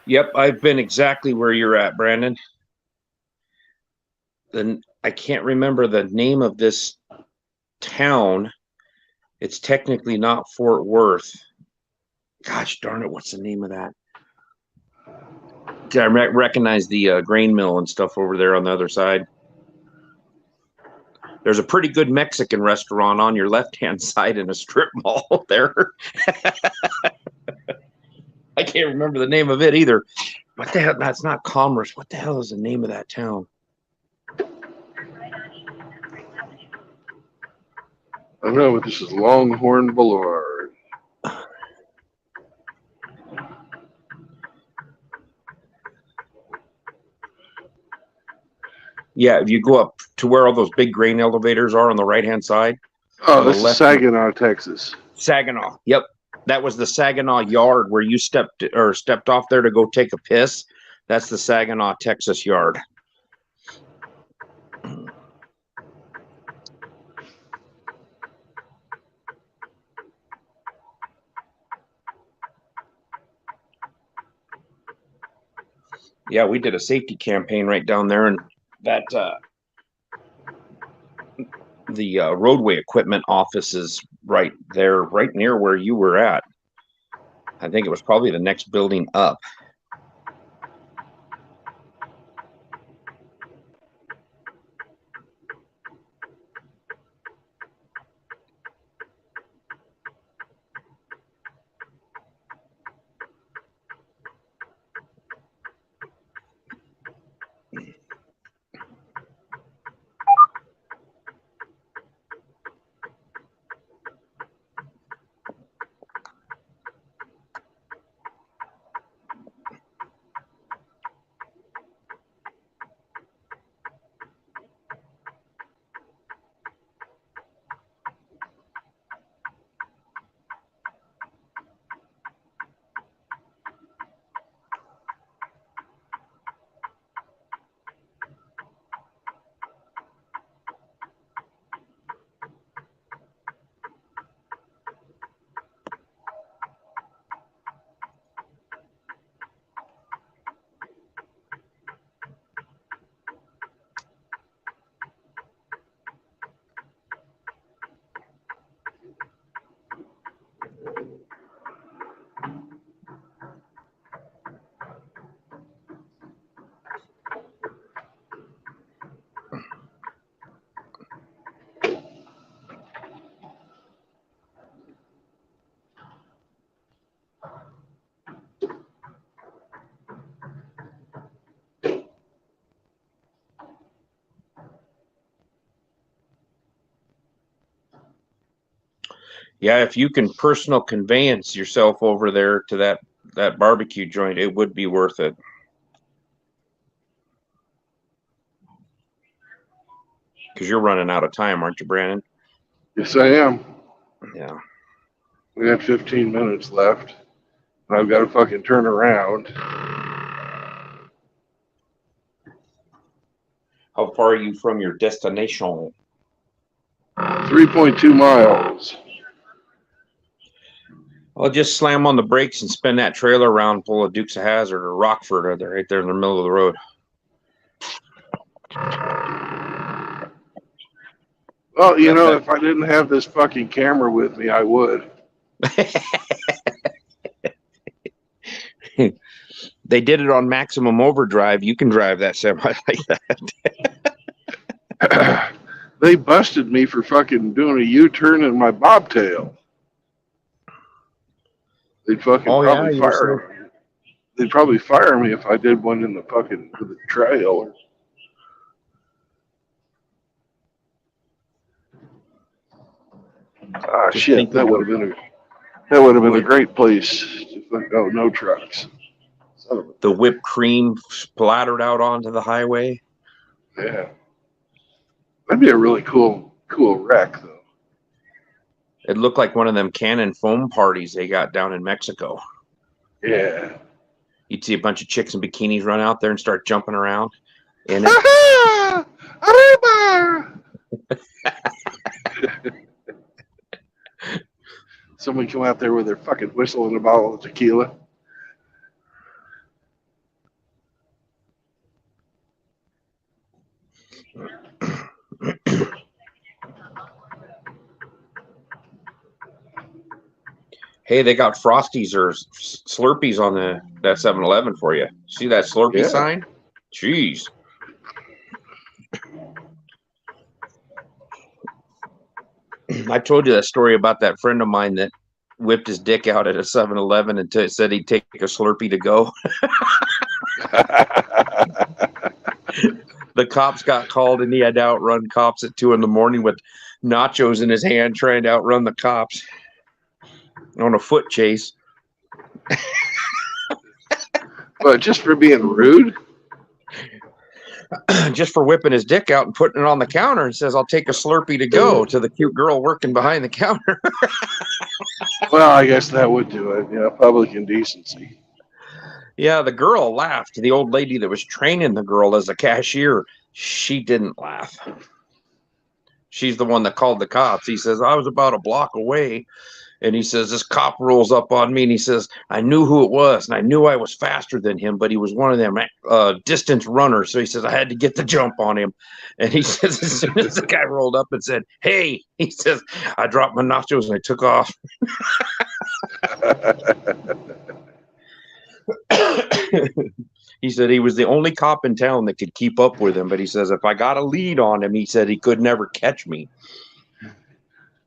Yep, I've been exactly where you're at, Brandon. Then I can't remember the name of this town. It's technically not Fort Worth. Gosh darn it, what's the name of that? I recognize the grain mill and stuff over there on the other side. There's a pretty good Mexican restaurant on your left-hand side in a strip mall there. I can't remember the name of it either. What the hell? That's not Commerce. What the hell is the name of that town? I know, but this is Longhorn Boulevard. Yeah, if you go up to where all those big grain elevators are on the right-hand side. Oh, on the this is left- Saginaw, Texas. Saginaw. Yep. That was the Saginaw yard where you stepped off there to go take a piss. That's the Saginaw, Texas yard. Yeah, we did a safety campaign right down there, and that the roadway equipment office is right there, right near where you were at. I think it was probably the next building up. Yeah, if you can personal conveyance yourself over there to that barbecue joint, it would be worth it. Because you're running out of time, aren't you, Brandon? Yes, I am. Yeah. We got 15 minutes left. And I've got to fucking turn around. How far are you from your destination? 3.2 miles. Well, just slam on the brakes and spin that trailer around, pull a Dukes of Hazzard or Rockford, or they're right there in the middle of the road. Well, you know, if I didn't have this fucking camera with me, I would. They did it on maximum overdrive. You can drive that semi like that. They busted me for fucking doing a U-turn in my bobtail. They'd fucking probably fire me. They'd probably fire me if I did one in the fucking with the trail. Ah, shit! That would have been a great place to go. No trucks. The whipped cream splattered out onto the highway. Yeah, that'd be a really cool wreck, though. It looked like one of them cannon foam parties they got down in Mexico. Yeah. You'd see a bunch of chicks in bikinis run out there and start jumping around. In it. Someone come out there with their fucking whistle and a bottle of tequila. Hey, they got Frosties or Slurpees on that 7-Eleven for you. See that Slurpee sign? Jeez. I told you that story about that friend of mine that whipped his dick out at a 7-Eleven and said he'd take a Slurpee to go. The cops got called and he had to outrun cops at 2 a.m. with nachos in his hand trying to outrun the cops on a foot chase. But just for being rude? just for whipping his dick out and putting it on the counter, and says, "I'll take a Slurpee to go," to the cute girl working behind the counter. Well, I guess that would do it. Yeah, public indecency. Yeah, the girl laughed. The old lady that was training the girl as a cashier, she didn't laugh. She's the one that called the cops. He says, "I was about a block away." And he says, this cop rolls up on me and he says, "I knew who it was and I knew I was faster than him, but he was one of them distance runners." So he says, "I had to get the jump on him." And he says, as soon as the guy rolled up and said, "Hey," he says, "I dropped my nachos and I took off." He said he was the only cop in town that could keep up with him. But he says, if I got a lead on him, he said he could never catch me.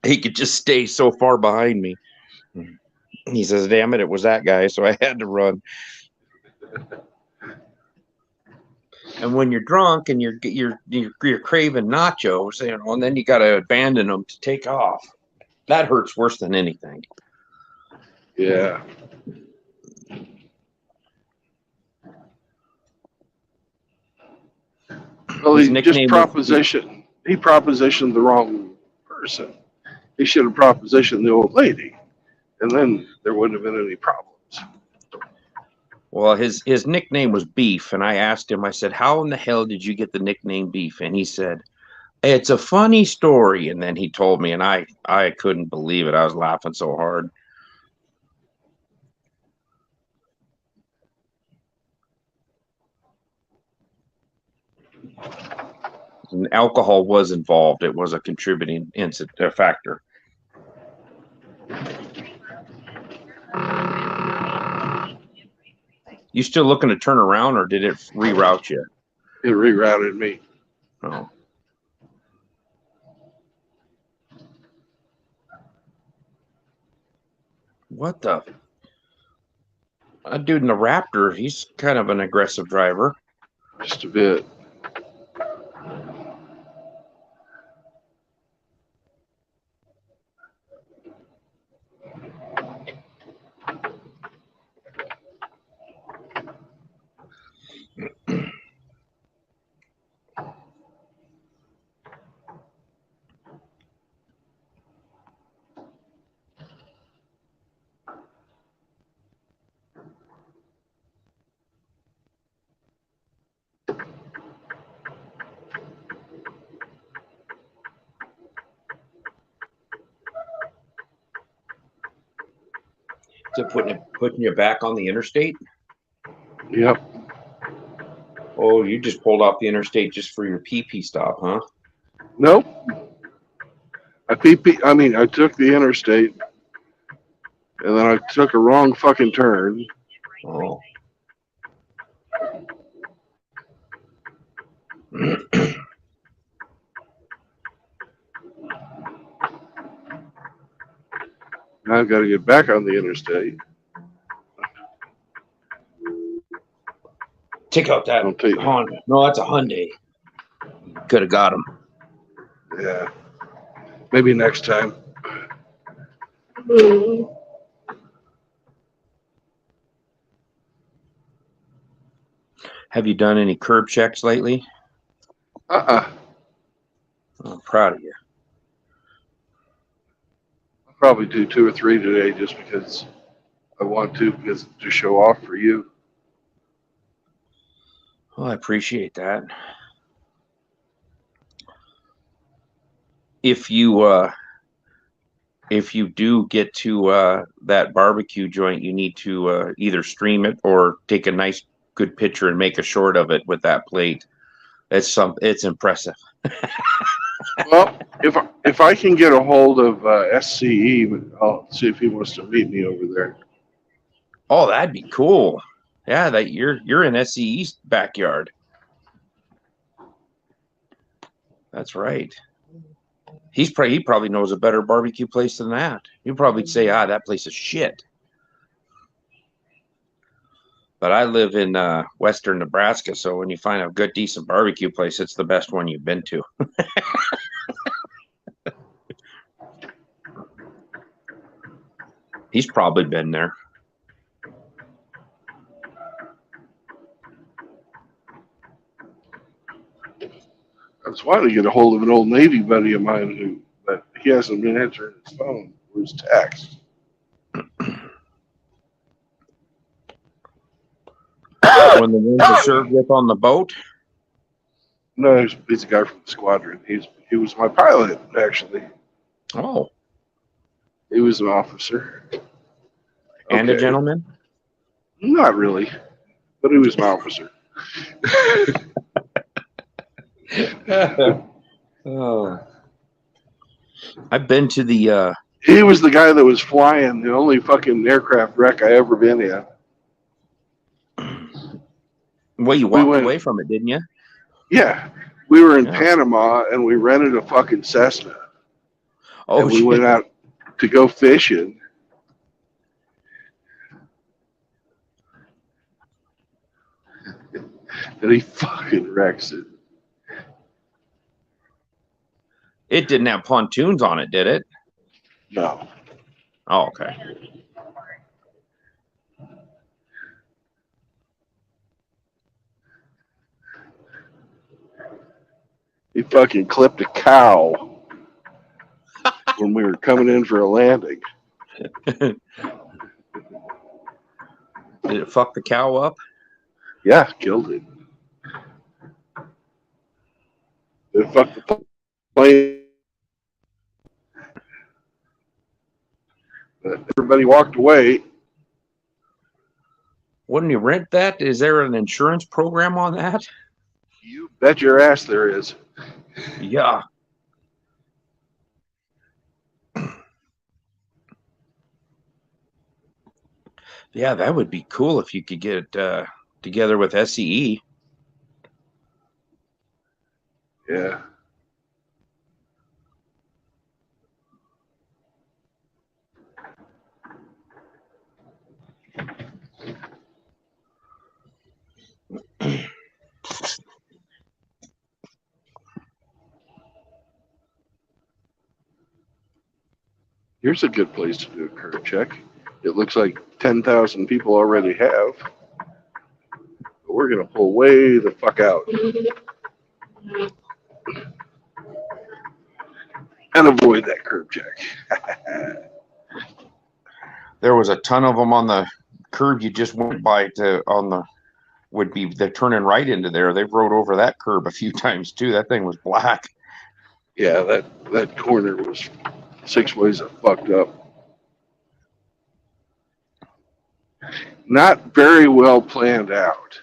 He could just stay so far behind me. He says, "Damn it, it was that guy, so I had to run." And when you're drunk and you're craving nachos, and then you got to abandon them to take off. That hurts worse than anything. Yeah. Well, he propositioned the wrong person. He should have propositioned the old lady, and then there wouldn't have been any problems. Well, his nickname was Beef, and I asked him, I said, "How in the hell did you get the nickname Beef?" And he said, "It's a funny story." And then he told me, and I couldn't believe it. I was laughing so hard. And alcohol was involved. It was a contributing factor. You still looking to turn around, or did it reroute you? It rerouted me. Oh. What the? A dude in the Raptor, he's kind of an aggressive driver. Just a bit. To putting you back on the interstate? Yep. Oh, you just pulled off the interstate just for your pee stop, huh? Nope. I took the interstate, and then I took a wrong fucking turn. Oh. Now I've got to get back on the interstate. Take out that Honda. No, that's a Hyundai. Could have got him. Yeah. Maybe next time. Have you done any curb checks lately? I'm proud of you. I'll probably do 2 or 3 today just because I want to show off for you. Well, I appreciate that. If you do get to that barbecue joint, you need to either stream it or take a nice good picture and make a short of it with that plate. It's impressive. Well, if I can get a hold of SCE, I'll see if he wants to meet me over there. Oh, that'd be cool. Yeah, that you're in SCE's backyard. That's right. He probably knows a better barbecue place than that. You'd probably say, that place is shit. But I live in western Nebraska, so when you find a good, decent barbecue place, it's the best one you've been to. He's probably been there. I was wanting to get a hold of an old Navy buddy of mine but he hasn't been answering his phone or his text. When the ones you served with on the boat? No, he's a guy from the squadron. He was my pilot, actually. Oh. He was an officer. And a Okay. gentleman? Not really, but he was an officer. Oh. I've been to the He was the guy that was flying the only fucking aircraft wreck I ever been in. well, you We walked went- away from it, didn't you? Yeah, we were in Yeah. Panama and we rented a fucking Cessna. Oh, and we shit. went out to go fishing. And he fucking wrecks it. It didn't have pontoons on it, did it? No. Oh, okay. He fucking clipped a cow when we were coming in for a landing. Did it fuck the cow up? Yeah, killed it. It fucked the plane. Everybody walked away. Wouldn't you rent that? Is there an insurance program on that? You bet your ass there is. Yeah. Yeah, that would be cool if you could get together with SCE. Yeah. Here's a good place to do a curve check. It looks like 10,000 people already have. But we're going to pull way the fuck out. And avoid that curve check. There was a ton of them on the curb you just went by they're turning right into there. They rode over that curb a few times too. That thing was black. Yeah, that corner was 6 ways of fucked up. Not very well planned out.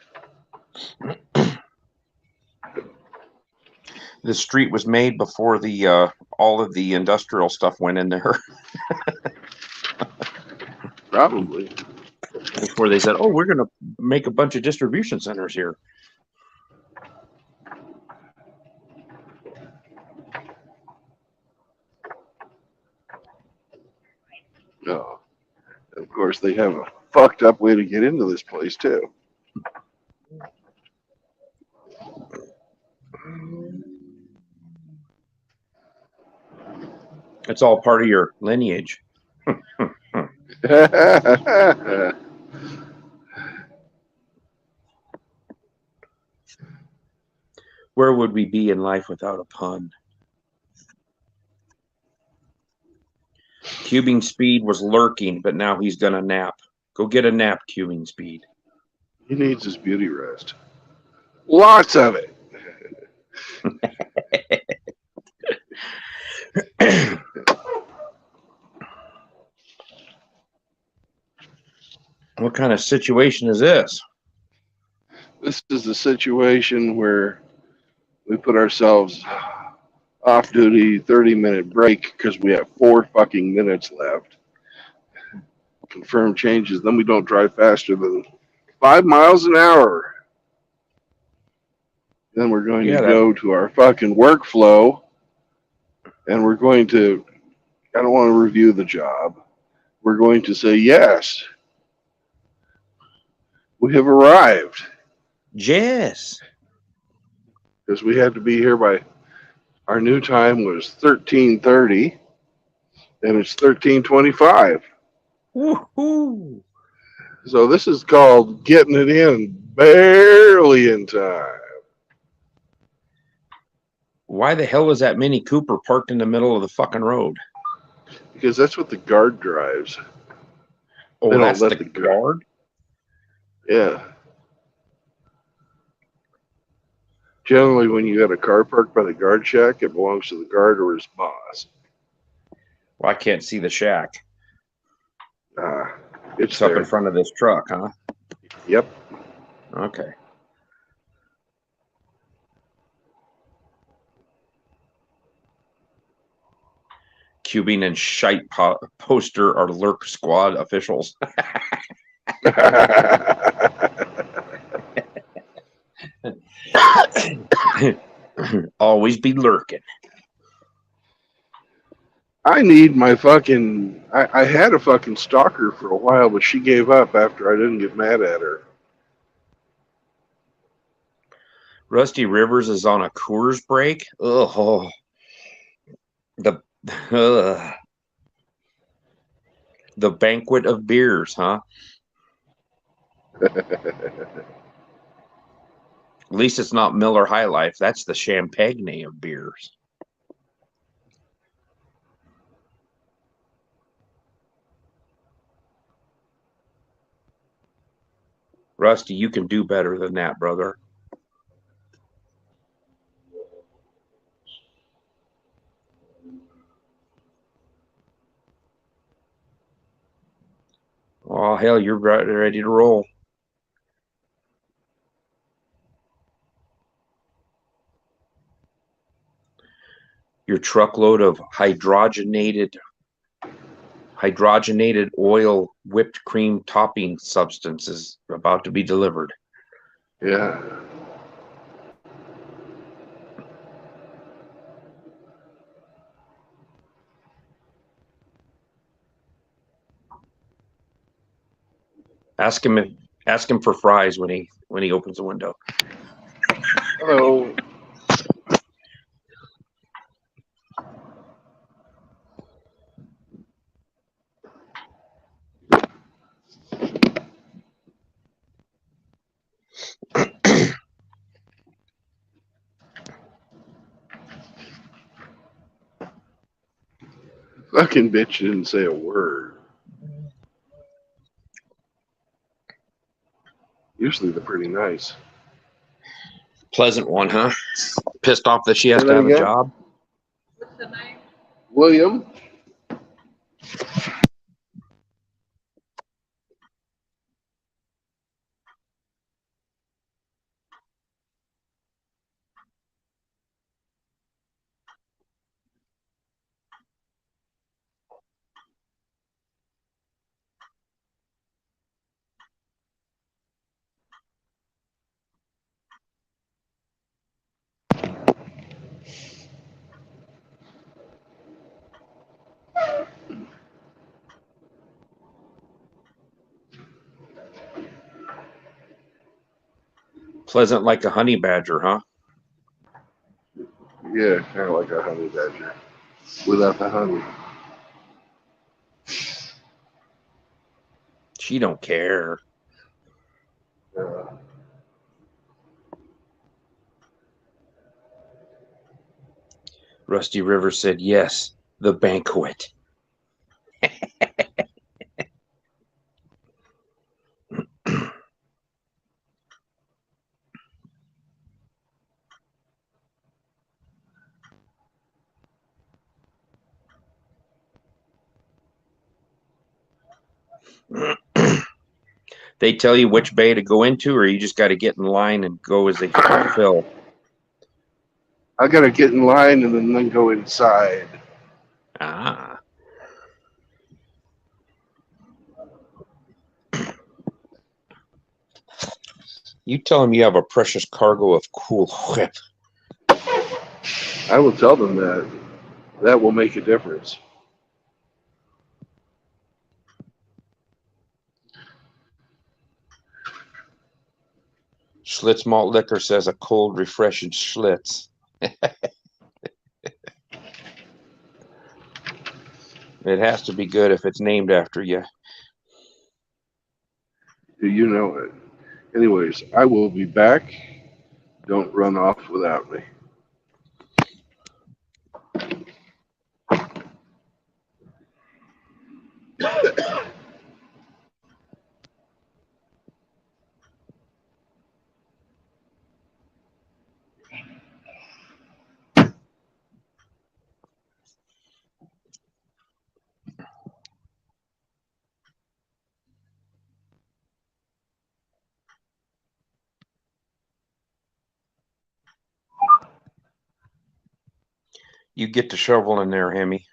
The street was made before the all of the industrial stuff went in there. Probably. Before they said, "Oh, we're going to make a bunch of distribution centers here." No. Of course, they have a fucked up way to get into this place too. It's all part of your lineage. Where would we be in life without a pun? Cubing Speed was lurking, but now he's gonna nap. Go get a nap, Cubing Speed. He needs his beauty rest. Lots of it. What kind of situation is this? This is a situation where we put ourselves off duty, 30-minute break because we have 4 fucking minutes left. Confirm changes, then we don't drive faster than 5 miles an hour. Then we're going to go to our fucking workflow and we're going to, I don't want to review the job. We're going to say, yes, we have arrived. Yes. Because we had to be here by, our new time was 13:30 and it's 13:25. Woohoo! So this is called getting it in barely in time. Why the hell was that Mini Cooper parked in the middle of the fucking road? Because that's what the guard drives. Oh, They don't that's let the the guard? Yeah. Generally, when you got a car parked by the guard shack, it belongs to the guard or his boss. Well, I can't see the shack. It's up there. in front of this truck, huh? Yep. Okay. Cubing and shite poster are Lurk Squad officials. Always be lurking. I need my fucking. I had a fucking stalker for a while, but she gave up after I didn't get mad at her. Rusty Rivers is on a Coors break. Oh, the banquet of beers, huh? At least it's not Miller High Life. That's the Champagne of beers. Rusty, you can do better than that, brother. Oh, hell, you're ready to roll. Your truckload of hydrogenated oil whipped cream topping substance is about to be delivered. Yeah. Ask him for fries when he opens the window. Hello. Fucking bitch didn't say a word. Usually they're pretty nice. Pleasant one, huh? Pissed off that she has Say to that have again? a job. William? Pleasant like a honey badger, huh? Yeah, kind of like a honey badger. Without the honey. She don't care. Rusty Rivers said, yes, the banquet. They tell you which bay to go into, or you just got to get in line and go as they fill? I gotta get in line and then go inside. Ah. You tell them you have a precious cargo of Cool Whip. I will tell them that. That will make a difference. Schlitz Malt Liquor says a cold, refreshing Schlitz. It has to be good if it's named after you. You know it. Anyways, I will be back. Don't run off without me. You get the shovel in there, Hemi.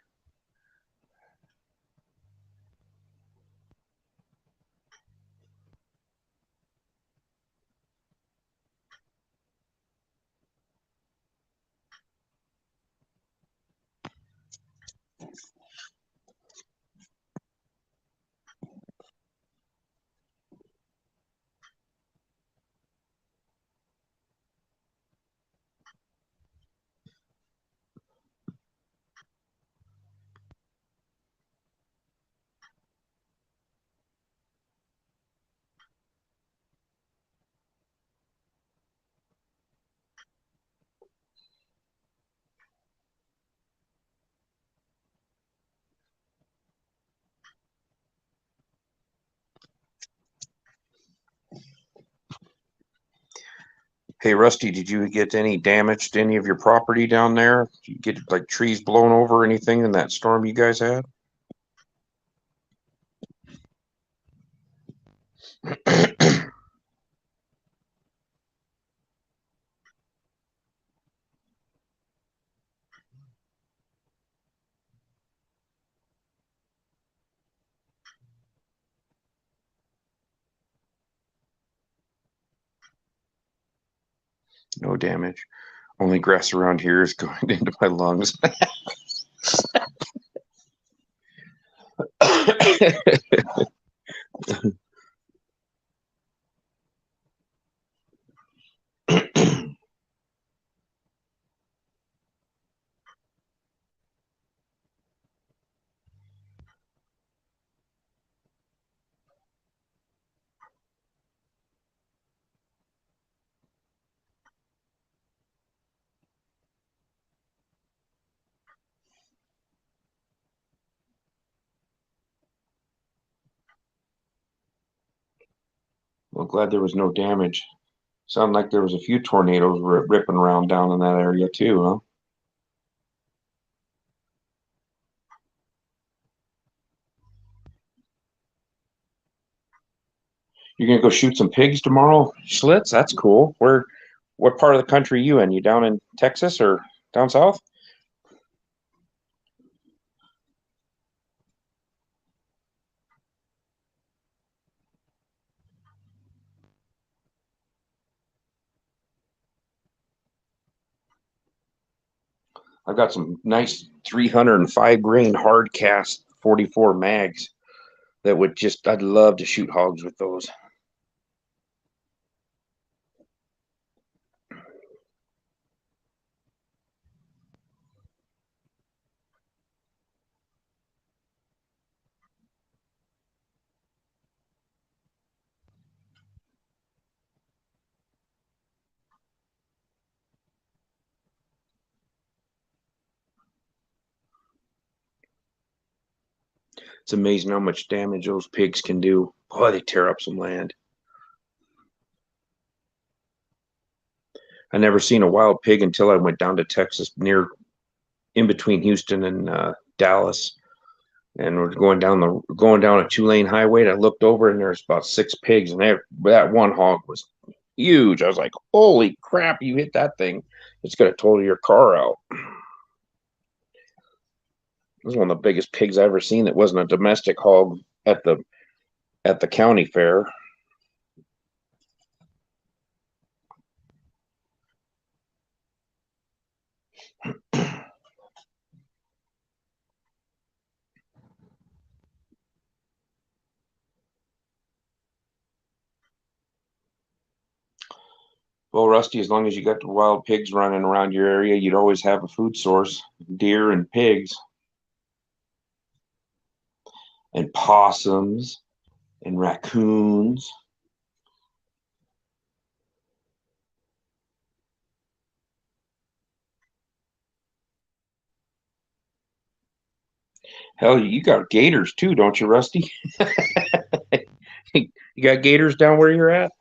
Hey, Rusty, did you get any damage to any of your property down there? Did you get like trees blown over or anything in that storm you guys had? No damage. Only grass around here is going into my lungs. Well, glad there was no damage. Sounded like there was a few tornadoes ripping around down in that area too, huh? You're gonna go shoot some pigs tomorrow, Schlitz? That's cool. What part of the country are you in? You down in Texas or down south? I got some nice 305 grain hard cast 44 mags that would just, I'd love to shoot hogs with those. It's amazing how much damage those pigs can do. Boy, they tear up some land. I never seen a wild pig until I went down to Texas, near in between Houston and Dallas, and we're going down a 2-lane highway. And I looked over and there's about 6 pigs, and that one hog was huge. I was like, "Holy crap! You hit that thing, it's gonna total your car out." It was one of the biggest pigs I've ever seen that wasn't a domestic hog at the county fair. Well, Rusty, as long as you got the wild pigs running around your area, you'd always have a food source. Deer and pigs and possums and raccoons. Hell, you got gators too, don't you, Rusty? You got gators down where you're at?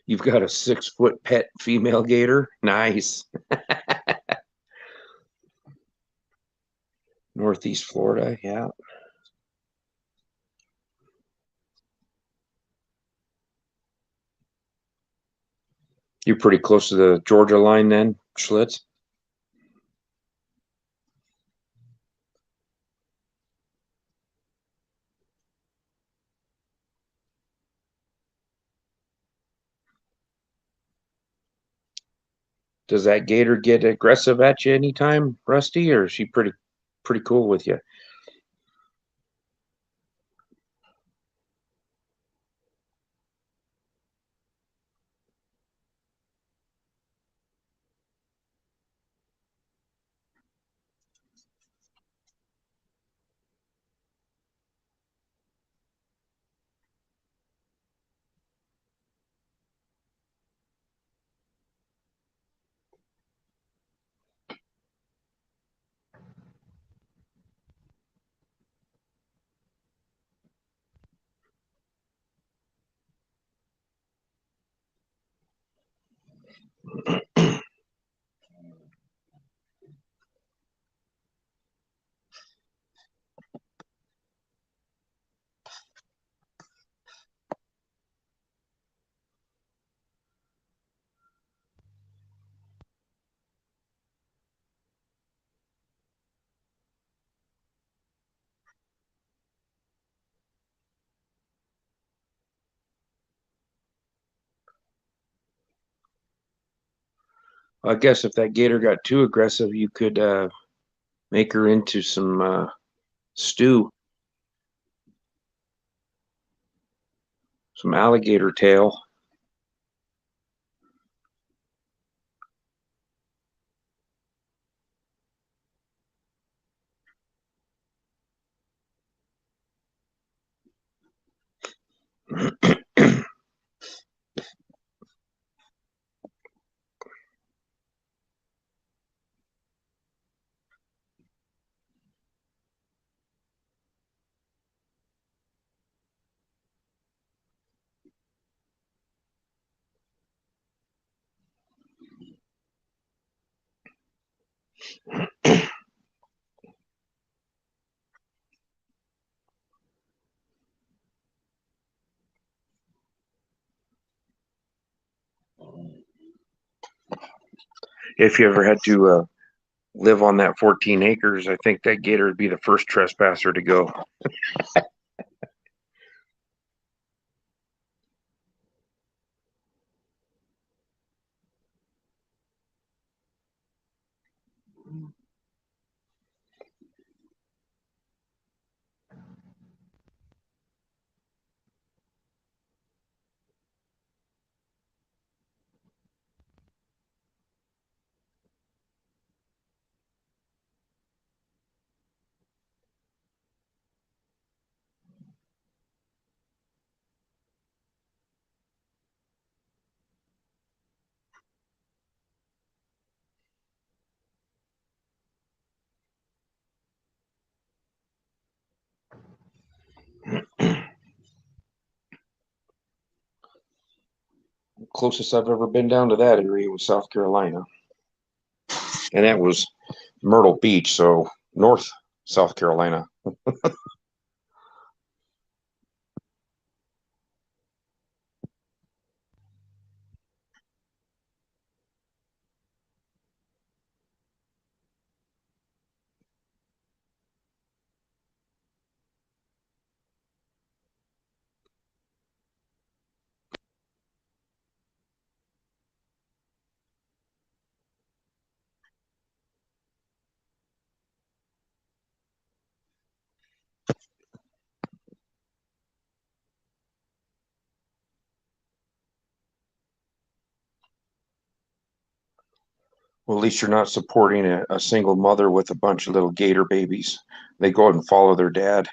You've got a 6-foot pet female gator. Nice. Northeast Florida, yeah. You're pretty close to the Georgia line then, Schlitz? Does that gator get aggressive at you anytime, Rusty, or is she pretty cool with you? I guess if that gator got too aggressive, you could make her into some stew, some alligator tail. If you ever had to live on that 14 acres, I think that gator would be the first trespasser to go. Closest I've ever been down to that area was South Carolina. And that was Myrtle Beach, so North South Carolina. Well, at least you're not supporting a single mother with a bunch of little gator babies. They go out and follow their dad.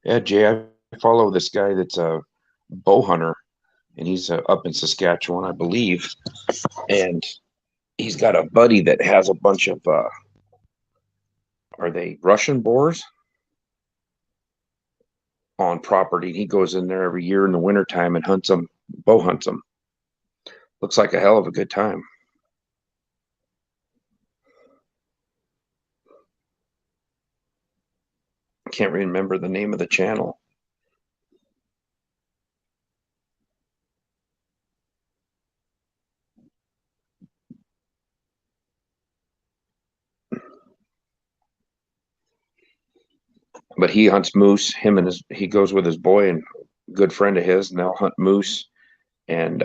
Yeah, Jay, I follow this guy that's a bow hunter, and he's up in Saskatchewan, I believe. And he's got a buddy that has a bunch of, are they Russian boars on property? He goes in there every year in the wintertime and hunts them, bow hunts them. Looks like a hell of a good time. Can't remember the name of the channel. But he hunts moose. He goes with his boy and good friend of his, and they'll hunt moose and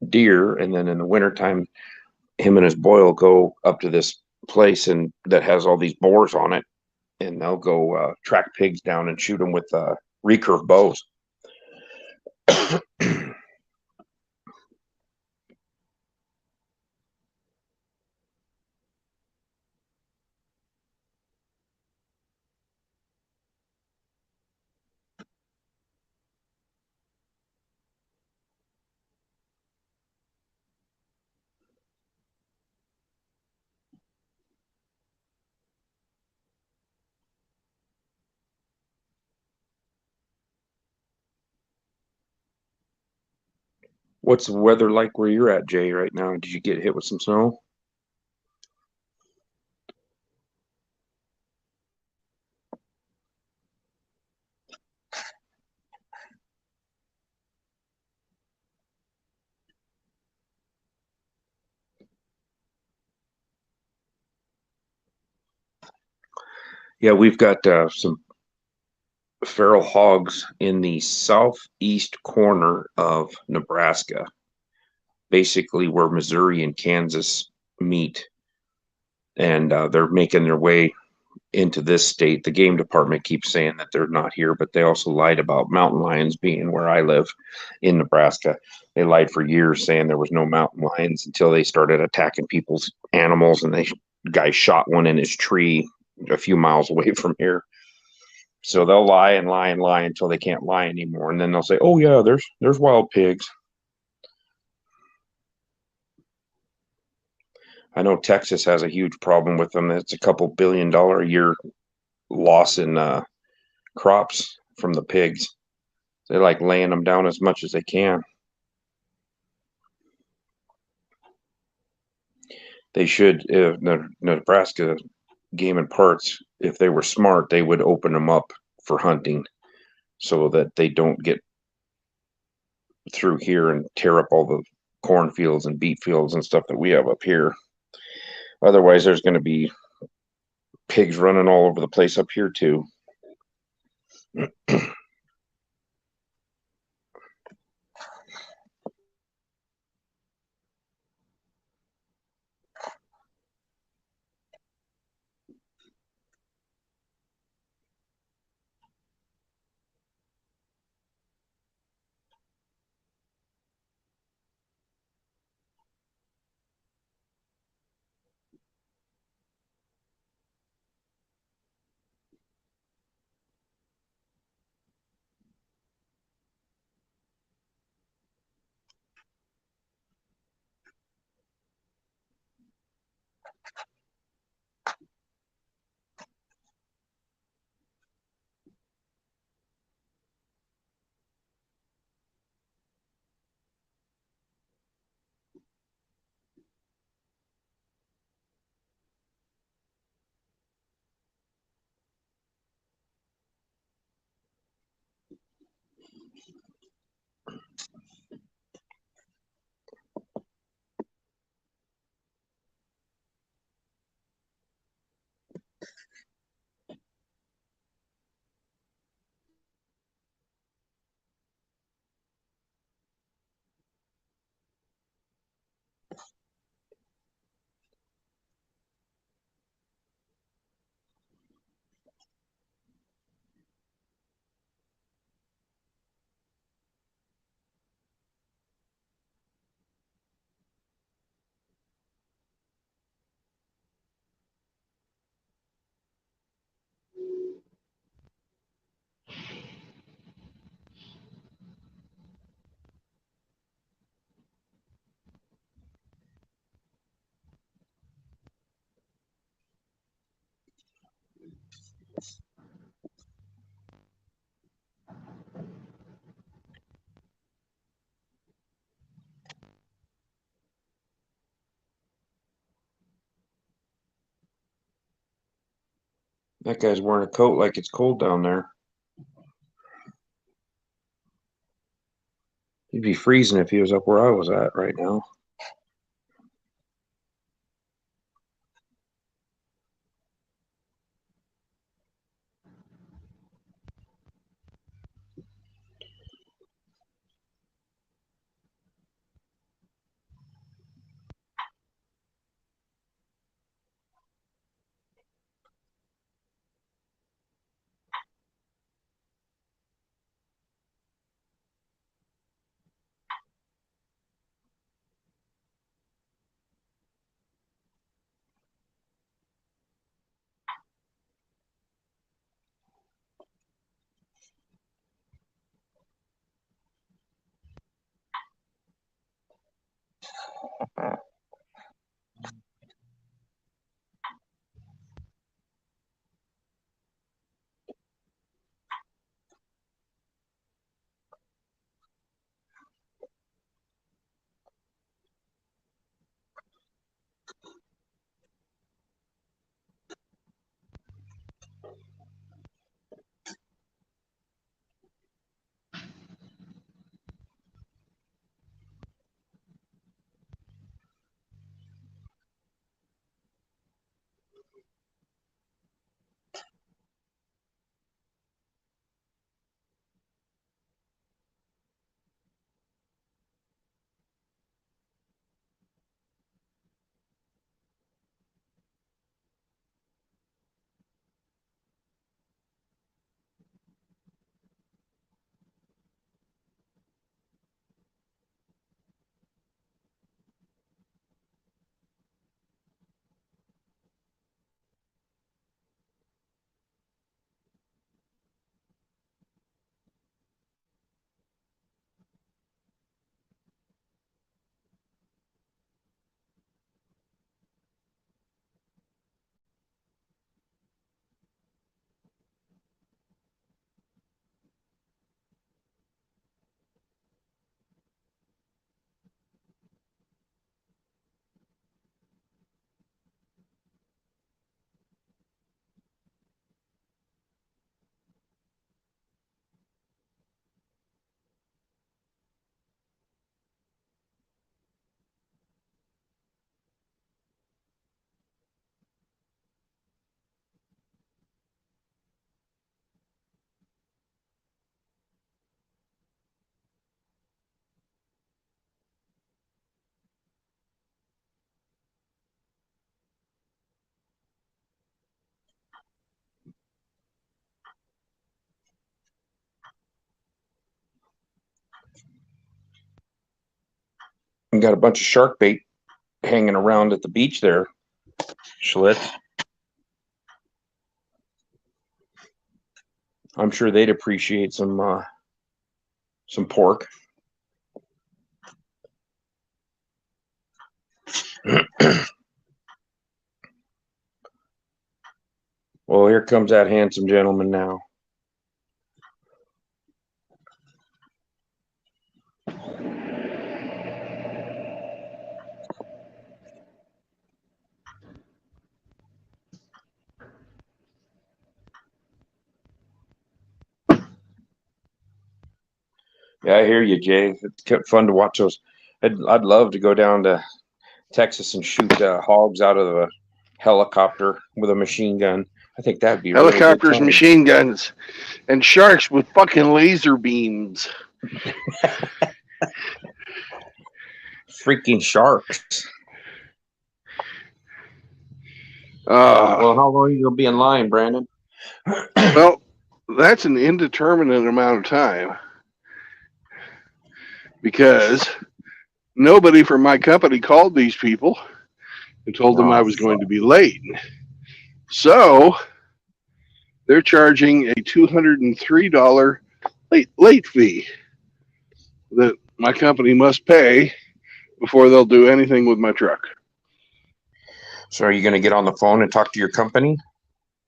deer. And then in the wintertime, him and his boy will go up to this place and that has all these boars on it, and they'll go track pigs down and shoot them with recurve bows. What's the weather like where you're at, Jay, right now? Did you get hit with some snow? Yeah, we've got some feral hogs in the southeast corner of Nebraska, basically where Missouri and Kansas meet. And they're making their way into this state. The game department keeps saying that they're not here, but they also lied about mountain lions being where I live in Nebraska. They lied for years saying there was no mountain lions until they started attacking people's animals, and the guy shot one in his tree a few miles away from here. So they'll lie and lie and lie until they can't lie anymore, and then they'll say, "Oh yeah, there's wild pigs." I know Texas has a huge problem with them. It's a couple $1 billion a year loss in crops from the pigs. They like laying them down as much as they can. They should, if Nebraska Game and Parks, if they were smart, they would open them up for hunting so that they don't get through here and tear up all the cornfields and beet fields and stuff that we have up here. Otherwise, there's going to be pigs running all over the place up here too. That guy's wearing a coat like it's cold down there. He'd be freezing if he was up where I was at right now. And got a bunch of shark bait hanging around at the beach there, Schlitz. I'm sure they'd appreciate some pork. Well, here comes that handsome gentleman now. Yeah, I hear you, Jay. It's kept fun to watch those. I'd love to go down to Texas and shoot hogs out of a helicopter with a machine gun. I think that'd be really good Helicopters, fun. machine guns, and sharks with fucking laser beams. Freaking sharks. Uh, Well, how long are you gonna be in line, Brandon? Well, that's an indeterminate amount of time because nobody from my company called these people and told them I was going to be late. So they're charging a $203 late fee that my company must pay before they'll do anything with my truck. So are you going to get on the phone and talk to your company?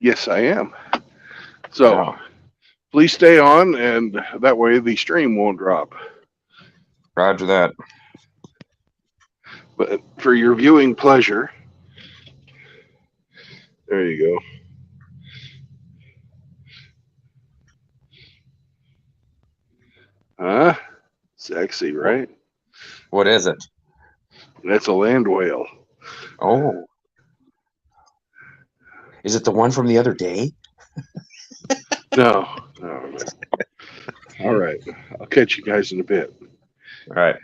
Yes, I am. So Yeah. please stay on, and that way the stream won't drop. Roger that. But for your viewing pleasure, there you go. Sexy, right? What is it? That's a land whale. Oh. Is it the one from the other day? No. All right. I'll catch you guys in a bit. All right.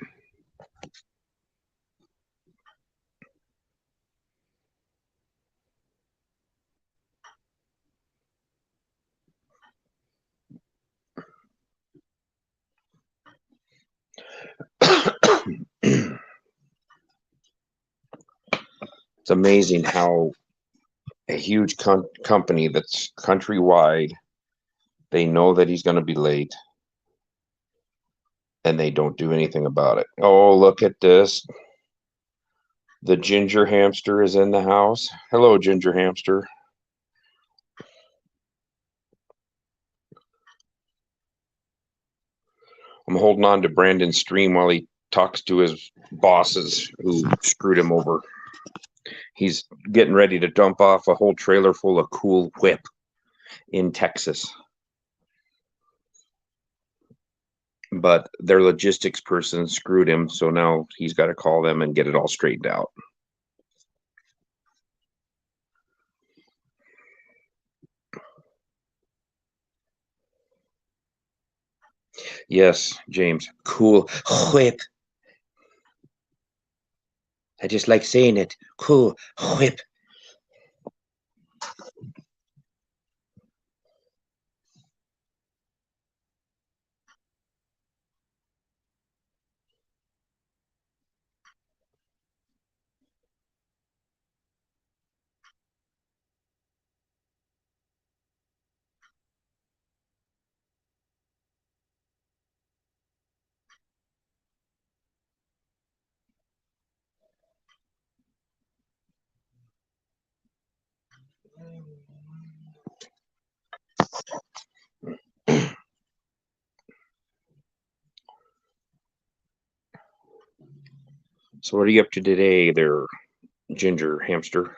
It's amazing how a huge company that's countrywide, they know that he's going to be late and they don't do anything about it. Oh, look at this. The ginger hamster is in the house. Hello, ginger hamster. I'm holding on to Brandon's stream while he talks to his bosses who screwed him over. He's getting ready to dump off a whole trailer full of Cool Whip in Texas. But their logistics person screwed him, so now he's got to call them and get it all straightened out. Yes, James. Cool Whip. I just like saying it. Cool Whip. So what are you up to today there, ginger hamster?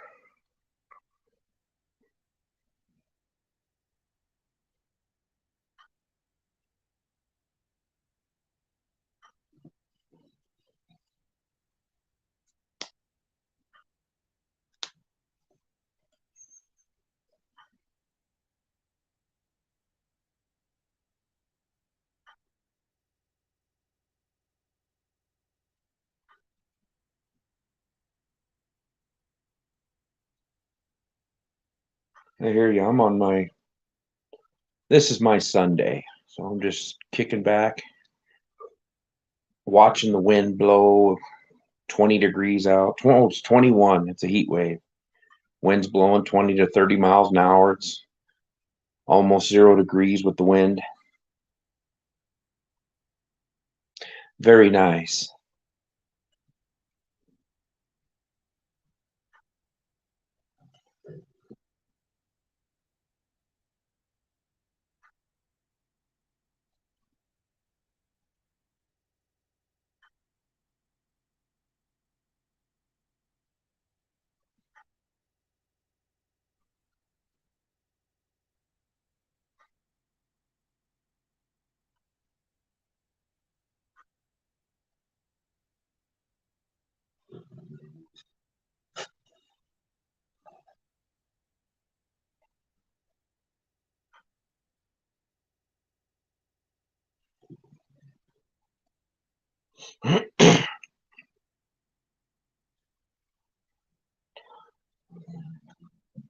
I hear you. I'm on my, this is my Sunday. So I'm just kicking back, watching the wind blow 20 degrees out. Oh, it's 21. It's a heat wave. Wind's blowing 20 to 30 miles an hour. It's almost 0 degrees with the wind. Very nice.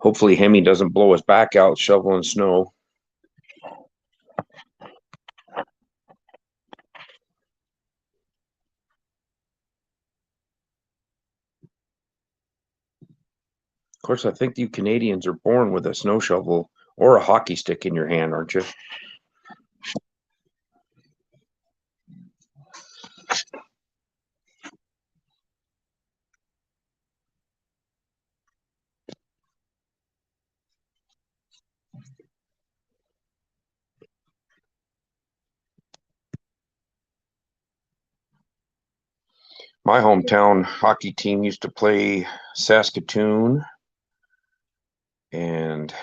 Hopefully Hemi doesn't blow his back out shoveling snow. Of course, I think you Canadians are born with a snow shovel or a hockey stick in your hand, aren't you? My hometown hockey team used to play Saskatoon and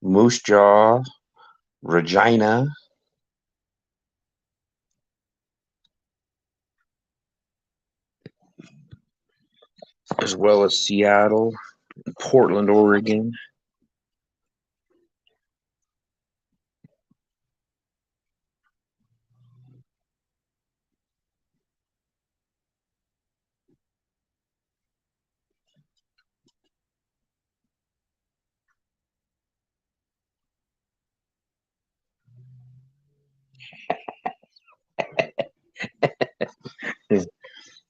Moose Jaw, Regina, as well as Seattle, Portland, Oregon.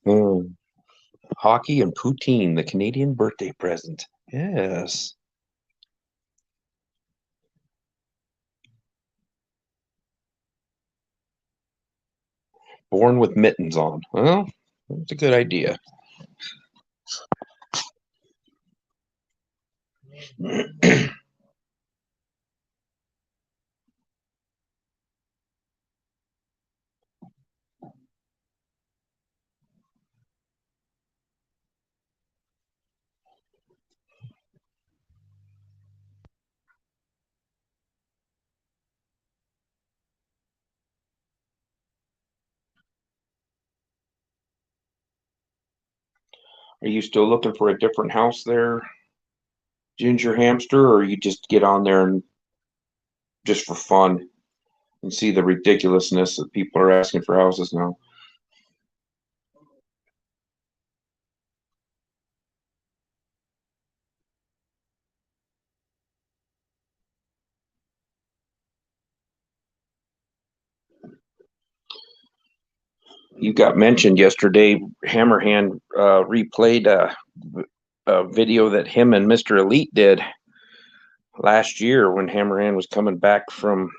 Mm. Hockey and poutine, the Canadian birthday present. Yes. Born with mittens on. Well, that's a good idea. Are you still looking for a different house there, Ginger Hamster, or you just get on there and just for fun and see the ridiculousness that people are asking for houses now? You got mentioned yesterday. Hammerhand replayed a video that him and Mr. Elite did last year when Hammerhand was coming back from,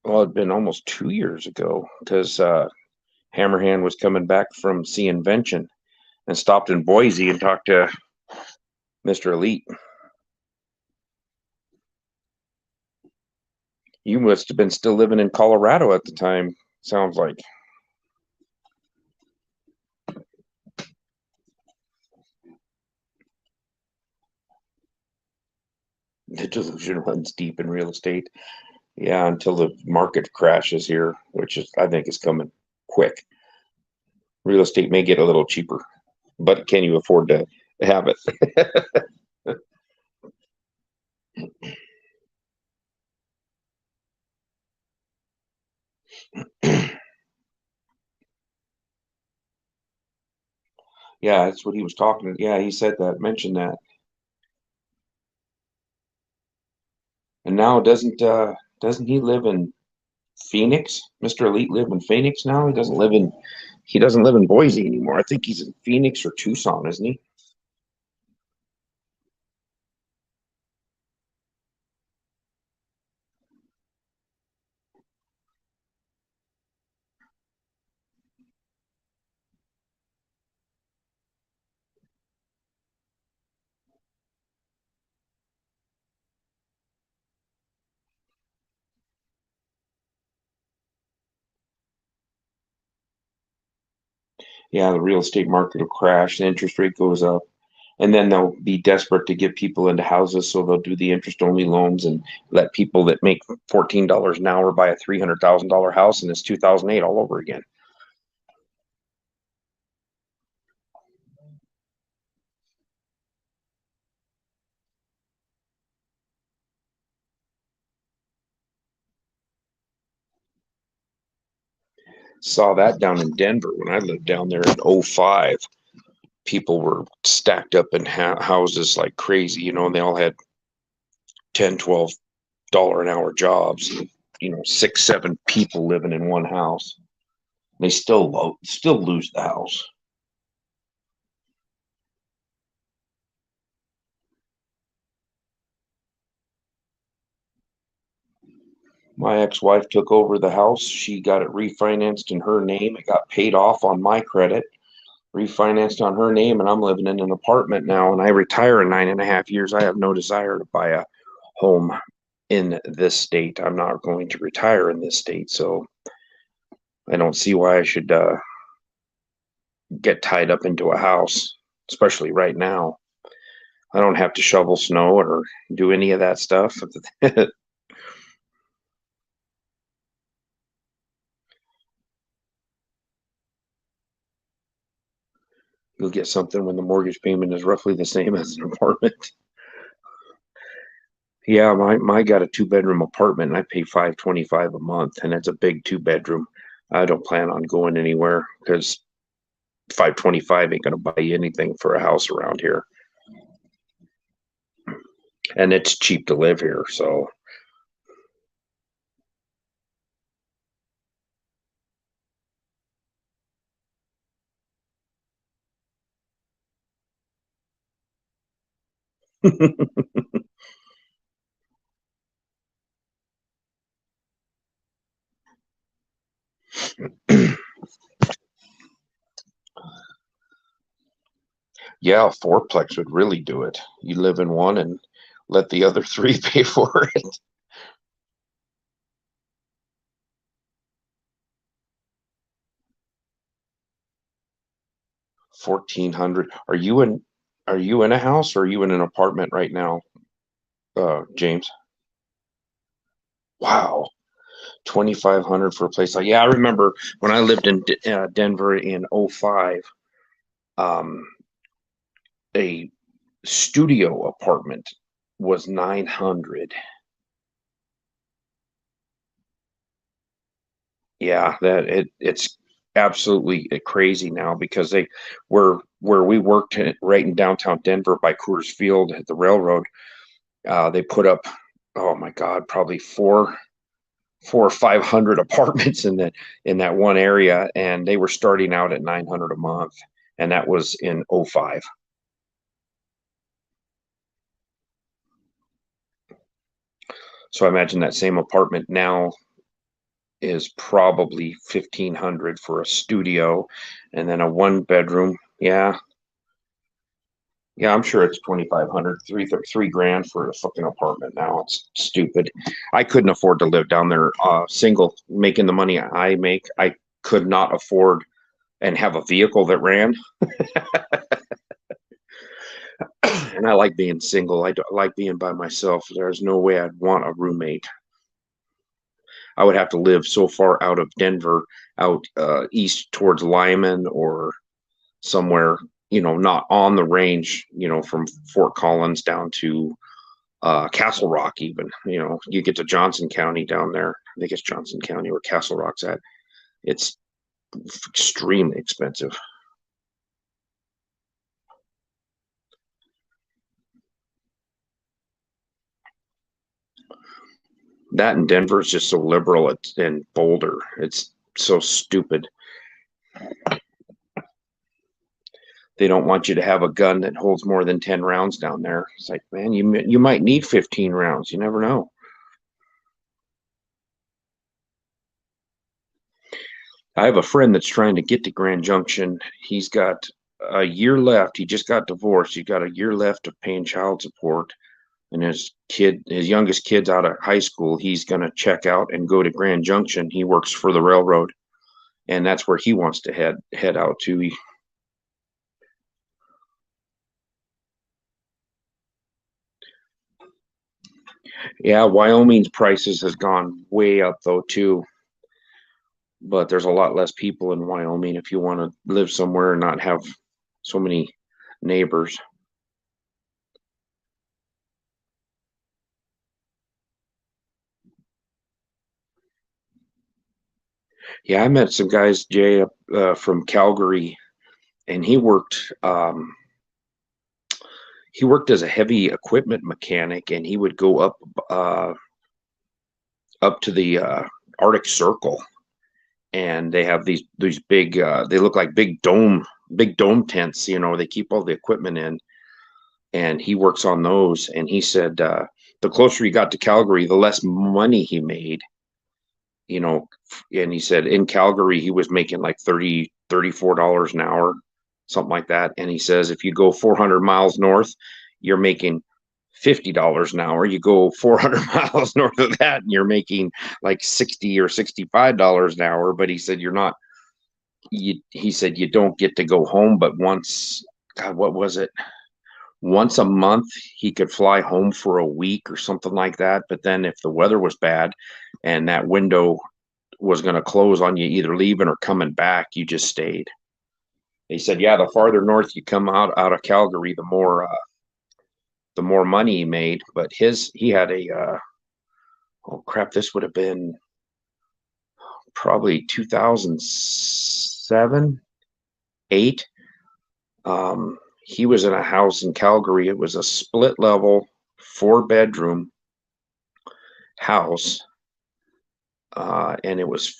well, it'd been almost 2 years ago, because Hammerhand was coming back from C-Invention and stopped in Boise and talked to Mr. Elite. You must have been still living in Colorado at the time, sounds like. The delusion runs deep in real estate. Yeah, until the market crashes here, which is, I think, is coming quick. Real estate may get a little cheaper, but can you afford to have it? Yeah, that's what he was talking. Yeah, he said that, mentioned that. And now doesn't he live in Phoenix? Mr. Elite live in Phoenix now? He doesn't live in Boise anymore. I think he's in Phoenix or Tucson, isn't he? Yeah, the real estate market will crash, the interest rate goes up, and then they'll be desperate to get people into houses, so they'll do the interest only loans and let people that make $14 an hour buy a $300,000 house, and it's 2008 all over again. Saw that down in Denver when I lived down there in 05. People were stacked up in houses like crazy, you know, and they all had $10, $12 an hour jobs, you know, 6, 7 people living in one house. They still lose the house. My ex-wife took over the house. She got it refinanced in her name. It got paid off on my credit, refinanced on her name, and I'm living in an apartment now. And I retire in 9.5 years. I have no desire to buy a home in this state. I'm not going to retire in this state. So I don't see why I should get tied up into a house, especially right now. I don't have to shovel snow or do any of that stuff. You'll get something when the mortgage payment is roughly the same as an apartment. Yeah, my got a 2-bedroom apartment and I pay $525 a month, and it's a big 2-bedroom. I don't plan on going anywhere because $525 ain't gonna buy you anything for a house around here. And it's cheap to live here, so yeah, a fourplex would really do it. You live in one and let the other 3 pay for it. $1,400. Are you in a house or are you in an apartment right now, James? Wow. 2,500 for a place like, yeah, I remember when I lived in Denver in 05, a studio apartment was 900. Yeah, it's absolutely crazy now because where we worked right in downtown Denver by Coors Field at the railroad, they put up, oh my God, probably 400 or 500 apartments in that one area, and they were starting out at 900 a month, and that was in 05. So I imagine that same apartment now is probably 1,500 for a studio, and then a 1-bedroom. Yeah, I'm sure it's 2,500, three grand for a fucking apartment now. It's stupid. I couldn't afford to live down there single, making the money I make. I could not afford and have a vehicle that ran. And I like being single. I like being by myself. There's no way I'd want a roommate. I would have to live so far out of Denver, out east towards Lyman or somewhere, not on the range, from Fort Collins down to Castle Rock even. You get to Johnson County down there. I think it's Johnson County where Castle Rock's at. It's extremely expensive. That in Denver is just so liberal and Boulder. It's so stupid. They don't want you to have a gun that holds more than 10 rounds down there. It's like, man, you might need 15 rounds. You never know. I have a friend that's trying to get to Grand Junction. He's got a year left. He just got divorced. He's got a year left of paying child support. And his youngest kid's out of high school. He's going to check out and go to Grand Junction. He works for the railroad, and that's where he wants to head out to. Yeah, Wyoming's prices has gone way up though too. But there's a lot less people in Wyoming if you want to live somewhere and not have so many neighbors. Yeah, I met some guys, Jay, from Calgary, and he worked as a heavy equipment mechanic, and he would go up to the Arctic Circle, and they have these big they look like big dome tents. They keep all the equipment in, and he works on those. And he said the closer he got to Calgary, the less money he made. And he said in Calgary he was making like $34 an hour, something like that. And he says if you go 400 miles north, you're making $50 an hour. You go 400 miles north of that, and you're making like $60 or $65 an hour. But he said you're not. He said you don't get to go home, but once. God, what was it? Once a month he could fly home for a week or something like that. But then if the weather was bad and that window was going to close on you either leaving or coming back, you just stayed. He said, yeah, the farther north you come out of Calgary, the more money he made. But he had a oh crap, this would have been probably 2007, 8. He was in a house in Calgary. It was a split level, 4-bedroom house. And it was,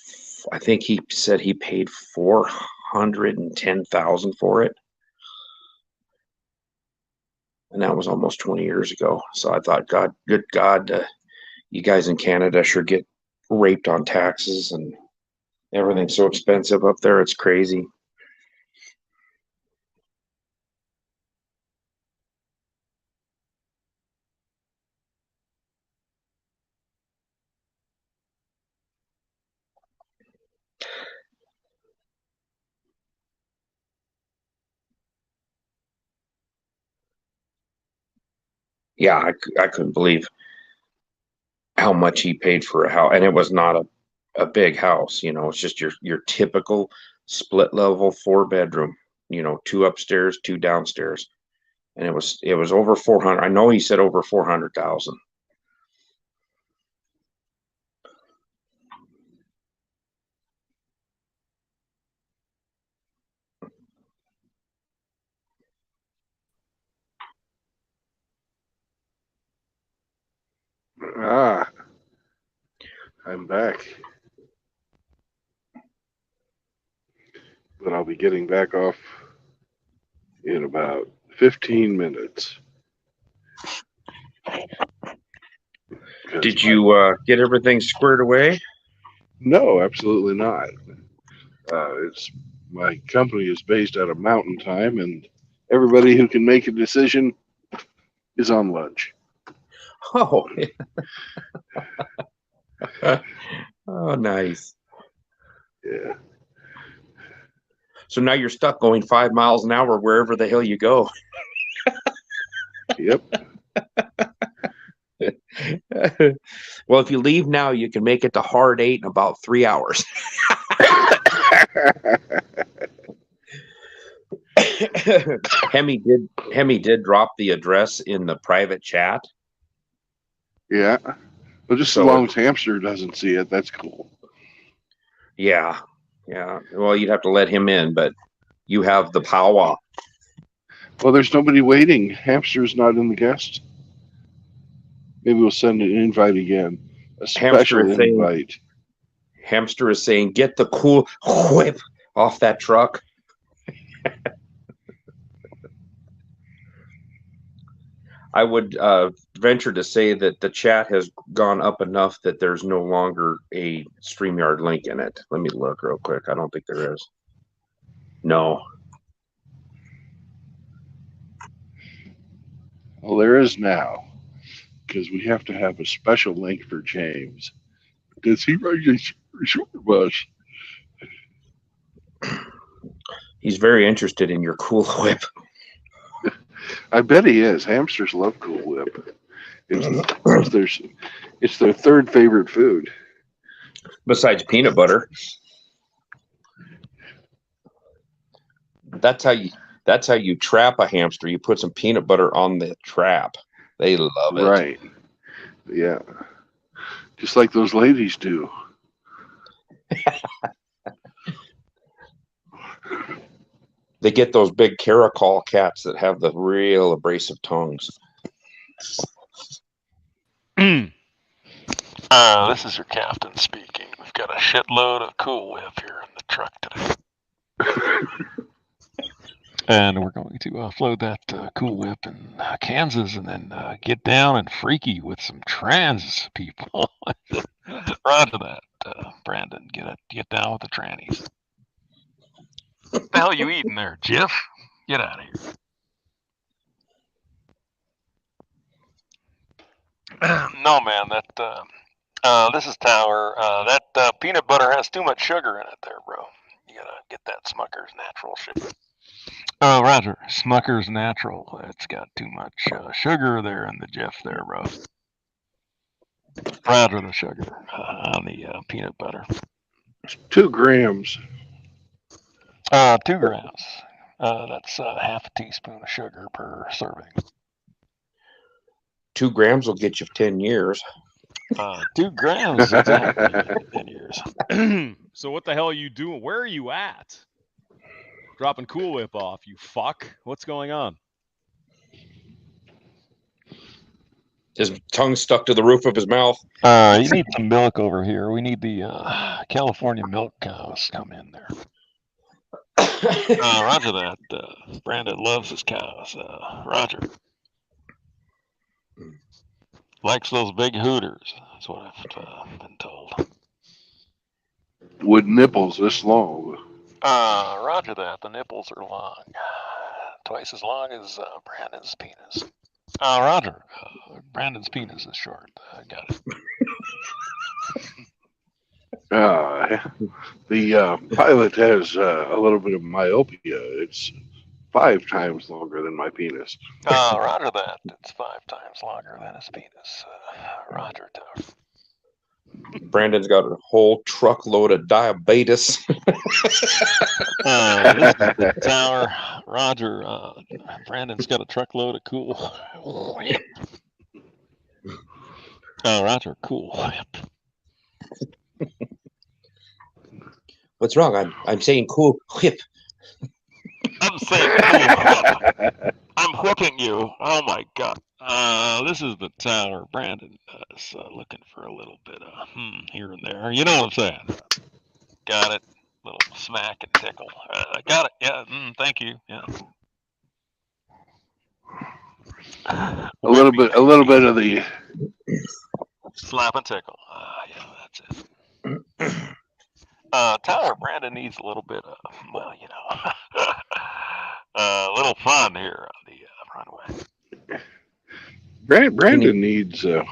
I think he said he paid $410,000 for it. And that was almost 20 years ago. So I thought, good God, you guys in Canada sure get raped on taxes, and everything's so expensive up there. It's crazy. Yeah, I couldn't believe how much he paid for a house. And it was not a big house, it's just your typical split level 4-bedroom, 2 upstairs, 2 downstairs. And it was over 400. I know he said over 400,000. I'm back. But I'll be getting back off in about 15 minutes. Did you get everything squared away? No, absolutely not. It's my company is based out of Mountain Time, and everybody who can make a decision is on lunch. Oh, oh, nice. Yeah. So now you're stuck going 5 miles an hour wherever the hell you go. Yep. Well, if you leave now, you can make it to hard 8 in about 3 hours. Hemi did drop the address in the private chat. Yeah. Well, just as long as Hamster doesn't see it, that's cool. Yeah. Well, you'd have to let him in, but you have the power. Well, there's nobody waiting. Hamster's not in the guest. Maybe we'll send an invite again. A special invite. Hamster is saying, get the cool whip off that truck. I would venture to say that the chat has gone up enough that there's no longer a StreamYard link in it. Let me look real quick. I don't think there is. No. Well, there is now, because we have to have a special link for James. Because he rides a short bus. He's very interested in your Cool Whip. I bet he is. Hamsters love Cool Whip. It's their third favorite food. Besides peanut butter. That's how you trap a hamster. You put some peanut butter on the trap. They love it. Right. Yeah. Just like those ladies do. They get those big caracal cats that have the real abrasive tongues. This is your captain speaking. We've got a shitload of Cool Whip here in the truck today. And we're going to offload that Cool Whip in Kansas and then get down and freaky with some trans people. Right to that, Brandon. Get down with the trannies. What the hell are you eating there, Jeff? Get out of here. No, man, this is Tower. That peanut butter has too much sugar in it there, bro. You gotta get that Smucker's Natural shit. Oh, Roger. Smucker's Natural. It's got too much sugar there in the Jeff there, bro. Roger the sugar on the peanut butter. 2 grams. 2 grams. That's half a teaspoon of sugar per serving. 2 grams will get you 10 years. 2 grams exactly 10 years. So what the hell are you doing? Where are you at? Dropping Cool Whip off, you fuck. What's going on? His tongue stuck to the roof of his mouth. You need some milk over here. We need the California milk cows come in there. Roger that. Brandon loves his cows. Roger. Likes those big hooters. That's what I've been told. With nipples this long. Roger that. The nipples are long. Twice as long as Brandon's penis. Roger. Brandon's penis is short. Got it. The pilot has a little bit of myopia. It's 5 times longer than my penis. Roger that. It's 5 times longer than his penis. Roger, Tower. Brandon's got a whole truckload of diabetes. This is the Tower. Roger. Brandon's got a truckload of Cool Whip. Roger. Cool Whip. What's wrong? I'm saying Cool Whip. I'm saying Cool Whip. I'm whipping you. Oh my God. This is the Tower. Brandon is looking for a little bit of here and there. You know what I'm saying? Got it. Little smack and tickle. Got it. Yeah. Thank you. Yeah. A little bit of the slap and tickle. Yeah, that's it. Tower, Brandon needs a little bit of, well, you know, a little fun here on the runway. Brandon needs a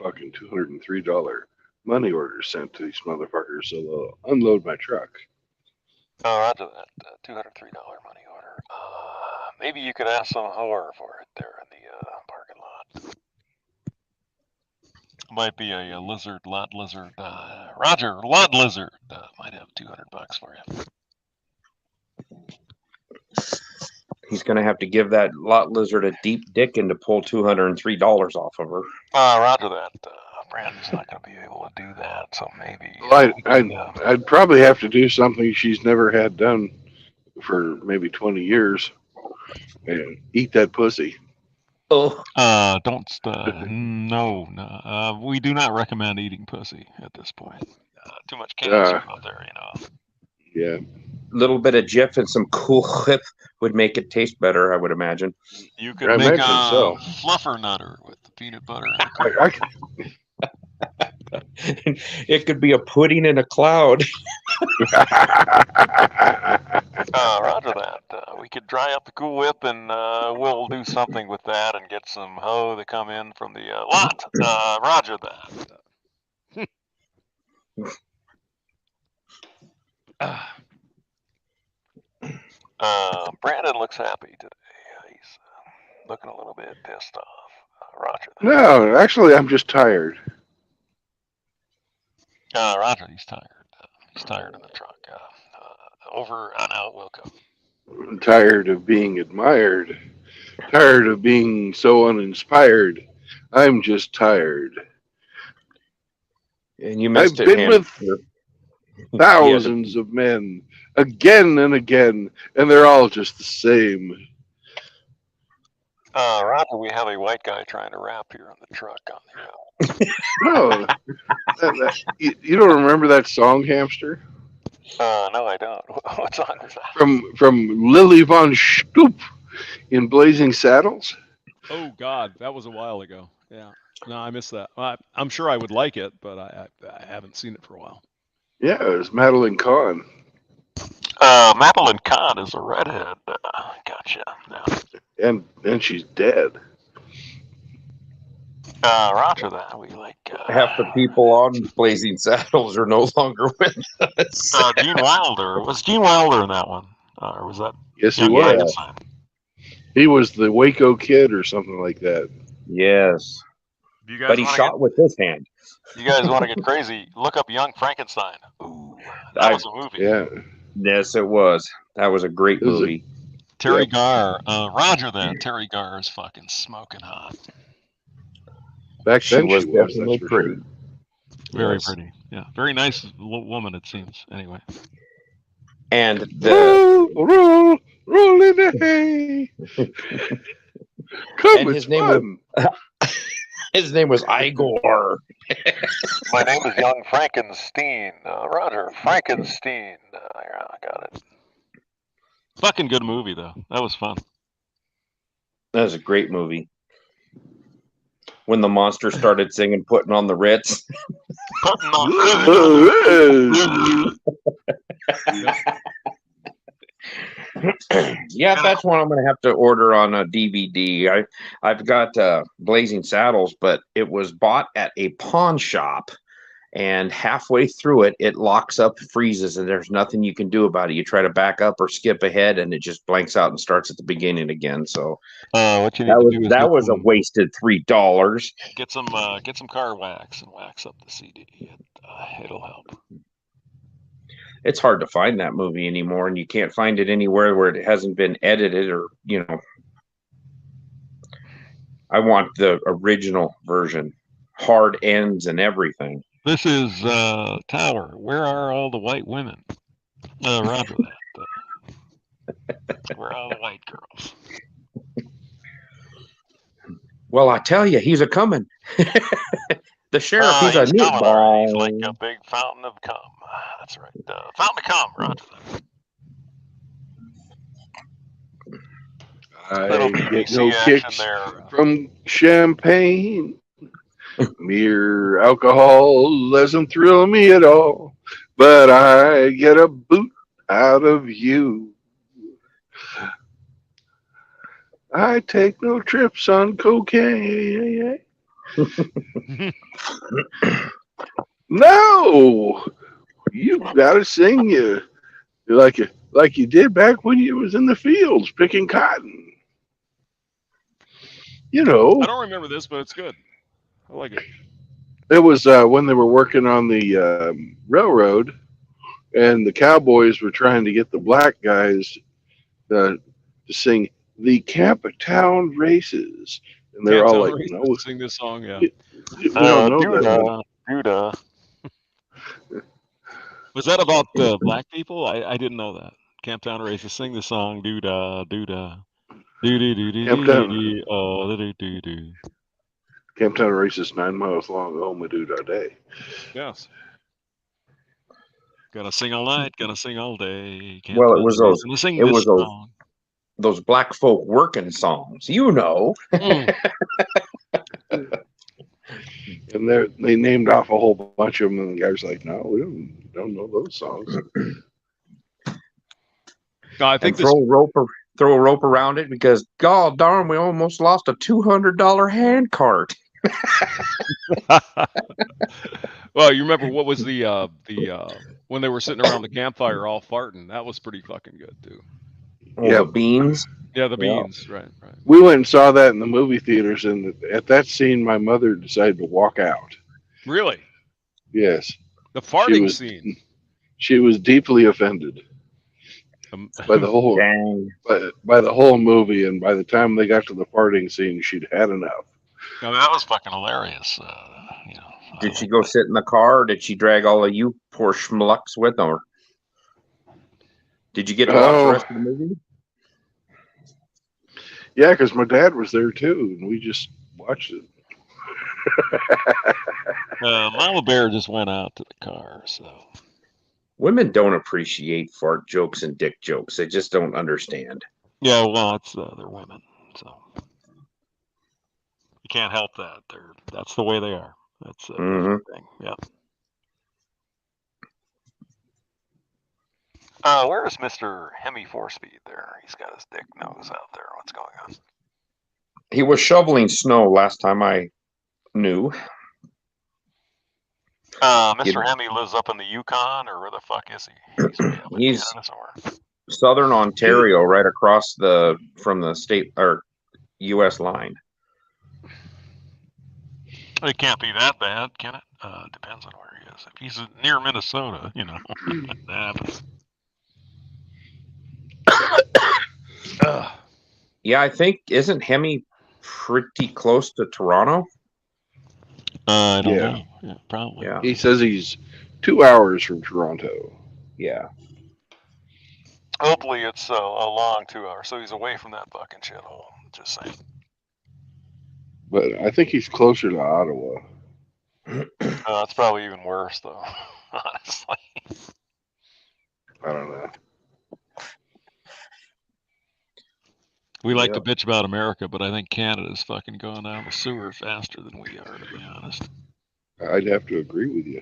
fucking $203 money order sent to these motherfuckers so they'll unload my truck. Roger that. $203 money order. Maybe you could ask some whore for it there in the parking lot. Might be a lot lizard. Roger, lot lizard might have $200 for you. He's going to have to give that lot lizard a deep dick and to pull $203 off of her. Roger that. Brandon's not going to be able to do that, so maybe. Well, I'd probably have to do something she's never had done for maybe 20 years. And eat that pussy. Oh. Don't. No. We do not recommend eating pussy at this point. Too much cancer out there, you know. Yeah. A little bit of Jif and some Cool Whip would make it taste better, I would imagine. You could make a fluffer nutter with the peanut butter and it could be a pudding in a cloud. Roger that. We could dry up the Cool Whip and we'll do something with that and get some hoe to come in from the lot. Roger that. Brandon looks happy today. He's looking a little bit pissed off. Roger that. No, actually, I'm just tired. Roger, he's tired. He's tired in the truck. Over and out, welcome. I'm tired of being admired. Tired of being so uninspired. I'm just tired. And you missed I've it, been with thousands of men again and again, and they're all just the same. Roger, we have a white guy trying to rap here on the truck on the No, you don't remember that song, Hamster? No, I don't. What song is that? From Lily Von Stoop in Blazing Saddles? Oh, God, that was a while ago. Yeah. No, I missed that. I'm sure I would like it, but I haven't seen it for a while. Yeah, it was Madeline Kahn. Madeline Kahn is a redhead. Gotcha. No. And she's dead. Roger that. We like Half the people on Blazing Saddles are no longer with us. Gene Wilder. Was Gene Wilder in that one? Or was that? Yes, he Young was. Frankenstein? He was the Waco Kid or something like that. Yes. Do you guys But he wanna shot with his hand. You guys want to get crazy? Look up Young Frankenstein. Ooh, that was a movie. Yeah. Yes, it was. That was a great movie. Terry Garr. Roger that. Terry Garr is fucking smoking hot. Back She then was she was, definitely that's for pretty. sure. Very Yes. pretty. Yeah, very nice woman it seems. Anyway. And the roll in the hay. Come, and it's fun. His name was Igor. My name is Young Frankenstein. Roger Frankenstein. Yeah, I got it. Fucking good movie though. That was fun. That was a great movie. When the monster started singing, putting on the Ritz. Putting on. Yeah, that's one I'm going to have to order on a DVD. I've got Blazing Saddles, but it was bought at a pawn shop, and halfway through it, it locks up, freezes, and there's nothing you can do about it. You try to back up or skip ahead, and it just blanks out and starts at the beginning again. So what you need to do is that get was a wasted $3. Get some car wax and wax up the CD. It'll help. It's hard to find that movie anymore, and you can't find it anywhere where it hasn't been edited or, I want the original version, hard ends and everything. This is Tower. Where are all the white women? Roger that. Where are all the white girls? Well, I tell you, he's a coming. The sheriff, he's a coming neat already. He's like a big fountain of cum. That's right. Fountain of cum, Roger that. I get DC no action kicks there. from champagne. Mere alcohol doesn't thrill me at all, but I get a boot out of you. I take no trips on cocaine. No, you gotta sing you like you did back when you was in the fields picking cotton. I don't remember this, but it's good. I like it. It was when they were working on the railroad, and the cowboys were trying to get the black guys to sing the Camptown races, and they're all like, "No, sing this song, yeah. we don't know that one." Duda. Was that about black people? I didn't know that. Camptown Races sing the song Duda Duda. Camptown. Camptown races 9 miles long. Oh, my dude, a day. Yes. Gotta sing all night. Gotta sing all day. Well, it was those. Sing It this was song. those black folk working songs. And they named off a whole bunch of them, and the guy was like, "No, we don't know those songs." No, I think throw a rope around it because, god darn, we almost lost a $200 hand cart. Well, you remember what was the when they were sitting around the campfire all farting? That was pretty fucking good too. Yeah, beans. Yeah, the beans. Right. We went and saw that in the movie theaters, and at that scene, my mother decided to walk out. Really? Yes. The farting scene. She was deeply offended by the whole by the whole movie, and by the time they got to the farting scene, she'd had enough. No, that was fucking hilarious. Did she go sit in the car, or did she drag all of you poor schmucks with her? Did you get to watch the rest of the movie? Yeah, because my dad was there too, and we just watched it. Mama Bear just went out to the car, so. Women don't appreciate fart jokes and dick jokes. They just don't understand. Yeah, well, they're women, so you can't help that. That's the way they are. That's the thing. Yeah. Where is Mr. Hemi 4-Speed there? He's got his dick nose out there. What's going on? He was shoveling snow last time I knew. Mr. Hemi lives up in the Yukon, or where the fuck is he? He's way up in He's Canada somewhere. southern Ontario, right across from the state or U.S. line. It can't be that bad, can it? Depends on where he is. If he's near Minnesota, that happens. Yeah, I think isn't Hemi pretty close to Toronto? I don't know. Yeah, probably. Yeah. He says he's 2 hours from Toronto. Yeah. Hopefully it's a long 2 hours, so he's away from that fucking shithole. Just saying. But I think he's closer to Ottawa. It's probably even worse, though. Honestly. I don't know. We like to bitch about America, but I think Canada's fucking going down the sewer faster than we are, to be honest. I'd have to agree with you.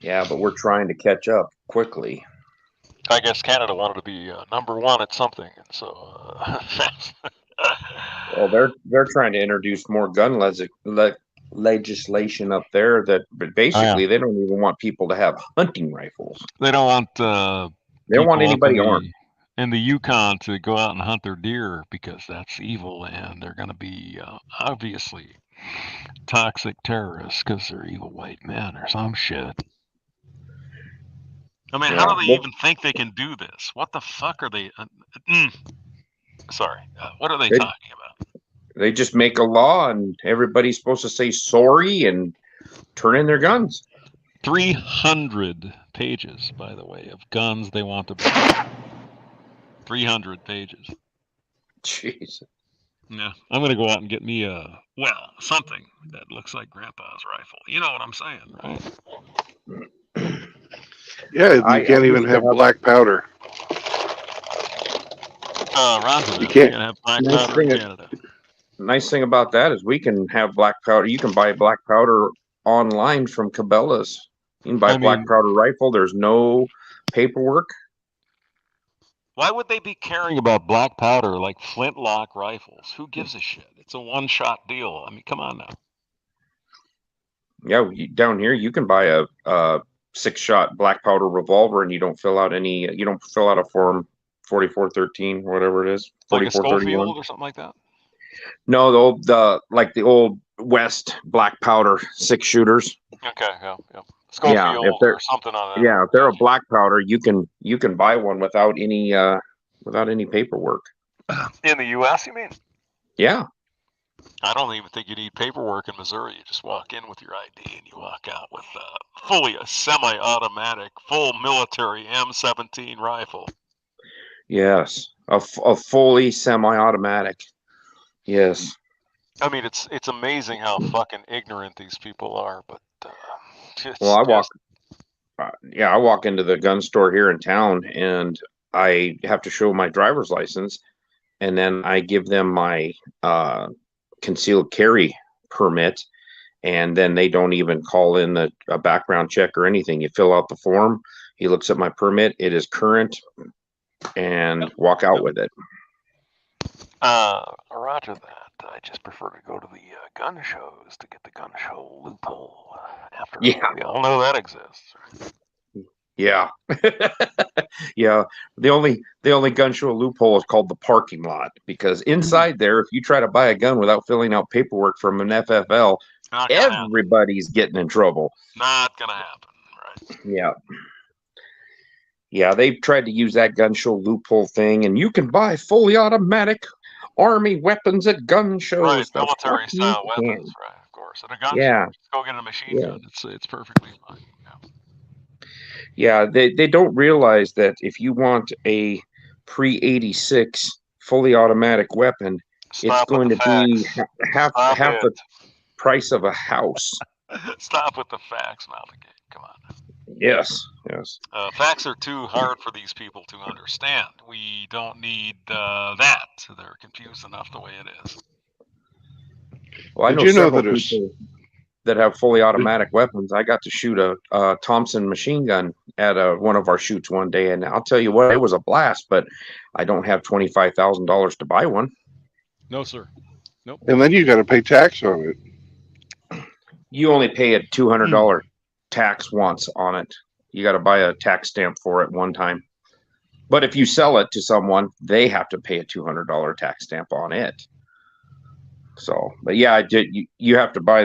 Yeah, but we're trying to catch up quickly. I guess Canada wanted to be number one at something, and so. Well, they're trying to introduce more gun legislation up there but basically they don't even want people to have hunting rifles. They don't want. They don't want anybody armed. In the Yukon to go out and hunt their deer because that's evil, and they're going to be obviously toxic terrorists because they're evil white men or some shit. I mean, how do they even think they can do this? What the fuck are they? Sorry, what are they talking about? They just make a law, and everybody's supposed to say sorry and turn in their guns. 300 pages, by the way, of guns they want to ban. 300 pages. Jeez. Yeah, I'm gonna go out and get me something that looks like Grandpa's rifle. You know what I'm saying, right? Yeah, you can't even have black powder. Roger, you can't have black powder in Canada. Nice thing about that is we can have black powder. You can buy black powder online from Cabela's. You can buy black powder rifle. There's no paperwork. Why would they be caring about black powder like flintlock rifles? Who gives a shit? It's a one-shot deal. I mean, come on now. Yeah, down here you can buy a 6-shot black powder revolver, and you don't fill out a form 4413, whatever it is, Like a 4431 Schofield or something like that. No, the old West black powder 6-shooters. Okay, yeah. Schofield or something on that. Yeah, if they're a black powder, you can buy one without any paperwork. In the U.S., you mean? Yeah. I don't even think you need paperwork in Missouri. You just walk in with your ID and you walk out with fully a semi-automatic, full military M17 rifle. Yes, a fully semi-automatic. Yes. I mean, it's amazing how fucking ignorant these people are, but I walk into the gun store here in town, and I have to show my driver's license, and then I give them my concealed carry permit, and then they don't even call in a background check or anything. You fill out the form, he looks at my permit, it is current, and walk out with it. Roger that. I just prefer to go to the gun shows to get the gun show loophole. After all, we all know that exists. Yeah. Yeah. The only gun show loophole is called the parking lot, because inside there, if you try to buy a gun without filling out paperwork from an FFL, everybody's getting in trouble. Not gonna happen, right? Yeah. Yeah, they've tried to use that gun show loophole thing, and you can buy fully automatic Army weapons at gun shows. Right, military style weapons, right? Of course, at a gun show, just go get a machine gun. It's perfectly fine. Yeah, they don't realize that if you want a pre-86 fully automatic weapon, it's going to be half the price of a house. Stop with the facts, Maldigan. Come on. Yes. Facts are too hard for these people to understand. We don't need that. They're confused enough the way it is. Well, I know several people that have fully automatic weapons. I got to shoot a Thompson machine gun at one of our shoots one day, and I'll tell you what, it was a blast. But I don't have $25,000 to buy one. No, sir. Nope. And then you got to pay tax on it. You only pay a $200 tax once on it. You got to buy a tax stamp for it one time. But if you sell it to someone, they have to pay a $200 tax stamp on it. So, but yeah, you have to buy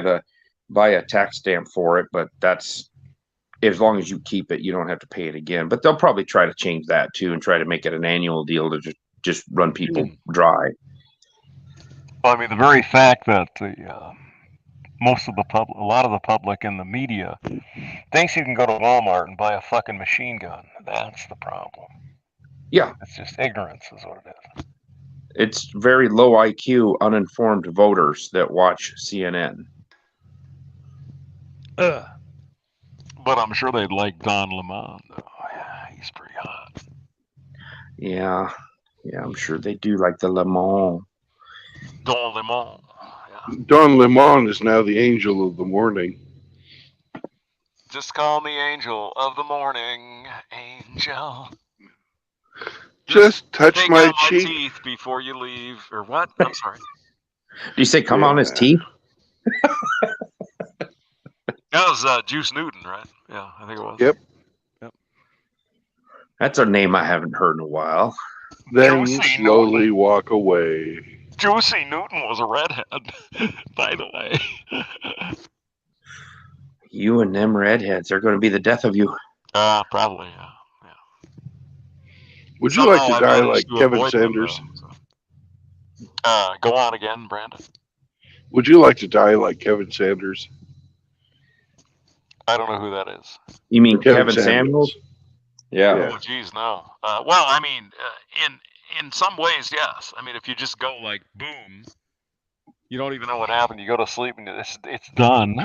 a tax stamp for it, but that's as long as you keep it, you don't have to pay it again. But they'll probably try to change that too and try to make it an annual deal to just run people dry. Well, I mean, the very fact that most of the public, a lot of the public in the media thinks you can go to Walmart and buy a fucking machine gun. That's the problem. Yeah. It's just ignorance is what it is. It's very low IQ, uninformed voters that watch CNN. But I'm sure they'd like Don Lemon, though. Yeah, he's pretty hot. Yeah, I'm sure they do like the Le Mans. Don Lemon. Don Lemon is now the angel of the morning. Just call me Angel of the Morning, Angel. Just touch Take my out cheek. teeth before you leave, or what? I'm sorry. Do you say come on his teeth? That was Juice Newton, right? Yeah, I think it was. Yep. That's a name I haven't heard in a while. Then Juicy slowly Newton. walk away. Juicy Newton was a redhead, by the way. You and them redheads are going to be the death of you. Probably, yeah. Would you like Somehow to I die managed like to Kevin avoid them, Sanders? so. Go on again, Brandon. Would you like to die like Kevin Sanders? I don't know who that is. You mean Kevin Kevin Samuels? Yeah. Oh, geez, no. Well, I mean, in some ways, yes. I mean, if you just go like boom, you don't even know what happened. You go to sleep and it's done.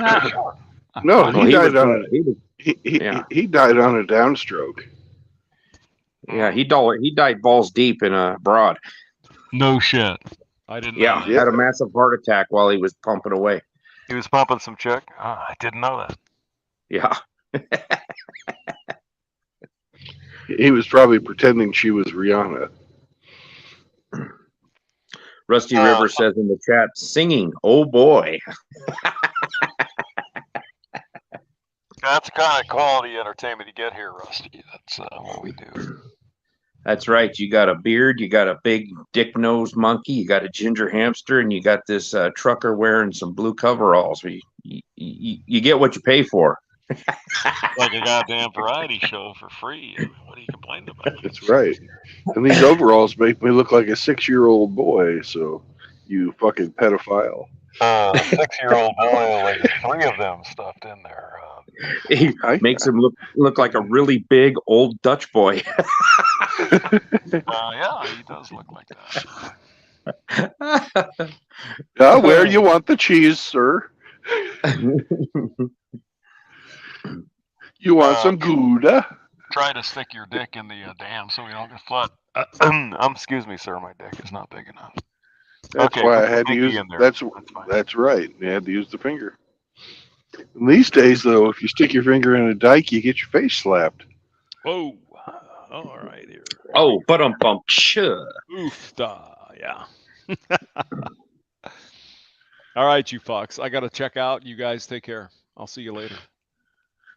No, Well, he died was, on he died on a downstroke. Yeah, he died balls deep in a broad. No shit. I didn't know Yeah, that. had a massive heart attack while he was pumping away. He was pumping some chick? I didn't know that. Yeah. He was probably pretending she was Rihanna. Rusty River says in the chat, singing, oh boy. That's the kind of quality entertainment you get here, Rusty. That's what we do. That's right. You got a beard, you got a big dick nosed monkey, you got a ginger hamster, and you got this trucker wearing some blue coveralls. You get what you pay for. Like a goddamn variety show for free. I mean, what are you complaining about? That's right. And these overalls make me look like a 6-year-old boy, so you fucking pedophile. 6-year-old boy, like 3 of them stuffed in there. He makes him look like a really big old Dutch boy. Yeah, he does look like that. Where you want the cheese, sir? You want some Gouda? Try to stick your dick in the dam so we don't get flood. Excuse me, sir. My dick is not big enough. That's Okay, why put I the had to pinky use. in there. That's right. You had to use the finger. And these days, though, if you stick your finger in a dike, you get your face slapped. Whoa. All right here. Oh, but bump. Sure. Oof. Yeah. All right, you fucks. I got to check out. You guys take care. I'll see you later.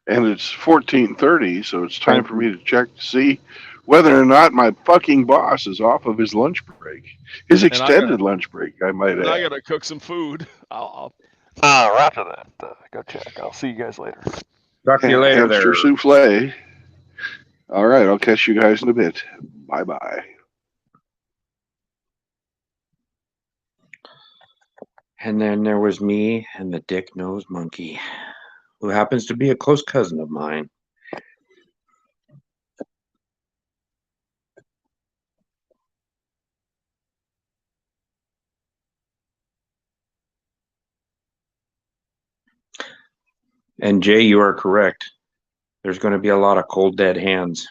And it's 14:30, so it's time for me to check to see whether or not my fucking boss is off of his lunch break. His extended lunch break, I might add. I got to cook some food. I'll after that, go check. I'll see you guys later. Talk to you later Hamster there. souffle. All right, I'll catch you guys in a bit. Bye-bye. And then there was me and the dick-nosed monkey, who happens to be a close cousin of mine. And Jay, you are correct. There's going to be a lot of cold, dead hands.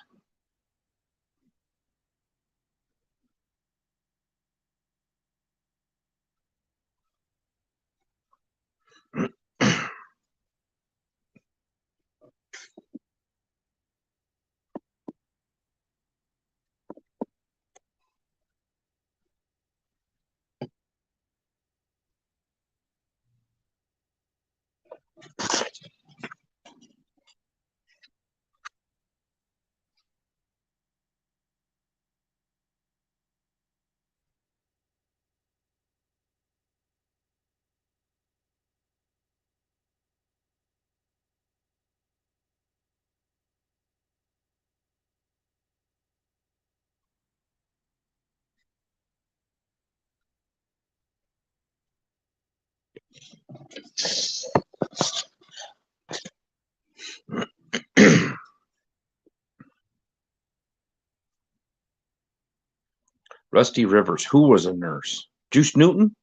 Rusty Rivers. Who was a nurse? Juice Newton?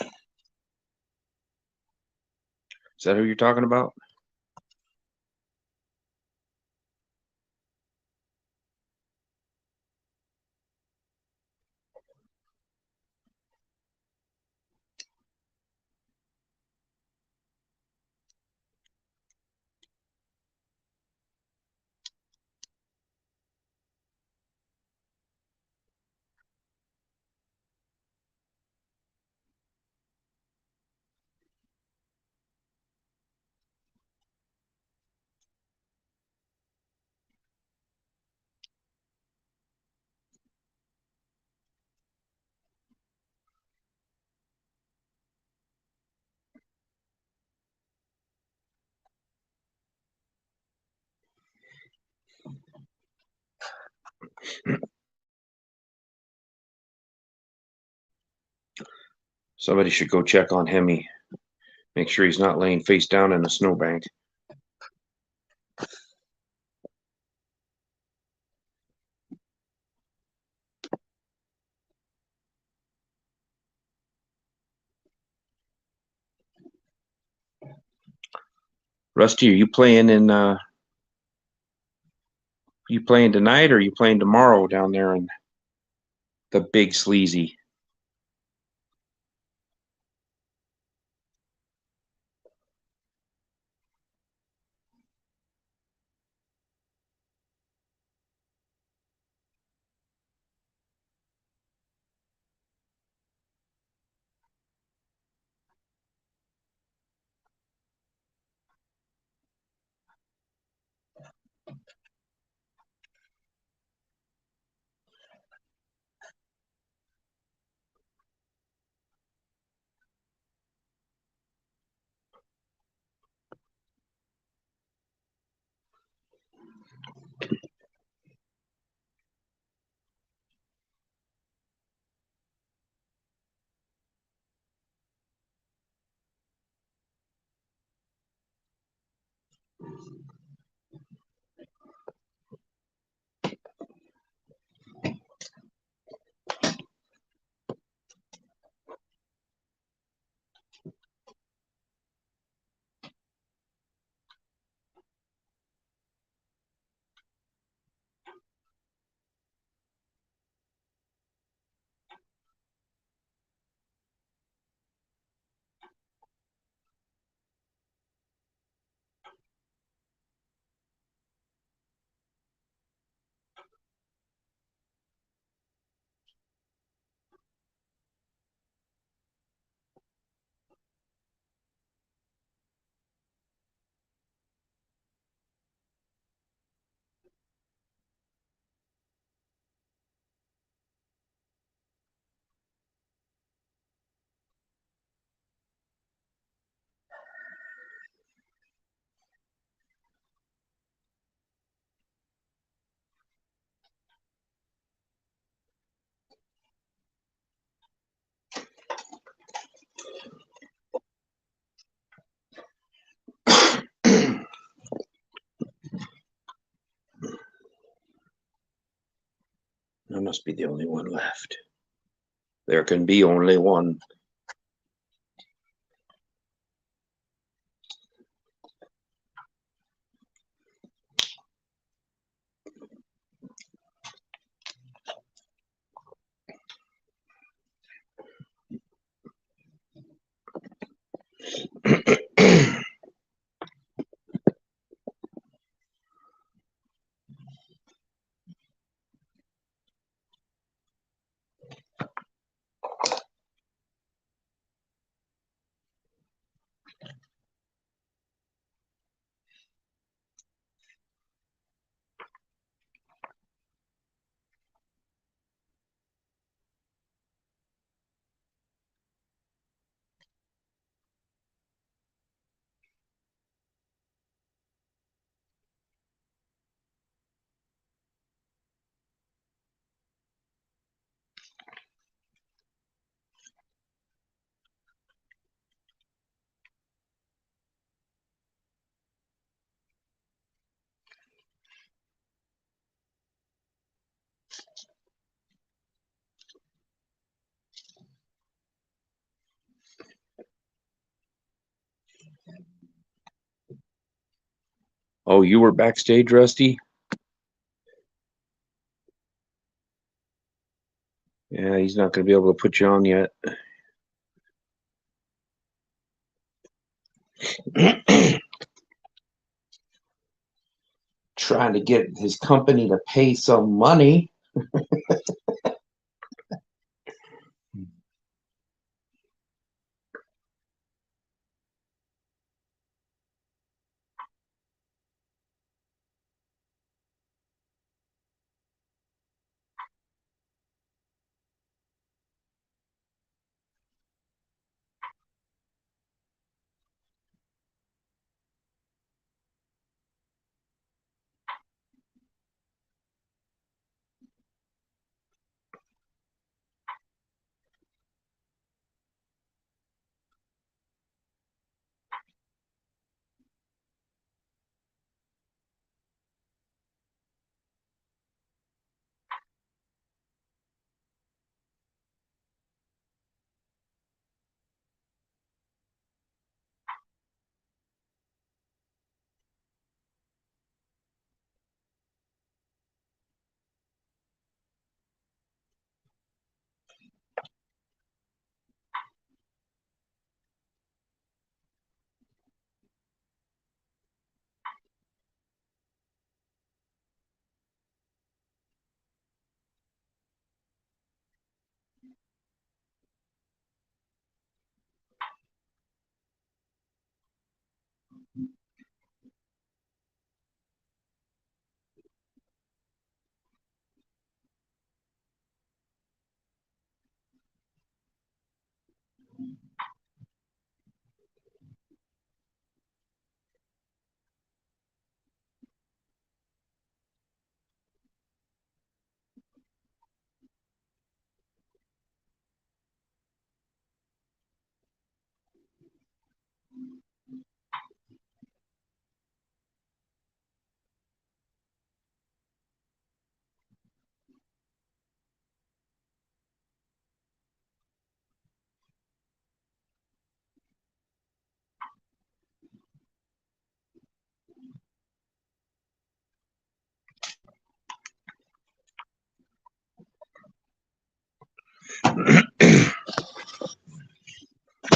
Is that who you're talking about? Somebody should go check on Hemi. Make sure he's not laying face down in a snowbank. Rusty, are you playing you playing tonight or are you playing tomorrow down there in the Big Sleazy? I must be the only one left. There can be only one. Oh, you were backstage, Rusty? Yeah, he's not going to be able to put you on yet. Trying to get his company to pay some money.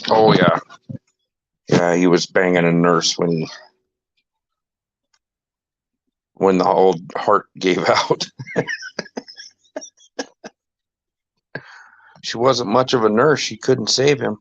Oh yeah, yeah. He was banging a nurse when the old heart gave out. She wasn't much of a nurse. She couldn't save him.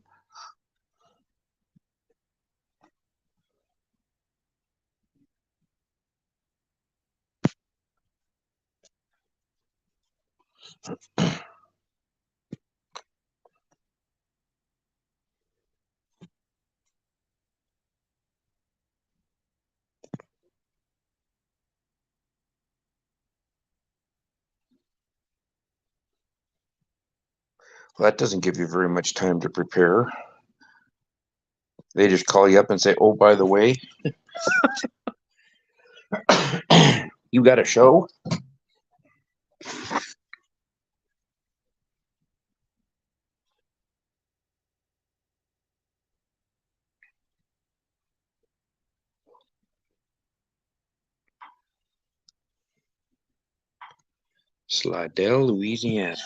Well, that doesn't give you very much time to prepare. They just call you up and say, "Oh, by the way, you got a show?" Slidell, Louisiana.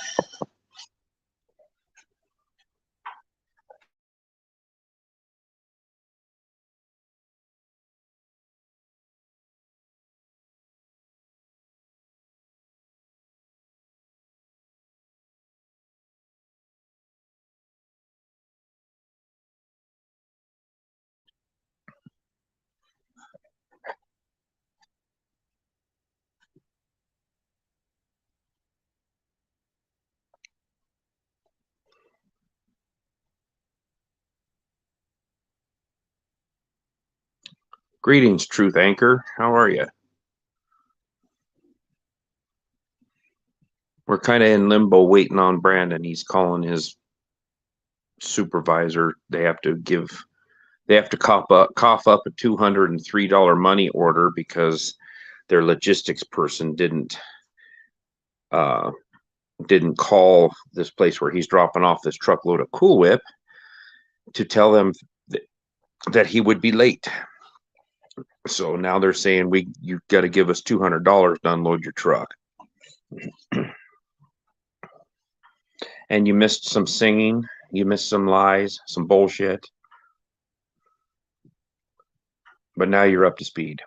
Greetings, Truth Anchor. How are you? We're kind of in limbo waiting on Brandon. He's calling his supervisor. They have to cough up a $203 money order because their logistics person didn't call this place where he's dropping off this truckload of Cool Whip to tell them that he would be late. So now they're saying you got to give us $200 to unload your truck. And you missed some singing, you missed some lies, some bullshit. But now you're up to speed.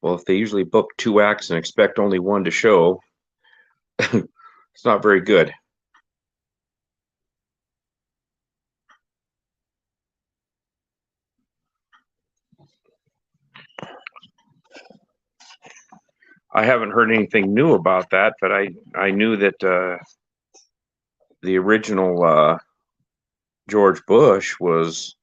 Well, if they usually book 2 acts and expect only one to show, it's not very good. I haven't heard anything new about that, but I knew that the original George Bush was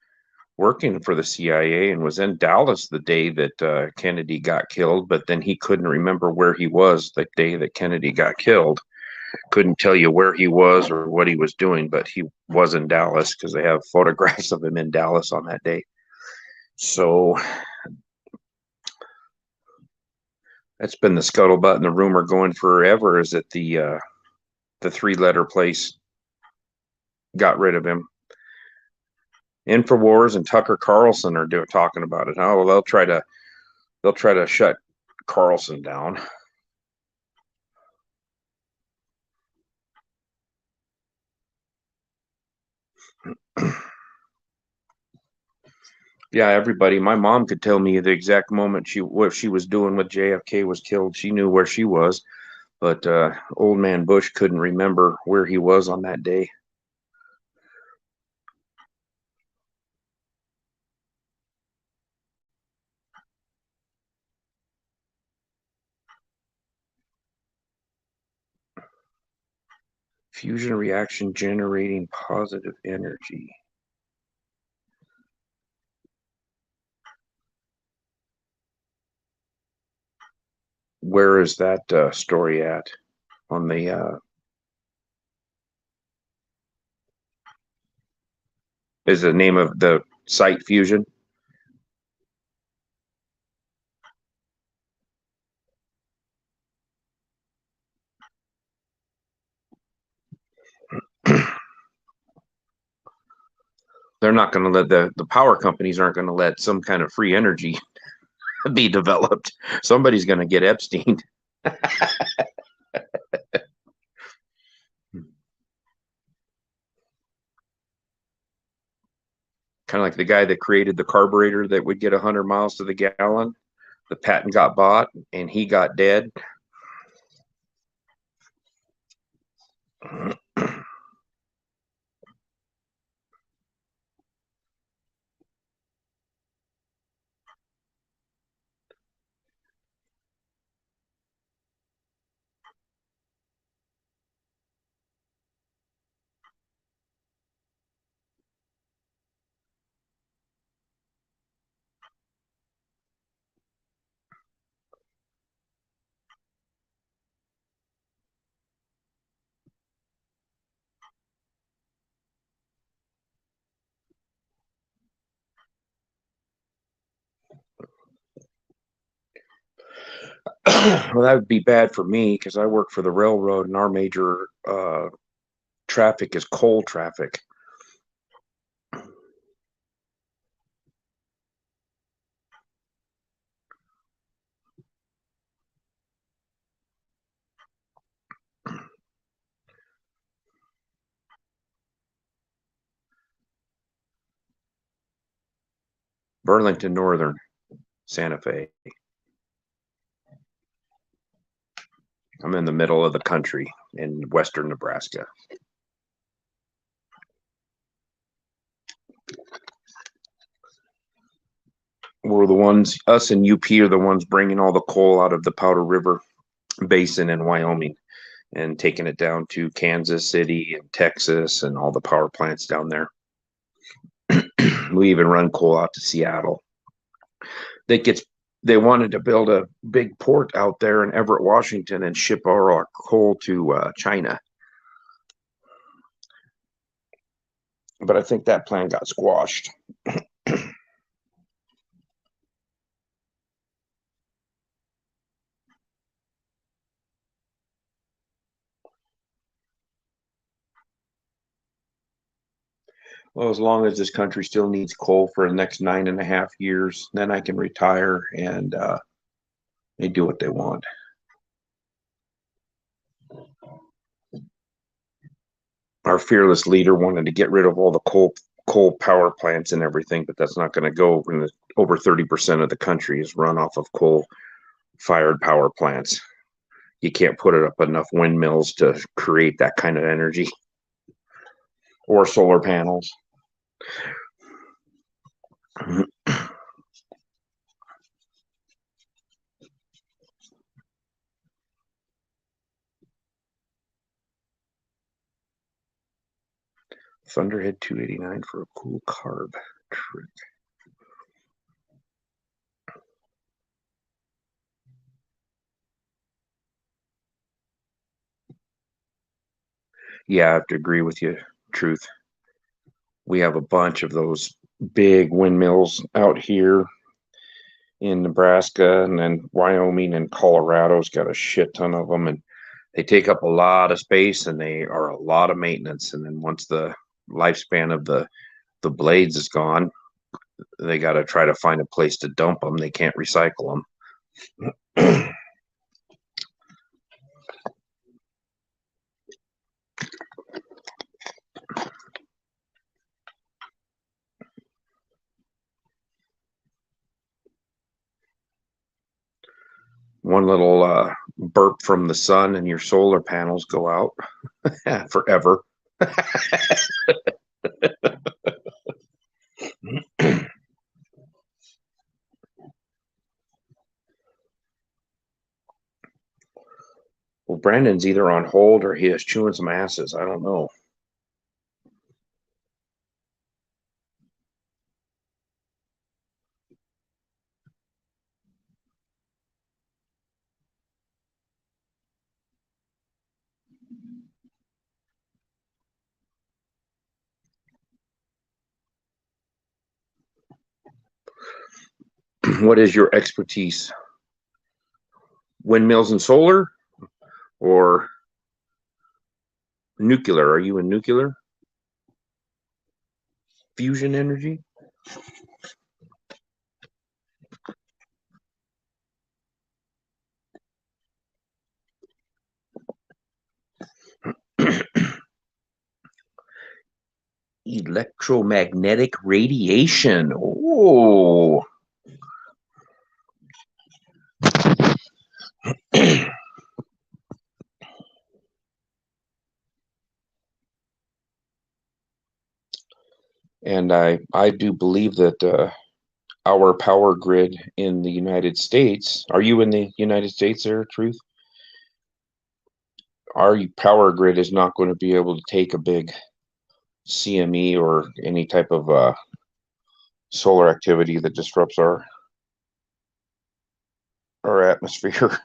working for the CIA and was in Dallas the day that Kennedy got killed, but then he couldn't remember where he was the day that Kennedy got killed. Couldn't tell you where he was or what he was doing, but he was in Dallas because they have photographs of him in Dallas on that day. So that's been the scuttlebutt and the rumor going forever, is that the 3-letter place got rid of him. InfoWars and Tucker Carlson are talking about it. Oh, well, they'll try to shut Carlson down. Yeah, everybody. My mom could tell me the exact moment what she was doing when JFK was killed. She knew where she was, but old man Bush couldn't remember where he was on that day. Fusion reaction generating positive energy. Where is that story at on the is the name of the site Fusion? They're not going to let the power companies aren't going to let some kind of free energy be developed. Somebody's going to get Epstein. Kind of like the guy that created the carburetor that would get 100 miles to the gallon. The patent got bought and he got dead. Well, that would be bad for me because I work for the railroad and our major traffic is coal traffic. Burlington Northern, Santa Fe. I'm in the middle of the country in western Nebraska. We're the ones, us and UP are the ones bringing all the coal out of the Powder River Basin in Wyoming and taking it down to Kansas City and Texas and all the power plants down there. We even run coal out to Seattle. That gets they wanted to build a big port out there in Everett, Washington, and ship all our coal to China. But I think that plan got squashed. Well, as long as this country still needs coal for the next 9.5 years, then I can retire and they do what they want. Our fearless leader wanted to get rid of all the coal power plants and everything, but that's not going to go when over 30% of the country is run off of coal-fired power plants. You can't put up enough windmills to create that kind of energy, or solar panels. Thunderhead 289 for a cool carb trick. Yeah, I have to agree with you, Truth. We have a bunch of those big windmills out here in Nebraska, and then Wyoming and Colorado's got a shit ton of them, and they take up a lot of space and they are a lot of maintenance. And then once the lifespan of the blades is gone, they got to try to find a place to dump them. They can't recycle them. One little burp from the sun and your solar panels go out forever. Well, Brandon's either on hold or he is chewing some asses. I don't know. What is your expertise? Windmills and solar or nuclear? Are you in nuclear? Fusion energy? Electromagnetic radiation. Oh. And I do believe that our power grid in the United States, are you in the United States there, Truth? Our power grid is not going to be able to take a big CME or any type of solar activity that disrupts our atmosphere.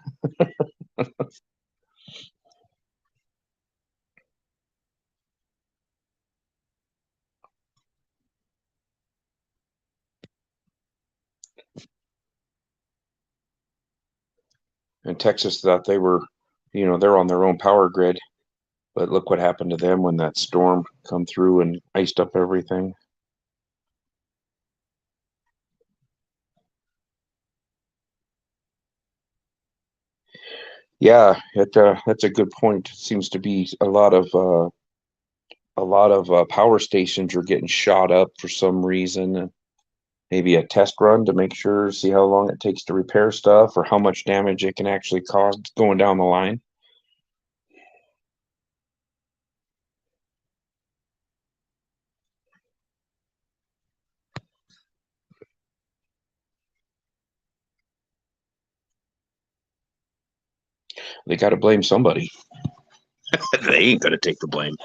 And Texas thought they were, they're on their own power grid, but look what happened to them when that storm come through and iced up everything. Yeah, that's a good point. It seems to be a lot of power stations are getting shot up for some reason. Maybe a test run to make sure, see how long it takes to repair stuff or how much damage it can actually cause going down the line. They got to blame somebody. They ain't going to take the blame.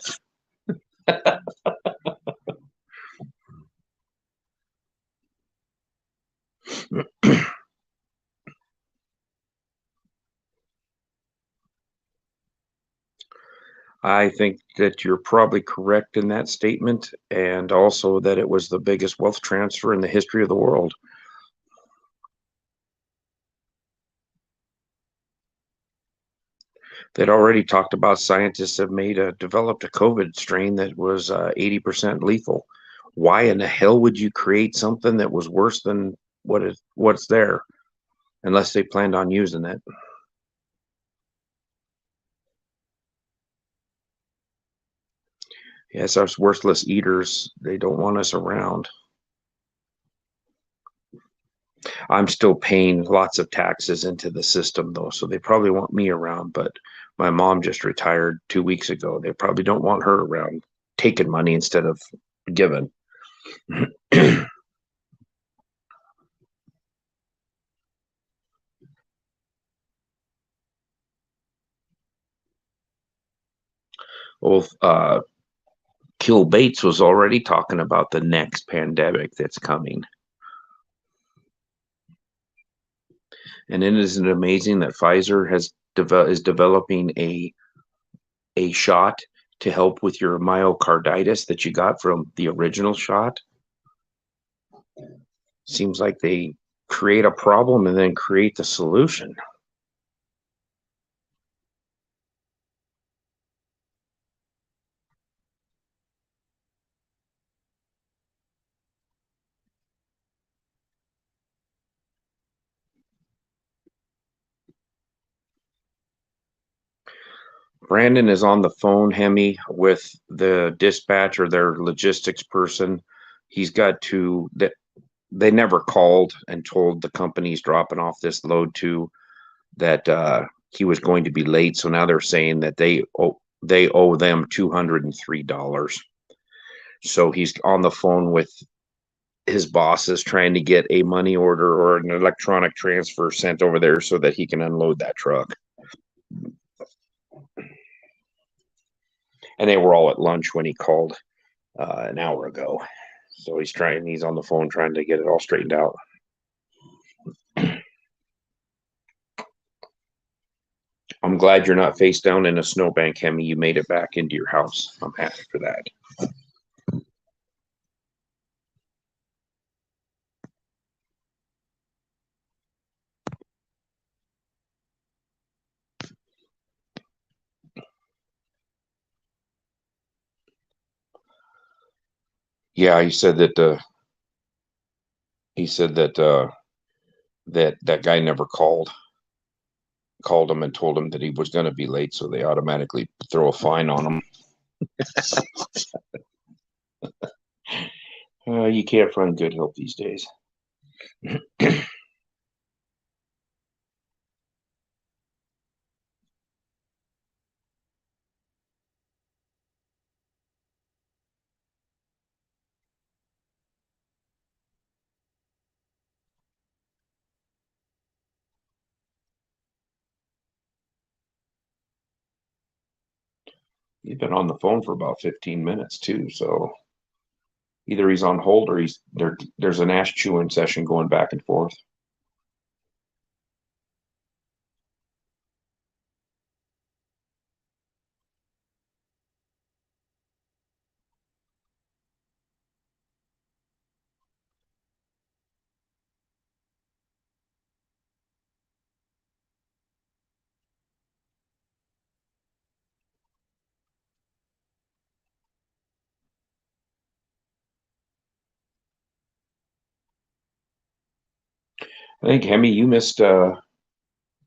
I think that you're probably correct in that statement, and also that it was the biggest wealth transfer in the history of the world. They'd already talked about scientists have developed a COVID strain that was 80% lethal. Why in the hell would you create something that was worse than what's there, unless they planned on using it? Yes, us worthless eaters, they don't want us around. I'm still paying lots of taxes into the system though, so they probably want me around, but my mom just retired 2 weeks ago. They probably don't want her around taking money instead of giving. Well, Kill Bates was already talking about the next pandemic that's coming. And isn't it amazing that Pfizer is developing a shot to help with your myocarditis that you got from the original shot? Seems like they create a problem and then create the solution. Brandon is on the phone, Hemi, with the dispatch or their logistics person. He's got to that they never called and told the company's dropping off this load to that he was going to be late. So now they're saying that they owe them $203. So he's on the phone with his bosses trying to get a money order or an electronic transfer sent over there so that he can unload that truck. And they were all at lunch when he called an hour ago. So he's on the phone trying to get it all straightened out. I'm glad you're not face down in a snowbank, Hemi. You made it back into your house. I'm happy for that. Yeah, he said that that guy never called him and told him that he was going to be late, so they automatically throw a fine on him. You can't run good help these days. He's been on the phone for about 15 minutes too, so either he's on hold or there's an ash chewing session going back and forth. I think Hemi, you missed. You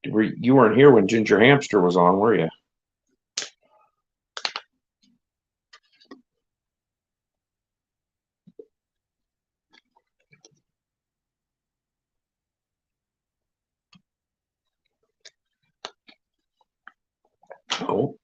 weren't here when Ginger Hamster was on, were you? Oh.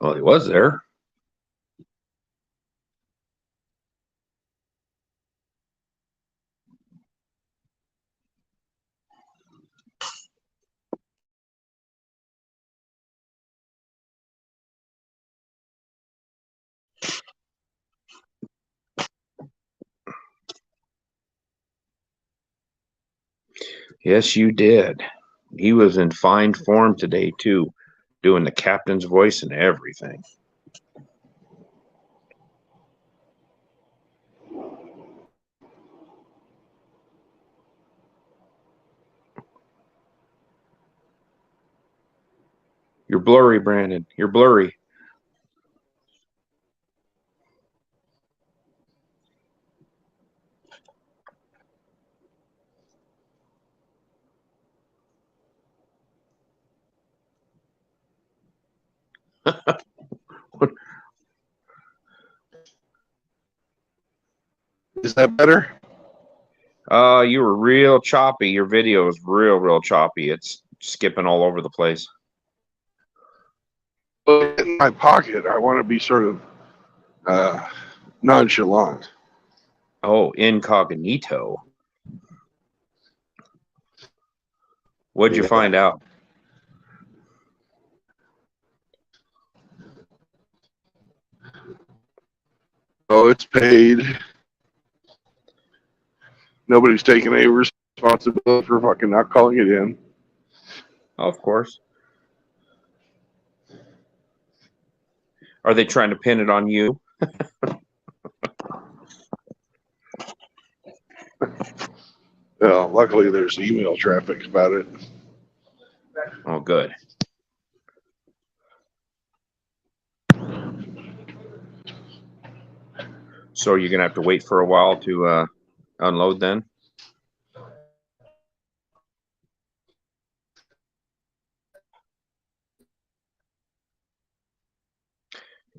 Well, he was there. Yes, you did. He was in fine form today, too, doing the captain's voice and everything. You're blurry, Brandon. You're blurry. Is that better? You were real choppy. Your video is real choppy. It's skipping all over the place. In my pocket, I want to be sort of nonchalant. Oh, incognito. What'd you find out? Oh, it's paid. Nobody's taking any responsibility for fucking not calling it in. Of course. Are they trying to pin it on you? Well, luckily there's email traffic about it. Oh, good. So you're gonna have to wait for a while to unload then?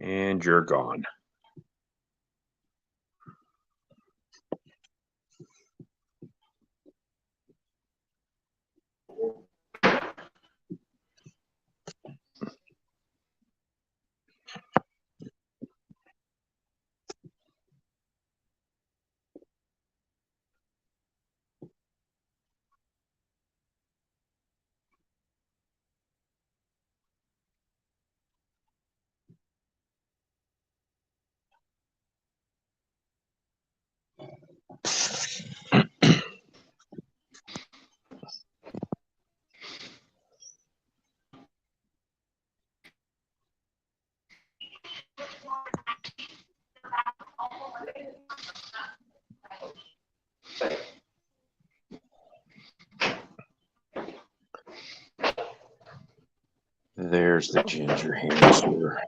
And you're gone. There's the ginger hamster.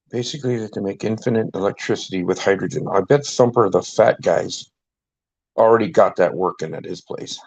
Basically, they can make infinite electricity with hydrogen. I bet Thumper, the fat guy's already got that working at his place.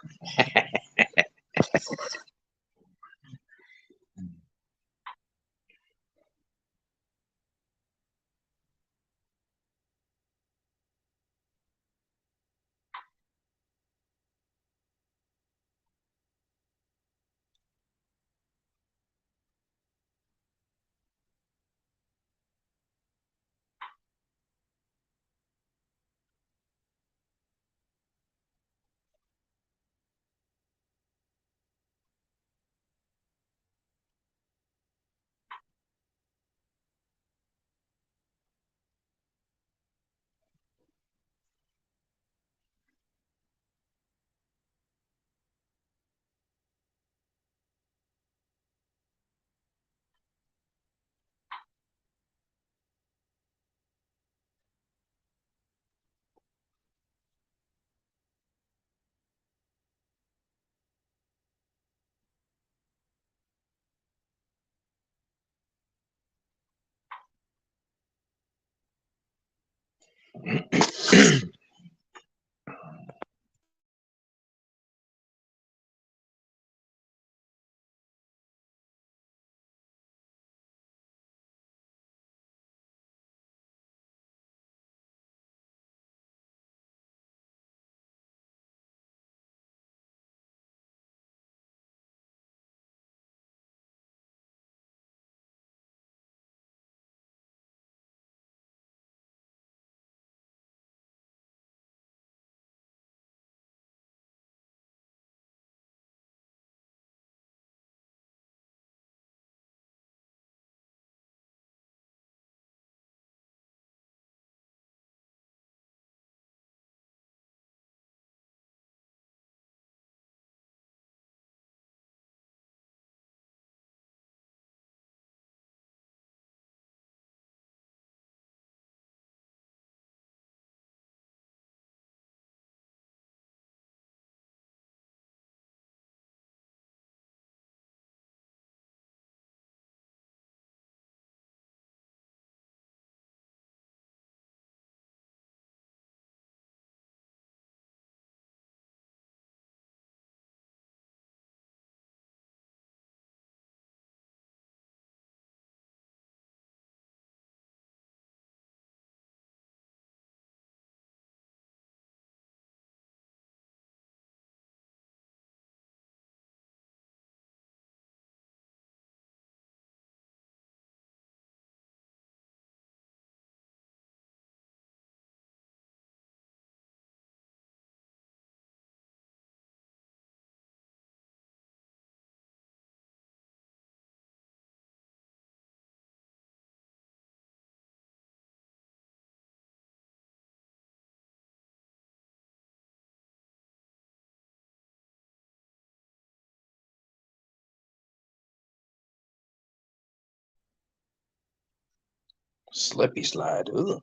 Slippy slide. Ugh.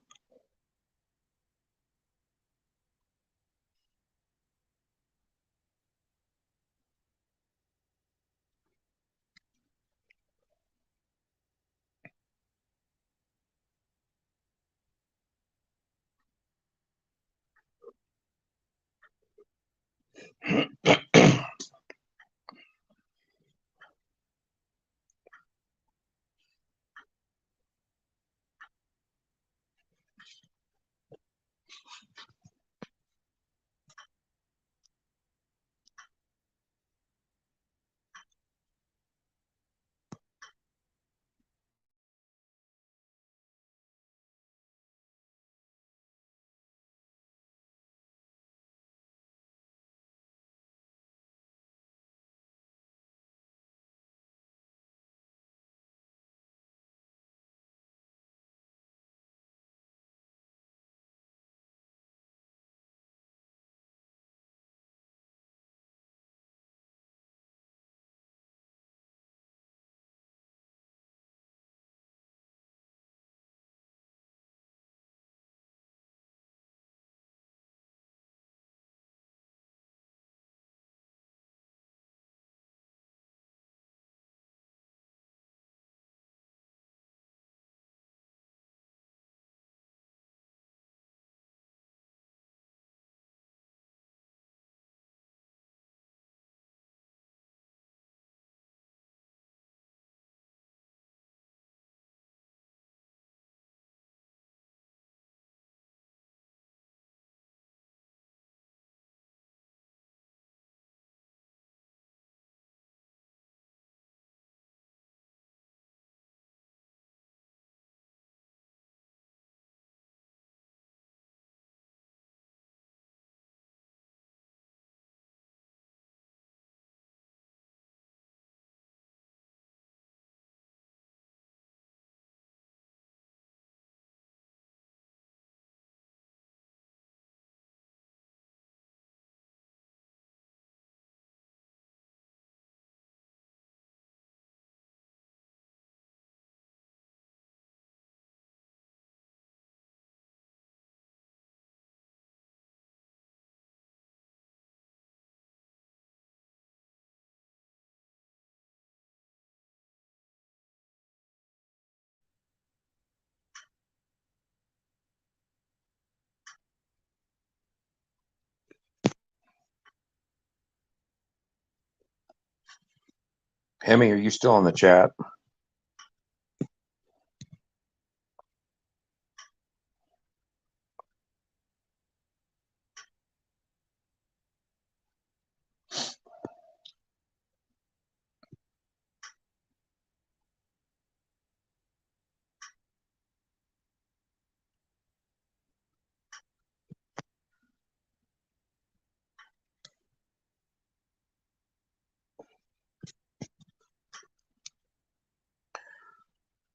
Hemi, are you still in the chat?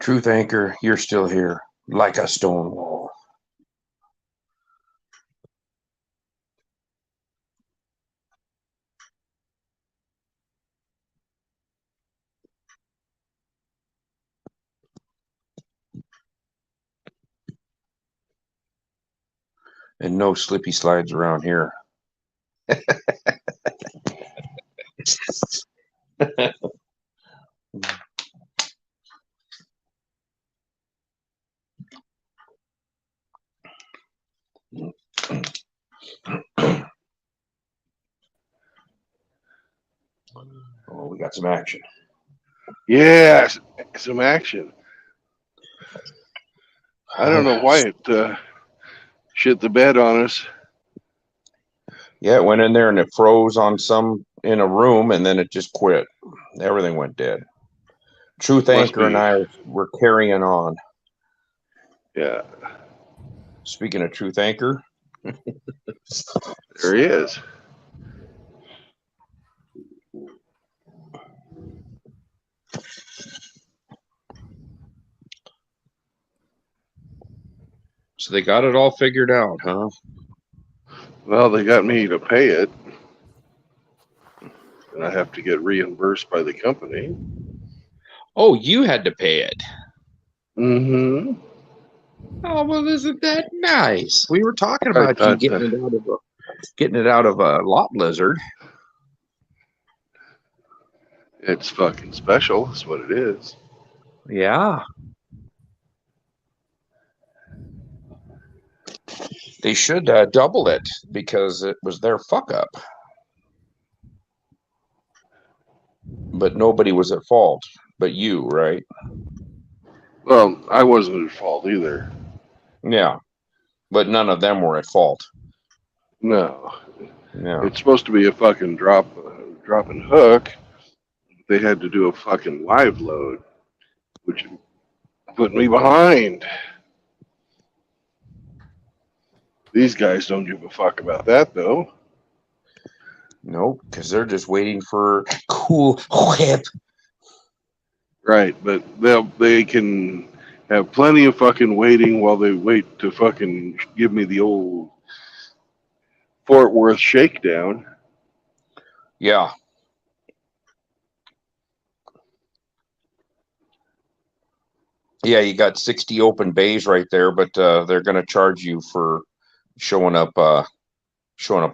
Truth Anchor, you're still here, like a stone wall. And no slippy slides around here. Oh, we got some action. Yeah, some action. I don't know why it shit the bed on us. Yeah, it went in there and it froze on some in a room, and then it just quit. Everything went dead. Truth Anchor and I were carrying on. Yeah. Speaking of Truth Anchor, there he is. So they got it all figured out, huh? Well, they got me to pay it, and I have to get reimbursed by the company. Oh, you had to pay it. Mm-hmm. Oh, well, isn't that nice? We were talking about you getting it out of a lot lizard. It's fucking special. That's what it is. Yeah. They should double it because it was their fuck up. But nobody was at fault but you, right? Well, I wasn't at fault either. Yeah. But none of them were at fault. No. Yeah. It's supposed to be a fucking drop and hook. They had to do a fucking live load, which put me behind. These guys don't give a fuck about that, though. Nope, because they're just waiting for cool whip. Right, but they can have plenty of fucking waiting while they wait to fucking give me the old Fort Worth shakedown. Yeah. Yeah, you got 60 open bays right there, but they're going to charge you for showing up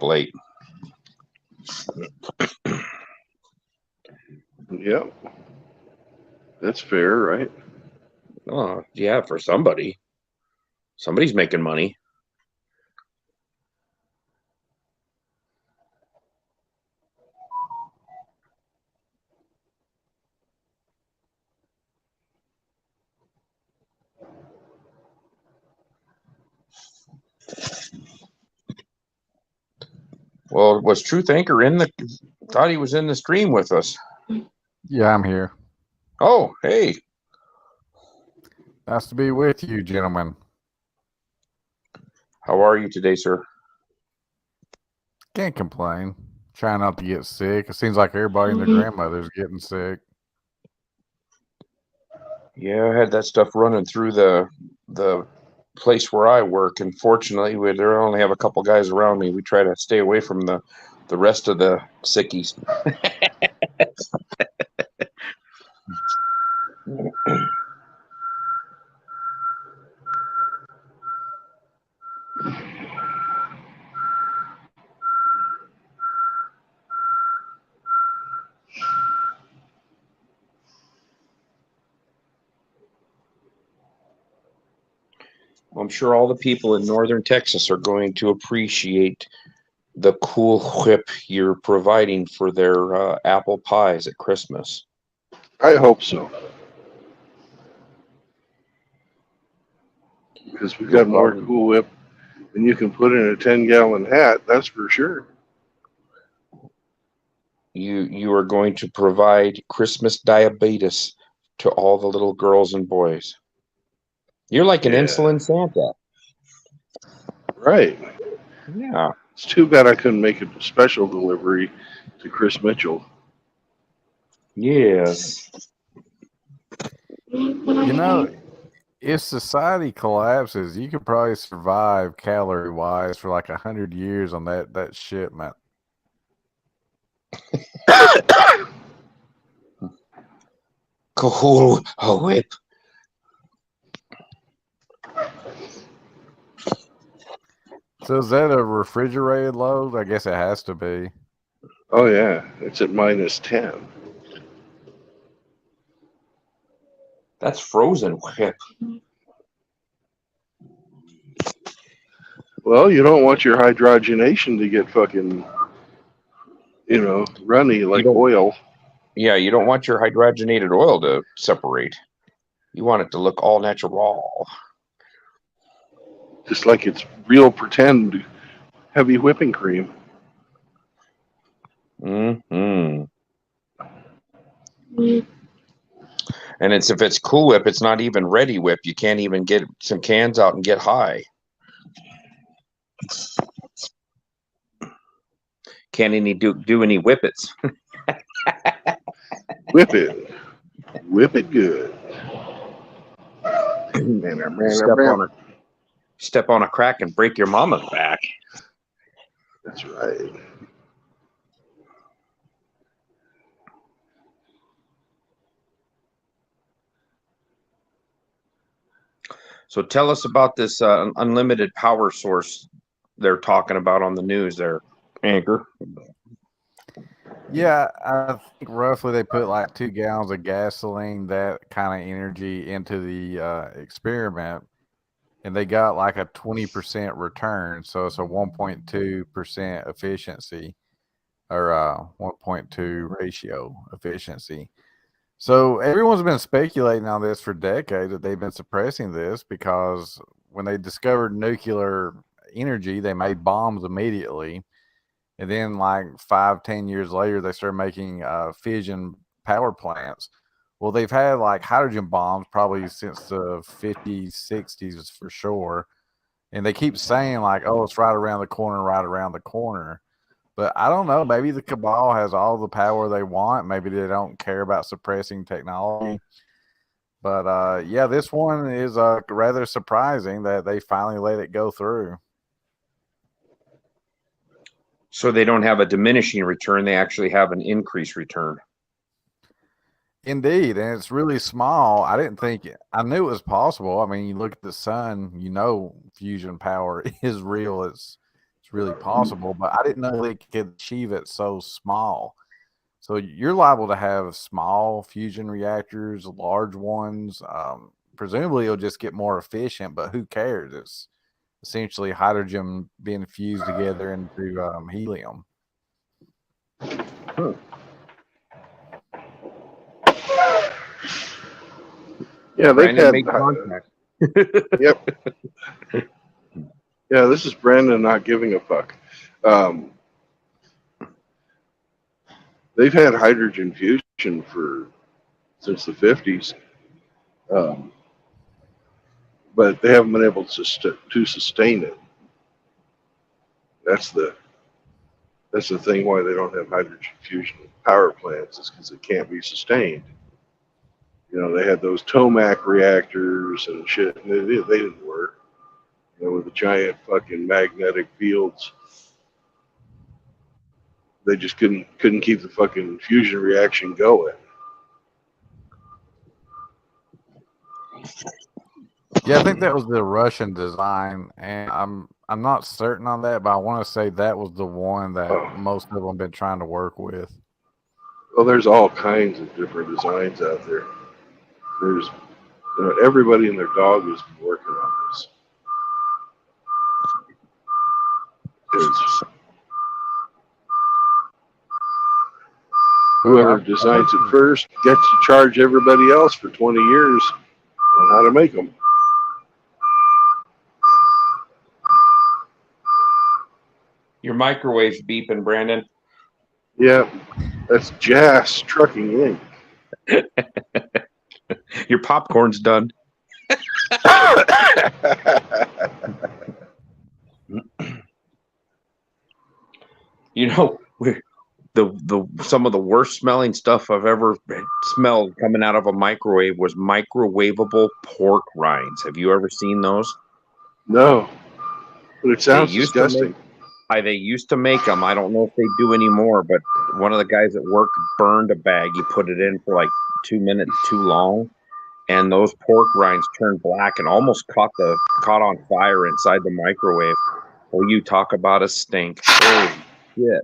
late. Yep. That's fair, right? Oh, yeah, for somebody. Somebody's making money. Well, was Truth Anchor thought he was in the stream with us. Yeah, I'm here. Oh, hey. Nice to be with you, gentlemen. How are you today, sir? Can't complain. Trying not to get sick. It seems like everybody and their grandmother's getting sick. Yeah, I had that stuff running through the place where I work. Unfortunately, there only have a couple guys around me. We try to stay away from the rest of the sickies. I'm sure all the people in northern Texas are going to appreciate the cool whip you're providing for their apple pies at Christmas. I hope so. Because we've got more Cool Whip than you can put in a 10-gallon hat, that's for sure. You are going to provide Christmas diabetes to all the little girls and boys. You're like an insulin Santa. Right. Yeah. It's too bad I couldn't make a special delivery to Chris Mitchell. Yes. You know, if society collapses, you could probably survive calorie wise for like 100 years on that shipment. Cool Whip. So is that a refrigerated load? I guess it has to be. Oh yeah, it's at -10. That's frozen Whip. Well, you don't want your hydrogenation to get fucking, runny like oil. Yeah, you don't want your hydrogenated oil to separate. You want it to look all natural. Just like it's real pretend heavy whipping cream. Mm-hmm. And if it's Cool Whip, it's not even Ready Whip. You can't even get some cans out and get high. Can't do any whippets. Whip it. Whip it good. Step on a crack and break your mama's back. That's right. So tell us about this unlimited power source they're talking about on the news there, Anchor. Yeah, I think roughly they put like 2 gallons of gasoline, that kind of energy, into the experiment, and they got like a 20% return. So it's a 1.2% efficiency, or 1.2 ratio efficiency. So everyone's been speculating on this for decades, that they've been suppressing this because when they discovered nuclear energy, they made bombs immediately. And then like 5-10 years later, they started making fission power plants. Well, they've had like hydrogen bombs probably since the 50s, 60s for sure. And they keep saying like, oh, it's right around the corner, right around the corner. But I don't know. Maybe the cabal has all the power they want. Maybe they don't care about suppressing technology. But yeah, this one is rather surprising that they finally let it go through. So they don't have a diminishing return. They actually have an increased return. Indeed, and it's really small. I didn't think I knew it was possible. I mean, you look at the sun, fusion power is real. It's really possible, but I didn't know they could achieve it so small. So you're liable to have small fusion reactors, large ones. Presumably, it'll just get more efficient, but who cares? It's essentially hydrogen being fused together into helium. Yeah, they've Brandon had made contact. Yep. Yeah, this is Brandon not giving a fuck. They've had hydrogen fusion since the 50s, but they haven't been able to sustain it. That's the thing why they don't have hydrogen fusion power plants, is because it can't be sustained. They had those Tomac reactors and shit, and they didn't work. With the giant fucking magnetic fields, they just couldn't keep the fucking fusion reaction going. Yeah, I think that was the Russian design, and I'm not certain on that, but I want to say that was the one that most of them been trying to work with. Well, there's all kinds of different designs out there. There's, everybody and their dog has been working on this. Whoever designs it first gets to charge everybody else for 20 years on how to make them. Your microwave's beeping, Brandon. Yeah, that's Jazz Trucking Inc. Your popcorn's done. You know, the some of the worst smelling stuff I've ever smelled coming out of a microwave was microwavable pork rinds. Have you ever seen those? No, but it sounds They used to disgusting. they used to make them. I don't know if they do anymore, but one of the guys at work burned a bag. He put it in for like 2 minutes too long, and those pork rinds turned black and almost caught on fire inside the microwave. Well, you talk about a stink. Holy shit.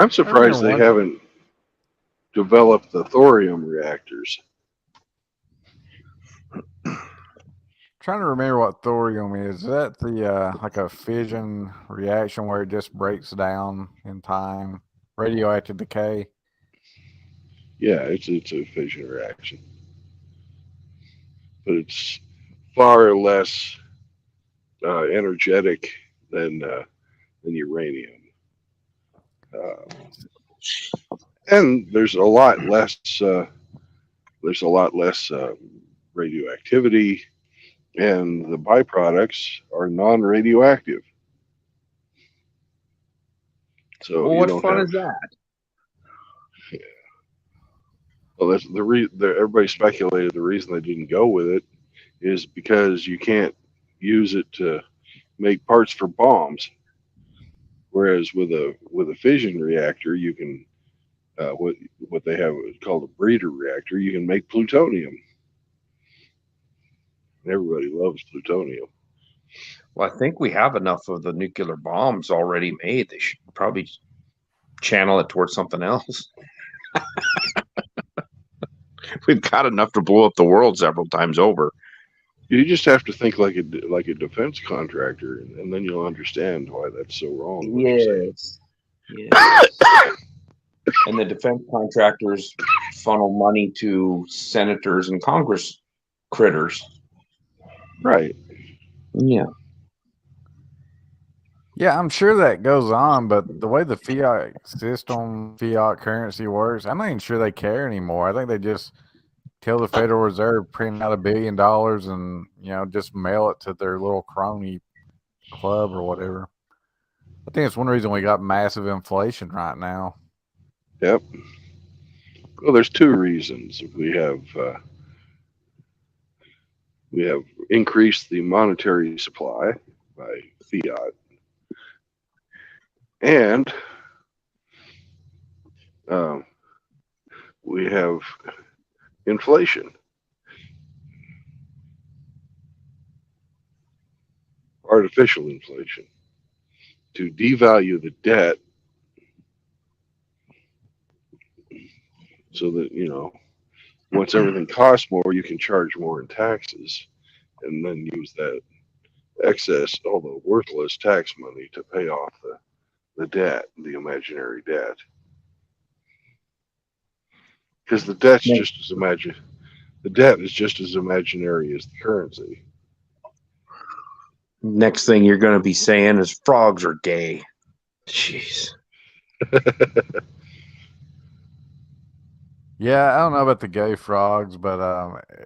I'm surprised they haven't developed the thorium reactors. Trying to remember what thorium is. Is that the like a fission reaction where it just breaks down in time? Radioactive decay? Yeah, it's a fission reaction, but it's far less energetic than uranium, and there's a lot less radioactivity, and the byproducts are non-radioactive. So Well, you what don't fun have, is that? well, that's everybody speculated the reason they didn't go with it is because you can't use it to make parts for bombs. Whereas with a fission reactor, you can what they have called a breeder reactor. You can make plutonium. Everybody loves plutonium. Well, I think we have enough of the nuclear bombs already made. They should probably channel it towards something else. We've got enough to blow up the world several times over. You just have to think like a defense contractor, and then you'll understand why that's so wrong. what you're saying. Yes. And the defense contractors funnel money to senators and Congress critters. Right. Yeah. Yeah, I'm sure that goes on, but the way the fiat system, fiat currency works, I'm not even sure they care anymore. I think they just tell the Federal Reserve print out $1 billion and just mail it to their little crony club or whatever. I think it's one reason we got massive inflation right now. Yep. Well, there's two reasons. We have increased the monetary supply by fiat, and we have inflation. Artificial inflation. To devalue the debt so that, once everything costs more, you can charge more in taxes and then use that excess, although worthless tax money to pay off the debt, the imaginary debt. Because the debt is just as imaginary as the currency. Next thing you're going to be saying is frogs are gay. Jeez. Yeah, I don't know about the gay frogs, but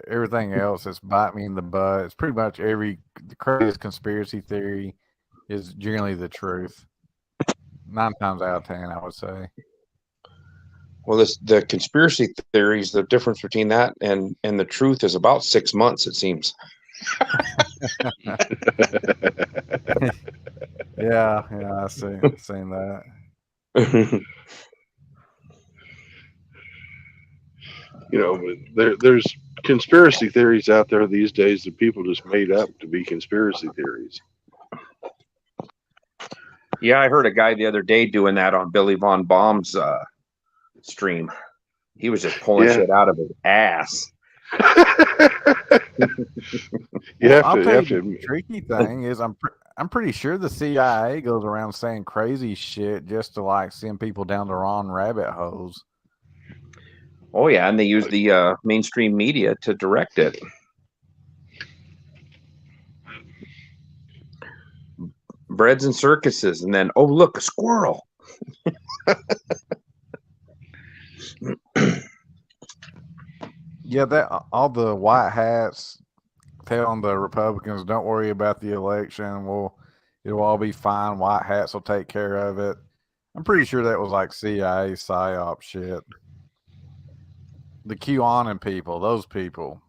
everything else that's bite me in the butt. It's pretty much the craziest conspiracy theory is generally the truth. 9 times out of 10, I would say. Well, the conspiracy theories, the difference between that and the truth is about 6 months, it seems. Yeah, I've seen that. There's conspiracy theories out there these days that people just made up to be conspiracy theories. Yeah, I heard a guy the other day doing that on Billy Von Baum's stream. He was just pulling shit out of his ass. You Well, have I'll to, tell you you have to the admit, tricky thing is I'm pretty sure the CIA goes around saying crazy shit just to like send people down the wrong rabbit holes. Oh yeah, and they use the mainstream media to direct it. Breads and circuses, and then oh look, a squirrel. Yeah, that all the white hats telling the Republicans, "Don't worry about the election. It'll all be fine. White hats will take care of it." I'm pretty sure that was like CIA psyop shit. The QAnon people, those people.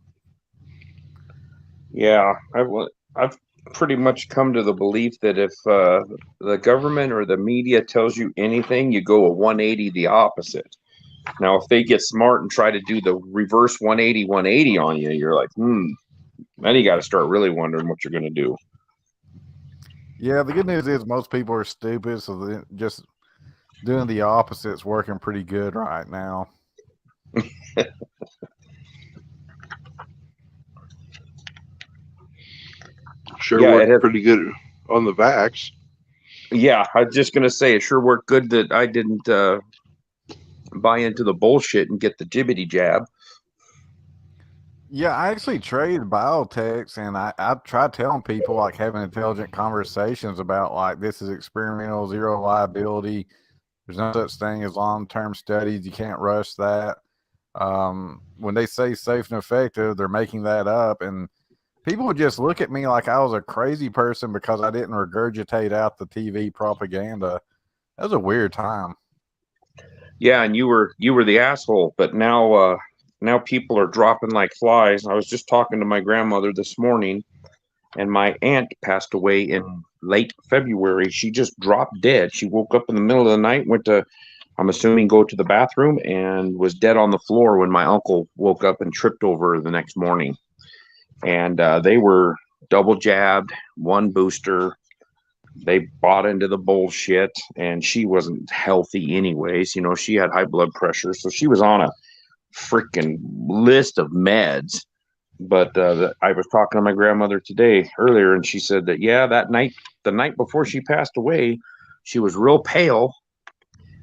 Yeah, I've pretty much come to the belief that if the government or the media tells you anything, you go a 180 the opposite. Now, if they get smart and try to do the reverse 180 on you, you're like, then you got to start really wondering what you're going to do. Yeah, the good news is most people are stupid, so just doing the opposite's working pretty good right now. sure Yeah, worked pretty good on the vax. Yeah, I was just going to say it sure worked good that I didn't buy into the bullshit and get the jibbity jab. Yeah, I actually traded biotechs, and I try telling people, like, having intelligent conversations about, like, this is experimental, zero liability. There's no such thing as long-term studies. You can't rush that. When they say safe and effective, they're making that up, and people would just look at me like I was a crazy person because I didn't regurgitate out the TV propaganda. That was a weird time. Yeah, and you were the asshole, but now people are dropping like flies. I was just talking to my grandmother this morning, and my aunt passed away in late February. She just dropped dead. She woke up in the middle of the night, went to, I'm assuming, go to the bathroom, and was dead on the floor when my uncle woke up and tripped over her the next morning. And they were double jabbed, one booster. They bought into the bullshit, and she wasn't healthy anyways. You know, she had high blood pressure, so she was on a freaking list of meds. But I was talking to my grandmother today earlier, and she said that, yeah, that night, the night before she passed away, she was real pale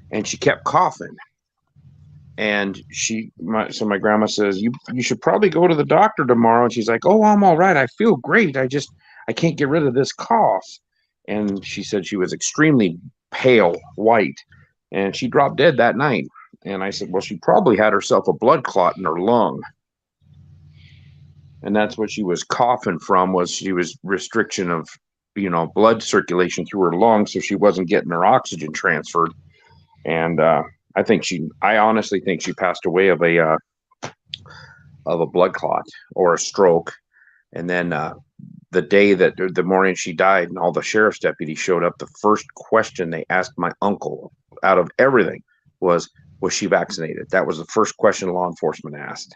and she kept coughing. And so my grandma says, you should probably go to the doctor tomorrow. And she's like, oh, I'm all right. I feel great. I can't get rid of this cough. And she said she was extremely pale white, and she dropped dead that night. And I said, well, she probably had herself a blood clot in her lung. And that's what she was coughing from, was she was restriction of, blood circulation through her lungs. So she wasn't getting her oxygen transferred. And I honestly think she passed away of a blood clot or a stroke. And then the morning she died and all the sheriff's deputies showed up, the first question they asked my uncle out of everything was she vaccinated? That was the first question law enforcement asked.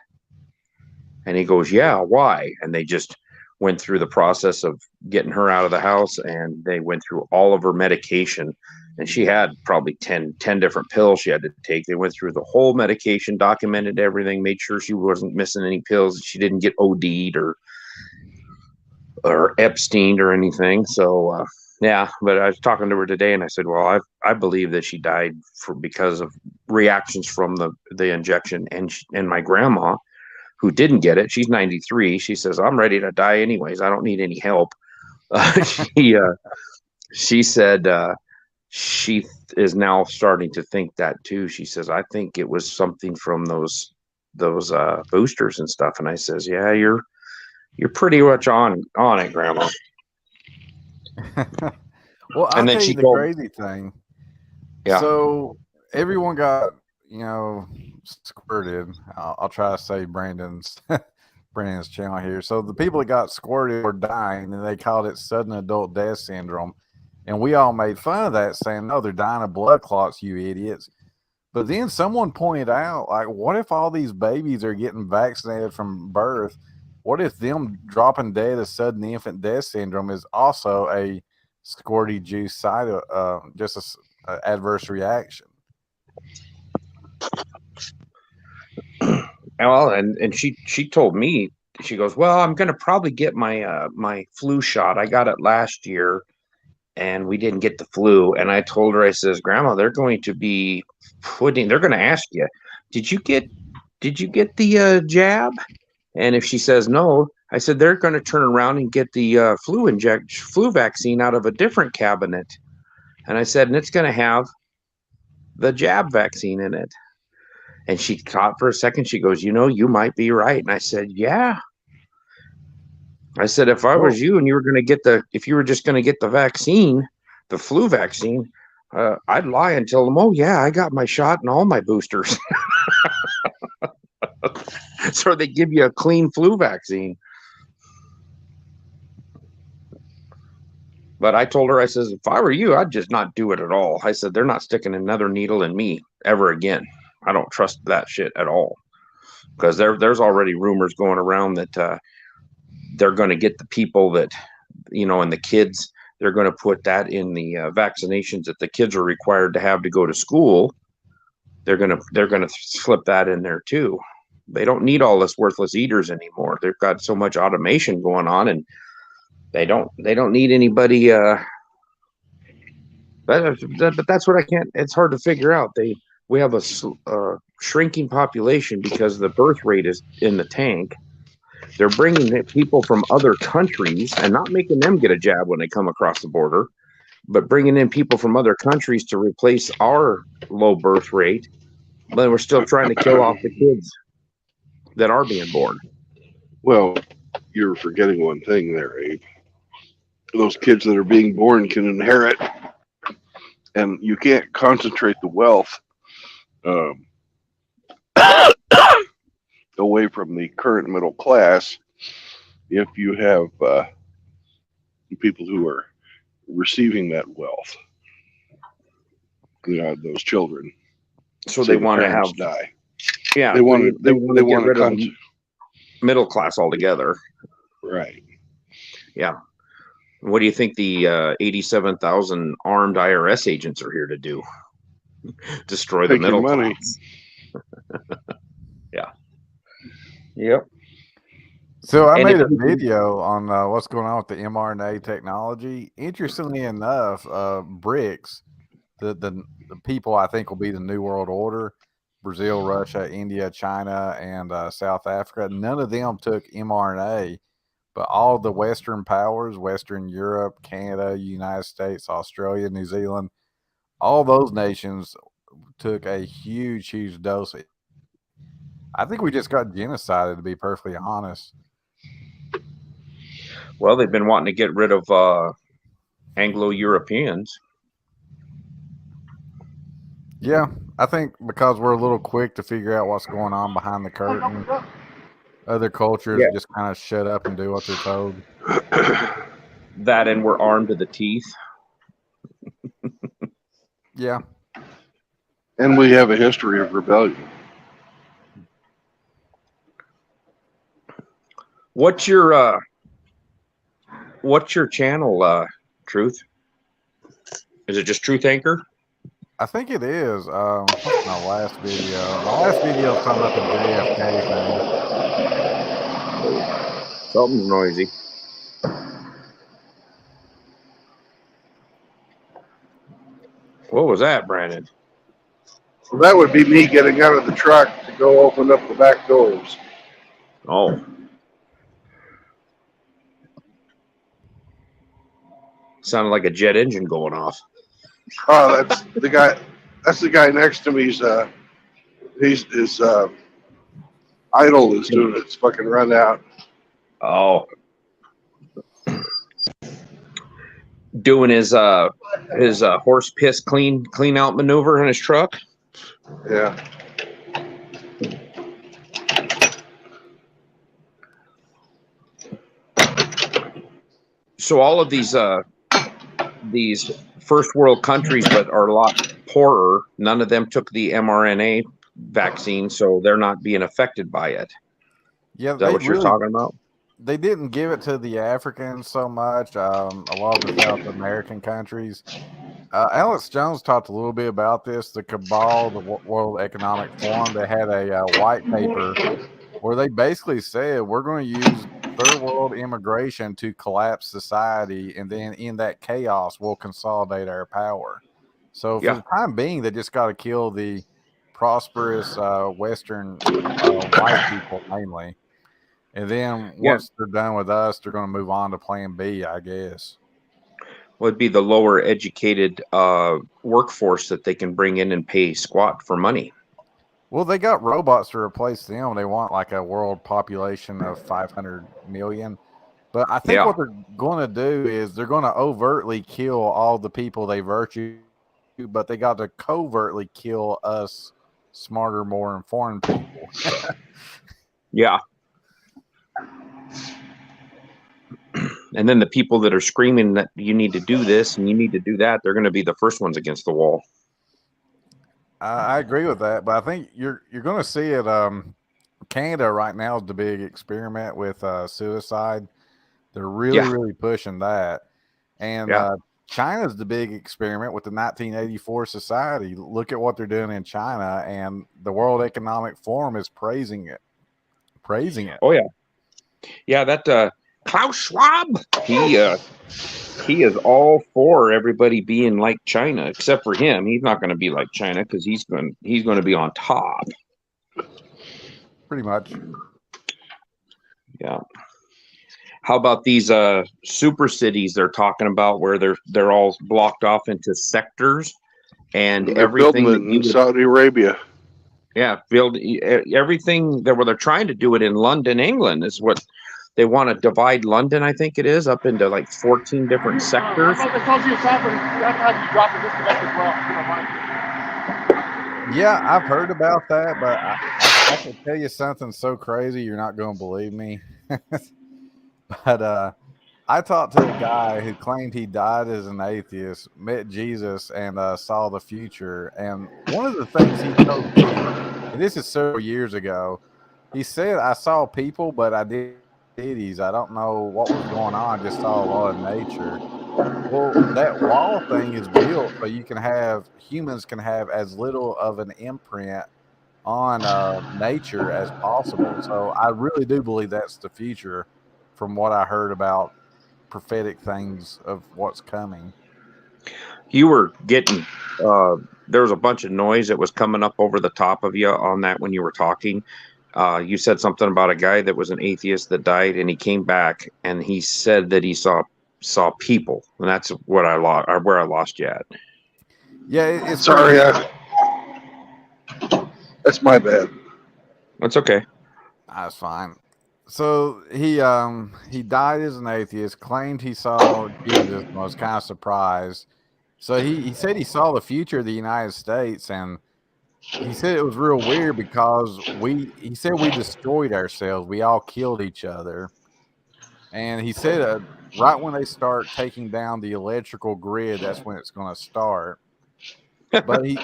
And he goes, yeah, why? And they just went through the process of getting her out of the house, and they went through all of her medication. And she had probably 10 different pills she had to take. They went through the whole medication, documented everything, made sure she wasn't missing any pills. She didn't get OD'd or Epstein or anything. So, yeah, but I was talking to her today, and I said, well, I believe that she died because of reactions from the injection. And my grandma, who didn't get it, she's 93. She says, I'm ready to die anyways. I don't need any help. She said she is now starting to think that too. She says, I think it was something from those boosters and stuff. And I says, yeah, you're pretty much on it, Grandma. Well, I'll tell you the crazy thing. Yeah. So everyone got, squirted. I'll try to say Brandon's channel here. So the people that got squirted were dying, and they called it sudden adult death syndrome. And we all made fun of that, saying, no, they're dying of blood clots, you idiots. But then someone pointed out, like, what if all these babies are getting vaccinated from birth? What if them dropping dead of sudden infant death syndrome is also a squirty juice side of just an adverse reaction? Well, and she told me she goes, well, I'm going to probably get my my flu shot. I got it last year and we didn't get the flu. And I told her, I says, Grandma, they're going to ask you, did you get the jab? And if she says no, I said, they're going to turn around and get the flu vaccine out of a different cabinet. And I said, and it's going to have the jab vaccine in it. And she thought for a second. She goes, you might be right. And I said, yeah. I said, if I was you and you were going to get if you were just going to get the vaccine, the flu vaccine, I'd lie and tell them, oh yeah, I got my shot and all my boosters. So they give you a clean flu vaccine. But I told her, I says, if I were you, I'd just not do it at all. I said, they're not sticking another needle in me ever again. I don't trust that shit at all. Because there's already rumors going around that they're going to get the people that, and the kids, they're going to put that in the vaccinations that the kids are required to have to go to school. They're going to slip that in there too. They don't need all this worthless eaters anymore. They've got so much automation going on, and they don't need anybody. But that's what I can't. It's hard to figure out. We have a shrinking population because the birth rate is in the tank. They're bringing people from other countries and not making them get a jab when they come across the border, but bringing in people from other countries to replace our low birth rate. But we're still trying to kill off the kids that are being born. Well, you're forgetting one thing there, Abe. Those kids that are being born can inherit, and you can't concentrate the wealth away from the current middle class if you have people who are receiving that wealth. Those children. So they want to have die. Yeah, they want to get rid of the middle class altogether. Right. Yeah. What do you think the 87,000 armed IRS agents are here to do? Destroy the middle class. Yeah. Yep. So I made a video on what's going on with the mRNA technology. Interestingly enough, BRICS, the people I think will be the New World Order, Brazil, Russia, India, China, and South Africa, none of them took mRNA, but all the Western powers, Western Europe, Canada, United States, Australia, New Zealand, all those nations took a huge, huge dose. I think we just got genocided, to be perfectly honest. Well, they've been wanting to get rid of Anglo-Europeans. Yeah, I think because we're a little quick to figure out what's going on behind the curtain, other cultures just kind of shut up and do what they're told. That, and we're armed to the teeth. Yeah. And we have a history of rebellion. What's your channel, Truth? Is it just Truth Anchor? I think it is. What's my last video? My last video is talking about the JFK thing. Something's noisy. What was that, Brandon? So that would be me getting out of the truck to go open up the back doors. Oh. Sounded like a jet engine going off. Oh, that's the guy. That's the guy next to me. His idol is doing its fucking run out. Oh. Doing his horse piss clean out maneuver in his truck. Yeah. So all of these first world countries that are a lot poorer, none of them took the mRNA vaccine, so they're not being affected by it. Yeah, is that what you're talking about? They didn't give it to the Africans so much. A lot of the South American countries. Alex Jones talked a little bit about this. The Cabal, the World Economic Forum, they had a white paper where they basically said we're going to use third world immigration to collapse society, and then in that chaos, we'll consolidate our power. So for Yeah. the time being, they just got to kill the prosperous Western white people mainly. And then Yeah. once they're done with us, they're going to move on to plan B, I guess. Would be the lower educated workforce that they can bring in and pay squat for money. Well, they got robots to replace them. They want like a world population of 500 million. But I think Yeah. what they're going to do is they're going to overtly kill all the people they virtue, but they got to covertly kill us smarter, more informed people. Yeah. And then the people that are screaming that you need to do this and you need to do that, they're going to be the first ones against the wall. I agree with that, but I think you're going to see it. Canada right now is the big experiment with suicide. They're really pushing that, and China's the big experiment with the 1984 society. Look at what they're doing in China, and the World Economic Forum is praising it. Oh yeah, yeah. That Klaus Schwab, he is all for everybody being like China, except for him. He's not going to be like China because he's going to be on top. Pretty much. Yeah. How about these super cities they're talking about, where they're all blocked off into sectors, and They're everything building it in Saudi Arabia. Yeah, build everything that they're trying to do it in London, England, is what they want to divide London. I think it is up into like 14 different sectors. Yeah, I've heard about that, but I can tell you something so crazy you're not going to believe me. But I talked to a guy who claimed he died as an atheist, met Jesus, and saw the future. And one of the things he told me, and this is several years ago, he said, I saw people, but I did cities. I don't know what was going on. I just saw a lot of nature. Well, that wall thing is built so humans can have as little of an imprint on nature as possible. So I really do believe that's the future from what I heard about prophetic things of what's coming. You were getting there was a bunch of noise that was coming up over the top of you on that when you were talking. You said something about a guy that was an atheist that died, and he came back and he said that he saw people, and that's what I lost, or where I lost you at. Yeah, it's sorry. That's my bad. That's okay. That's fine. So he died as an atheist, claimed he saw Jesus, and was kind of surprised. So he said he saw the future of the United States, and he said it was real weird because he said we destroyed ourselves. We all killed each other. And he said right when they start taking down the electrical grid, that's when it's going to start. But he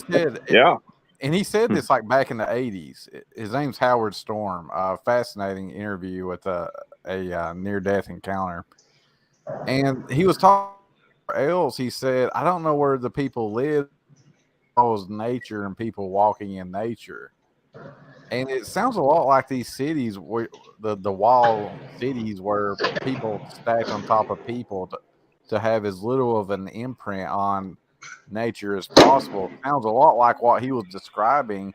said, yeah. And he said this like back in the 80s. His name's Howard Storm. Fascinating interview with a near-death encounter. And he was talking else. He said, I don't know where the people live. It was nature and people walking in nature. And it sounds a lot like these cities, where the wall cities where people stacked on top of people to have as little of an imprint on nature as possible. It sounds a lot like what he was describing,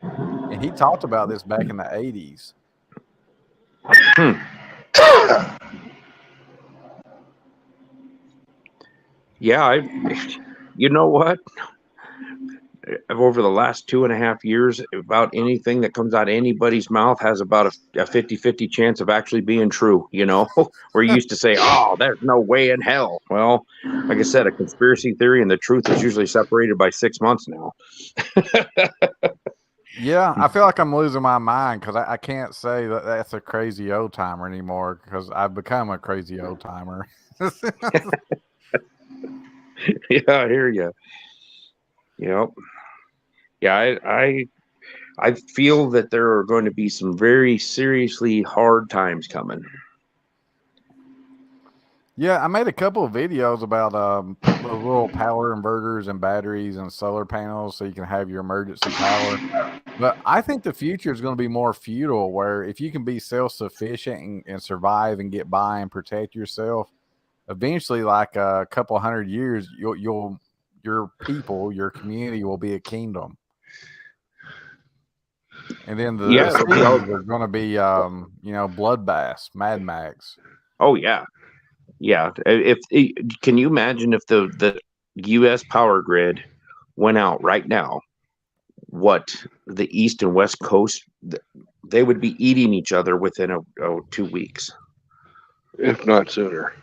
and he talked about this back in the 80s. Yeah, you know what? Over the last 2.5 years, about anything that comes out of anybody's mouth has about a 50-50 chance of actually being true, where you used to say, oh, there's no way in hell. Well, like I said, a conspiracy theory and the truth is usually separated by 6 months now. Yeah, I feel like I'm losing my mind because I can't say that that's a crazy old timer anymore because I've become a crazy old timer. Yeah, I hear you. Yep. Yeah, I feel that there are going to be some very seriously hard times coming. Yeah, I made a couple of videos about putting little power inverters and batteries and solar panels so you can have your emergency power. But I think the future is going to be more feudal, where if you can be self-sufficient and survive and get by and protect yourself, eventually, like a couple hundred years, your people, your community will be a kingdom. And then the Yeah, cities are going to be, bloodbaths, Mad Max. Oh yeah, yeah. Can you imagine if the U.S. power grid went out right now? What the East and West Coast, they would be eating each other within 2 weeks, if not sooner.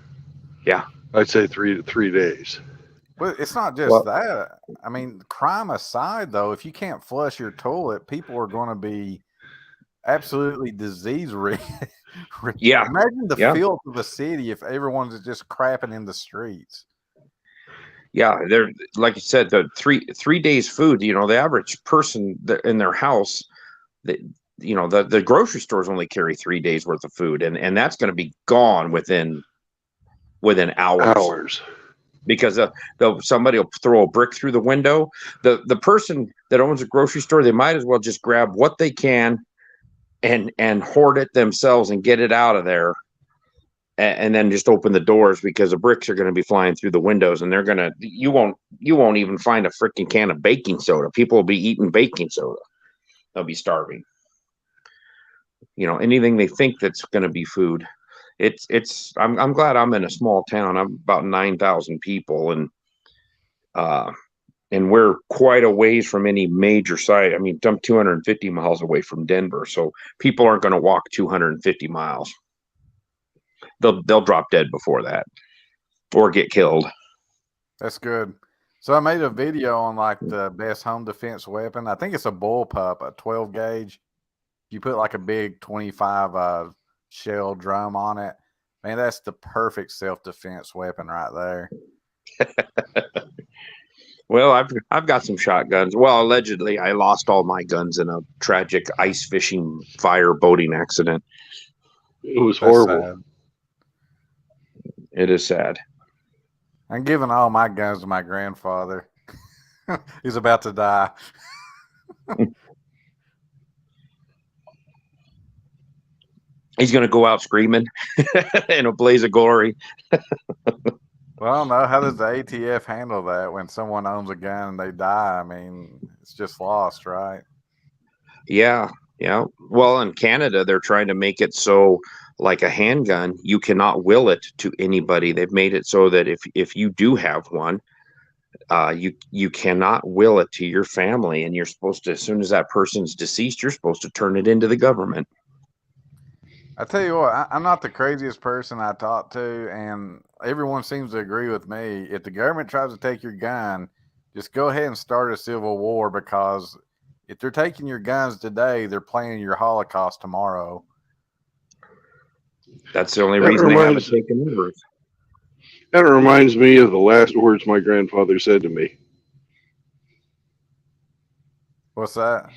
Yeah, I'd say 3 days. But it's not just that. I mean, crime aside, though, if you can't flush your toilet, people are going to be absolutely disease-ridden. Yeah. Imagine the Yeah. filth of a city if everyone's just crapping in the streets. Yeah, they're like you said, the 3 days food. The average person in their house, the grocery stores only carry 3 days worth of food, and that's going to be gone within hours. Because somebody will throw a brick through the window. The person that owns a grocery store, they might as well just grab what they can and hoard it themselves and get it out of there, and then just open the doors, because the bricks are going to be flying through the windows, and you won't even find a freaking can of baking soda. People will be eating baking soda. They'll be starving. Anything they think that's going to be food. I'm glad I'm in a small town. I'm about 9,000 people, and we're quite a ways from any major site. I mean, I'm 250 miles away from Denver, so people aren't going to walk 250 miles. They'll drop dead before that, or get killed. That's good. So I made a video on like the best home defense weapon. I think it's a bullpup, a 12 gauge. You put like a big 25 shell drum on it. Man, that's the perfect self-defense weapon right there. Well, I've got some shotguns. Well, allegedly, I lost all my guns in a tragic ice fishing fire boating accident. It was horrible. Sad. It is sad. I'm giving all my guns to my grandfather. He's about to die. He's going to go out screaming in a blaze of glory. Well, I don't know. How does the ATF handle that when someone owns a gun and they die? I mean, it's just lost, right? Yeah. Yeah. Well, in Canada, they're trying to make it so, like a handgun, you cannot will it to anybody. They've made it so that if you do have one, you cannot will it to your family, and you're supposed to, as soon as that person's deceased, you're supposed to turn it into the government. I tell you what, I'm not the craziest person I talk to, and everyone seems to agree with me. If the government tries to take your gun, just go ahead and start a civil war, because if they're taking your guns today, they're planning your Holocaust tomorrow. That's the only reason they haven't taken over. That reminds me of the last words my grandfather said to me. What's that?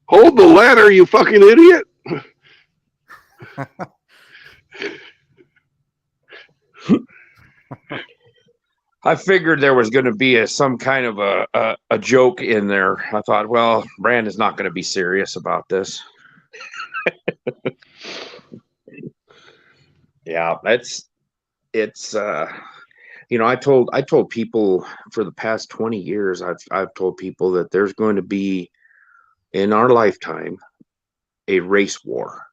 Hold the ladder, you fucking idiot. I figured there was going to be some kind of a joke in there. I thought, well, Brandon's not going to be serious about this. Yeah, it's I told people for the past 20 years, I've told people that there's going to be, in our lifetime, a race war.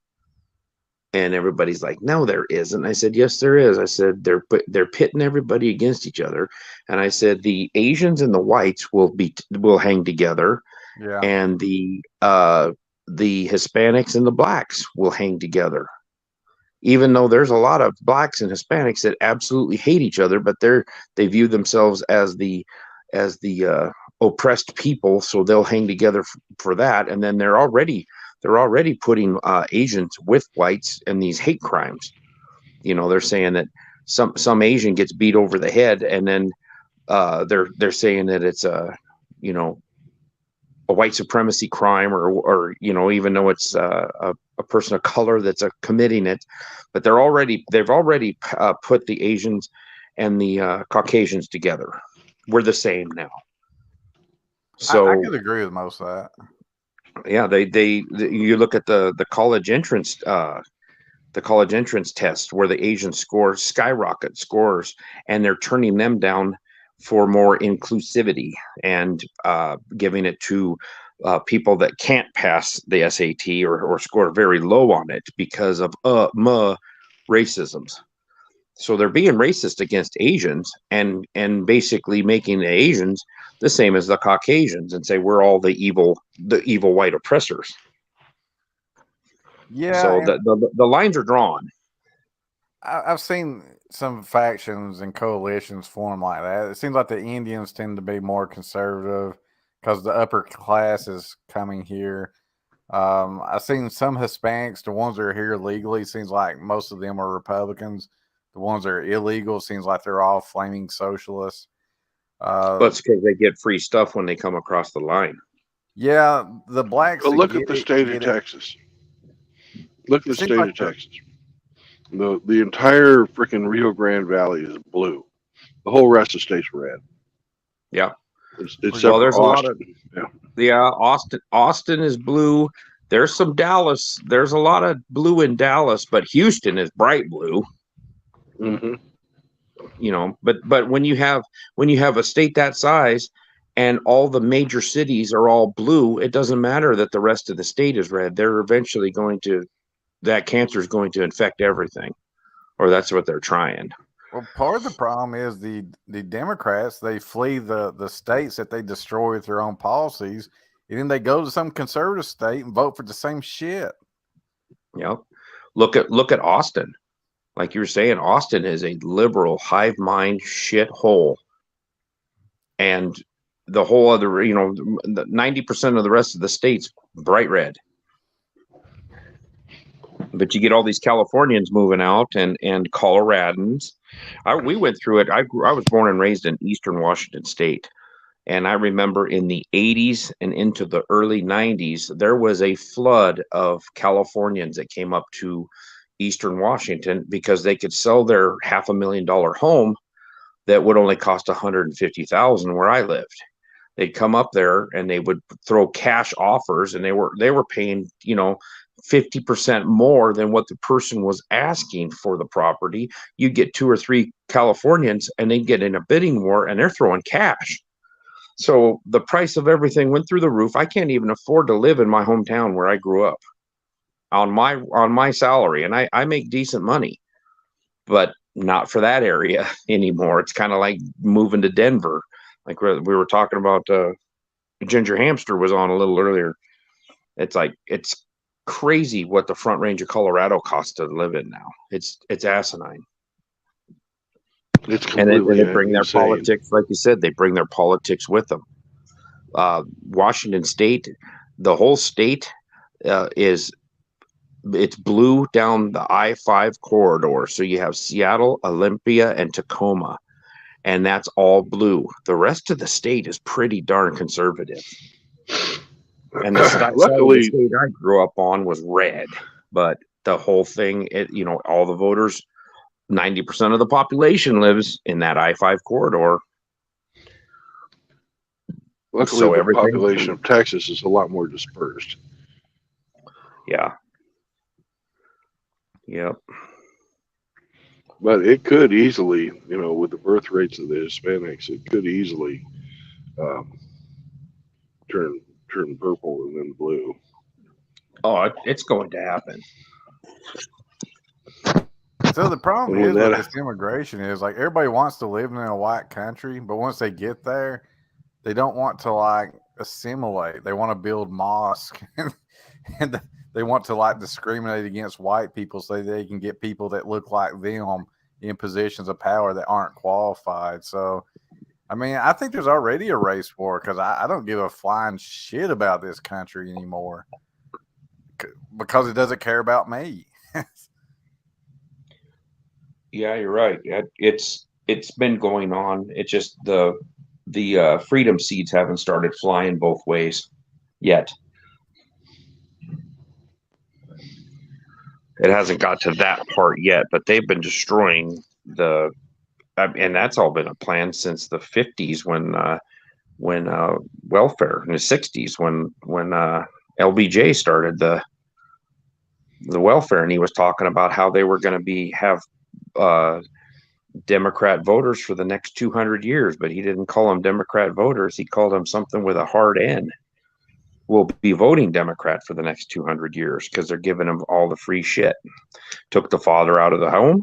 And everybody's like, no, there isn't. I said, yes, there is. I said, they're pitting everybody against each other. And I said, the Asians and the whites will hang together. Yeah. And the Hispanics and the blacks will hang together. Even though there's a lot of blacks and Hispanics that absolutely hate each other, but they view themselves as the oppressed people, so they'll hang together for that. And then they're already putting Asians with whites in these hate crimes. They're saying that some Asian gets beat over the head, and then they're saying that it's a white supremacy crime, or even though it's a person of color that's committing it, but they've already put the Asians and the Caucasians together. We're the same now. So I could agree with most of that. Yeah, you look at the college entrance test where the Asian scores skyrocket scores, and they're turning them down for more inclusivity and giving it to people that can't pass the SAT or score very low on it because of racisms. So they're being racist against Asians and basically making the Asians the same as the Caucasians and say we're all the evil white oppressors. Yeah, So and the lines are drawn. I've seen some factions and coalitions form like that. It seems like the Indians tend to be more conservative because the upper class is coming here. I've seen some Hispanics, the ones that are here legally, seems like most of them are Republicans. The ones that are illegal seems like they're all flaming socialists. But it's because they get free stuff when they come across the line. Yeah, the blacks. But look at the state of Texas. Look at the state of Texas. The entire freaking Rio Grande Valley is blue. The whole rest of the state's red. Yeah. It's well, there's Austin. a lot of Austin is blue. There's some Dallas. There's a lot of blue in Dallas, but Houston is bright blue. Mm-hmm. You know, but when you have a state that size and all the major cities are all blue, it doesn't matter that the rest of the state is red. They're eventually that cancer is going to infect everything, or that's what they're trying. Well, part of the problem is the Democrats, they flee the states that they destroy with their own policies, and then they go to some conservative state and vote for the same shit. Yep. Look at Austin. Like you were saying, Austin is a liberal hive mind shithole. And the whole other, 90% of the rest of the state's bright red. But you get all these Californians moving out and Coloradans. We went through it. I was born and raised in Eastern Washington State. And I remember in the 80s and into the early 90s, there was a flood of Californians that came up to Eastern Washington because they could sell their $500,000 home that would only cost $150,000 where I lived. They'd come up there and they would throw cash offers, and they were paying 50% more than what the person was asking for the property. You get 2 or 3 Californians and they get in a bidding war and they're throwing cash. So the price of everything went through the roof. I can't even afford to live in my hometown where I grew up on my salary, and I make decent money, but not for that area anymore. It's kind of like moving to Denver. Like we were talking about, Ginger Hamster was on a little earlier. It's crazy what the Front Range of Colorado costs to live in now. It's asinine. It's and completely they bring their insane. politics, like you said, they bring their politics with them. Washington State, the whole state it's blue down the I-5 corridor. So you have Seattle, Olympia, and Tacoma, and that's all blue. The rest of the state is pretty darn conservative. And the side of the state I grew up on was red, but the whole thing, all the voters, 90% of the population lives in that I-5 corridor. Luckily, So the population of Texas is a lot more dispersed. Yeah. Yep. But it could easily, with the birth rates of the Hispanics, it could easily turn purple and then blue. Oh, it's going to happen. So the problem is with this immigration is like everybody wants to live in a white country, but once they get there, they don't want to assimilate. They want to build mosques and they want to discriminate against white people so they can get people that look like them in positions of power that aren't qualified. So, I mean, I think there's already a race war because I don't give a flying shit about this country anymore because it doesn't care about me. Yeah, you're right. It's been going on. It's just the freedom seeds haven't started flying both ways yet. It hasn't got to that part yet, but they've been destroying and that's all been a plan since the 50s when welfare, in the 60s when LBJ started the welfare, and he was talking about how they were going to have Democrat voters for the next 200 years, but he didn't call them Democrat voters. He called them something with a hard N. Will be voting Democrat for the next 200 years because they're giving them all the free shit. Took the father out of the home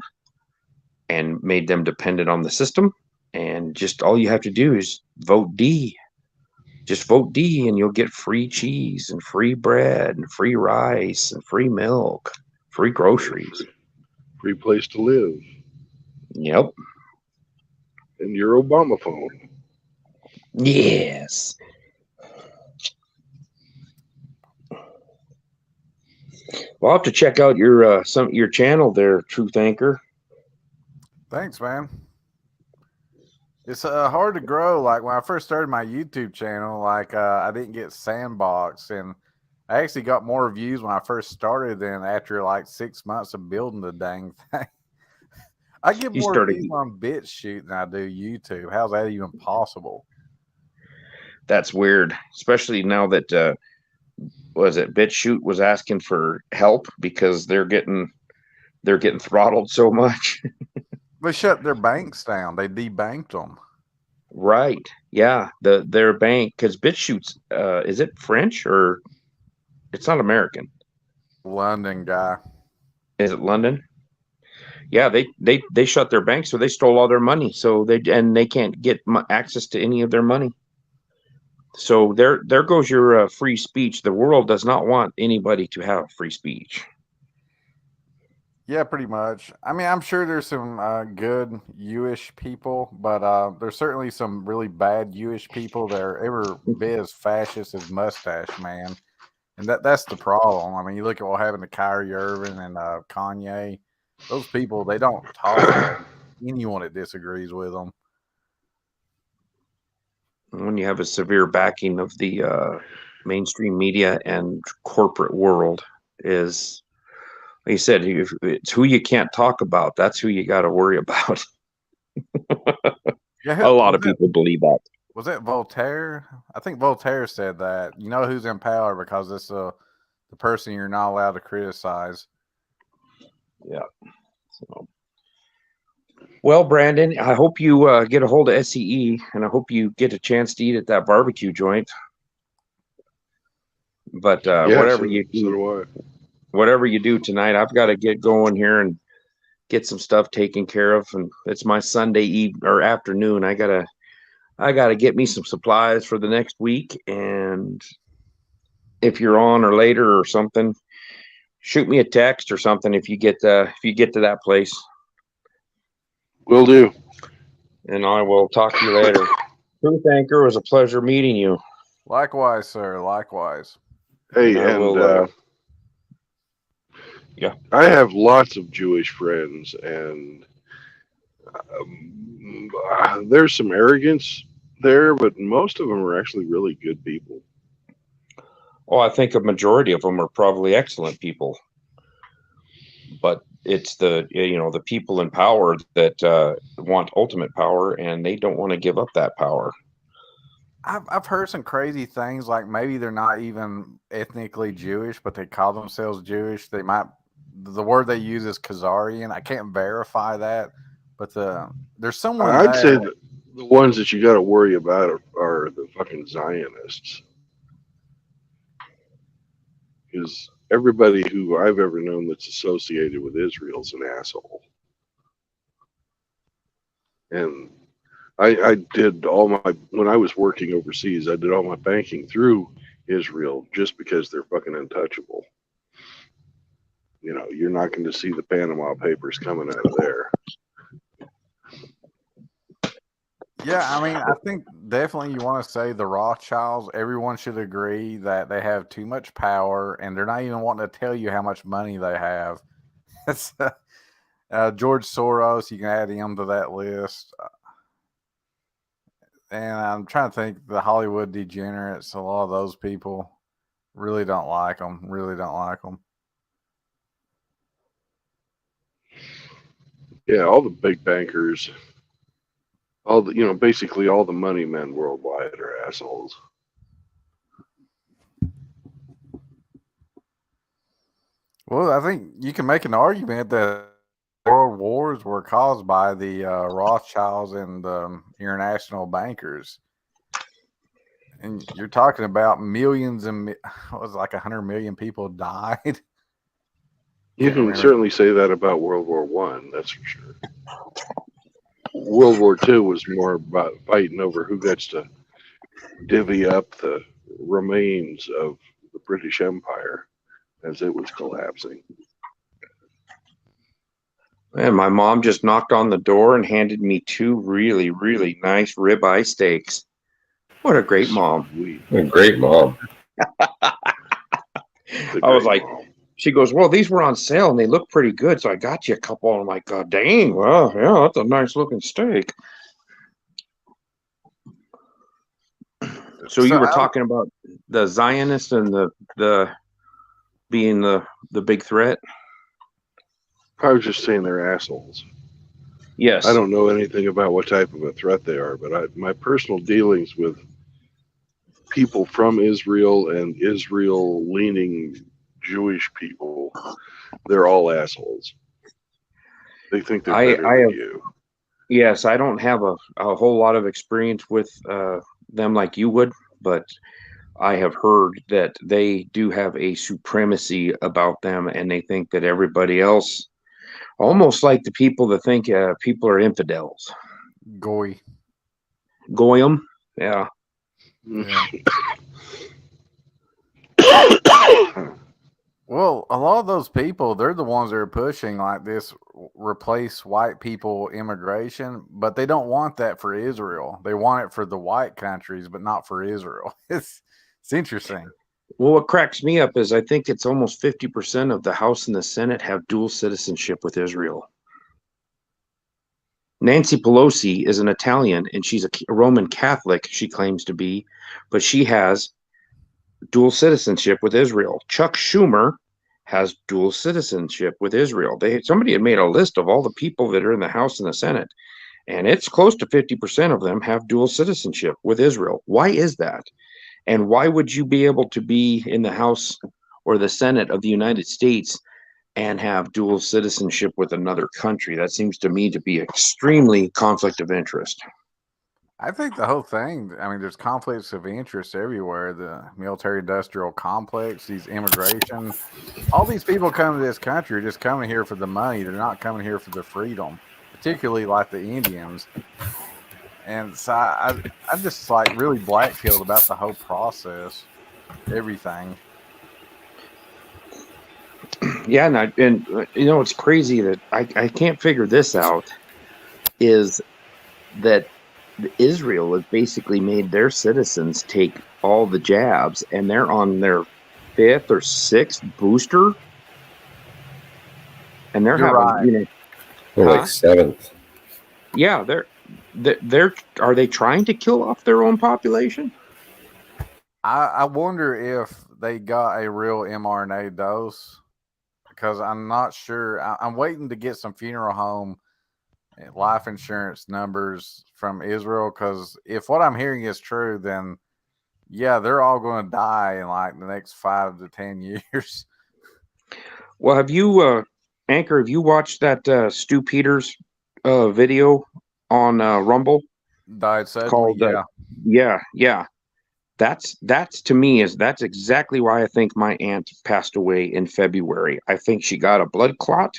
and made them dependent on the system. And just all you have to do is vote D. Just vote D and you'll get free cheese and free bread and free rice and free milk, free groceries. Free place to live. Yep. And your Obama phone. Yes. Well, I'll have to check out your channel there, Truth Anchor. Thanks, man. It's hard to grow. Like when I first started my YouTube channel, like I didn't get sandbox, and I actually got more views when I first started than after like 6 months of building the dang thing. I get more views on BitChute than I do YouTube. How's that even possible? That's weird, especially now that BitChute was asking for help because they're getting throttled so much. They shut their banks down. They debanked them. Right. Yeah. Their bank, because BitChute's is it French or it's not American? London guy. Is it London? Yeah, they shut their bank, so they stole all their money. So they can't get access to any of their money. So there goes your free speech. The world does not want anybody to have free speech. Yeah, pretty much. I mean, I'm sure there's some good Jewish people, but there's certainly some really bad Jewish people that are every bit as fascist as Mustache Man, and that's the problem. I mean, you look at what happened to Kyrie Irving and Kanye. Those people, they don't tolerate anyone that disagrees with them. When you have a severe backing of the mainstream media and corporate world, is like you said, it's who you can't talk about. That's who you got to worry about. Yeah, a lot of people believe that. Was that Voltaire? I think Voltaire said that. You know who's in power because it's the person you're not allowed to criticize. Yeah. So. Well, Brandon, I hope you get a hold of SCE, and I hope you get a chance to eat at that barbecue joint. But whatever you do tonight, I've got to get going here and get some stuff taken care of. And it's my Sunday afternoon. I gotta get me some supplies for the next week. And if you're on or later or something, shoot me a text or something if you get to that place. Will do. And I will talk to you later. Truth Anchor, it was a pleasure meeting you. Likewise, sir. Likewise. Hey, yeah, I have lots of Jewish friends, and there's some arrogance there, but most of them are actually really good people. Oh, I think a majority of them are probably excellent people, but it's the people in power that want ultimate power, and they don't want to give up that power. I've heard some crazy things, like maybe they're not even ethnically Jewish, but they call themselves Jewish. The word they use is Khazarian. I can't verify that, but there's someone. I'd say that the ones that you got to worry about are the fucking Zionists, because everybody who I've ever known that's associated with Israel is an asshole. And I did when I was working overseas, I did all my banking through Israel just because they're fucking untouchable. You know, you're not going to see the Panama Papers coming out of there. Yeah, I mean, I think definitely you want to say the Rothschilds, everyone should agree that they have too much power and they're not even wanting to tell you how much money they have. George Soros, you can add him to that list. And I'm trying to think, the Hollywood degenerates, a lot of those people really don't like them. Yeah, all the big bankers, basically all the money men worldwide are assholes. Well, I think you can make an argument that world wars were caused by the Rothschilds and international bankers. And you're talking about millions and what was it, like 100 million people died. You Can't can remember. certainly say that about World War One. That's for sure. World War Two was more about fighting over who gets to divvy up the remains of the British Empire as it was collapsing. And my mom just knocked on the door and handed me 2 really, really nice ribeye steaks. What a great mom. A great mom. I was like, she goes, well, these were on sale and they look pretty good. So I got you a couple. And I'm like, God dang, well, yeah, that's a nice looking steak. So you were talking about the Zionists and the being the big threat? I was just saying they're assholes. Yes. I don't know anything about what type of a threat they are, but my personal dealings with people from Israel and Israel-leaning Jewish people, they're all assholes. They think they're better than you. Yes, I don't have a whole lot of experience with them like you would, but I have heard that they do have a supremacy about them, and they think that everybody else, almost like the people that think people are infidels. Goy. Goyim? Yeah. Well, a lot of those people, they're the ones that are pushing like this replace white people immigration, but they don't want that for Israel. They want it for the white countries, but not for Israel. It's interesting. Well, what cracks me up is I think it's almost 50% of the House and the Senate have dual citizenship with Israel. Nancy Pelosi is an Italian and she's a Roman Catholic, she claims to be, but she has dual citizenship with Israel. Chuck Schumer has dual citizenship with Israel. Somebody had made a list of all the people that are in the House and the Senate, and it's close to 50% of them have dual citizenship with Israel. Why is that? And why would you be able to be in the House or the Senate of the United States and have dual citizenship with another country? That seems to me to be extremely conflict of interest. I think the whole thing, I mean, there's conflicts of interest everywhere. The military-industrial complex, these immigration, all these people coming to this country are just coming here for the money. They're not coming here for the freedom, particularly like the Indians. And so I'm just like really black-pilled about the whole process, everything. Yeah, and you know, it's crazy that I can't figure this out, is that Israel has basically made their citizens take all the jabs, and they're on their 5th or 6th booster, and they're You're having, right. you know, Like 7th. Yeah, are they trying to kill off their own population? I wonder if they got a real mRNA dose, because I'm not sure. I'm waiting to get some funeral home life insurance numbers from Israel, because if what I'm hearing is true, then yeah, they're all going to die in like the next 5 to 10 years. Well, have you, Anchor, have you watched that Stu Peters video on Rumble? Died suddenly, Called, yeah. That's to me that's exactly why I think my aunt passed away in February. I think she got a blood clot,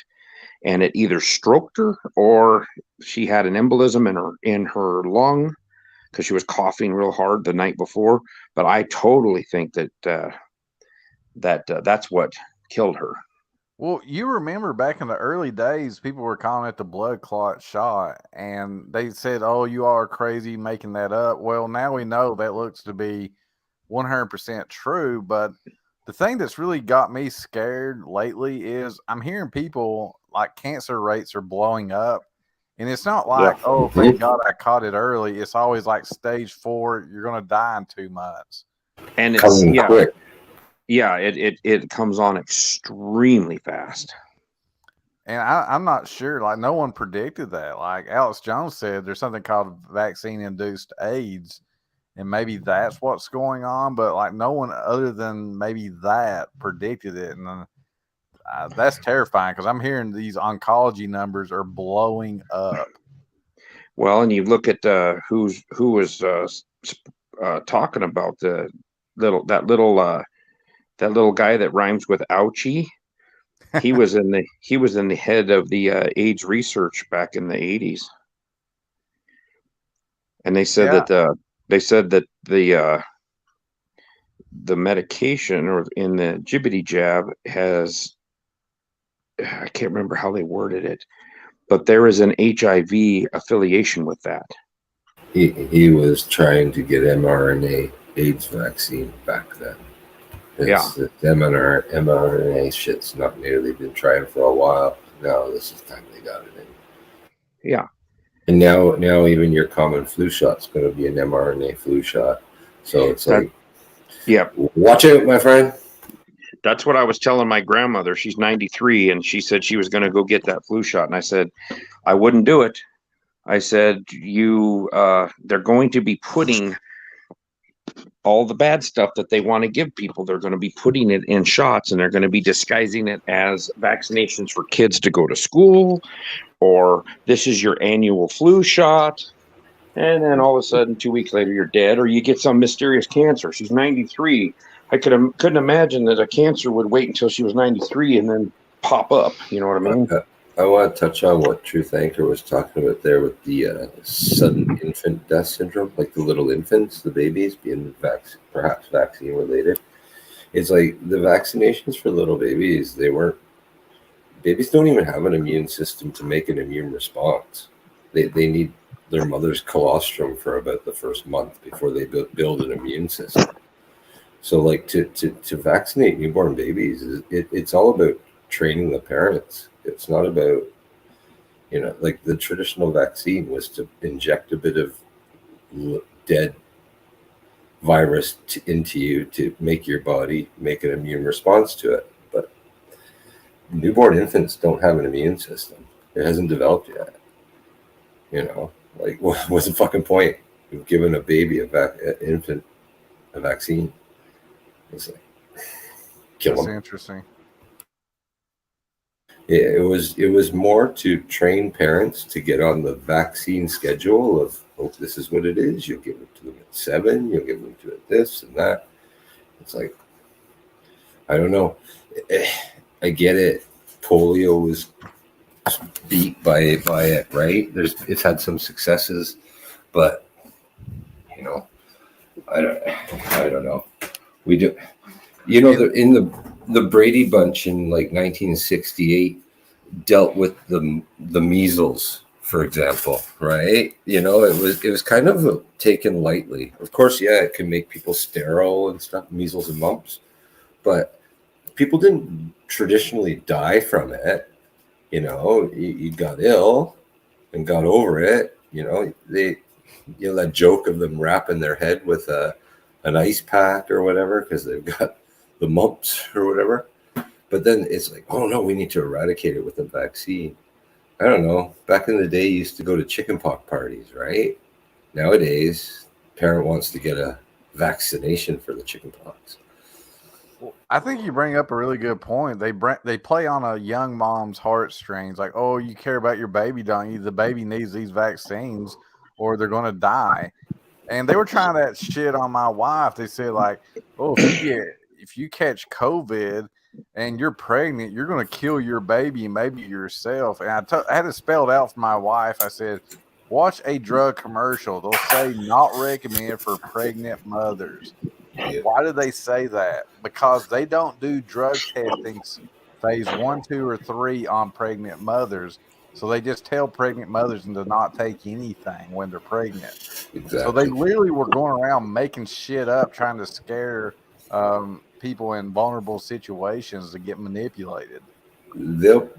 and it either stroked her or she had an embolism in her lung because she was coughing real hard the night before. But I totally think that that's what killed her. Well, you remember back in the early days, people were calling it the blood clot shot, and they said, "Oh, you all are crazy making that up." Well, now we know that looks to be 100% true. But the thing that's really got me scared lately is I'm hearing people like cancer rates are blowing up, and it's not like, "Oh, thank God I caught it early." It's always like stage 4, you're going to die in 2 months, and it's quick. Yeah, it comes on extremely fast. And I'm not sure. Like, no one predicted that. Like Alex Jones said, there's something called vaccine-induced AIDS, and maybe that's what's going on. But like, no one other than maybe that predicted it. And that's terrifying because I'm hearing these oncology numbers are blowing up. Well, and you look at who was talking about that little guy that rhymes with ouchie. He was in the head of the AIDS research back in the 80s, and they said Yeah. that the medication or in the jibbity jab has, I can't remember how they worded it, but there is an HIV affiliation with that. He was trying to get mRNA AIDS vaccine back then. This mRNA shit's not nearly been trying for a while. Now this is time they got it in. Yeah. And now even your common flu shot's going to be an mRNA flu shot. So it's like, yeah, watch out, my friend. That's what I was telling my grandmother. She's 93, and she said she was going to go get that flu shot. And I said, I wouldn't do it. I said, they're going to be putting all the bad stuff that they want to give people. They're going to be putting it in shots, and they're going to be disguising it as vaccinations for kids to go to school, or this is your annual flu shot. And then all of a sudden, 2 weeks later, you're dead, or you get some mysterious cancer. She's 93. I couldn't imagine that a cancer would wait until she was 93 and then pop up. You know what I mean? I want to touch on what Truth Anchor was talking about there with the sudden infant death syndrome, like the little infants, the babies being perhaps vaccine related. It's like the vaccinations for little babies, babies don't even have an immune system to make an immune response. They need their mother's colostrum for about the first month before they build an immune system. So like to vaccinate newborn babies, it's all about training the parents. It's not about, like the traditional vaccine was to inject a bit of dead virus into you to make your body make an immune response to it. But newborn infants don't have an immune system. It hasn't developed yet. Like what's the fucking point of giving a baby an infant a vaccine? It's like kill That's them. interesting. It was more to train parents to get on the vaccine schedule of, this is what it is. You'll give it to them at 7. You'll give them to it this and that. It's like, I don't know. I get it. Polio was beat by it, right? It's had some successes, but I don't know. We do, in the Brady Bunch in like 1968 dealt with the measles, for example, right? It was kind of taken lightly. Of course, yeah, it can make people sterile and stuff, measles and mumps, but people didn't traditionally die from it. You got ill and got over it. That joke of them wrapping their head with an ice pack or whatever because they've got the mumps or whatever. But then it's like, oh no, we need to eradicate it with a vaccine. I don't know. Back in the day, you used to go to chickenpox parties, right? Nowadays, parent wants to get a vaccination for the chickenpox. I think you bring up a really good point. They play on a young mom's heartstrings, like, oh, you care about your baby, don't you? The baby needs these vaccines, or they're going to die. And they were trying that shit on my wife. They said, like, oh, if you catch COVID and you're pregnant, you're going to kill your baby and maybe yourself. And I had it spelled out for my wife. I said, watch a drug commercial. They'll say not recommended for pregnant mothers. Why do they say that? Because they don't do drug testings phase 1, 2, or 3 on pregnant mothers. So they just tell pregnant mothers to not take anything when they're pregnant. Exactly. So they literally were going around making shit up, trying to scare people in vulnerable situations to get manipulated. They'll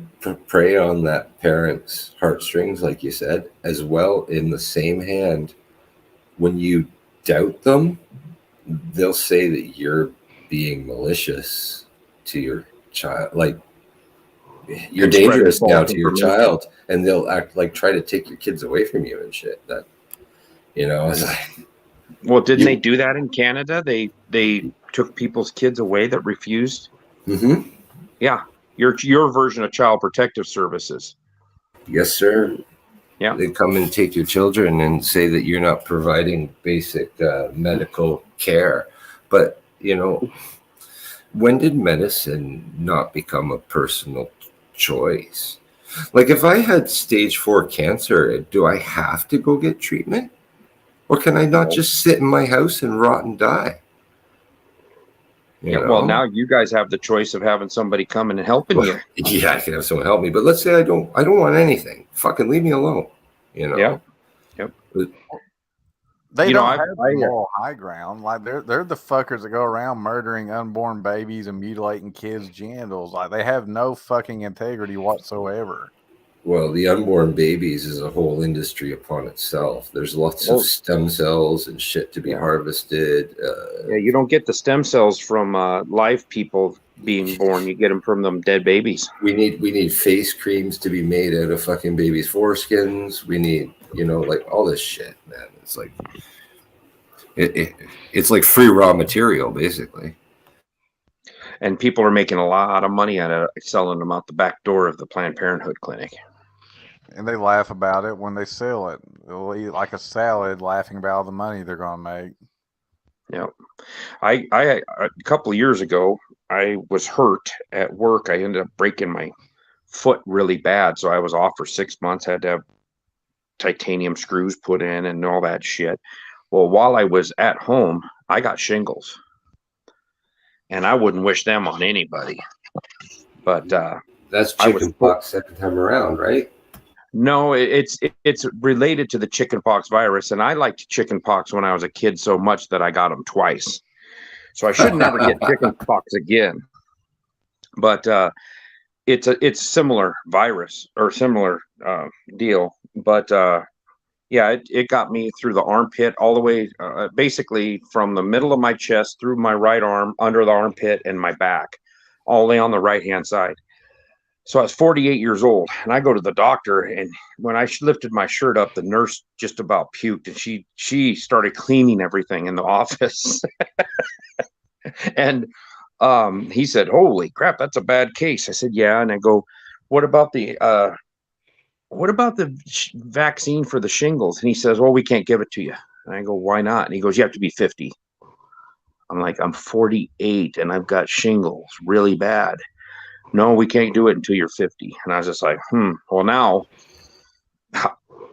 prey on that parent's heartstrings, like you said, as well. In the same hand, when you doubt them, they'll say that you're being malicious to your child, like you're dangerous now to your child, and they'll act like try to take your kids away from you and shit. That it's like, well, didn't they do that in Canada? They took people's kids away that refused. Mm-hmm. Yeah, Your version of Child Protective Services. Yes, sir. Yeah. They come and take your children and say that you're not providing basic medical care. But, you know, when did medicine not become a personal choice? Like, if I had stage 4 cancer, do I have to go get treatment? Or can I not just sit in my house and rot and die? You Well, know? now you guys have the choice of having somebody coming and helping you. Yeah, I can have someone help me. But let's say I don't want anything. Fucking leave me alone. You know? Yeah. Yep. They You know, don't have the moral high ground. Like they're the fuckers that go around murdering unborn babies and mutilating kids' genitals. Like they have no fucking integrity whatsoever. Well, the unborn babies is a whole industry upon itself. There's lots of stem cells and shit to be harvested. Yeah, you don't get the stem cells from live people being born. You get them from them dead babies. We need face creams to be made out of fucking babies' foreskins. We need, you know, like all this shit, man. It's like it's like free raw material, basically. And people are making a lot of money out of selling them out the back door of the Planned Parenthood clinic. And they laugh about it when they sell it. They'll eat like a salad, laughing about all the money they're gonna make. Yeah, I a couple of years ago, I was hurt at work. I ended up breaking my foot really bad, so I was off for 6 months. Had to have titanium screws put in and all that shit. Well, while I was at home, I got shingles, and I wouldn't wish them on anybody. But that's chickenpox second time around, right? No, it's related to the chickenpox virus, and I liked chickenpox when I was a kid so much that I got them twice. So I should never get chickenpox again. But it's similar virus or similar deal. But yeah, it got me through the armpit all the way, basically from the middle of my chest through my right arm, under the armpit, and my back, all the way on the right-hand side. So I was 48 years old, and I go to the doctor, and when I lifted my shirt up, the nurse just about puked, and she started cleaning everything in the office. And he said, "Holy crap, that's a bad case." I said, "Yeah." And I go, what about the vaccine for the shingles?" And he says, "Well, we can't give it to you." And I go, "Why not?" And he goes, "You have to be 50. I'm like, "I'm 48 and I've got shingles really bad." "No, we can't do it until you're 50. And I was just like, well, now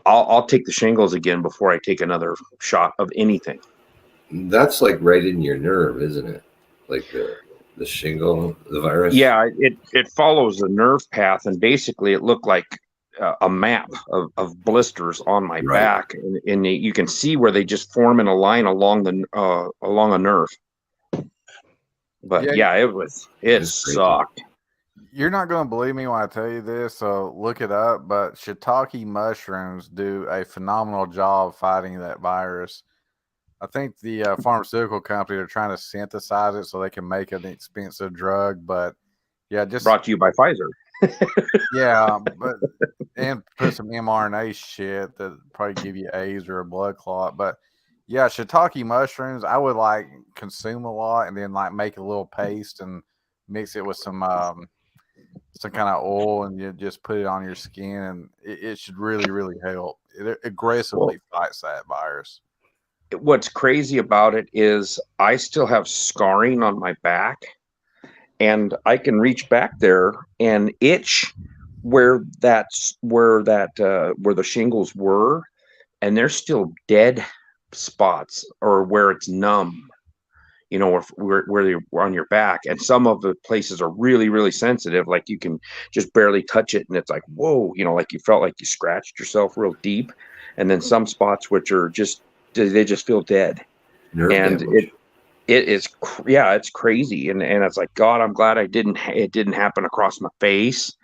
I'll take the shingles again before I take another shot of anything. That's like right in your nerve, isn't it? Like the shingle, the virus. Yeah, it follows the nerve path, and basically it looked like a map of blisters on my back, and you can see where they just form in a line along a nerve. But yeah, it sucked. You're not going to believe me when I tell you this, so look it up. But shiitake mushrooms do a phenomenal job fighting that virus. I think the pharmaceutical company are trying to synthesize it so they can make an expensive drug. But yeah, just brought to you by Pfizer. Yeah, but and put some mRNA shit that probably give you AIDS or a blood clot. But yeah, shiitake mushrooms I would like consume a lot and then like make a little paste and mix it with some kind of oil and you just put it on your skin, and it should really help. It aggressively fights that virus. What's crazy about it is I still have scarring on my back, and I can reach back there and itch where the shingles were, and there's still dead spots or where it's numb, you know, where you're on your back. And some of the places are really sensitive, like you can just barely touch it and it's like, whoa, you know, like you felt like you scratched yourself real deep. And then some spots which are just, they just feel dead. Nerve and damage. it's crazy. And it's like, God, I'm glad it didn't happen across my face.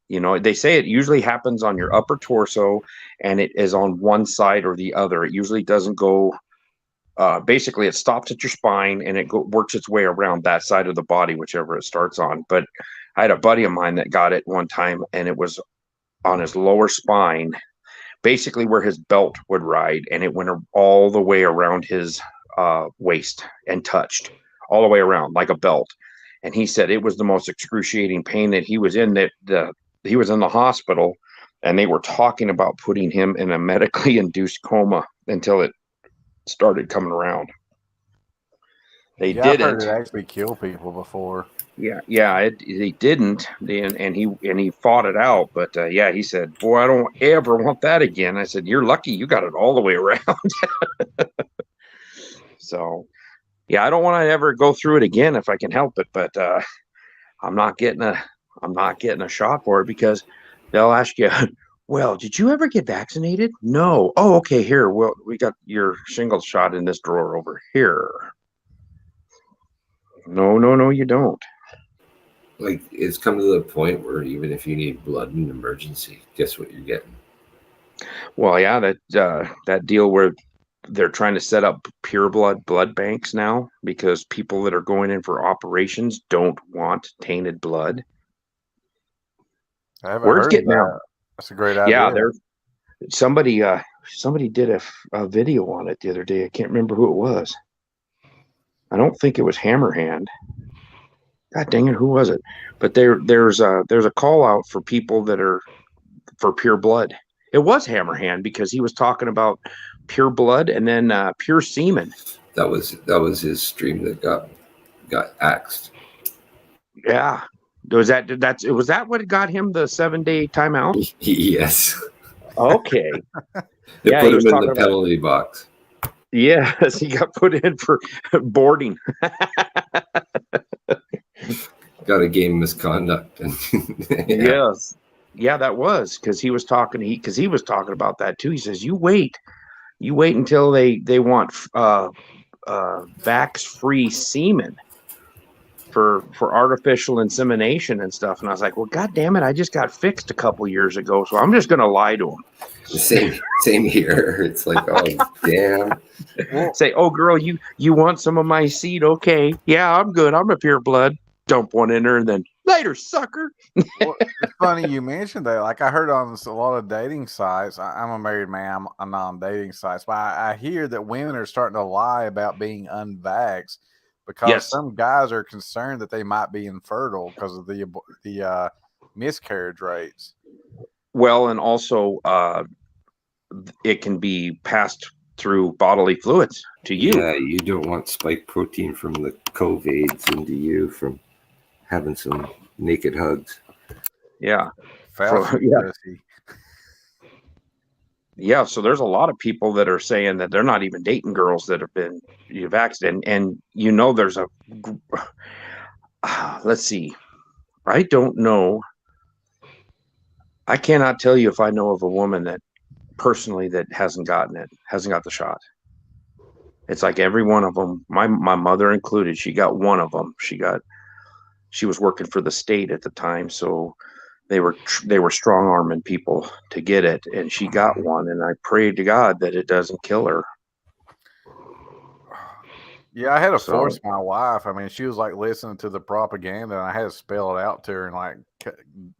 You know, they say it usually happens on your upper torso, and it is on one side or the other. It usually doesn't go, basically it stops at your spine and it works its way around that side of the body, whichever it starts on. But I had a buddy of mine that got it one time, and it was on his lower spine, basically where his belt would ride, and it went all the way around his waist and touched all the way around like a belt. and he said it was the most excruciating pain that he was in. He was in the hospital, and they were talking about putting him in a medically induced coma until it started coming around. They Yeah, I've heard didn't. it actually kill people before. Yeah, he didn't, and he fought it out. But yeah, he said, "Boy, I don't ever want that again." I said, "You're lucky you got it all the way around." So, yeah, I don't want to ever go through it again if I can help it. But I'm not getting a shot for it because they'll ask you, "Well, did you ever get vaccinated?" No. Oh, okay. Here, well, we got your shingles shot in this drawer over here. No, you don't. Like, it's come to the point where even if you need blood in an emergency, guess what you're getting? Well, yeah, that deal where they're trying to set up pure blood banks now because people that are going in for operations don't want tainted blood. I haven't Word's heard of getting out. that. That's a great Yeah, idea. there's somebody did a video on it the other day. I can't remember who it was. I don't think it was Hammerhand. God dang it, who was it? But there's a call out for people that are for pure blood. It was Hammerhand because he was talking about pure blood and then pure semen. That was his stream that got axed. Yeah. Was that what got him the 7-day timeout? Yes. Okay. They Yeah, put he was him in talking the about. penalty box. Yes, he got put in for boarding. Got a game misconduct. Yeah. Yes. Yeah, that was because he was talking about that too. He says, you wait until they want vax-free semen for artificial insemination and stuff. And I was like, well, God damn it, I just got fixed a couple years ago, so I'm just gonna lie to him. Same here. It's like, oh damn. Say, oh girl, you want some of my seed? Okay, yeah, I'm good. I'm a pure blood. Dump one in her, and then later, sucker. Well, it's funny you mentioned that. Like I heard on a lot of dating sites. I'm a married man. I'm not on dating sites, but I hear that women are starting to lie about being unvaxxed because some guys are concerned that they might be infertile because of the miscarriage rates. Well, and also it can be passed through bodily fluids to you. Yeah, you don't want spike protein from the COVIDs into you from having some naked hugs. Yeah. Yeah. Yeah, so there's a lot of people that are saying that they're not even dating girls that have been vaccinated, and there's a let's see, I don't know. I cannot tell you if I know of a woman that personally that hasn't got the shot. It's like every one of them, my mother included, she got one of them. She was working for the state at the time, so they were strong arming people to get it, and she got one, and I prayed to God that it doesn't kill her. Yeah, I had to force my wife. I mean, she was like listening to the propaganda, and I had to spell it out to her and like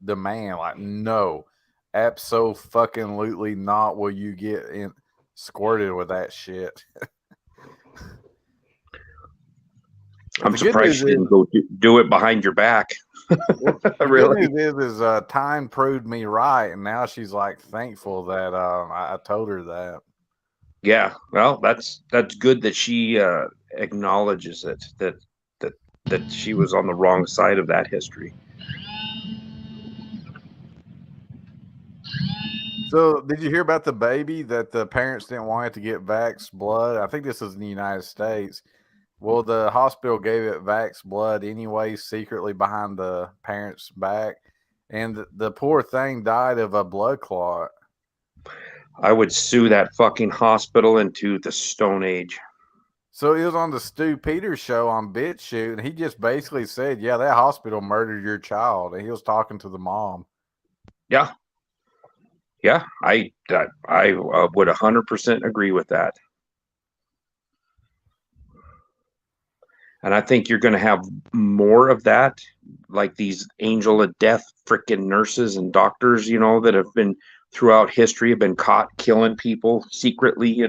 demand, like, no, absolutely not. Will you get squirted with that shit? I'm surprised she didn't go do it behind your back. Really? The good news is time proved me right, and now she's like thankful that I told her that. Yeah, well, that's good that she acknowledges it, that she was on the wrong side of that history. So, did you hear about the baby that the parents didn't want it to get vax blood? I think this is in the United States. Well, the hospital gave it vax blood anyway, secretly behind the parents' back, and the poor thing died of a blood clot. I would sue that fucking hospital into the Stone Age. So it was on the Stu Peters show on BitChute, and he just basically said, yeah, that hospital murdered your child, and he was talking to the mom. Yeah. Yeah, I would 100% agree with that. And I think you're going to have more of that, like these angel of death freaking nurses and doctors, that have been throughout history, have been caught killing people secretly,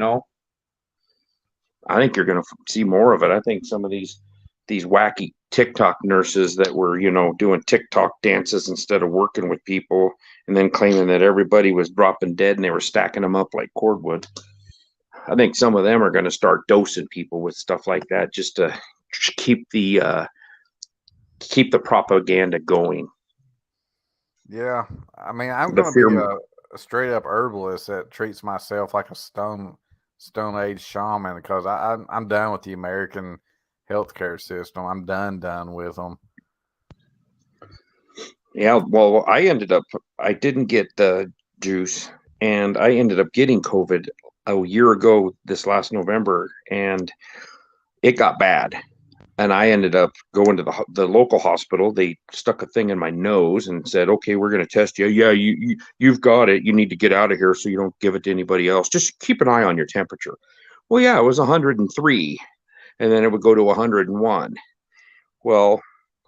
I think you're going to see more of it. I think some of these these wacky TikTok nurses that were, doing TikTok dances instead of working with people, and then claiming that everybody was dropping dead and they were stacking them up like cordwood. I think some of them are going to start dosing people with stuff like that just to keep the propaganda going. Yeah, I mean, I'm The going to be fear. a straight up herbalist that treats myself like a stone age shaman because I'm done with the American healthcare system. I'm done with them. Yeah, well, I didn't get the juice, and I ended up getting COVID a year ago this last November, and it got bad. And I ended up going to the local hospital. They stuck a thing in my nose and said, "Okay, we're going to test you. Yeah, you've got it. You need to get out of here so you don't give it to anybody else. Just keep an eye on your temperature." Well, yeah, it was 103, and then it would go to 101. Well,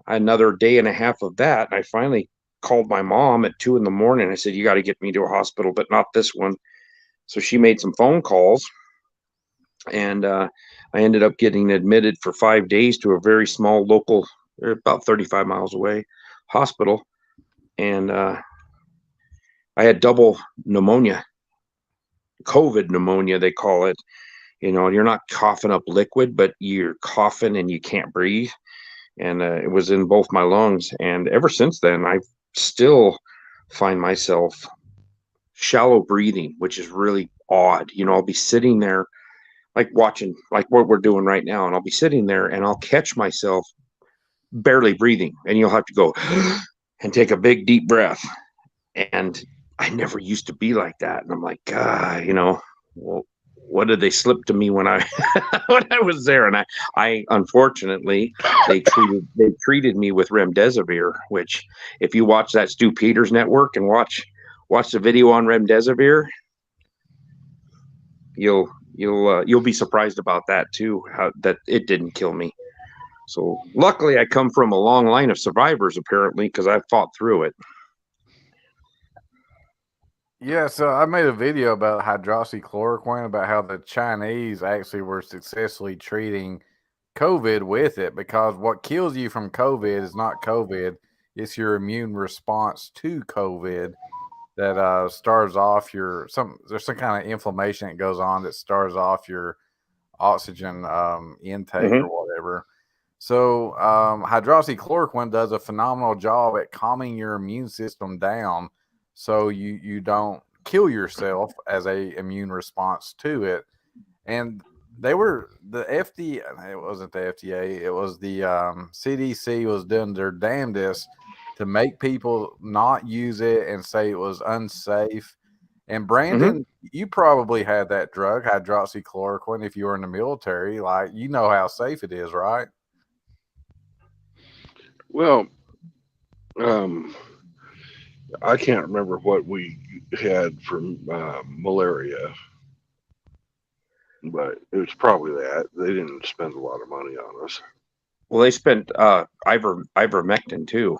another day and a half of that, I finally called my mom at 2 a.m. I said, "You got to get me to a hospital, but not this one." So she made some phone calls, and I ended up getting admitted for 5 days to a very small local, about 35 miles away, hospital, and I had double pneumonia, COVID pneumonia, they call it. You're not coughing up liquid, but you're coughing and you can't breathe. And it was in both my lungs. And ever since then, I still find myself shallow breathing, which is really odd. I'll be sitting there like watching, like what we're doing right now, and I'll be sitting there and I'll catch myself barely breathing, and you'll have to go and take a big deep breath. And I never used to be like that. And I'm like, God, well, what did they slip to me when I when I was there? And I unfortunately they treated me with remdesivir, which if you watch that Stu Peters network and watch the video on remdesivir, you'll be surprised about that too, how that it didn't kill me. So luckily I come from a long line of survivors apparently, because I fought through it. Yeah, so I made a video about hydroxychloroquine, about how the Chinese actually were successfully treating COVID with it, because what kills you from COVID is not COVID, it's your immune response to COVID that stars off there's some kind of inflammation that goes on that stars off your oxygen intake or whatever. So hydroxychloroquine does a phenomenal job at calming your immune system down so you don't kill yourself as a immune response to it. And the FDA, it wasn't the FDA, it was the CDC was doing their damnedest to make people not use it and say it was unsafe. And Brandon, you probably had that drug, hydroxychloroquine, if you were in the military. Like, you know how safe it is, right? Well, I can't remember what we had for malaria, but it was probably that. They didn't spend a lot of money on us. Well, they spent ivermectin too.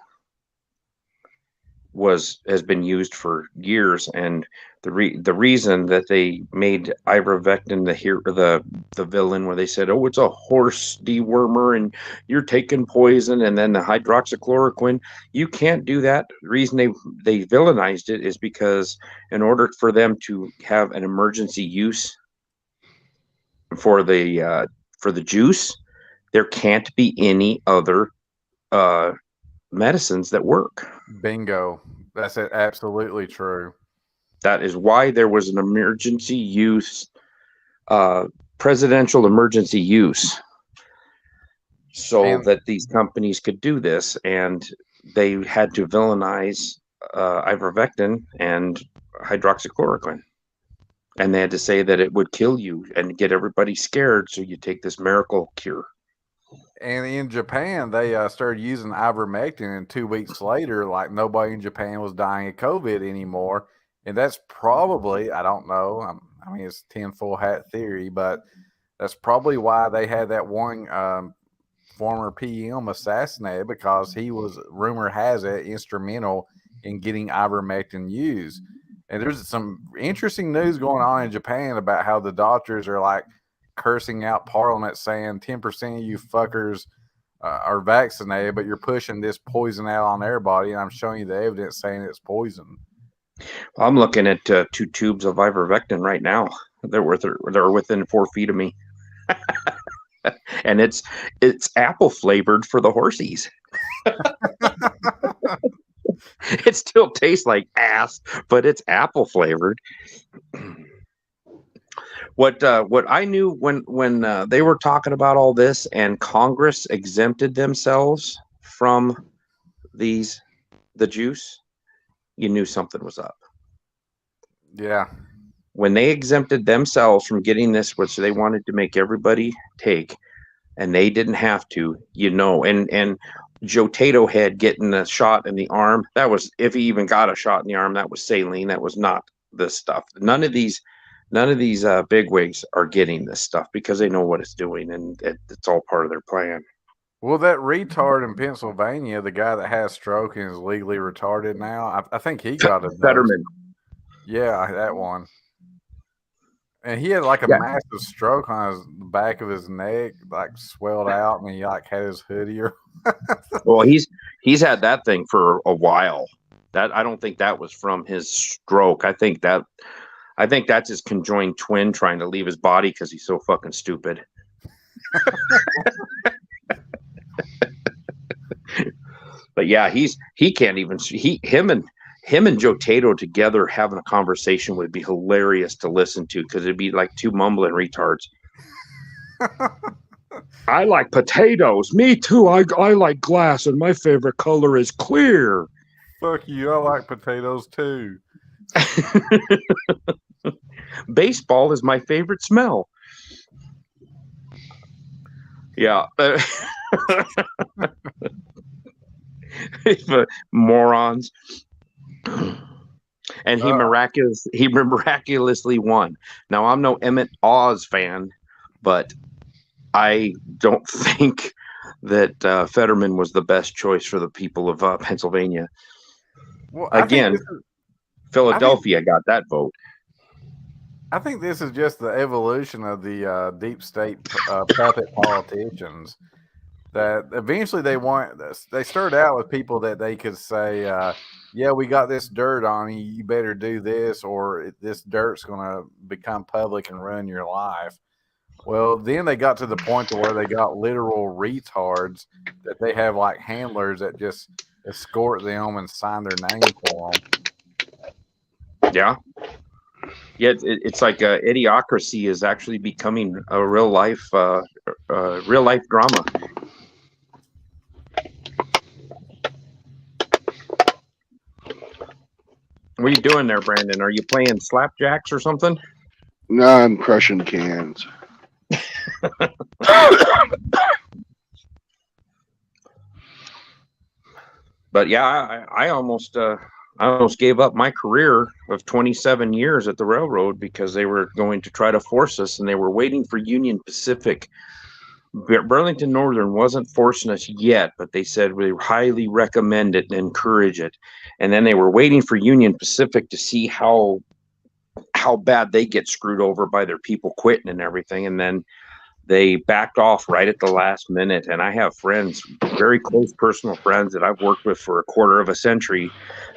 Has been used for years, and the reason that they made ivermectin the villain, where they said, "Oh, it's a horse dewormer and you're taking poison," and then the hydroxychloroquine, you can't do that. The reason they villainized it is because in order for them to have an emergency use for the juice, there can't be any other medicines that work. Bingo. That's absolutely true. That is why there was an emergency use, presidential emergency use, so that these companies could do this, and they had to villainize ivermectin and hydroxychloroquine, and they had to say that it would kill you and get everybody scared, so you take this miracle cure. And in Japan, they started using ivermectin, and 2 weeks later, like, nobody in Japan was dying of COVID anymore. And that's probably, I don't know, I mean, it's tinfoil hat theory, but that's probably why they had that one former PM assassinated, because he was, rumor has it, instrumental in getting ivermectin used. And there's some interesting news going on in Japan about how the doctors are like cursing out Parliament, saying 10% of you fuckers are vaccinated, but you're pushing this poison out on their body, and I'm showing you the evidence saying it's poison. Well, I'm looking at 2 tubes of ivermectin right now. They're within 4 feet of me, and it's apple flavored for the horsies. It still tastes like ass, but it's apple flavored. What I knew when they were talking about all this and Congress exempted themselves from the juice, you knew something was up. Yeah. When they exempted themselves from getting this, which they wanted to make everybody take, and they didn't have to, and Joe Tato had getting a shot in the arm. That was, if he even got a shot in the arm, that was saline. That was not this stuff. None of these bigwigs are getting this stuff because they know what it's doing, and it's all part of their plan. Well, that retard in Pennsylvania, the guy that has stroke and is legally retarded now, I think he got a dose. Fetterman. Yeah, that one. And he had like a massive stroke on his back of his neck, like swelled out, and he like had his hoodie. Well, he's had that thing for a while. That I don't think that was from his stroke. I think that's his conjoined twin trying to leave his body because he's so fucking stupid. But yeah, he can't even him and Joe Tato together having a conversation would be hilarious to listen to because it'd be like 2 mumbling retards. I like potatoes. Me too. I like glass, and my favorite color is clear. Fuck you. I like potatoes too. Baseball is my favorite smell. Yeah. Morons. And he miraculously won. Now, I'm no Emmett Oz fan, but I don't think that Fetterman was the best choice for the people of Pennsylvania. Well, again, Philadelphia got that vote. I think this is just the evolution of the deep state puppet politicians. That eventually they started out with people that they could say, yeah, we got this dirt on you, you better do this, or this dirt's going to become public and ruin your life. Well, then they got to the point to where they got literal retards that they have like handlers that just escort them and sign their name for them. Yeah. Yeah, it's like Idiocracy is actually becoming a real life drama. What are you doing there, Brandon? Are you playing slapjacks or something? No, I'm crushing cans. But yeah, I almost gave up my career of 27 years at the railroad because they were going to try to force us, and they were waiting for Union Pacific. Burlington Northern wasn't forcing us yet, but they said we highly recommend it and encourage it. And then they were waiting for Union Pacific to see how bad they get screwed over by their people quitting and everything. And then they backed off right at the last minute. And I have friends, very close personal friends that I've worked with for a quarter of a century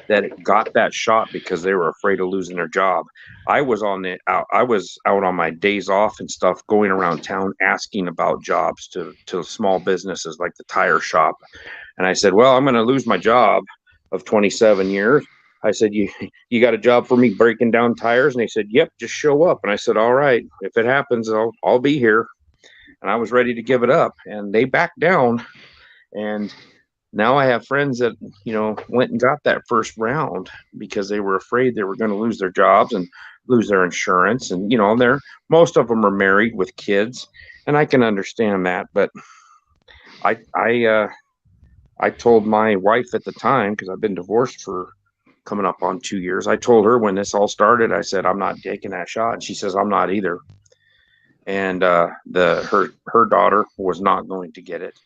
that got that shot because they were afraid of losing their job. I was out on my days off and stuff, going around town asking about jobs to small businesses like the tire shop. And I said, well, I'm going to lose my job of 27 years. I said, you got a job for me breaking down tires? And they said, yep, just show up. And I said, all right, if it happens, I'll be here. And I was ready to give it up, and they backed down. And now I have friends that, went and got that first round because they were afraid they were going to lose their jobs and lose their insurance. And, most of them are married with kids, and I can understand that. But I told my wife at the time, because I've been divorced for coming up on 2 years. I told her when this all started, I said, I'm not taking that shot. And she says, I'm not either. And her daughter was not going to get it.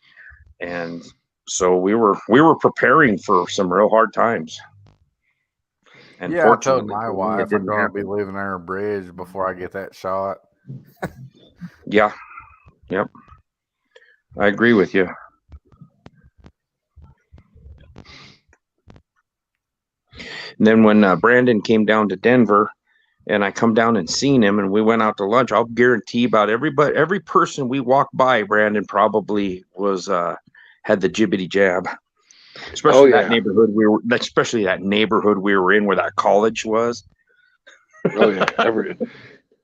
And so we were preparing for some real hard times. And yeah, I told my wife I'm going to be living under a bridge before I get that shot. Yeah. Yep. I agree with you. And then when Brandon came down to Denver, and I come down and seen him, and we went out to lunch, I'll guarantee about every person we walked by, Brandon probably was had the jibbity jab. Especially that neighborhood we were in, where that college was. Oh yeah, every 'Cause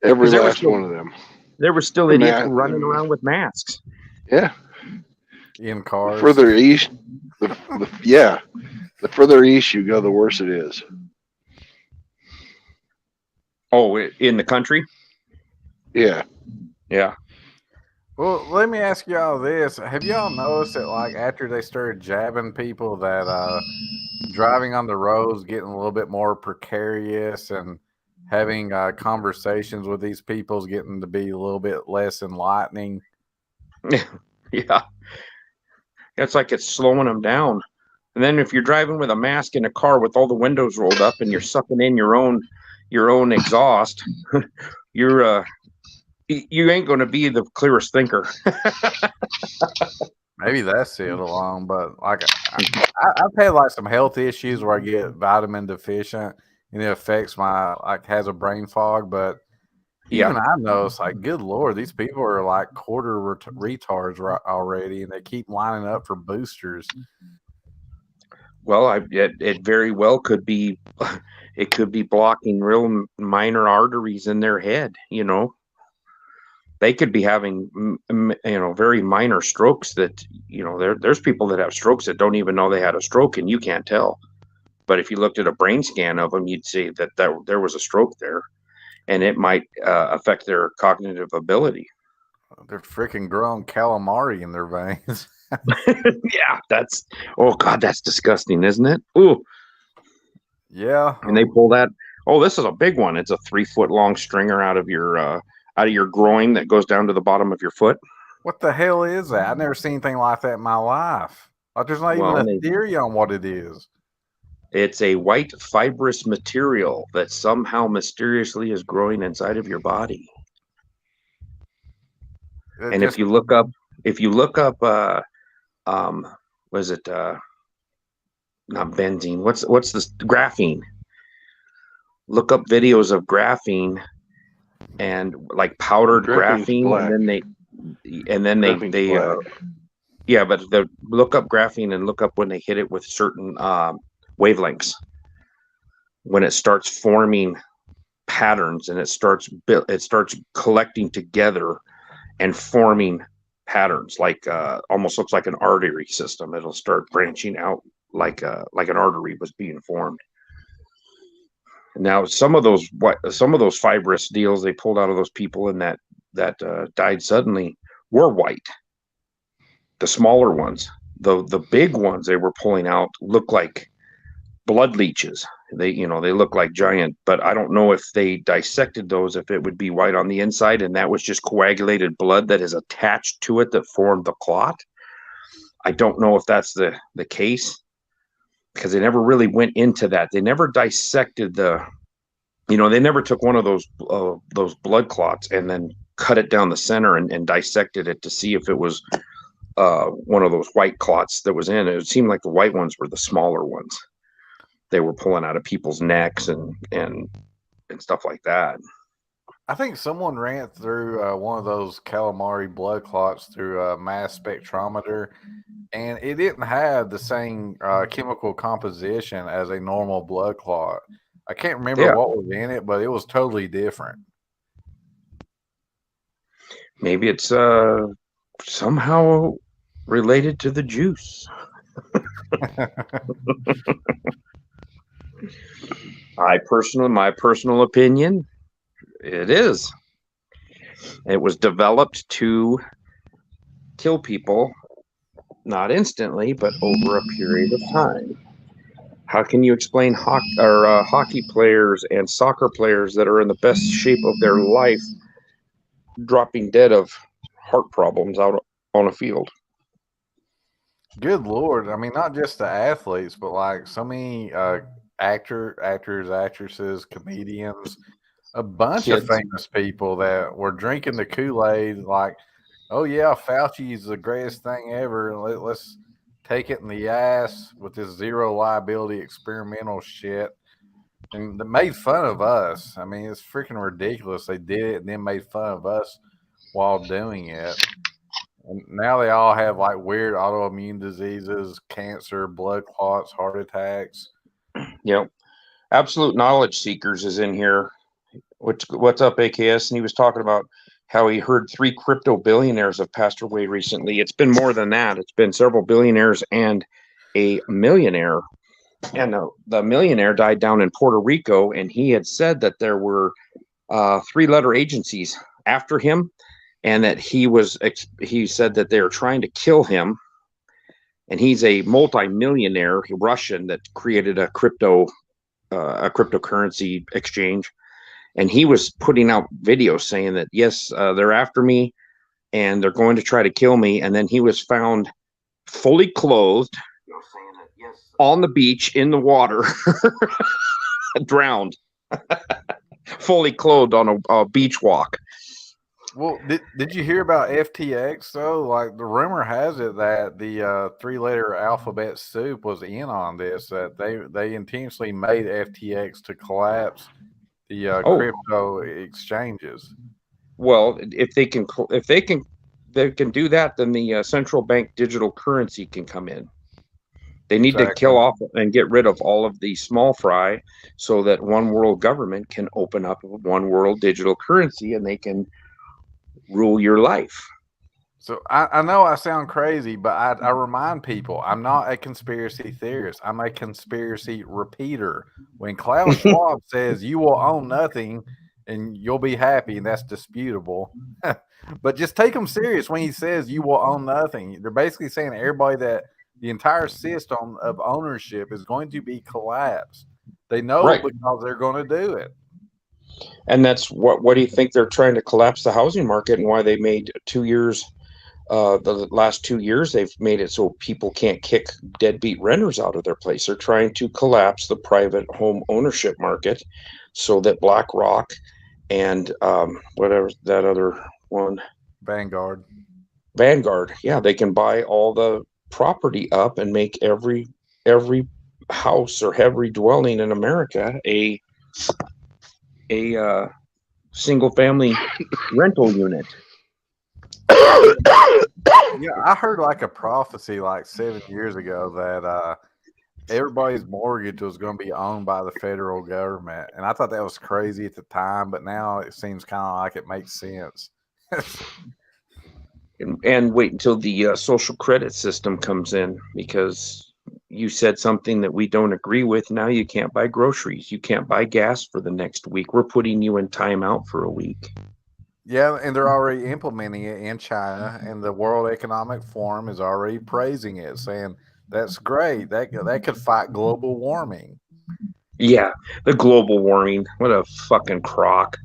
there were last still- one of them. There were still idiots running around with masks. Yeah. In The cars. further east, the further east you go, the worse it is. Oh, in the country? Yeah. Yeah. Well, let me ask y'all this. Have y'all noticed that, like, after they started jabbing people, that driving on the roads getting a little bit more precarious, and having conversations with these people is getting to be a little bit less enlightening? Yeah. It's like it's slowing them down. And then if you're driving with a mask in a car with all the windows rolled up and you're sucking in your own exhaust, you ain't going to be the clearest thinker. Maybe that's it along, but like I've had like some health issues where I get vitamin deficient and it affects has a brain fog. But even I know it's like, good Lord, these people are like quarter retards already, and they keep lining up for boosters. Well, it very well could be. It could be blocking real minor arteries in their head. They could be having very minor strokes that there's people that have strokes that don't even know they had a stroke, and you can't tell. But if you looked at a brain scan of them, you'd see that there was a stroke there, and it might affect their cognitive ability. They're freaking growing calamari in their veins. Yeah, that's disgusting, isn't it? Ooh. Yeah. And they pull that. Oh, this is a big one. It's a 3-foot long stringer out of your groin that goes down to the bottom of your foot. What the hell is that? I've never seen anything like that in my life. Like, there's not even a theory on what it is. It's a white fibrous material that somehow mysteriously is growing inside of your body. And if you look up, was it not benzene? What's this? Graphene. Look up videos of graphene and like powdered graphene, black. and then they look up graphene and look up when they hit it with certain wavelengths, when it starts forming patterns and it starts collecting together and forming patterns, like almost looks like an artery system. It'll start branching out like an artery was being formed. Now, some of those fibrous deals they pulled out of those people and that died suddenly were white. The smaller ones, the big ones they were pulling out look like blood leeches. They look like giant, but I don't know if they dissected those, if it would be white on the inside and that was just coagulated blood that is attached to it that formed the clot. I don't know if that's the case, because they never really went into that. They never dissected they never took one of those blood clots and then cut it down the center and dissected it to see if it was one of those white clots that was in it. It seemed like the white ones were the smaller ones. They were pulling out of people's necks and stuff like that. I think someone ran through one of those calamari blood clots through a mass spectrometer, and it didn't have the same chemical composition as a normal blood clot. I can't remember what was in it, but it was totally different. Maybe it's somehow related to the juice. My personal opinion, it is. It was developed to kill people, not instantly, but over a period of time. How can you explain hockey players and soccer players that are in the best shape of their life dropping dead of heart problems out on a field? Good Lord. I mean, not just the athletes, but like so many actors, actresses, comedians, a bunch of famous people that were drinking the Kool-Aid like, oh yeah, Fauci is the greatest thing ever. Let's take it in the ass with this zero liability experimental shit. And they made fun of us. I mean, it's freaking ridiculous. They did it and then made fun of us while doing it. And now they all have like weird autoimmune diseases, cancer, blood clots, heart attacks. Yep. Absolute Knowledge Seekers is in here. What's up, AKS? And he was talking about how he heard 3 crypto billionaires have passed away recently. It's been more than that. It's been several billionaires and a millionaire. And the millionaire died down in Puerto Rico, and he had said that there were 3-letter agencies after him, and that he said that they were trying to kill him. And he's a multi-millionaire Russian that created a cryptocurrency exchange. And he was putting out videos saying that, yes, they're after me and they're going to try to kill me. And then he was found fully clothed on the beach in the water, drowned, fully clothed on a beach walk. Well, did you hear about FTX though? Like the rumor has it that the 3-letter alphabet soup was in on this. That they intentionally made FTX to collapse the crypto exchanges. Well, if they can do that, then the central bank digital currency can come in. They need to kill off and get rid of all of the small fry so that one world government can open up one world digital currency and they can rule your life. So I know I sound crazy, but I remind people I'm not a conspiracy theorist. I'm a conspiracy repeater. When Klaus Schwab says you will own nothing and you'll be happy, and that's disputable. But just take him serious when he says you will own nothing. They're basically saying everybody that the entire system of ownership is going to be collapsed. They know because they're going to do it. And that's what do you think they're trying to collapse the housing market, and why they made 2 years, the last 2 years, they've made it so people can't kick deadbeat renters out of their place. They're trying to collapse the private home ownership market so that BlackRock and whatever that other one, Vanguard, yeah, they can buy all the property up and make every house or every dwelling in America a single family rental unit. Yeah, I heard like a prophecy like 7 years ago that everybody's mortgage was going to be owned by the federal government, and I thought that was crazy at the time, but now it seems kind of like it makes sense. And wait until the social credit system comes in, because you said something that we don't agree with. Now you can't buy groceries. You can't buy gas for the next week. We're putting you in timeout for a week. Yeah, and they're already implementing it in China, and the World Economic Forum is already praising it, saying that's great. That could fight global warming. Yeah, the global warming. What a fucking crock.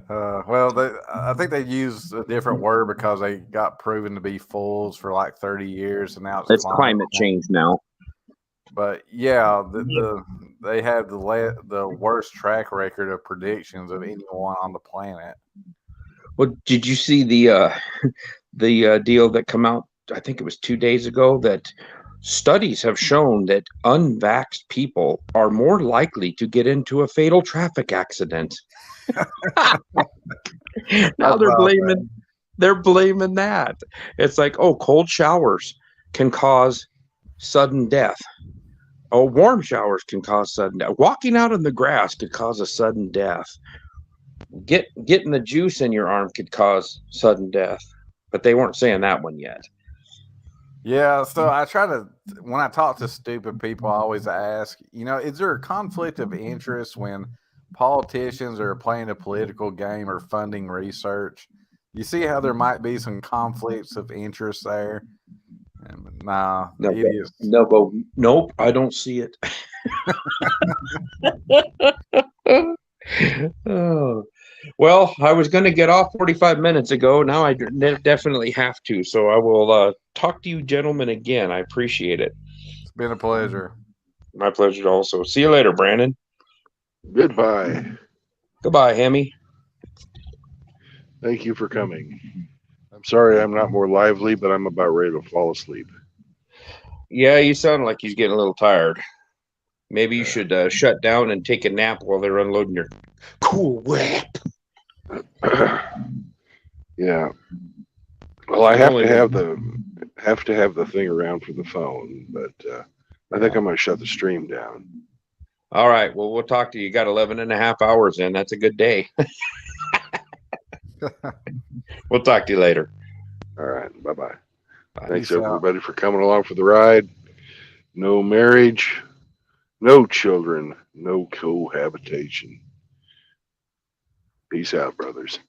Well, I think they used a different word because they got proven to be fools for like 30 years, and now it's climate change now. But yeah, they have the worst track record of predictions of anyone on the planet. Well, did you see the deal that come out? I think it was 2 days ago, that studies have shown that unvaxxed people are more likely to get into a fatal traffic accident. Now they're blaming that. It's like, oh, cold showers can cause sudden death. Oh, warm showers can cause sudden death. Walking out in the grass could cause a sudden death. Getting the juice in your arm could cause sudden death. But they weren't saying that one yet. Yeah, so I try to, when I talk to stupid people, I always ask, is there a conflict of interest when politicians are playing a political game or funding research? You see how there might be some conflicts of interest there? Nah, idiots. Nope, I don't see it. Oh. Well, I was going to get off 45 minutes ago. Now I definitely have to. So I will talk to you gentlemen again. I appreciate it. It's been a pleasure. My pleasure also. See you later, Brandon. Goodbye. Goodbye, Hemi. Thank you for coming. I'm sorry I'm not more lively, but I'm about ready to fall asleep. Yeah, you sound like he's getting a little tired. Maybe you should shut down and take a nap while they're unloading your Cool Whip. Yeah. Well, I have to have the thing around for the phone, but I think I'm going to shut the stream down. All right. Well, we'll talk to you. You got 11 and a half hours in. That's a good day. We'll talk to you later. All right. Bye-bye. Thanks, Peace out. everybody, for coming along for the ride. No marriage, no children, no cohabitation. Peace out, brothers.